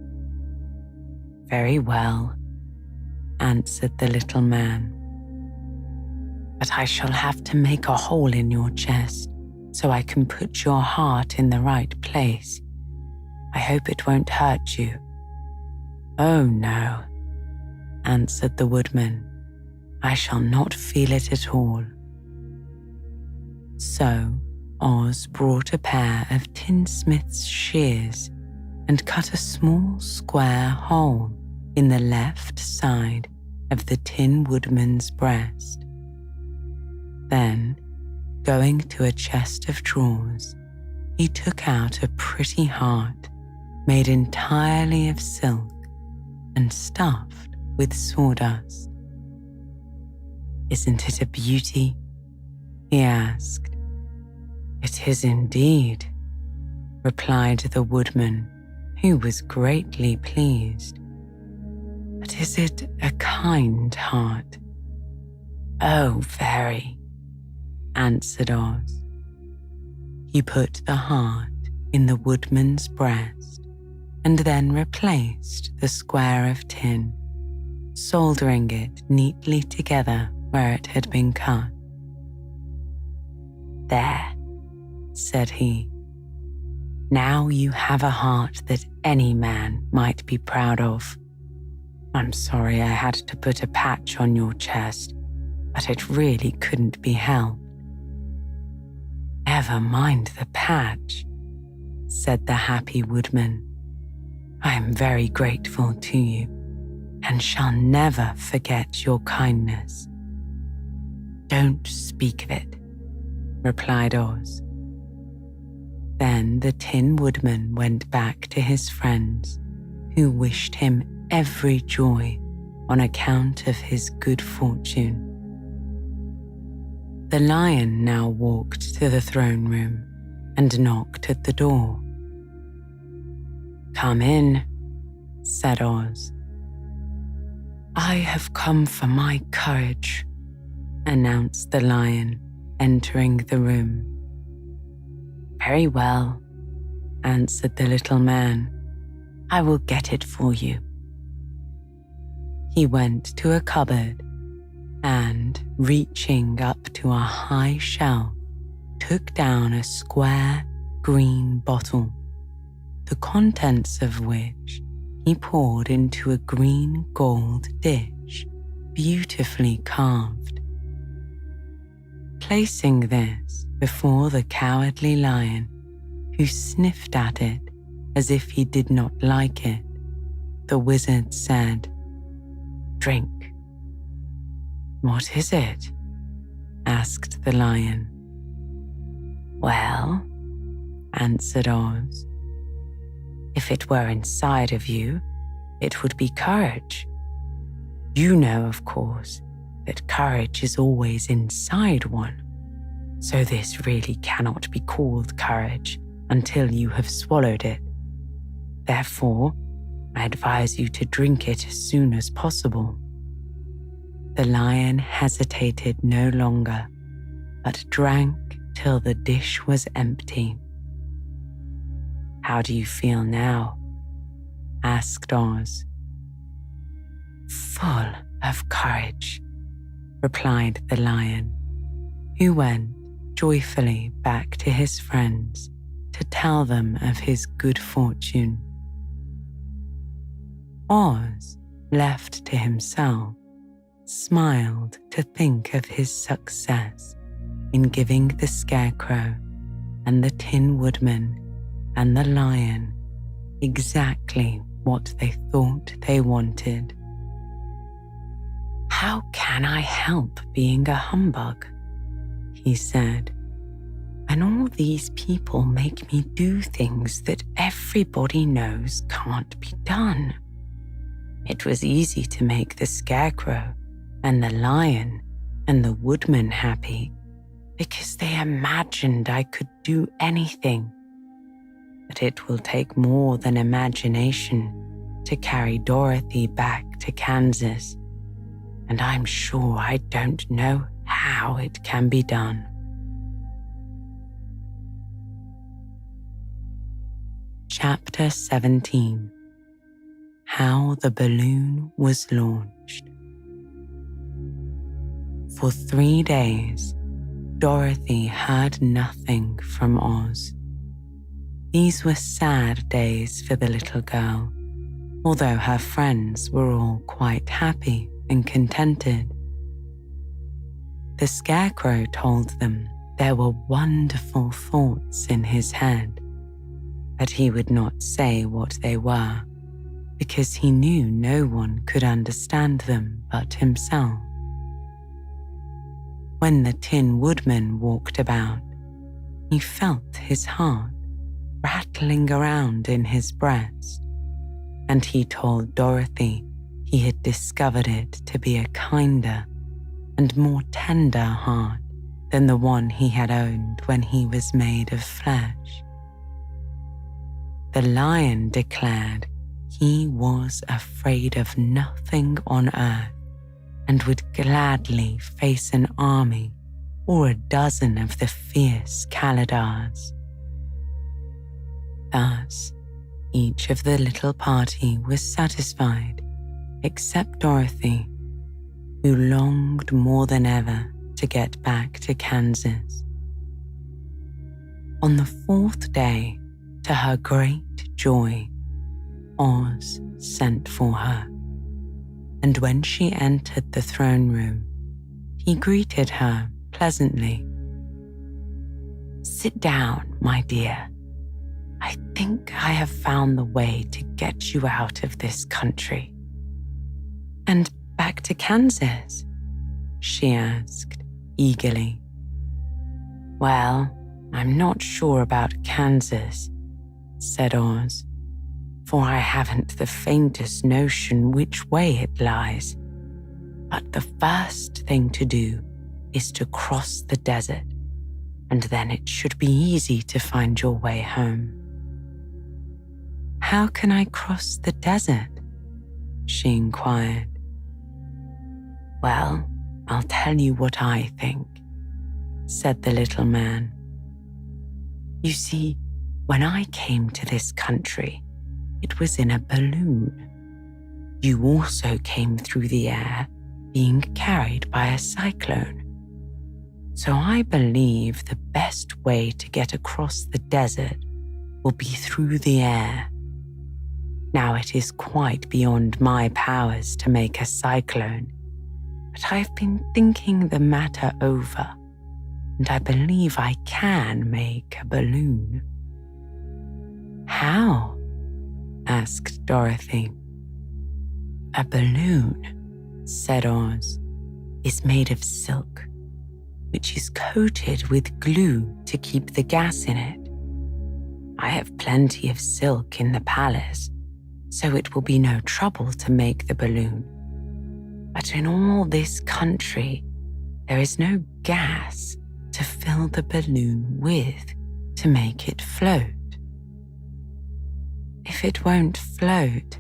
"Very well," answered the little man. "But I shall have to make a hole in your chest so I can put your heart in the right place. I hope it won't hurt you." "Oh no," answered the Woodman. "I shall not feel it at all." So Oz brought a pair of tinsmith's shears and cut a small square hole in the left side of the Tin Woodman's breast. Then, going to a chest of drawers, he took out a pretty heart made entirely of silk and stuffed with sawdust. "Isn't it a beauty?" he asked. "It is indeed," replied the woodman, who was greatly pleased. "But is it a kind heart?" "Oh, very," answered Oz. He put the heart in the woodman's breast and then replaced the square of tin, soldering it neatly together where it had been cut. "There," said he. "Now you have a heart that any man might be proud of. I'm sorry I had to put a patch on your chest, but it really couldn't be helped." "Never mind the patch," said the happy woodman. "I am very grateful to you and shall never forget your kindness." "Don't speak of it," replied Oz. Then the Tin Woodman went back to his friends, who wished him every joy on account of his good fortune. The Lion now walked to the throne room and knocked at the door. "Come in," said Oz. "I have come for my courage," announced the Lion, entering the room. "Very well," answered the little man. "I will get it for you." He went to a cupboard and, reaching up to a high shelf, took down a square green bottle, the contents of which he poured into a green gold dish, beautifully carved. Placing this before the Cowardly Lion, who sniffed at it as if he did not like it, the wizard said, "Drink." "What is it?" asked the Lion. "Well," answered Oz, "if it were inside of you, it would be courage. You know, of course, that courage is always inside one, so this really cannot be called courage until you have swallowed it. Therefore, I advise you to drink it as soon as possible." The Lion hesitated no longer, but drank till the dish was empty. "How do you feel now?" asked Oz. "Full of courage," replied the Lion, who went joyfully back to his friends to tell them of his good fortune. Oz, left to himself, smiled to think of his success in giving the Scarecrow and the Tin Woodman and the Lion exactly what they thought they wanted. "How can I help being a humbug?" he said. "And all these people make me do things that everybody knows can't be done. It was easy to make the Scarecrow and the Lion and the Woodman happy because they imagined I could do anything. But it will take more than imagination to carry Dorothy back to Kansas, and I'm sure I don't know how it can be done." Chapter 17. How the Balloon Was Launched. For 3 days, Dorothy heard nothing from Oz. These were sad days for the little girl, although her friends were all quite happy and contented. The Scarecrow told them there were wonderful thoughts in his head, but he would not say what they were, because he knew no one could understand them but himself. When the Tin Woodman walked about, he felt his heart rattling around in his breast, and he told Dorothy he had discovered it to be a kinder and more tender heart than the one he had owned when he was made of flesh. The lion declared he was afraid of nothing on earth and would gladly face an army or a dozen of the fierce Kalidars. Thus, each of the little party was satisfied, except Dorothy, who longed more than ever to get back to Kansas. On the fourth day, to her great joy, Oz sent for her, and when she entered the throne room, he greeted her pleasantly. "Sit down, my dear. I think I have found the way to get you out of this country." "And back to Kansas?" she asked eagerly. "Well, I'm not sure about Kansas," said Oz, "for I haven't the faintest notion which way it lies. But the first thing to do is to cross the desert, and then it should be easy to find your way home." "How can I cross the desert?" she inquired. "Well, I'll tell you what I think," said the little man. "You see, when I came to this country, it was in a balloon. You also came through the air, being carried by a cyclone. So I believe the best way to get across the desert will be through the air. Now, it is quite beyond my powers to make a cyclone, but I've been thinking the matter over, and I believe I can make a balloon." "How?" asked Dorothy. "A balloon," said Oz, "is made of silk, which is coated with glue to keep the gas in it. I have plenty of silk in the palace, so it will be no trouble to make the balloon. But in all this country, there is no gas to fill the balloon with to make it float." "If it won't float,"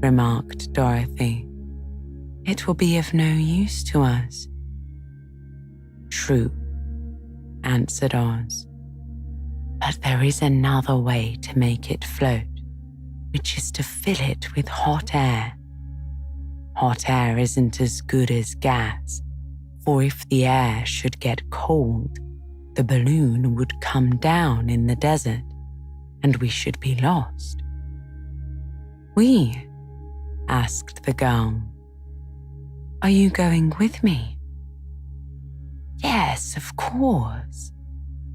remarked Dorothy, "it will be of no use to us." "True," answered Oz. "But there is another way to make it float, which is to fill it with hot air. Hot air isn't as good as gas, for if the air should get cold, the balloon would come down in the desert, and we should be lost." "We?" asked the girl. "Are you going with me?" "Yes, of course,"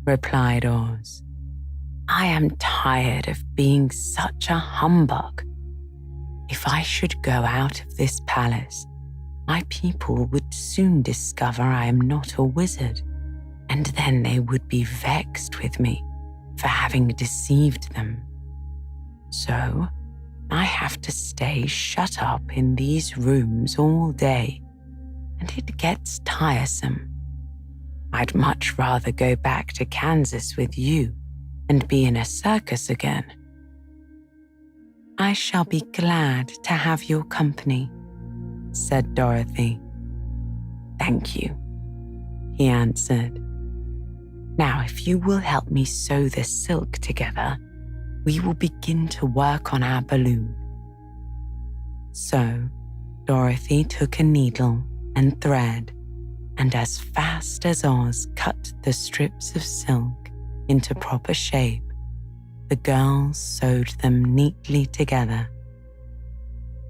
replied Oz. "I am tired of being such a humbug. If I should go out of this palace, my people would soon discover I am not a wizard, and then they would be vexed with me for having deceived them. So I have to stay shut up in these rooms all day, and it gets tiresome. I'd much rather go back to Kansas with you and be in a circus again." "I shall be glad to have your company," said Dorothy. "Thank you," he answered. "Now, if you will help me sew the silk together, we will begin to work on our balloon." So Dorothy took a needle and thread, and as fast as Oz cut the strips of silk into proper shape, the girls sewed them neatly together.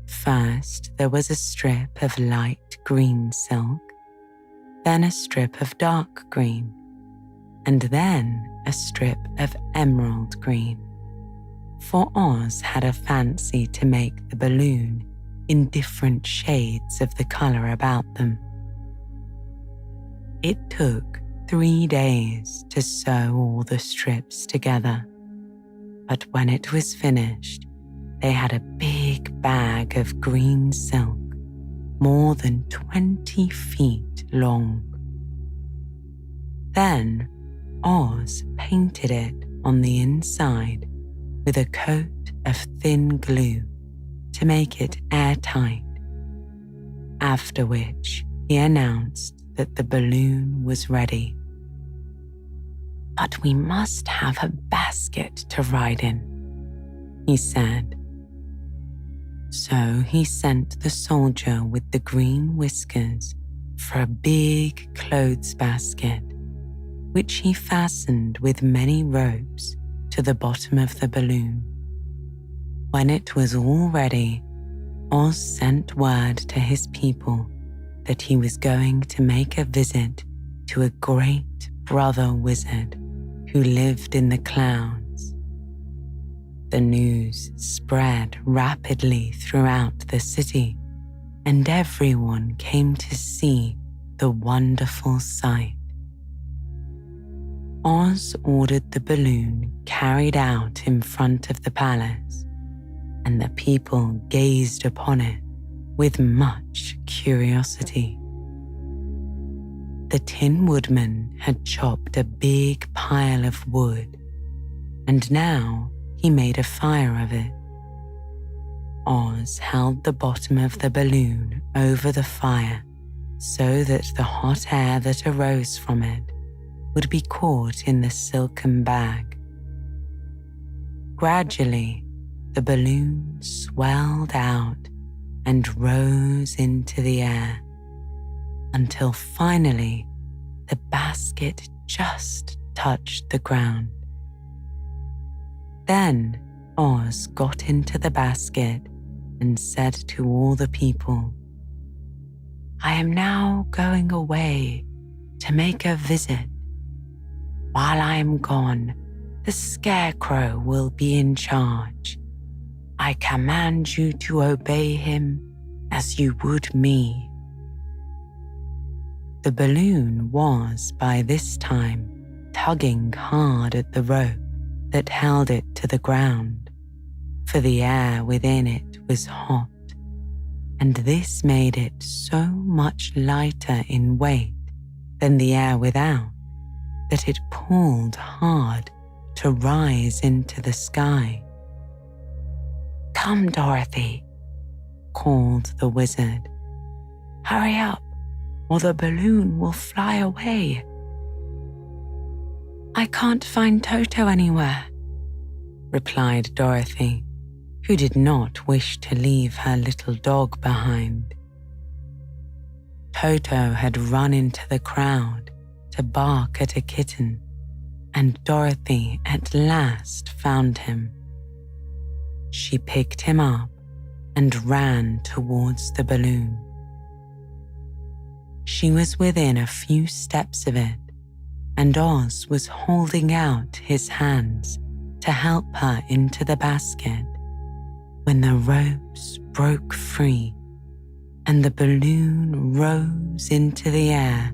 First, there was a strip of light green silk, then a strip of dark green, and then a strip of emerald green, for Oz had a fancy to make the balloon in different shades of the color about them. It took 3 days to sew all the strips together, But when it was finished, they had a big bag of green silk, more than 20 feet long. Then Oz painted it on the inside with a coat of thin glue to make it airtight, after which he announced that the balloon was ready. "But we must have a basket to ride in," he said. So he sent the soldier with the green whiskers for a big clothes basket, which he fastened with many ropes to the bottom of the balloon. When it was all ready, Oz sent word to his people that he was going to make a visit to a great brother wizard who lived in the clouds. The news spread rapidly throughout the city, and everyone came to see the wonderful sight. Oz ordered the balloon carried out in front of the palace, and the people gazed upon it with much curiosity. The Tin Woodman had chopped a big pile of wood, and now he made a fire of it. Oz held the bottom of the balloon over the fire so that the hot air that arose from it would be caught in the silken bag. Gradually, the balloon swelled out and rose into the air, until finally the basket just touched the ground. Then Oz got into the basket and said to all the people, "I am now going away to make a visit. While I am gone, the Scarecrow will be in charge. I command you to obey him as you would me." The balloon was by this time tugging hard at the rope that held it to the ground, for the air within it was hot, and this made it so much lighter in weight than the air without that it pulled hard to rise into the sky. "Come, Dorothy," called the wizard. "Hurry up, or the balloon will fly away." "I can't find Toto anywhere," replied Dorothy, who did not wish to leave her little dog behind. Toto had run into the crowd to bark at a kitten, and Dorothy at last found him. She picked him up and ran towards the balloon. She was within a few steps of it, and Oz was holding out his hands to help her into the basket when the ropes broke free and the balloon rose into the air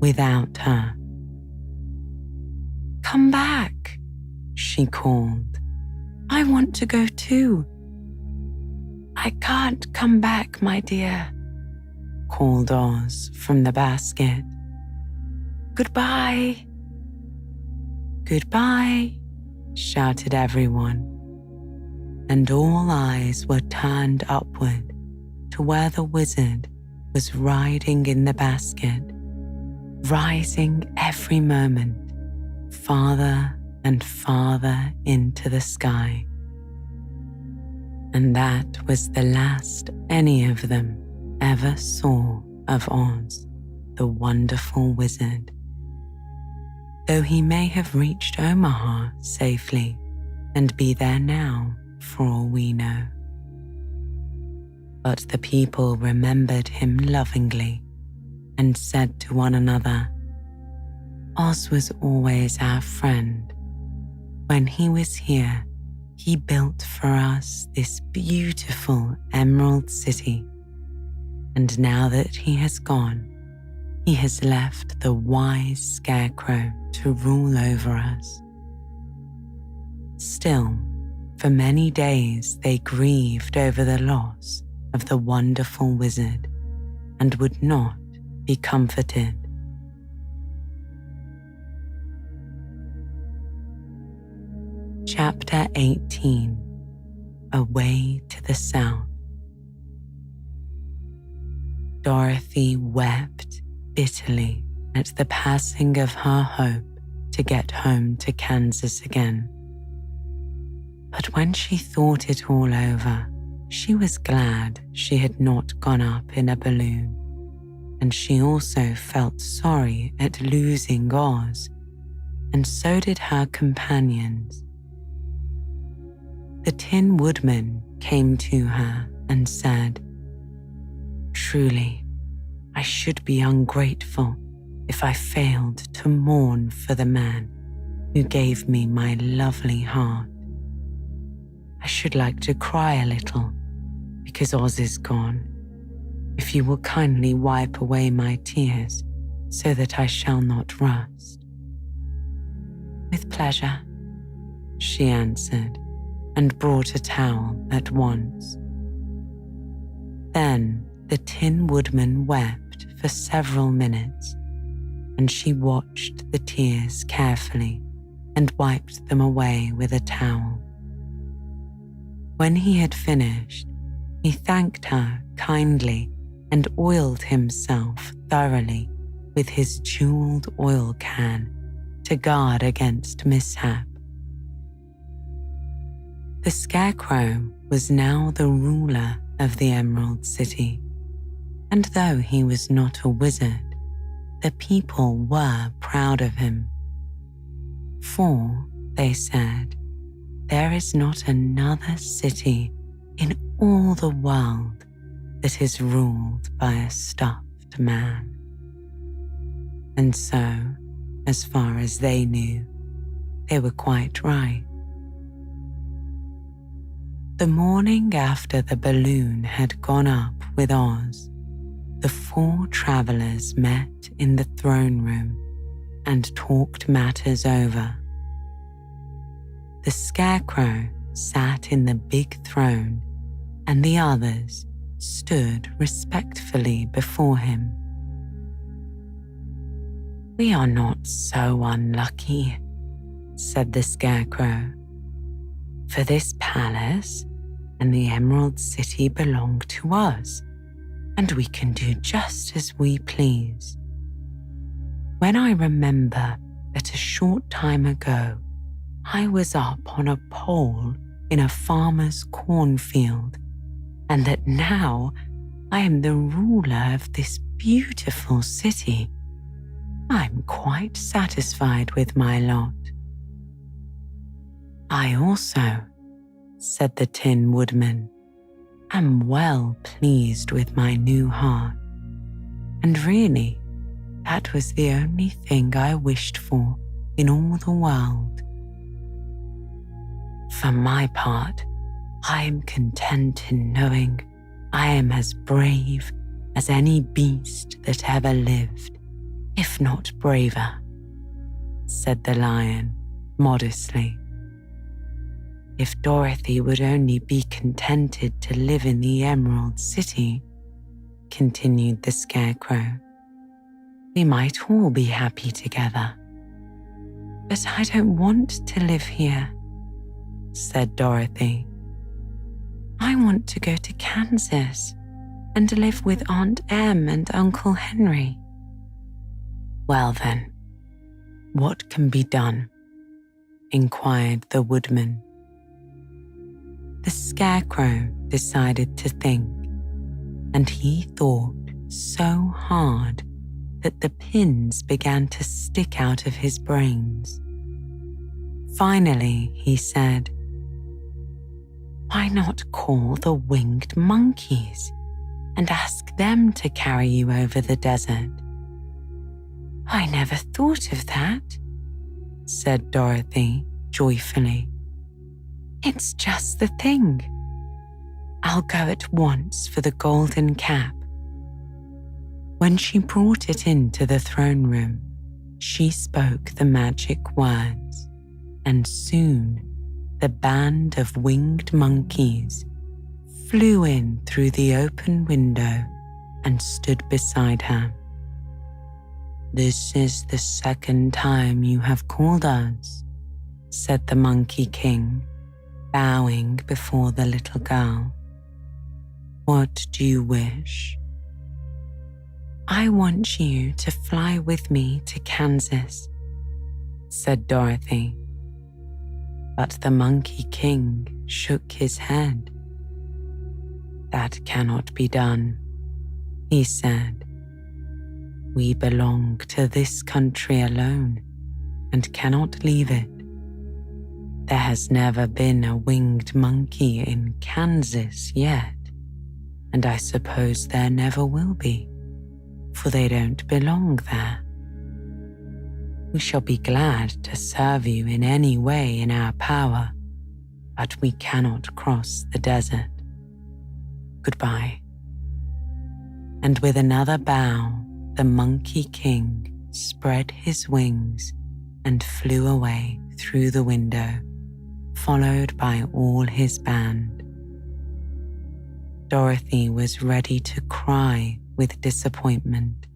without her. "Come back," she called. "I want to go too." "I can't come back, my dear," called Oz from the basket. "Goodbye." "Goodbye," shouted everyone, and all eyes were turned upward to where the wizard was riding in the basket, rising every moment farther and farther into the sky. And that was the last any of them ever saw of Oz, the wonderful wizard. Though he may have reached Omaha safely and be there now for all we know. But the people remembered him lovingly and said to one another, "Oz was always our friend. When he was here, he built for us this beautiful Emerald City. And now that he has gone, he has left the wise Scarecrow to rule over us." Still, for many days they grieved over the loss of the wonderful wizard and would not be comforted. Chapter 18. Away to the South. Dorothy wept bitterly at the passing of her hope to get home to Kansas again. But when she thought it all over, she was glad she had not gone up in a balloon, and she also felt sorry at losing Oz, and so did her companions. The Tin Woodman came to her and said, "Truly, I should be ungrateful if I failed to mourn for the man who gave me my lovely heart. I should like to cry a little because Oz is gone. If you will kindly wipe away my tears so that I shall not rust." "With pleasure," she answered, and brought a towel at once. Then the Tin Woodman wept for several minutes, and she watched the tears carefully and wiped them away with a towel. When he had finished, he thanked her kindly and oiled himself thoroughly with his jeweled oil can to guard against mishap. The Scarecrow was now the ruler of the Emerald City, and though he was not a wizard, the people were proud of him. For, they said, there is not another city in all the world that is ruled by a stuffed man. And so, as far as they knew, they were quite right. The morning after the balloon had gone up with Oz, the four travelers met in the throne room and talked matters over. The Scarecrow sat in the big throne, and the others stood respectfully before him. "We are not so unlucky," said the Scarecrow, "for this palace and the Emerald City belong to us, and we can do just as we please. When I remember that a short time ago I was up on a pole in a farmer's cornfield, and that now I am the ruler of this beautiful city, I'm quite satisfied with my lot." "I also," said the Tin Woodman, "am well pleased with my new heart, and really, that was the only thing I wished for in all the world. For my part, I am content in knowing I am as brave as any beast that ever lived, if not braver," said the Lion modestly. "If Dorothy would only be contented to live in the Emerald City," continued the Scarecrow, "we might all be happy together. But I don't want to live here," said Dorothy. "I want to go to Kansas and live with Aunt Em and Uncle Henry." "Well then, what can be done?" inquired the Woodman. The Scarecrow decided to think, and he thought so hard that the pins began to stick out of his brains. Finally, he said, "Why not call the winged monkeys and ask them to carry you over the desert?" "I never thought of that," said Dorothy joyfully. "It's just the thing. I'll go at once for the golden cap." When she brought it into the throne room, she spoke the magic words, and soon the band of winged monkeys flew in through the open window and stood beside her. "This is the second time you have called us," said the Monkey King, bowing before the little girl. "What do you wish?" "I want you to fly with me to Kansas," said Dorothy. But the Monkey King shook his head. "That cannot be done," he said. "We belong to this country alone and cannot leave it. There has never been a winged monkey in Kansas yet, and I suppose there never will be, for they don't belong there. We shall be glad to serve you in any way in our power, but we cannot cross the desert. Goodbye." And with another bow, the Monkey King spread his wings and flew away through the window, followed by all his band. Dorothy was ready to cry with disappointment.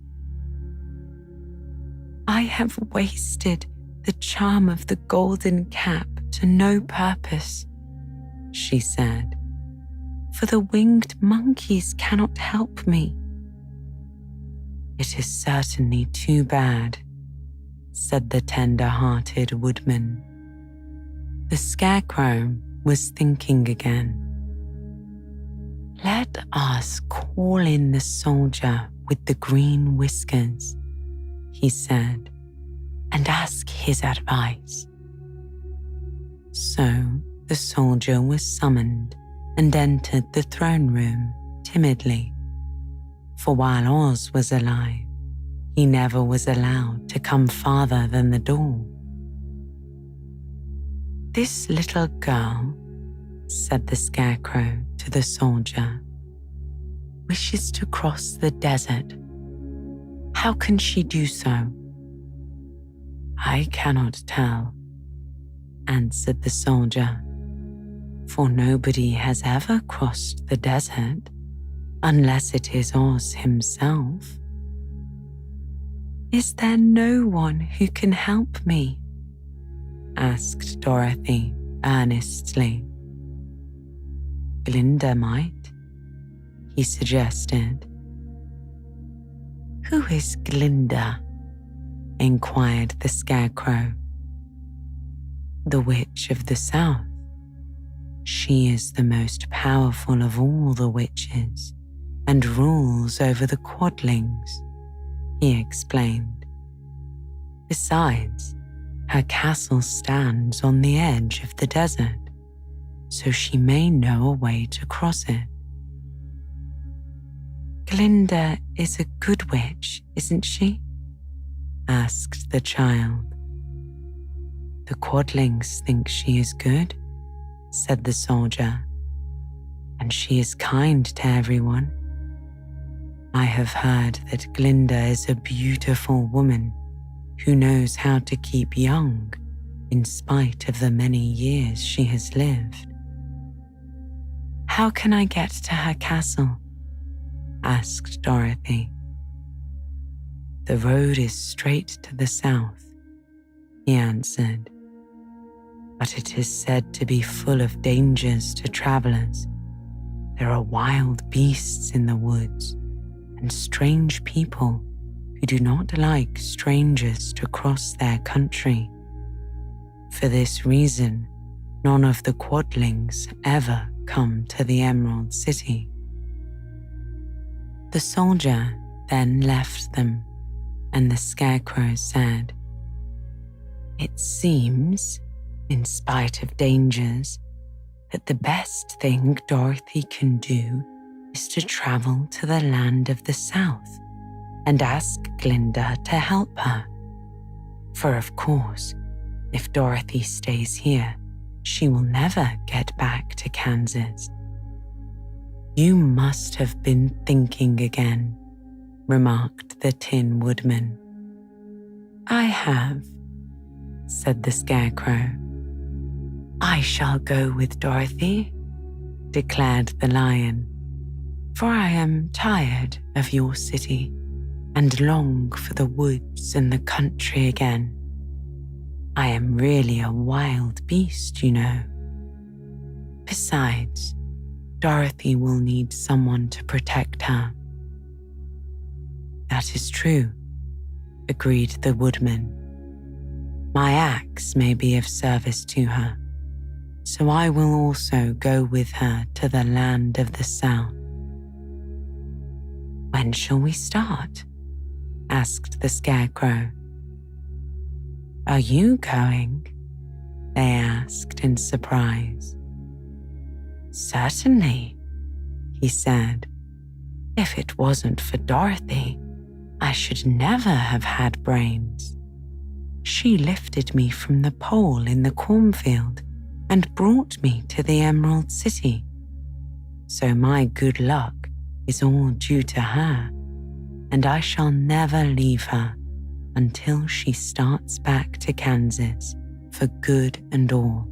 "I have wasted the charm of the golden cap to no purpose," she said, "for the winged monkeys cannot help me." "It is certainly too bad," said the tender-hearted woodman. The Scarecrow was thinking again. "Let us call in the soldier with the green whiskers," he said, "and ask his advice." So the soldier was summoned and entered the throne room timidly, for while Oz was alive, he never was allowed to come farther than the door. "This little girl," said the Scarecrow to the soldier, "wishes to cross the desert. How can she do so?" "I cannot tell," answered the soldier, "for nobody has ever crossed the desert unless it is Oz himself." "Is there no one who can help me?" asked Dorothy earnestly. "Glinda might," he suggested. "Who is Glinda?" inquired the Scarecrow. "The Witch of the South. She is the most powerful of all the witches and rules over the Quadlings," he explained. "Besides, her castle stands on the edge of the desert, so she may know a way to cross it." "Glinda is a good witch, isn't she?" asked the child. "The Quadlings think she is good," said the soldier, "and she is kind to everyone. I have heard that Glinda is a beautiful woman who knows how to keep young in spite of the many years she has lived." "How can I get to her castle?" asked Dorothy. "The road is straight to the south," he answered, "but it is said to be full of dangers to travelers. There are wild beasts in the woods and strange people who do not like strangers to cross their country. For this reason, none of the Quadlings ever come to the Emerald City." The soldier then left them, and the Scarecrow said, "It seems, in spite of dangers, that the best thing Dorothy can do is to travel to the land of the South and ask Glinda to help her. For of course, if Dorothy stays here, she will never get back to Kansas." "You must have been thinking again," remarked the Tin Woodman. "I have," said the Scarecrow. "I shall go with Dorothy," declared the lion, "for I am tired of your city and long for the woods and the country again. I am really a wild beast, you know. Besides, Dorothy will need someone to protect her." "That is true," agreed the woodman. "My axe may be of service to her, so I will also go with her to the land of the south." "When shall we start?" asked the Scarecrow. "Are you going?" they asked in surprise. "Certainly," he said. "If it wasn't for Dorothy, I should never have had brains. She lifted me from the pole in the cornfield and brought me to the Emerald City. So my good luck is all due to her, and I shall never leave her until she starts back to Kansas for good and all."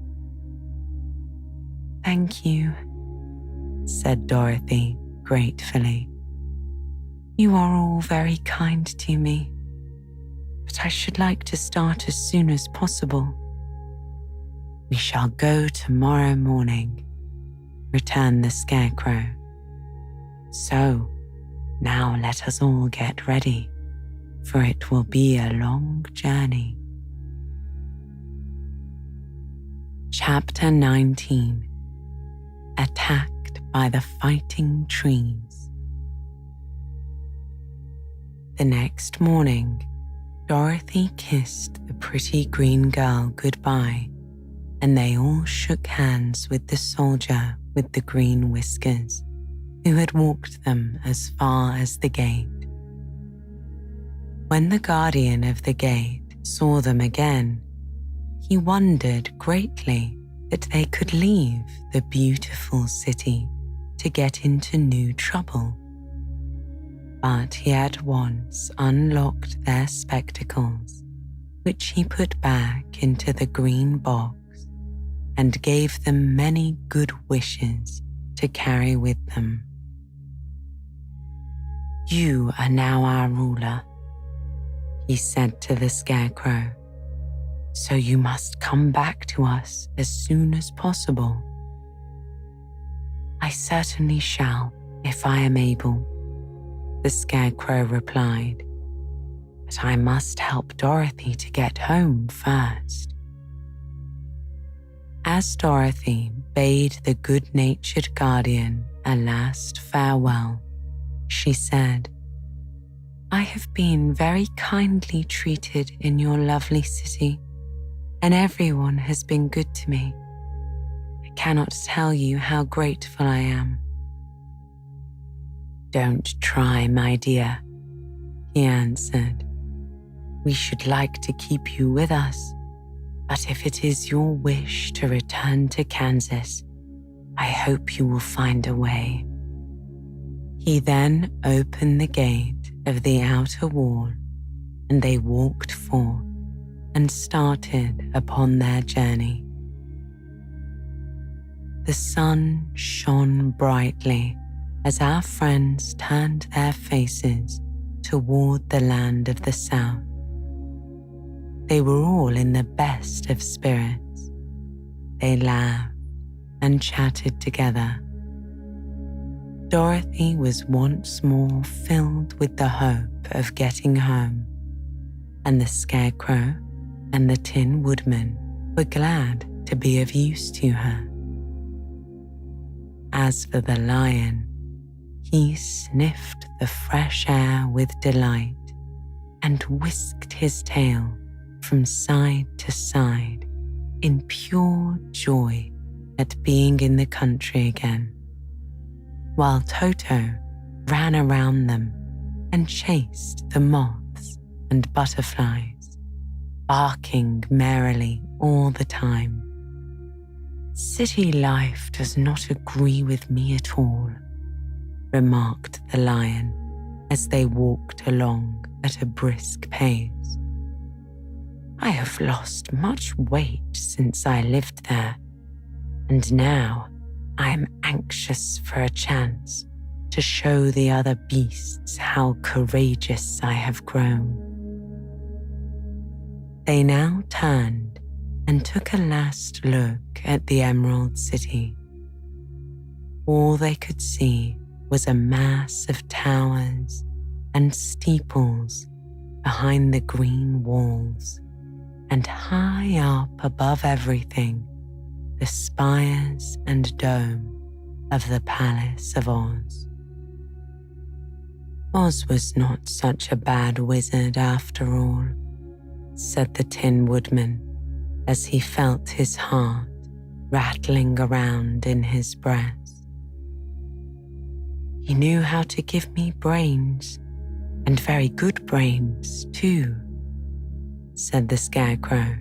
"Thank you," said Dorothy gratefully. "You are all very kind to me, but I should like to start as soon as possible." "We shall go tomorrow morning," returned the Scarecrow. "So, now let us all get ready, for it will be a long journey." Chapter 19. Attacked by the Fighting Trees. The next morning, Dorothy kissed the pretty green girl goodbye, and they all shook hands with the soldier with the green whiskers, who had walked them as far as the gate. When the guardian of the gate saw them again, he wondered greatly that they could leave the beautiful city to get into new trouble. But he at once unlocked their spectacles, which he put back into the green box, and gave them many good wishes to carry with them. "You are now our ruler," he said to the Scarecrow, "so you must come back to us as soon as possible." "I certainly shall, if I am able," the Scarecrow replied, "but I must help Dorothy to get home first." As Dorothy bade the good-natured guardian a last farewell, she said, "I have been very kindly treated in your lovely city, and everyone has been good to me. I cannot tell you how grateful I am." "Don't try, my dear," he answered. "We should like to keep you with us, but if it is your wish to return to Kansas, I hope you will find a way." He then opened the gate of the outer wall, and they walked forth and started upon their journey. The sun shone brightly as our friends turned their faces toward the land of the south. They were all in the best of spirits. They laughed and chatted together. Dorothy was once more filled with the hope of getting home, and the Scarecrow and the Tin Woodman were glad to be of use to her. As for the lion, he sniffed the fresh air with delight and whisked his tail from side to side in pure joy at being in the country again, while Toto ran around them and chased the moths and butterflies, barking merrily all the time. "City life does not agree with me at all," remarked the lion as they walked along at a brisk pace. "I have lost much weight since I lived there, and now I am anxious for a chance to show the other beasts how courageous I have grown." They now turned and took a last look at the Emerald City. All they could see was a mass of towers and steeples behind the green walls, and high up above everything, the spires and dome of the Palace of Oz. "Oz was not such a bad wizard after all," said the Tin Woodman as he felt his heart rattling around in his breast. "He knew how to give me brains, and very good brains too," said the Scarecrow.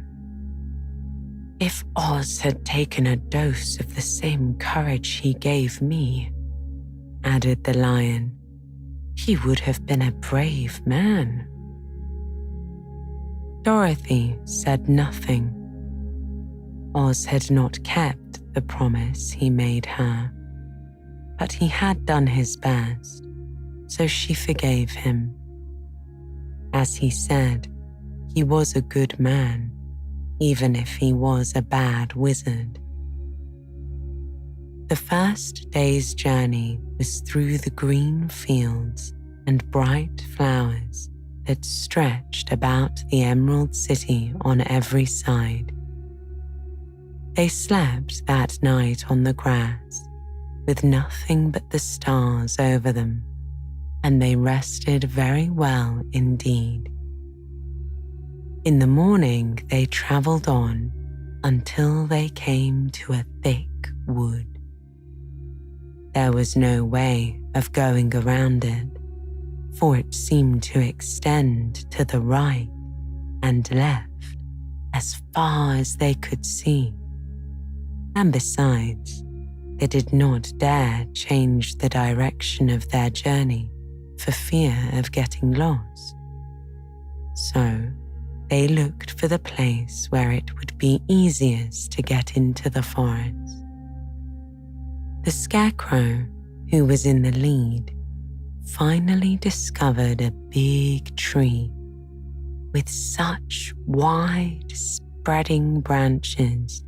"If Oz had taken a dose of the same courage he gave me," added the Lion, "he would have been a brave man." Dorothy said nothing. Oz had not kept the promise he made her, but he had done his best, so she forgave him. As he said, he was a good man, even if he was a bad wizard. The first day's journey was through the green fields and bright flowers that stretched about the Emerald City on every side. They slept that night on the grass, with nothing but the stars over them, and they rested very well indeed. In the morning they travelled on until they came to a thick wood. There was no way of going around it, for it seemed to extend to the right and left as far as they could see. And besides, they did not dare change the direction of their journey for fear of getting lost. So they looked for the place where it would be easiest to get into the forest. The Scarecrow, who was in the lead, finally discovered a big tree with such wide spreading branches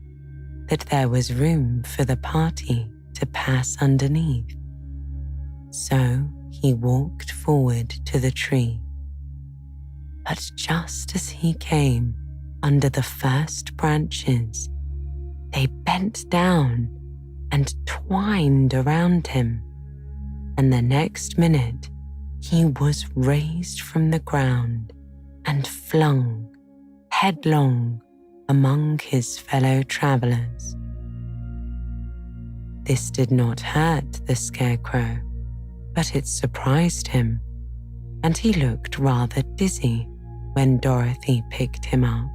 that there was room for the party to pass underneath. So he walked forward to the tree. But just as he came under the first branches, they bent down and twined around him, and the next minute he was raised from the ground and flung headlong among his fellow travelers. This did not hurt the Scarecrow, but it surprised him, and he looked rather dizzy when Dorothy picked him up.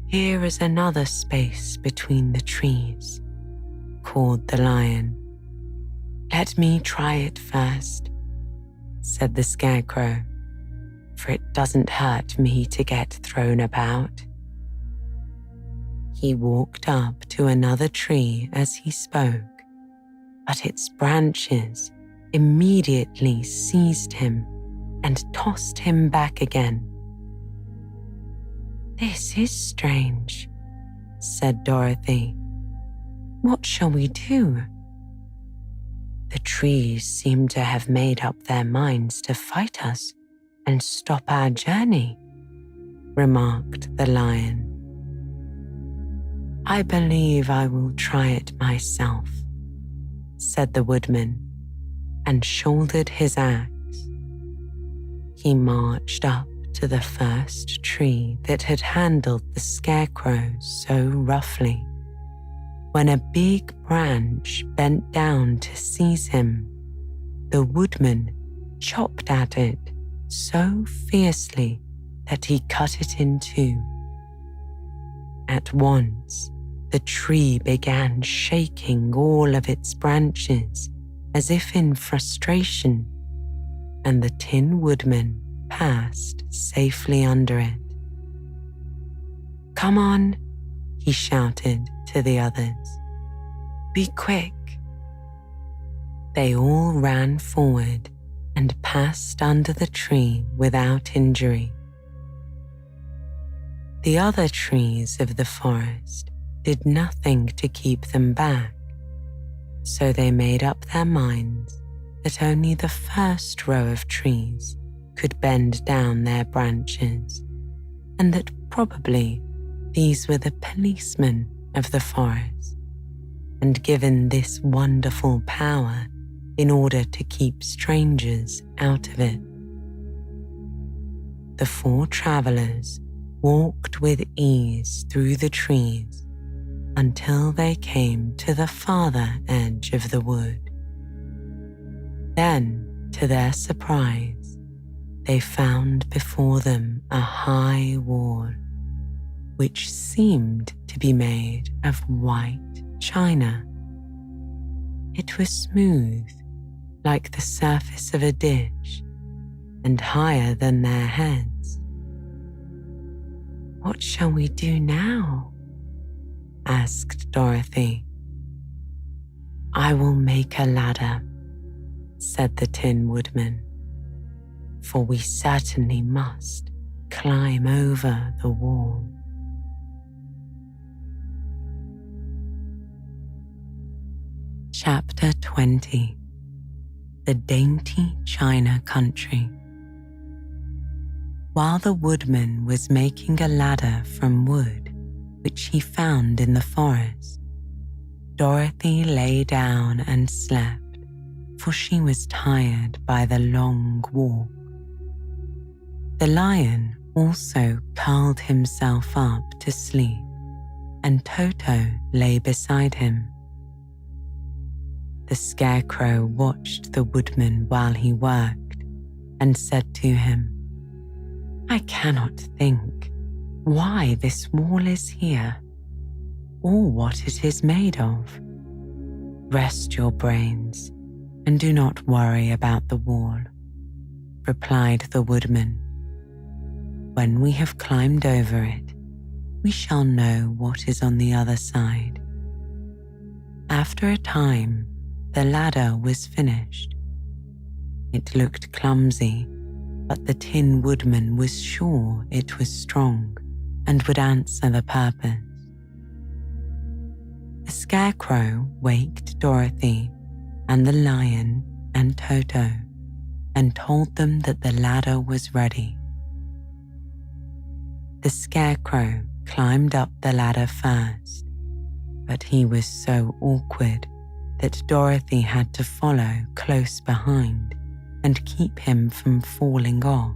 "Here is another space between the trees," called the Lion. "Let me try it first," said the Scarecrow, "for it doesn't hurt me to get thrown about." He walked up to another tree as he spoke, but its branches immediately seized him and tossed him back again. "This is strange," said Dorothy. "What shall we do?" "The trees seem to have made up their minds to fight us and stop our journey," remarked the Lion. "I believe I will try it myself," said the Woodman, and shouldered his axe. He marched up to the first tree that had handled the Scarecrow so roughly. When a big branch bent down to seize him, the Woodman chopped at it so fiercely that he cut it in two. At once, the tree began shaking all of its branches as if in frustration, and the Tin Woodman passed safely under it. "Come on," he shouted to the others. "Be quick!" They all ran forward and passed under the tree without injury. The other trees of the forest did nothing to keep them back, so they made up their minds that only the first row of trees could bend down their branches, and that probably these were the policemen of the forest, and given this wonderful power in order to keep strangers out of it. The 4 travelers walked with ease through the trees until they came to the farther edge of the wood. Then, to their surprise, they found before them a high wall, which seemed to be made of white china. It was smooth, like the surface of a dish, and higher than their heads. "What shall we do now?" asked Dorothy. "I will make a ladder," said the Tin Woodman, "for we certainly must climb over the wall." Chapter 20. The Dainty China Country. While the woodman was making a ladder from wood, which he found in the forest, Dorothy lay down and slept, for she was tired by the long walk. The lion also curled himself up to sleep, and Toto lay beside him. The Scarecrow watched the woodman while he worked and said to him, "I cannot think why this wall is here, or what it is made of. Rest your brains and do not worry about the wall," replied the woodman. "When we have climbed over it, we shall know what is on the other side." After a time, the ladder was finished. It looked clumsy, but the Tin Woodman was sure it was strong and would answer the purpose. The Scarecrow waked Dorothy and the lion and Toto and told them that the ladder was ready. The Scarecrow climbed up the ladder first, but he was so awkward that Dorothy had to follow close behind and keep him from falling off.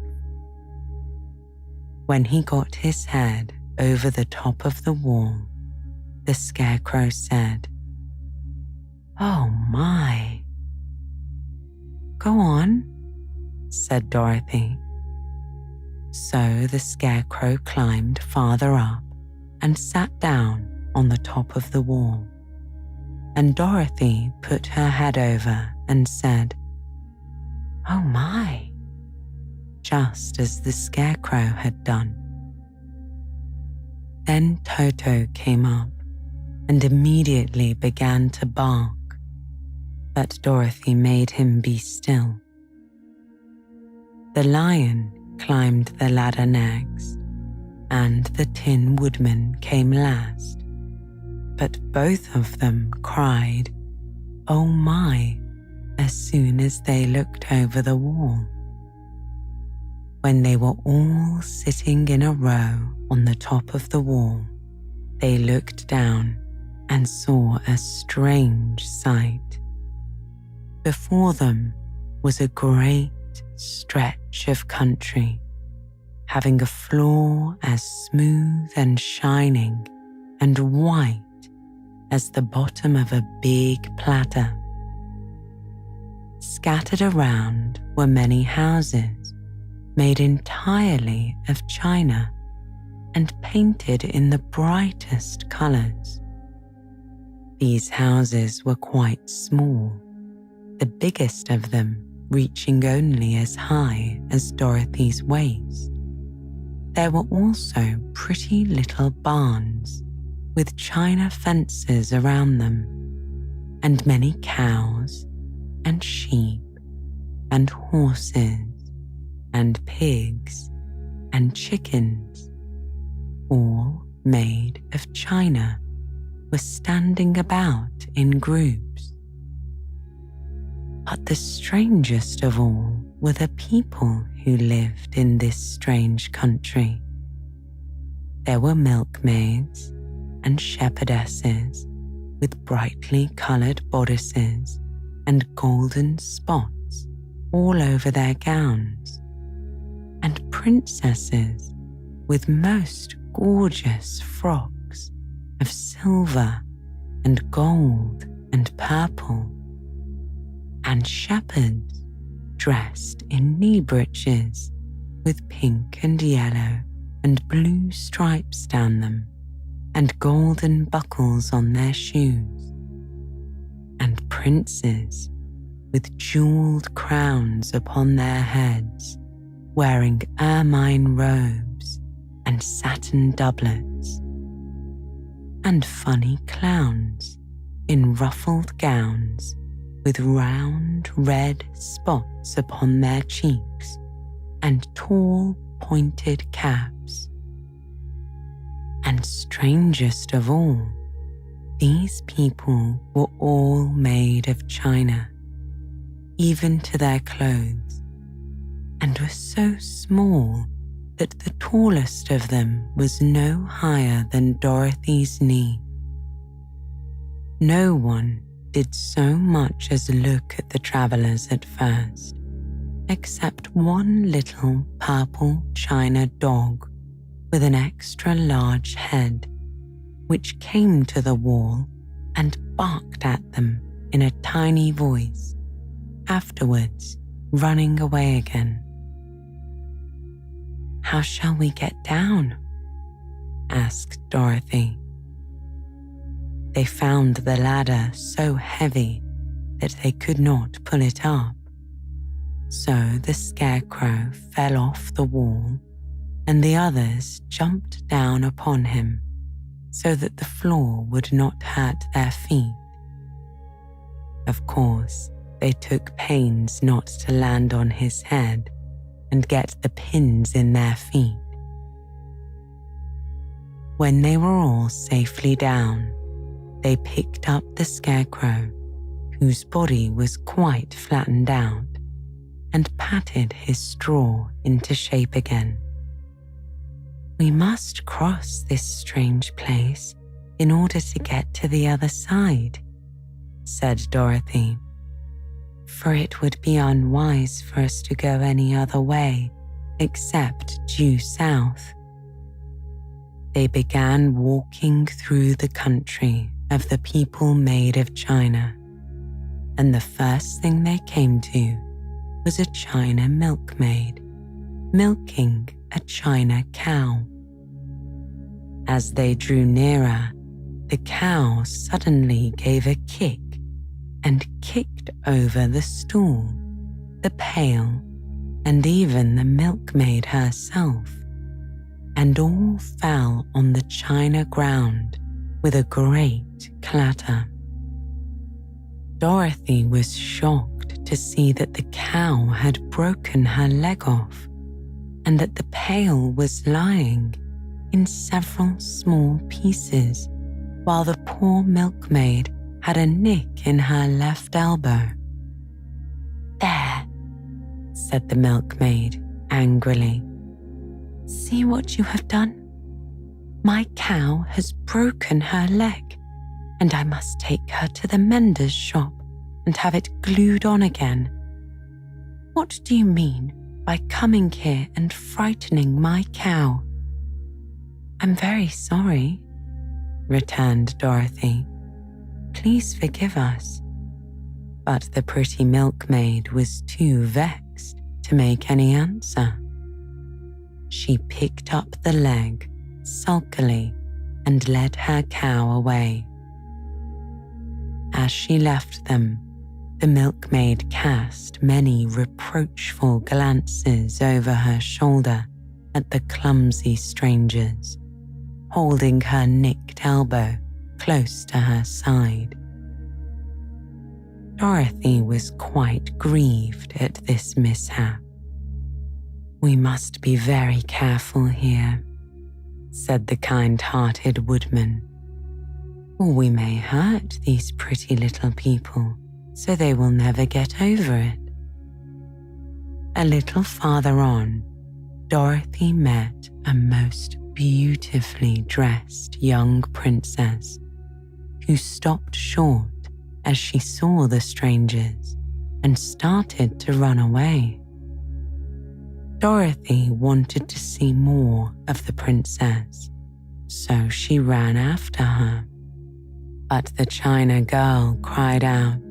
When he got his head over the top of the wall, the Scarecrow said, "Oh my!" "Go on," said Dorothy. So the Scarecrow climbed farther up and sat down on the top of the wall, and Dorothy put her head over and said, "Oh my," just as the Scarecrow had done. Then Toto came up and immediately began to bark, but Dorothy made him be still. The lion climbed the ladder next, and the Tin Woodman came last, but both of them cried, "Oh my," as soon as they looked over the wall. When they were all sitting in a row on the top of the wall, they looked down and saw a strange sight. Before them was a great stretch of country, having a floor as smooth and shining and white as the bottom of a big platter. Scattered around were many houses made entirely of china and painted in the brightest colors. These houses were quite small, the biggest of them reaching only as high as Dorothy's waist. There were also pretty little barns, with china fences around them, and many cows and sheep and horses and pigs and chickens, all made of china, were standing about in groups. But the strangest of all were the people who lived in this strange country. There were milkmaids and shepherdesses with brightly coloured bodices and golden spots all over their gowns, and princesses with most gorgeous frocks of silver and gold and purple, and shepherds dressed in knee breeches with pink and yellow and blue stripes down them, and golden buckles on their shoes, and princes with jewelled crowns upon their heads, wearing ermine robes and satin doublets, and funny clowns in ruffled gowns with round red spots upon their cheeks and tall pointed caps. And strangest of all, these people were all made of china, even to their clothes, and were so small that the tallest of them was no higher than Dorothy's knee. No one did so much as look at the travellers at first, except one little purple china dog with an extra large head, which came to the wall and barked at them in a tiny voice, afterwards running away again. "How shall we get down?" asked Dorothy. They found the ladder so heavy that they could not pull it up. So the Scarecrow fell off the wall, and the others jumped down upon him so that the floor would not hurt their feet. Of course, they took pains not to land on his head and get the pins in their feet. When they were all safely down, they picked up the Scarecrow, whose body was quite flattened out, and patted his straw into shape again. "We must cross this strange place in order to get to the other side," said Dorothy, "for it would be unwise for us to go any other way except due south." They began walking through the country of the people made of china, and the first thing they came to was a china milkmaid milking a china cow. As they drew nearer, the cow suddenly gave a kick and kicked over the stool, the pail, and even the milkmaid herself, and all fell on the china ground with a great clatter. Dorothy was shocked to see that the cow had broken her leg off, and that the pail was lying in several small pieces, while the poor milkmaid had a nick in her left elbow. "There," said the milkmaid angrily. "See what you have done? My cow has broken her leg, and I must take her to the mender's shop and have it glued on again. What do you mean by coming here and frightening my cow?" "I'm very sorry," returned Dorothy. "Please forgive us." But the pretty milkmaid was too vexed to make any answer. She picked up the leg sulkily and led her cow away. As she left them, the milkmaid cast many reproachful glances over her shoulder at the clumsy strangers, holding her nicked elbow close to her side. Dorothy was quite grieved at this mishap. "We must be very careful here," said the kind-hearted woodman, "or we may hurt these pretty little people so they will never get over it." A little farther on, Dorothy met a most beautifully dressed young princess who stopped short as she saw the strangers and started to run away. Dorothy wanted to see more of the princess, so she ran after her. But the China girl cried out,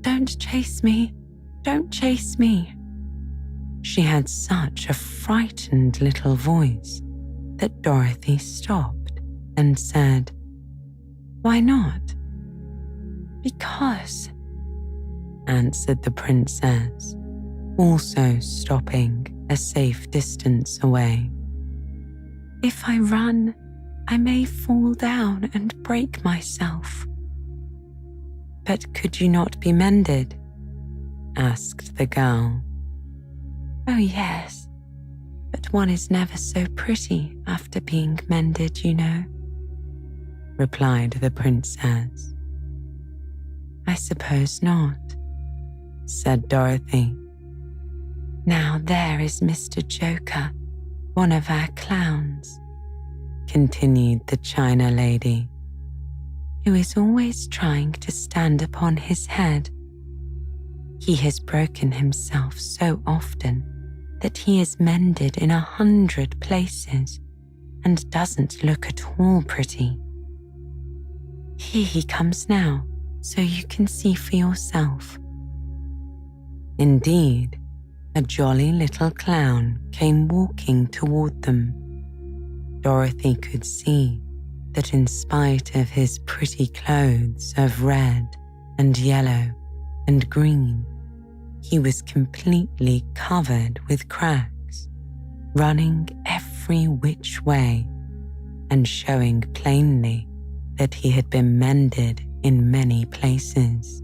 "Don't chase me! Don't chase me!" She had such a frightened little voice that Dorothy stopped and said, "Why not?" "Because," answered the princess, also stopping a safe distance away. "If I run, I may fall down and break myself." "But could you not be mended?" asked the girl. "Oh yes, but one is never so pretty after being mended, you know," replied the princess. "I suppose not," said Dorothy. "Now there is Mr. Joker, one of our clowns," continued the China lady, "who is always trying to stand upon his head. He has broken himself so often that he is mended in 100 places and doesn't look at all pretty. Here he comes now, so you can see for yourself." Indeed, a jolly little clown came walking toward them. Dorothy could see that in spite of his pretty clothes of red and yellow and green, he was completely covered with cracks, running every which way and showing plainly that he had been mended in many places.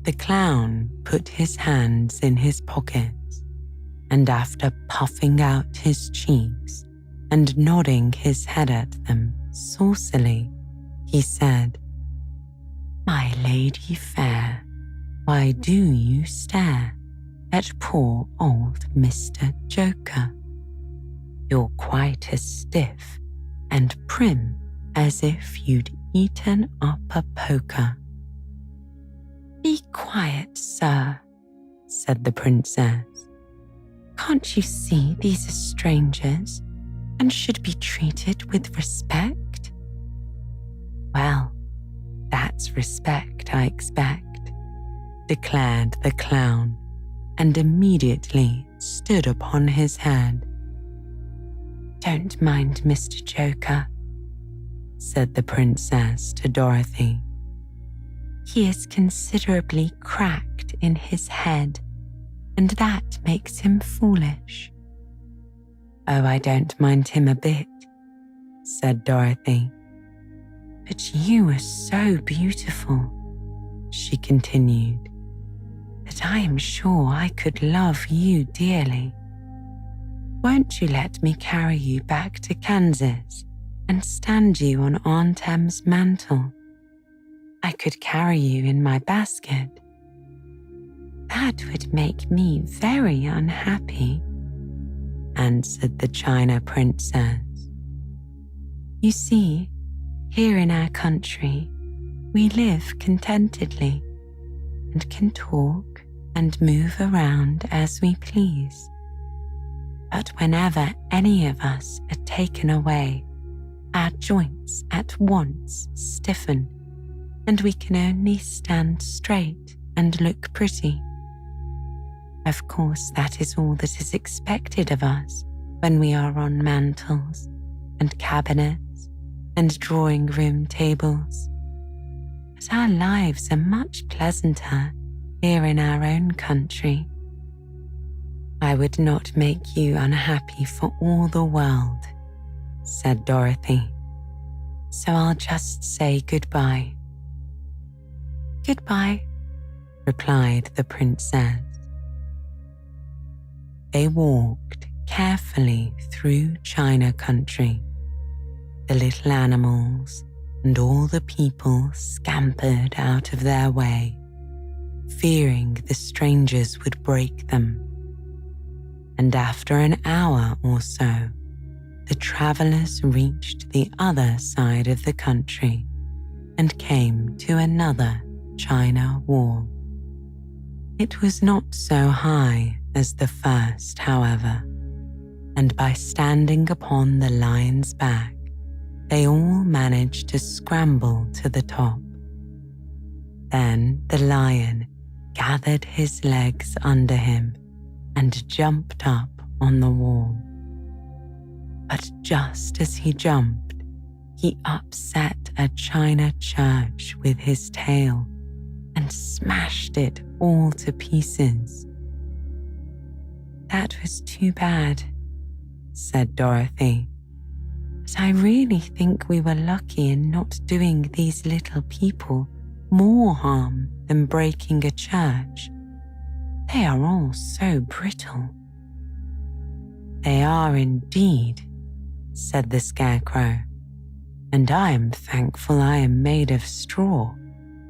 The clown put his hands in his pockets, and after puffing out his cheeks and nodding his head at them saucily, he said, "My lady fair, why do you stare at poor old Mr. Joker? You're quite as stiff and prim as if you'd eaten up a poker." "Be quiet, sir," said the princess. "Can't you see these are strangers and should be treated with respect?" "Well, that's respect, I expect," declared the clown, and immediately stood upon his head. "Don't mind Mr. Joker," said the princess to Dorothy. "He is considerably cracked in his head, and that makes him foolish." "Oh, I don't mind him a bit," said Dorothy. "But you are so beautiful," she continued, "that I am sure I could love you dearly. Won't you let me carry you back to Kansas and stand you on Aunt Em's mantle? I could carry you in my basket." "That would make me very unhappy," answered the China princess. "You see, here in our country, we live contentedly and can talk and move around as we please. But whenever any of us are taken away, our joints at once stiffen and we can only stand straight and look pretty. Of course, that is all that is expected of us when we are on mantles and cabinets and drawing room tables. But our lives are much pleasanter here in our own country. I would not make you unhappy for all the world said Dorothy. So I'll just say goodbye. Goodbye, replied the princess. They walked carefully through China country. The little animals and all the people scampered out of their way, fearing the strangers would break them. And after an hour or so, the travellers reached the other side of the country and came to another China wall. It was not so high as the first, however, and by standing upon the lion's back, they all managed to scramble to the top. Then the lion gathered his legs under him and jumped up on the wall. But just as he jumped, he upset a china church with his tail and smashed it all to pieces. That was too bad, said Dorothy. But I really think we were lucky in not doing these little people more harm than breaking a church. They are all so brittle. They are indeed, said the Scarecrow, and I am thankful I am made of straw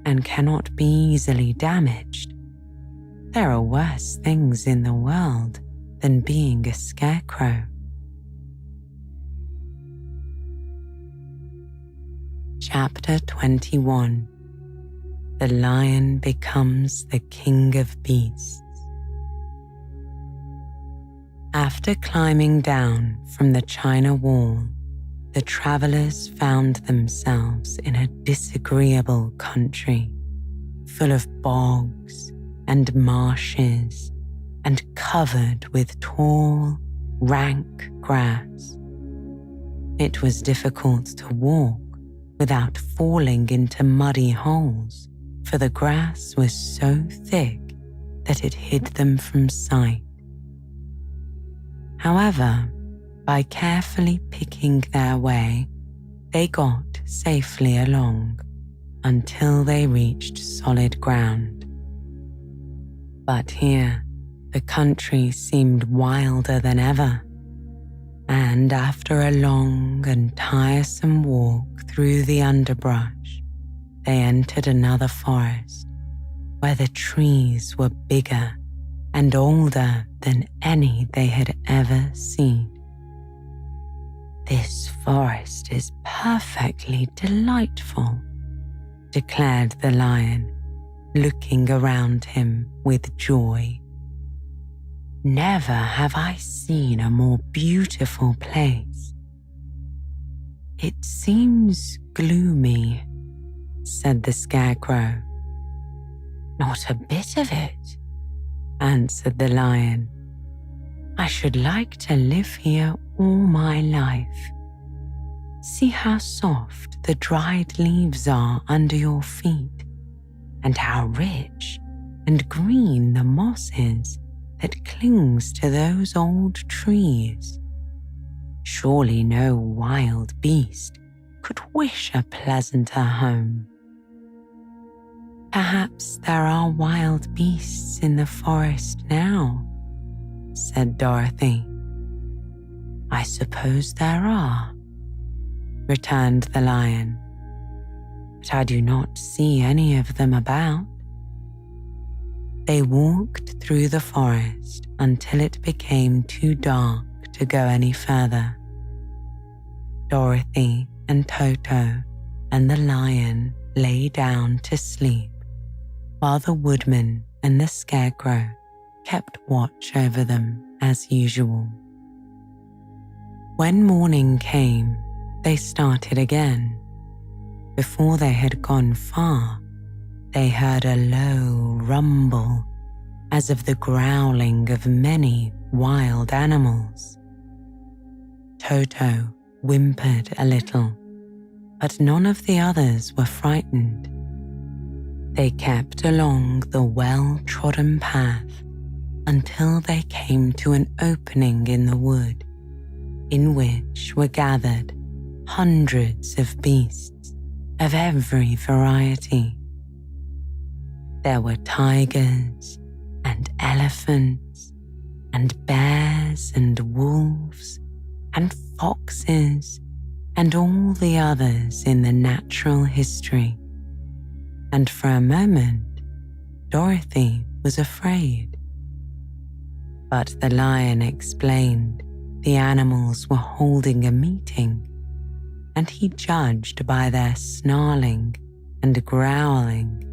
and cannot be easily damaged. There are worse things in the world than being a scarecrow. Chapter 21. The Lion Becomes the King of Beasts. After climbing down from the China wall, the travellers found themselves in a disagreeable country, full of bogs and marshes and covered with tall, rank grass. It was difficult to walk without falling into muddy holes, for the grass was so thick that it hid them from sight. However, by carefully picking their way, they got safely along until they reached solid ground. But here, the country seemed wilder than ever, and after a long and tiresome walk through the underbrush, they entered another forest where the trees were bigger and older than any they had ever seen. This forest is perfectly delightful, declared the lion, looking around him with joy. Never have I seen a more beautiful place. It seems gloomy, said the Scarecrow. Not a bit of it, answered the lion. I should like to live here all my life. See how soft the dried leaves are under your feet, and how rich and green the moss is that clings to those old trees. Surely no wild beast could wish a pleasanter home. Perhaps there are wild beasts in the forest now, said Dorothy. I suppose there are, returned the lion, but I do not see any of them about. They walked through the forest until it became too dark to go any further. Dorothy and Toto and the lion lay down to sleep, while the woodman and the Scarecrow kept watch over them as usual. When morning came, they started again. Before they had gone far, they heard a low rumble as of the growling of many wild animals. Toto whimpered a little, but none of the others were frightened. They kept along the well-trodden path until they came to an opening in the wood, in which were gathered hundreds of beasts of every variety. There were tigers and elephants and bears and wolves and foxes and all the others in the natural history. And for a moment, Dorothy was afraid. But the lion explained the animals were holding a meeting, and he judged by their snarling and growling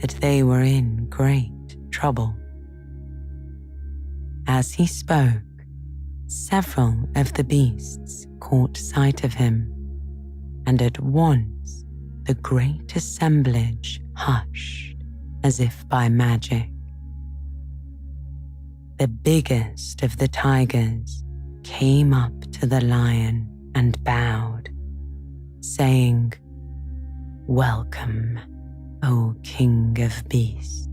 that they were in great trouble. As he spoke, several of the beasts caught sight of him, and at once the great assemblage hushed as if by magic. The biggest of the tigers came up to the lion and bowed, saying, "Welcome, O King of Beasts.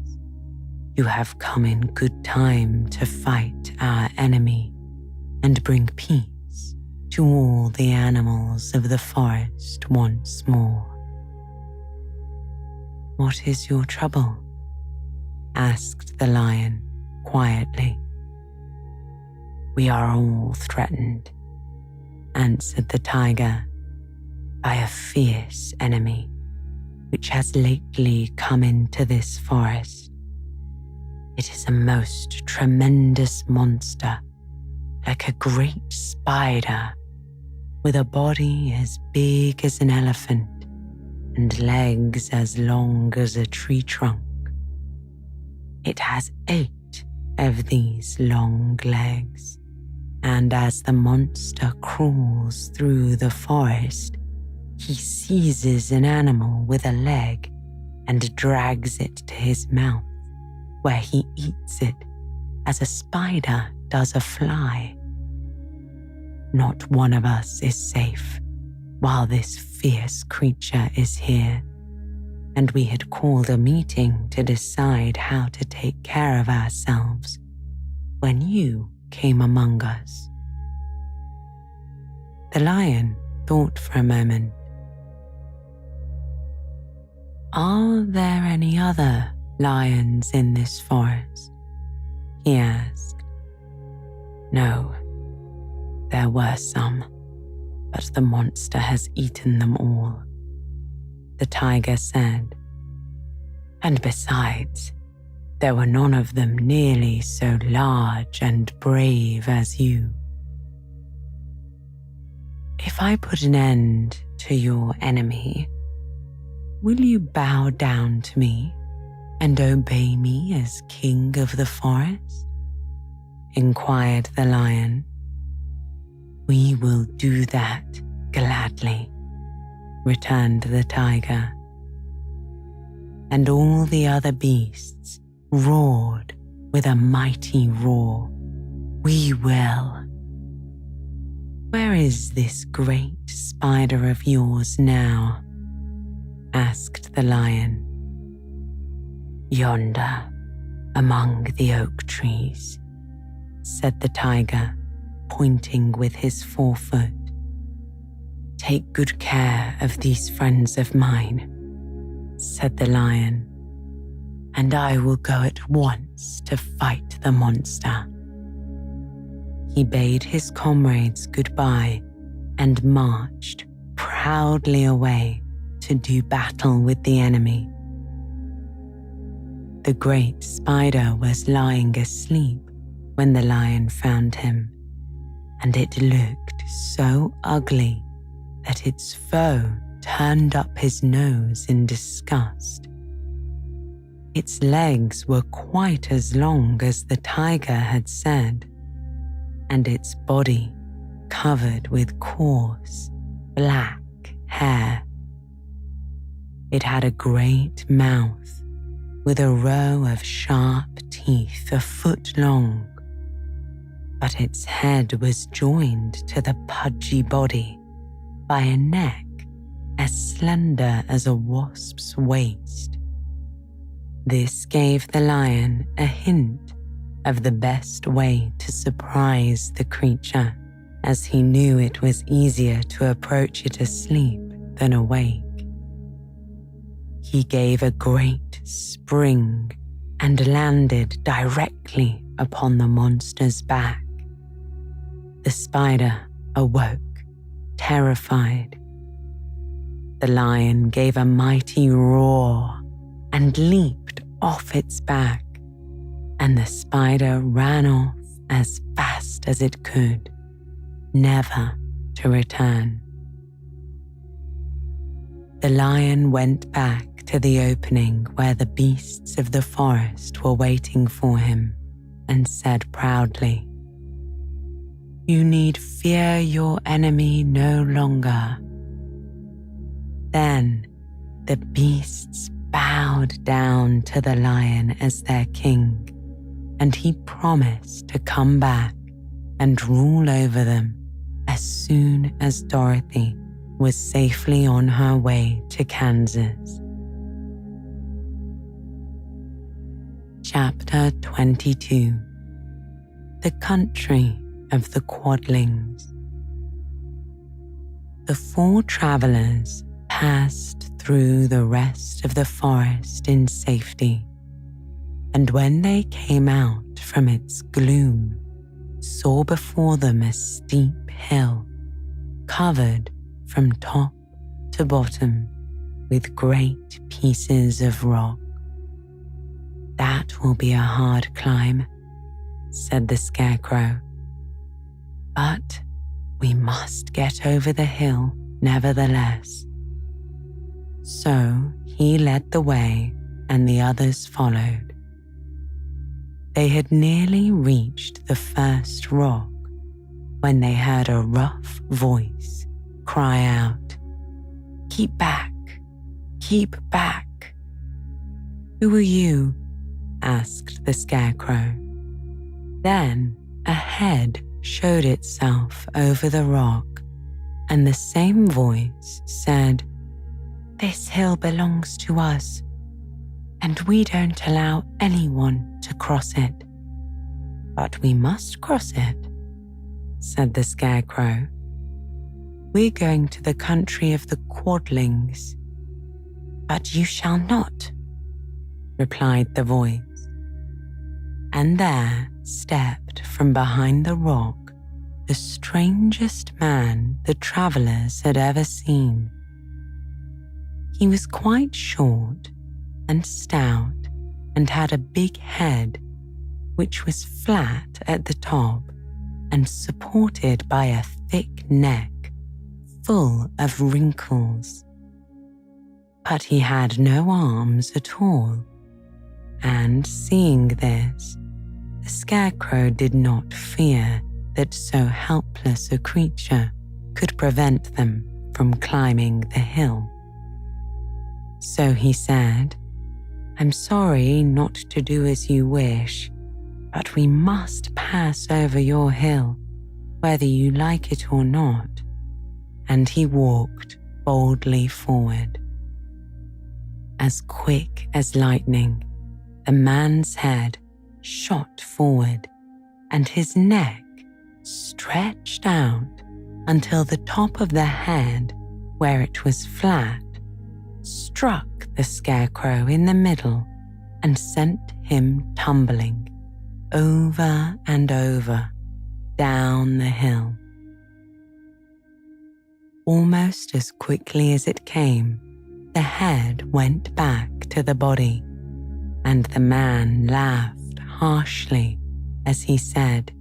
You have come in good time to fight our enemy and bring peace to all the animals of the forest once more." "What is your trouble?" asked the lion quietly. "We are all threatened," answered the tiger, "by a fierce enemy which has lately come into this forest. It is a most tremendous monster, like a great spider, with a body as big as an elephant and legs as long as a tree trunk. It has 8 of these long legs, and as the monster crawls through the forest, he seizes an animal with a leg and drags it to his mouth, where he eats it as a spider does a fly. Not one of us is safe while this fierce creature is here, and we had called a meeting to decide how to take care of ourselves when you came among us." The lion thought for a moment. "Are there any other lions in this forest?" he asked. "No, there were some, but the monster has eaten them all," the tiger said. "And besides, there were none of them nearly so large and brave as you. If I put an end to your enemy, will you bow down to me and obey me as king of the forest?" inquired the lion. "We will do that gladly," returned the tiger. And all the other beasts roared with a mighty roar, "We will." "Where is this great spider of yours now?" asked the lion. "Yonder, among the oak trees," said the tiger, pointing with his forefoot. "Take good care of these friends of mine," said the lion, "and I will go at once to fight the monster." He bade his comrades goodbye and marched proudly away to do battle with the enemy. The great spider was lying asleep when the lion found him, and it looked so ugly that its foe turned up his nose in disgust. Its legs were quite as long as the tiger had said, and its body covered with coarse, black hair. It had a great mouth with a row of sharp teeth a foot long, but its head was joined to the pudgy body by a neck as slender as a wasp's waist. This gave the lion a hint of the best way to surprise the creature as he knew it was easier to approach it asleep than awake. He gave a great spring and landed directly upon the monster's back. The spider awoke, terrified. The lion gave a mighty roar and leaped off its back, and the spider ran off as fast as it could, never to return. The lion went back to the opening where the beasts of the forest were waiting for him and said proudly, "You need fear your enemy no longer." Then the beasts bowed down to the lion as their king, and he promised to come back and rule over them as soon as Dorothy was safely on her way to Kansas. Chapter 22. The Country of the Quadlings. The four travelers passed through the rest of the forest in safety, and when they came out from its gloom, saw before them a steep hill, covered from top to bottom with great pieces of rock. "That will be a hard climb," said the Scarecrow. "But we must get over the hill nevertheless." So he led the way and the others followed. They had nearly reached the first rock when they heard a rough voice cry out, "Keep back! Keep back!" "Who are you?" asked the Scarecrow. Then a head showed itself over the rock, and the same voice said, "This hill belongs to us, and we don't allow anyone to cross it." "But we must cross it," said the Scarecrow. "We're going to the country of the Quadlings." "But you shall not," replied the voice. And there stepped from behind the rock the strangest man the travelers had ever seen. He was quite short and stout and had a big head, which was flat at the top and supported by a thick neck full of wrinkles. But he had no arms at all, and seeing this, the Scarecrow did not fear that so helpless a creature could prevent them from climbing the hill. So he said, "I'm sorry not to do as you wish, but we must pass over your hill, whether you like it or not." And he walked boldly forward. As quick as lightning, the man's head shot forward, and his neck stretched out until the top of the head, where it was flat, struck the Scarecrow in the middle and sent him tumbling over and over down the hill. Almost as quickly as it came, the head went back to the body, and the man laughed harshly as he said,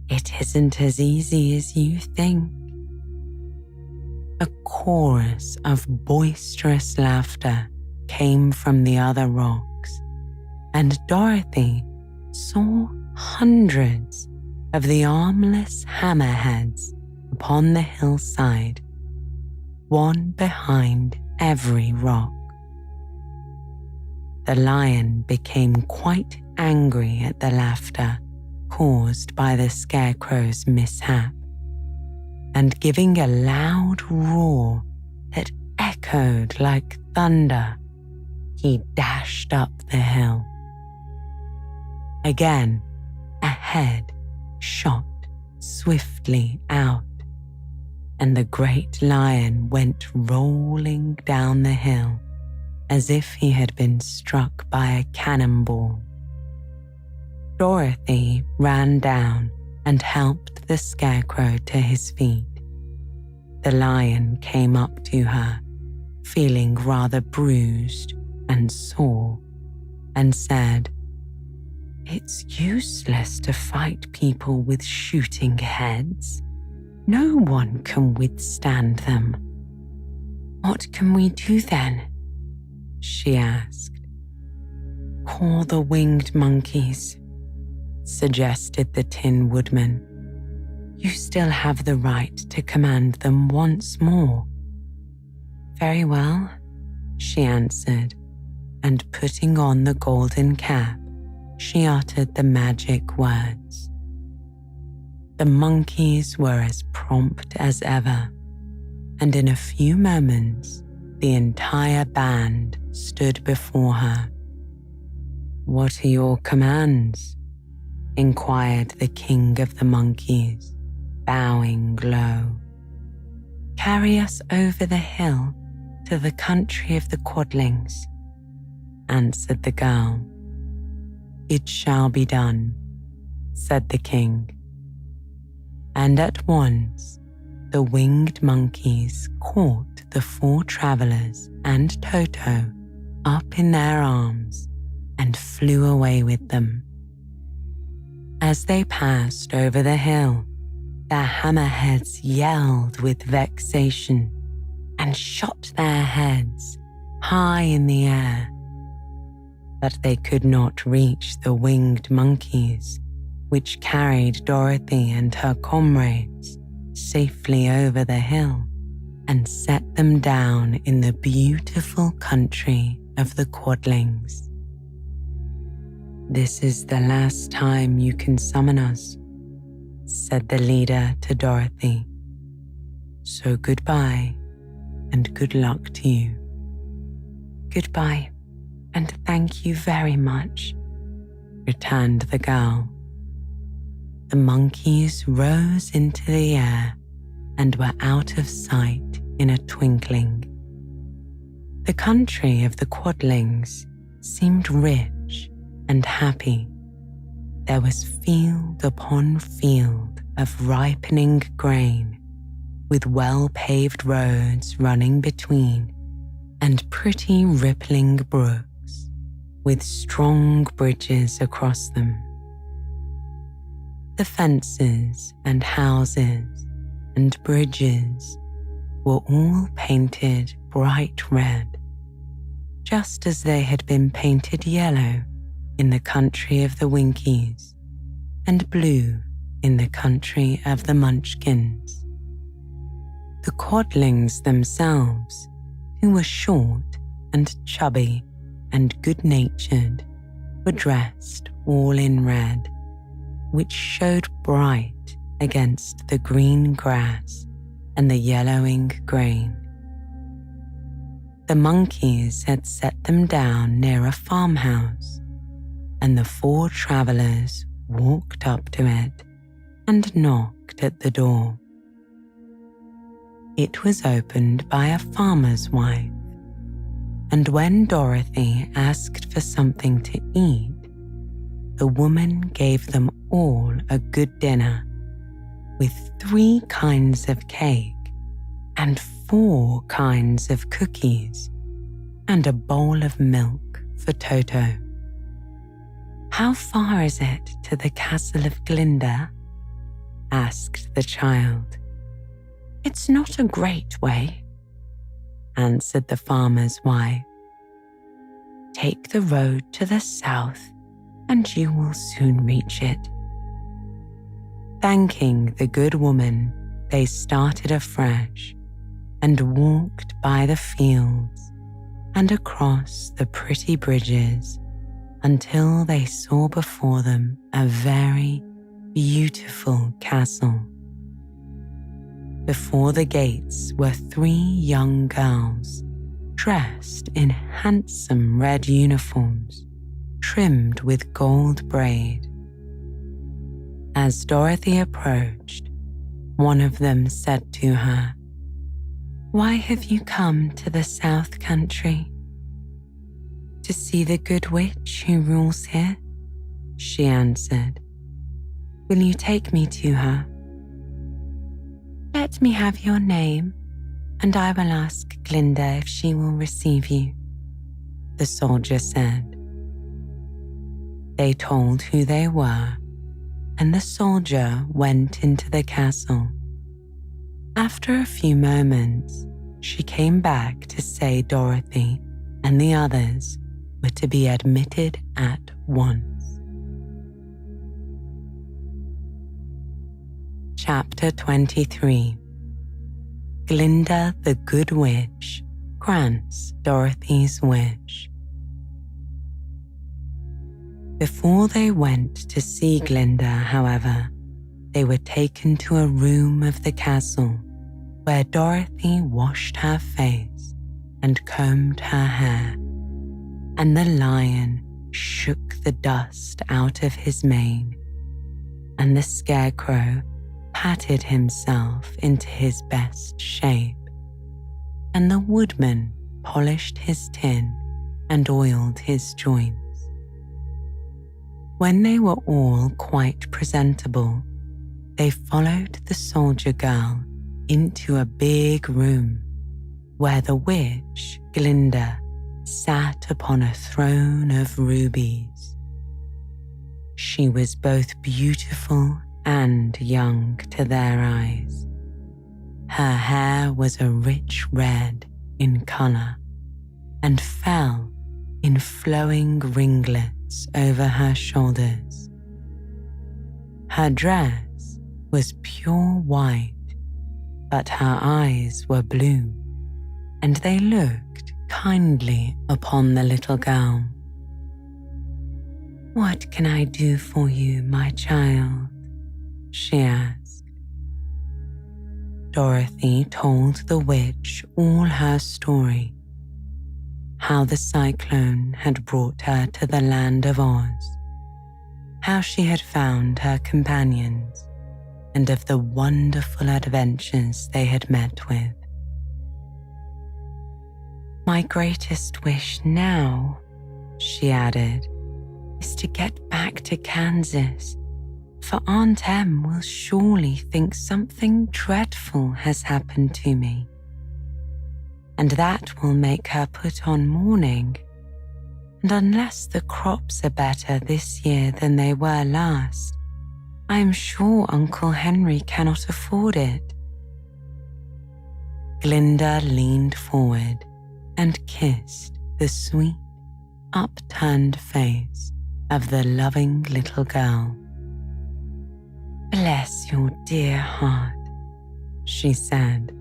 "It isn't as easy as you think." A chorus of boisterous laughter came from the other rocks, and Dorothy saw hundreds of the armless hammerheads upon the hillside, one behind every rock. The lion became quite angry at the laughter caused by the Scarecrow's mishap, and giving a loud roar that echoed like thunder, he dashed up the hill. Again, a head shot swiftly out, and the great lion went rolling down the hill as if he had been struck by a cannonball. Dorothy ran down and helped the Scarecrow to his feet. The lion came up to her, feeling rather bruised and sore, and said, "It's useless to fight people with shooting heads. No one can withstand them." "What can we do then?" she asked. "Call the winged monkeys," suggested the Tin Woodman. "You still have the right to command them once more." "Very well," she answered, and putting on the golden cap, she uttered the magic words. The monkeys were as prompt as ever, and in a few moments, the entire band stood before her. "What are your commands?" inquired the king of the monkeys, bowing low. "Carry us over the hill to the country of the Quadlings," answered the girl. "It shall be done," said the king. And at once, the winged monkeys caught the 4 travelers and Toto up in their arms and flew away with them. As they passed over the hill, their hammerheads yelled with vexation and shot their heads high in the air. But they could not reach the winged monkeys, which carried Dorothy and her comrades safely over the hill and set them down in the beautiful country of the Quadlings. "This is the last time you can summon us," said the leader to Dorothy. "So goodbye and good luck to you." "Goodbye, and thank you very much," returned the girl. The monkeys rose into the air and were out of sight in a twinkling. The country of the Quadlings seemed rich and happy. There was field upon field of ripening grain, with well-paved roads running between, and pretty rippling brooks, with strong bridges across them. The fences and houses and bridges were all painted bright red, just as they had been painted yellow in the country of the Winkies and blue in the country of the Munchkins. The Quadlings themselves, who were short and chubby and good-natured, were dressed all in red, which showed bright against the green grass and the yellowing grain. The monkeys had set them down near a farmhouse, and the 4 travelers walked up to it and knocked at the door. It was opened by a farmer's wife, and when Dorothy asked for something to eat, the woman gave them all a good dinner, with 3 kinds of cake and 4 kinds of cookies, and a bowl of milk for Toto. "How far is it to the castle of Glinda?" asked the child. "It's not a great way," answered the farmer's wife. "Take the road to the south and you will soon reach it." Thanking the good woman, they started afresh and walked by the fields and across the pretty bridges until they saw before them a very beautiful castle. Before the gates were 3 young girls, dressed in handsome red uniforms, trimmed with gold braid. As Dorothy approached, one of them said to her, "Why have you come to the South Country?" "To see the good witch who rules here," she answered. "Will you take me to her?" "Let me have your name, and I will ask Glinda if she will receive you," the soldier said. They told who they were, and the soldier went into the castle. After a few moments, she came back to say Dorothy and the others were to be admitted at once. Chapter 23. Glinda the Good Witch grants Dorothy's wish. Before they went to see Glinda, however, they were taken to a room of the castle where Dorothy washed her face and combed her hair, and the lion shook the dust out of his mane, and the scarecrow patted himself into his best shape, and the woodman polished his tin and oiled his joints. When they were all quite presentable, they followed the soldier girl into a big room where the witch Glinda sat upon a throne of rubies. She was both beautiful and young to their eyes. Her hair was a rich red in color and fell in flowing ringlets over her shoulders. Her dress was pure white, but her eyes were blue, and they looked kindly upon the little girl. "What can I do for you, my child?" she asked. Dorothy told the witch all her story, how the cyclone had brought her to the land of Oz, how she had found her companions, and of the wonderful adventures they had met with. "My greatest wish now," she added, "is to get back to Kansas, for Aunt Em will surely think something dreadful has happened to me, and that will make her put on mourning, and unless the crops are better this year than they were last, I am sure Uncle Henry cannot afford it." Glinda leaned forward and kissed the sweet, upturned face of the loving little girl. "Bless your dear heart," she said.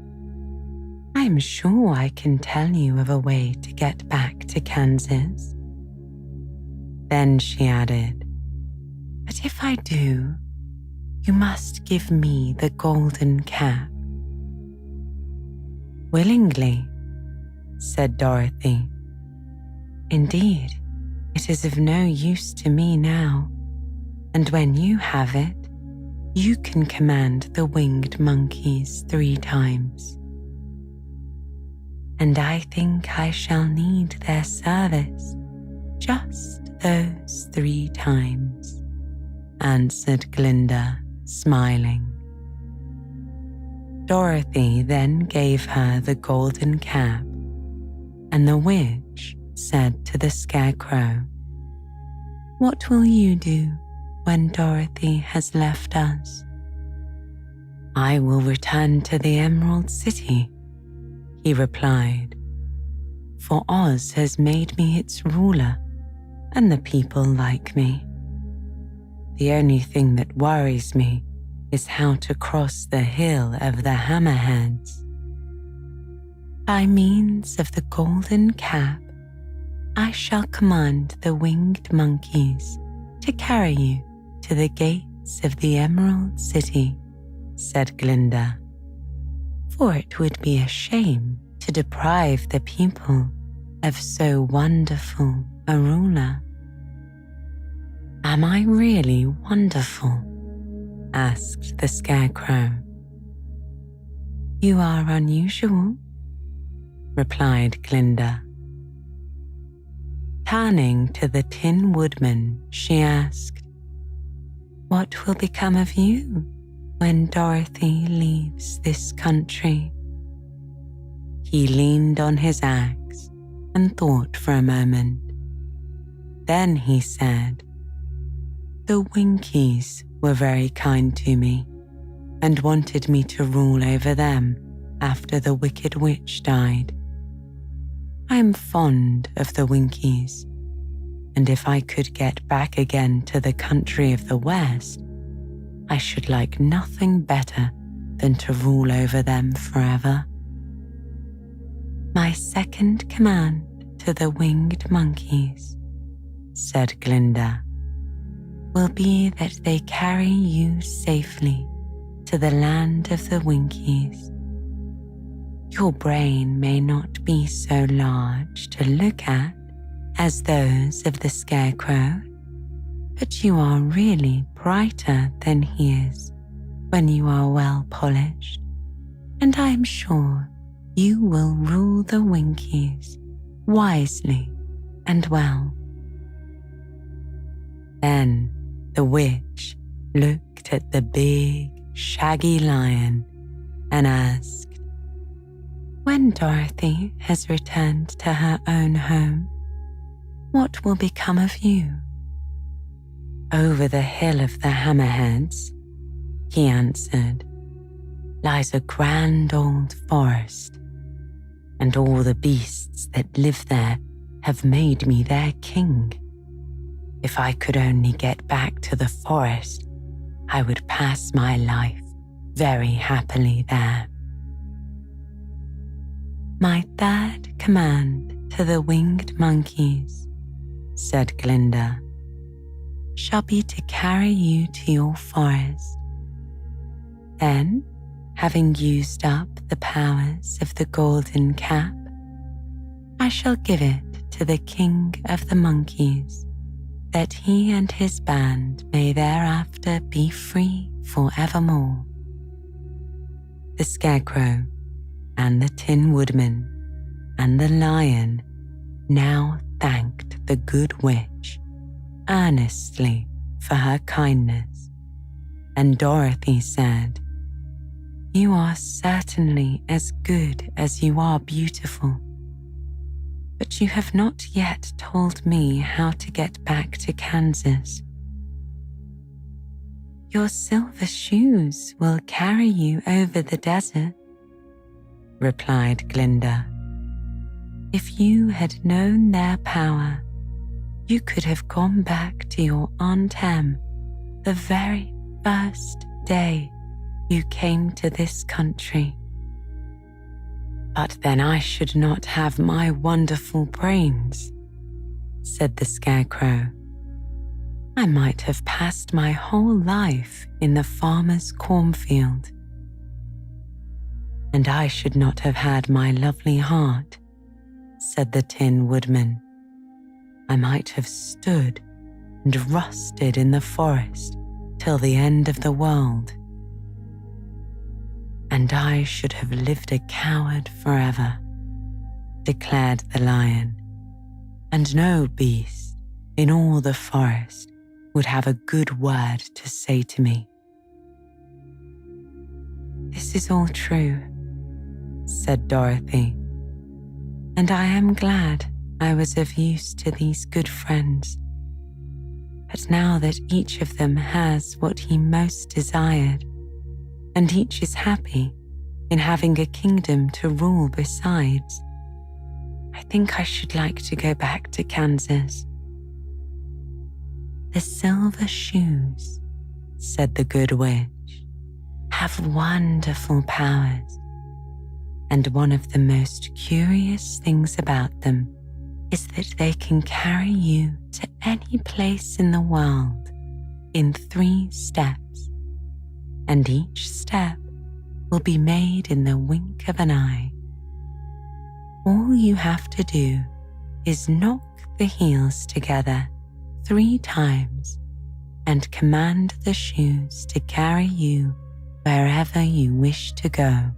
"I'm sure I can tell you of a way to get back to Kansas." Then she added, "But if I do, you must give me the golden cap." "Willingly," said Dorothy. "Indeed, it is of no use to me now, and when you have it, you can command the winged monkeys 3 times. And I think I shall need their service just those 3 times, answered Glinda, smiling. Dorothy then gave her the golden cap, and the witch said to the scarecrow, "What will you do when Dorothy has left us?" "I will return to the Emerald City," he replied, "for Oz has made me its ruler, and the people like me. The only thing that worries me is how to cross the hill of the Hammerheads. By means of the golden cap, I shall command the winged monkeys to carry you to the gates of the Emerald City," said Glinda, "for it would be a shame to deprive the people of so wonderful a ruler." "Am I really wonderful?" asked the Scarecrow. "You are unusual," replied Glinda. Turning to the Tin Woodman, she asked, "What will become of you when Dorothy leaves this country?" He leaned on his axe and thought for a moment. Then he said, "The Winkies were very kind to me and wanted me to rule over them after the Wicked Witch died. I am fond of the Winkies, and if I could get back again to the country of the West, I should like nothing better than to rule over them forever. My second command to the winged monkeys," said Glinda, "will be that they carry you safely to the land of the Winkies. Your brain may not be so large to look at as those of the Scarecrow, but you are really brighter than he is when you are well polished, and I am sure you will rule the Winkies wisely and well." Then the witch looked at the big, shaggy lion and asked, "When Dorothy has returned to her own home, what will become of you?" "Over the hill of the Hammerheads," he answered, "lies a grand old forest, and all the beasts that live there have made me their king. If I could only get back to the forest, I would pass my life very happily there." "My third command to the winged monkeys," said Glinda, "shall be to carry you to your forest. Then, having used up the powers of the golden cap, I shall give it to the King of the Monkeys, that he and his band may thereafter be free forevermore." The Scarecrow and the Tin Woodman and the Lion now thanked the Good Witch earnestly for her kindness, and Dorothy said, "You are certainly as good as you are beautiful, but you have not yet told me how to get back to Kansas." "Your silver shoes will carry you over the desert," replied Glinda. "If you had known their power, you could have gone back to your Aunt Em the very first day you came to this country. But then I should not have my wonderful brains," said the Scarecrow. "I might have passed my whole life in the farmer's cornfield. And I should not have had my lovely heart," said the Tin Woodman. "I might have stood and rusted in the forest till the end of the world. And I should have lived a coward forever," declared the Lion, "and no beast in all the forest would have a good word to say to me." "This is all true," said Dorothy, "and I am glad I was of use to these good friends. But now that each of them has what he most desired, and each is happy in having a kingdom to rule besides, I think I should like to go back to Kansas." "The silver shoes," said the Good Witch, "have wonderful powers, and one of the most curious things about them is that they can carry you to any place in the world in 3 steps, and each step will be made in the wink of an eye. All you have to do is knock the heels together 3 times, and command the shoes to carry you wherever you wish to go."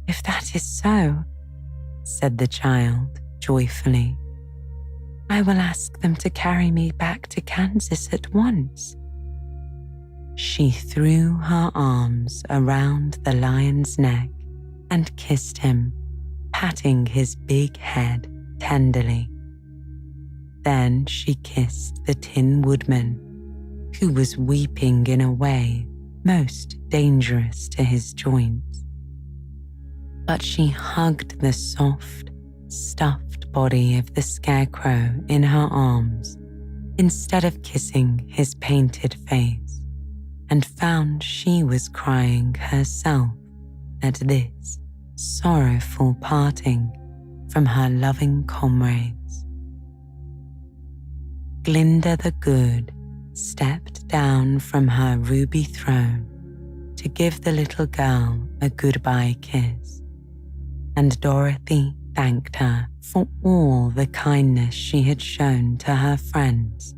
"If that is so," said the child joyfully, "I will ask them to carry me back to Kansas at once." She threw her arms around the lion's neck and kissed him, patting his big head tenderly. Then she kissed the Tin Woodman, who was weeping in a way most dangerous to his joints. But she hugged the soft, stuffed body of the Scarecrow in her arms instead of kissing his painted face, and found she was crying herself at this sorrowful parting from her loving comrades. Glinda the Good stepped down from her ruby throne to give the little girl a goodbye kiss, and Dorothy thanked her for all the kindness she had shown to her friends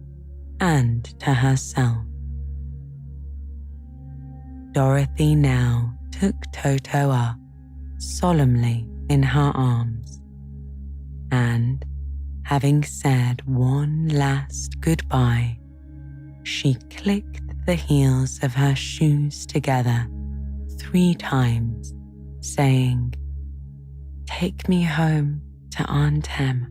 and to herself. Dorothy now took Toto up solemnly in her arms, and, having said one last goodbye, she clicked the heels of her shoes together 3 times, saying, "Take me home to Aunt Em."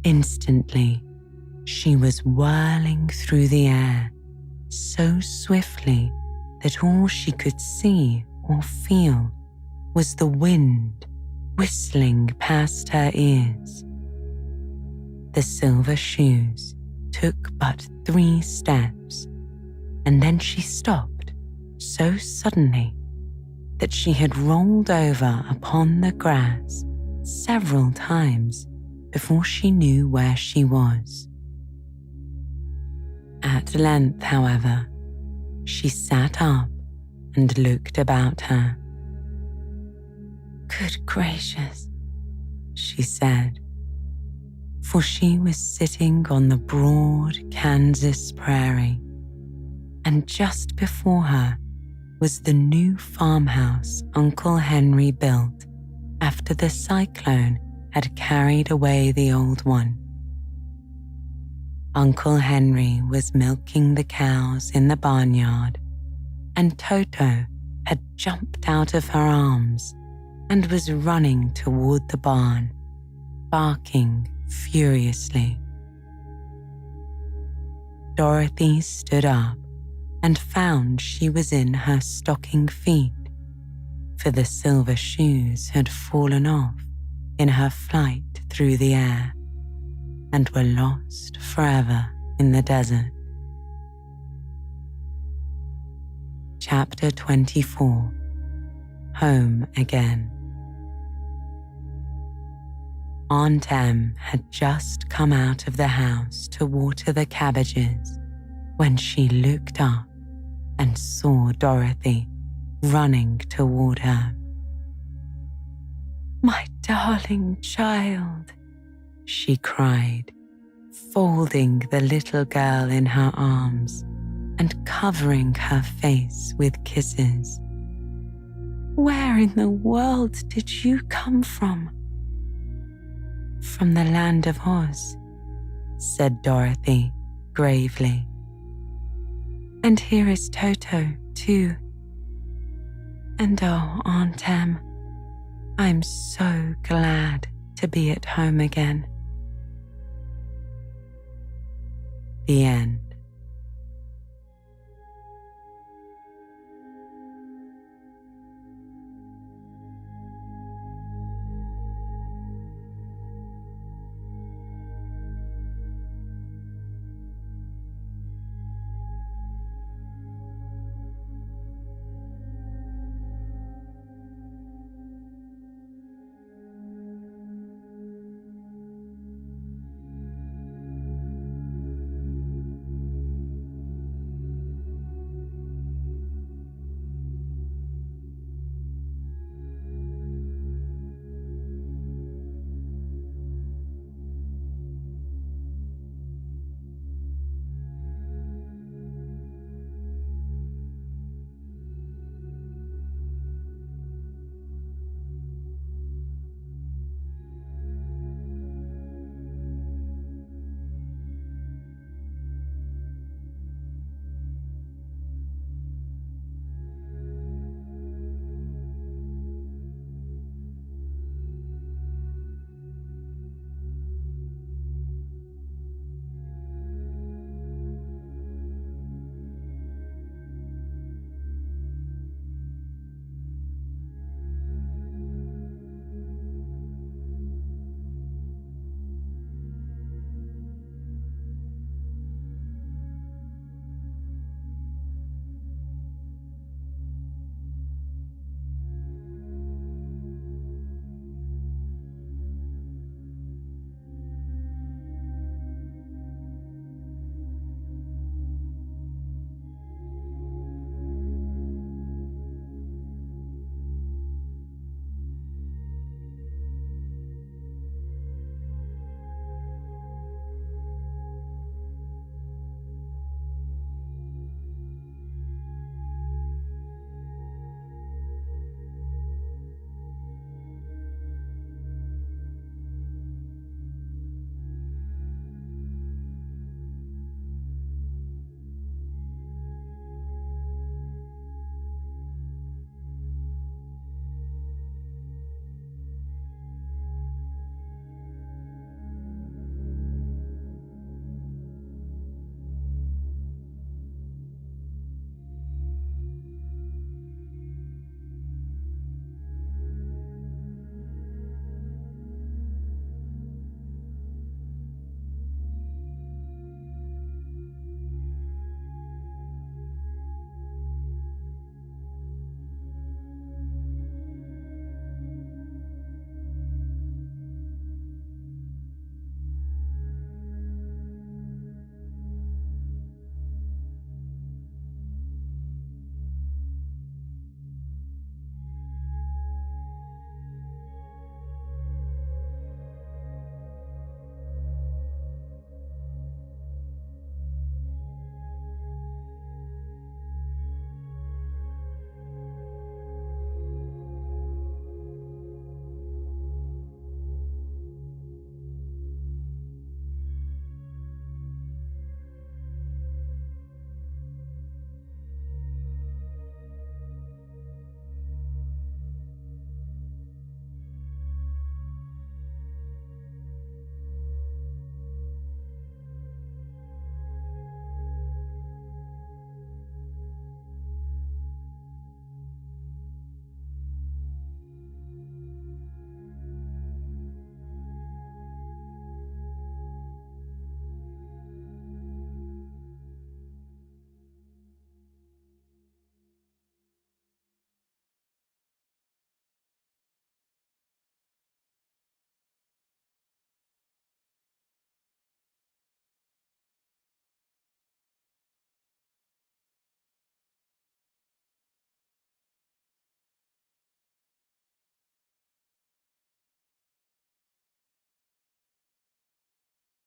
Instantly, she was whirling through the air so swiftly that all she could see or feel was the wind whistling past her ears. The silver shoes took but 3 steps, and then she stopped so suddenly that she had rolled over upon the grass several times before she knew where she was. At length, however, she sat up and looked about her. "Good gracious," she said, for she was sitting on the broad Kansas prairie, and just before her was the new farmhouse Uncle Henry built after the cyclone had carried away the old one. Uncle Henry was milking the cows in the barnyard, and Toto had jumped out of her arms and was running toward the barn, barking furiously. Dorothy stood up and found she was in her stocking feet, for the silver shoes had fallen off in her flight through the air and were lost forever in the desert. Chapter 24. Home Again. Aunt Em had just come out of the house to water the cabbages when she looked up and saw Dorothy running toward her. "My darling child," she cried, folding the little girl in her arms and covering her face with kisses. "Where in the world did you come from?" "From the land of Oz," said Dorothy gravely. "And here is Toto, too. And oh, Aunt Em, I'm so glad to be at home again." The end.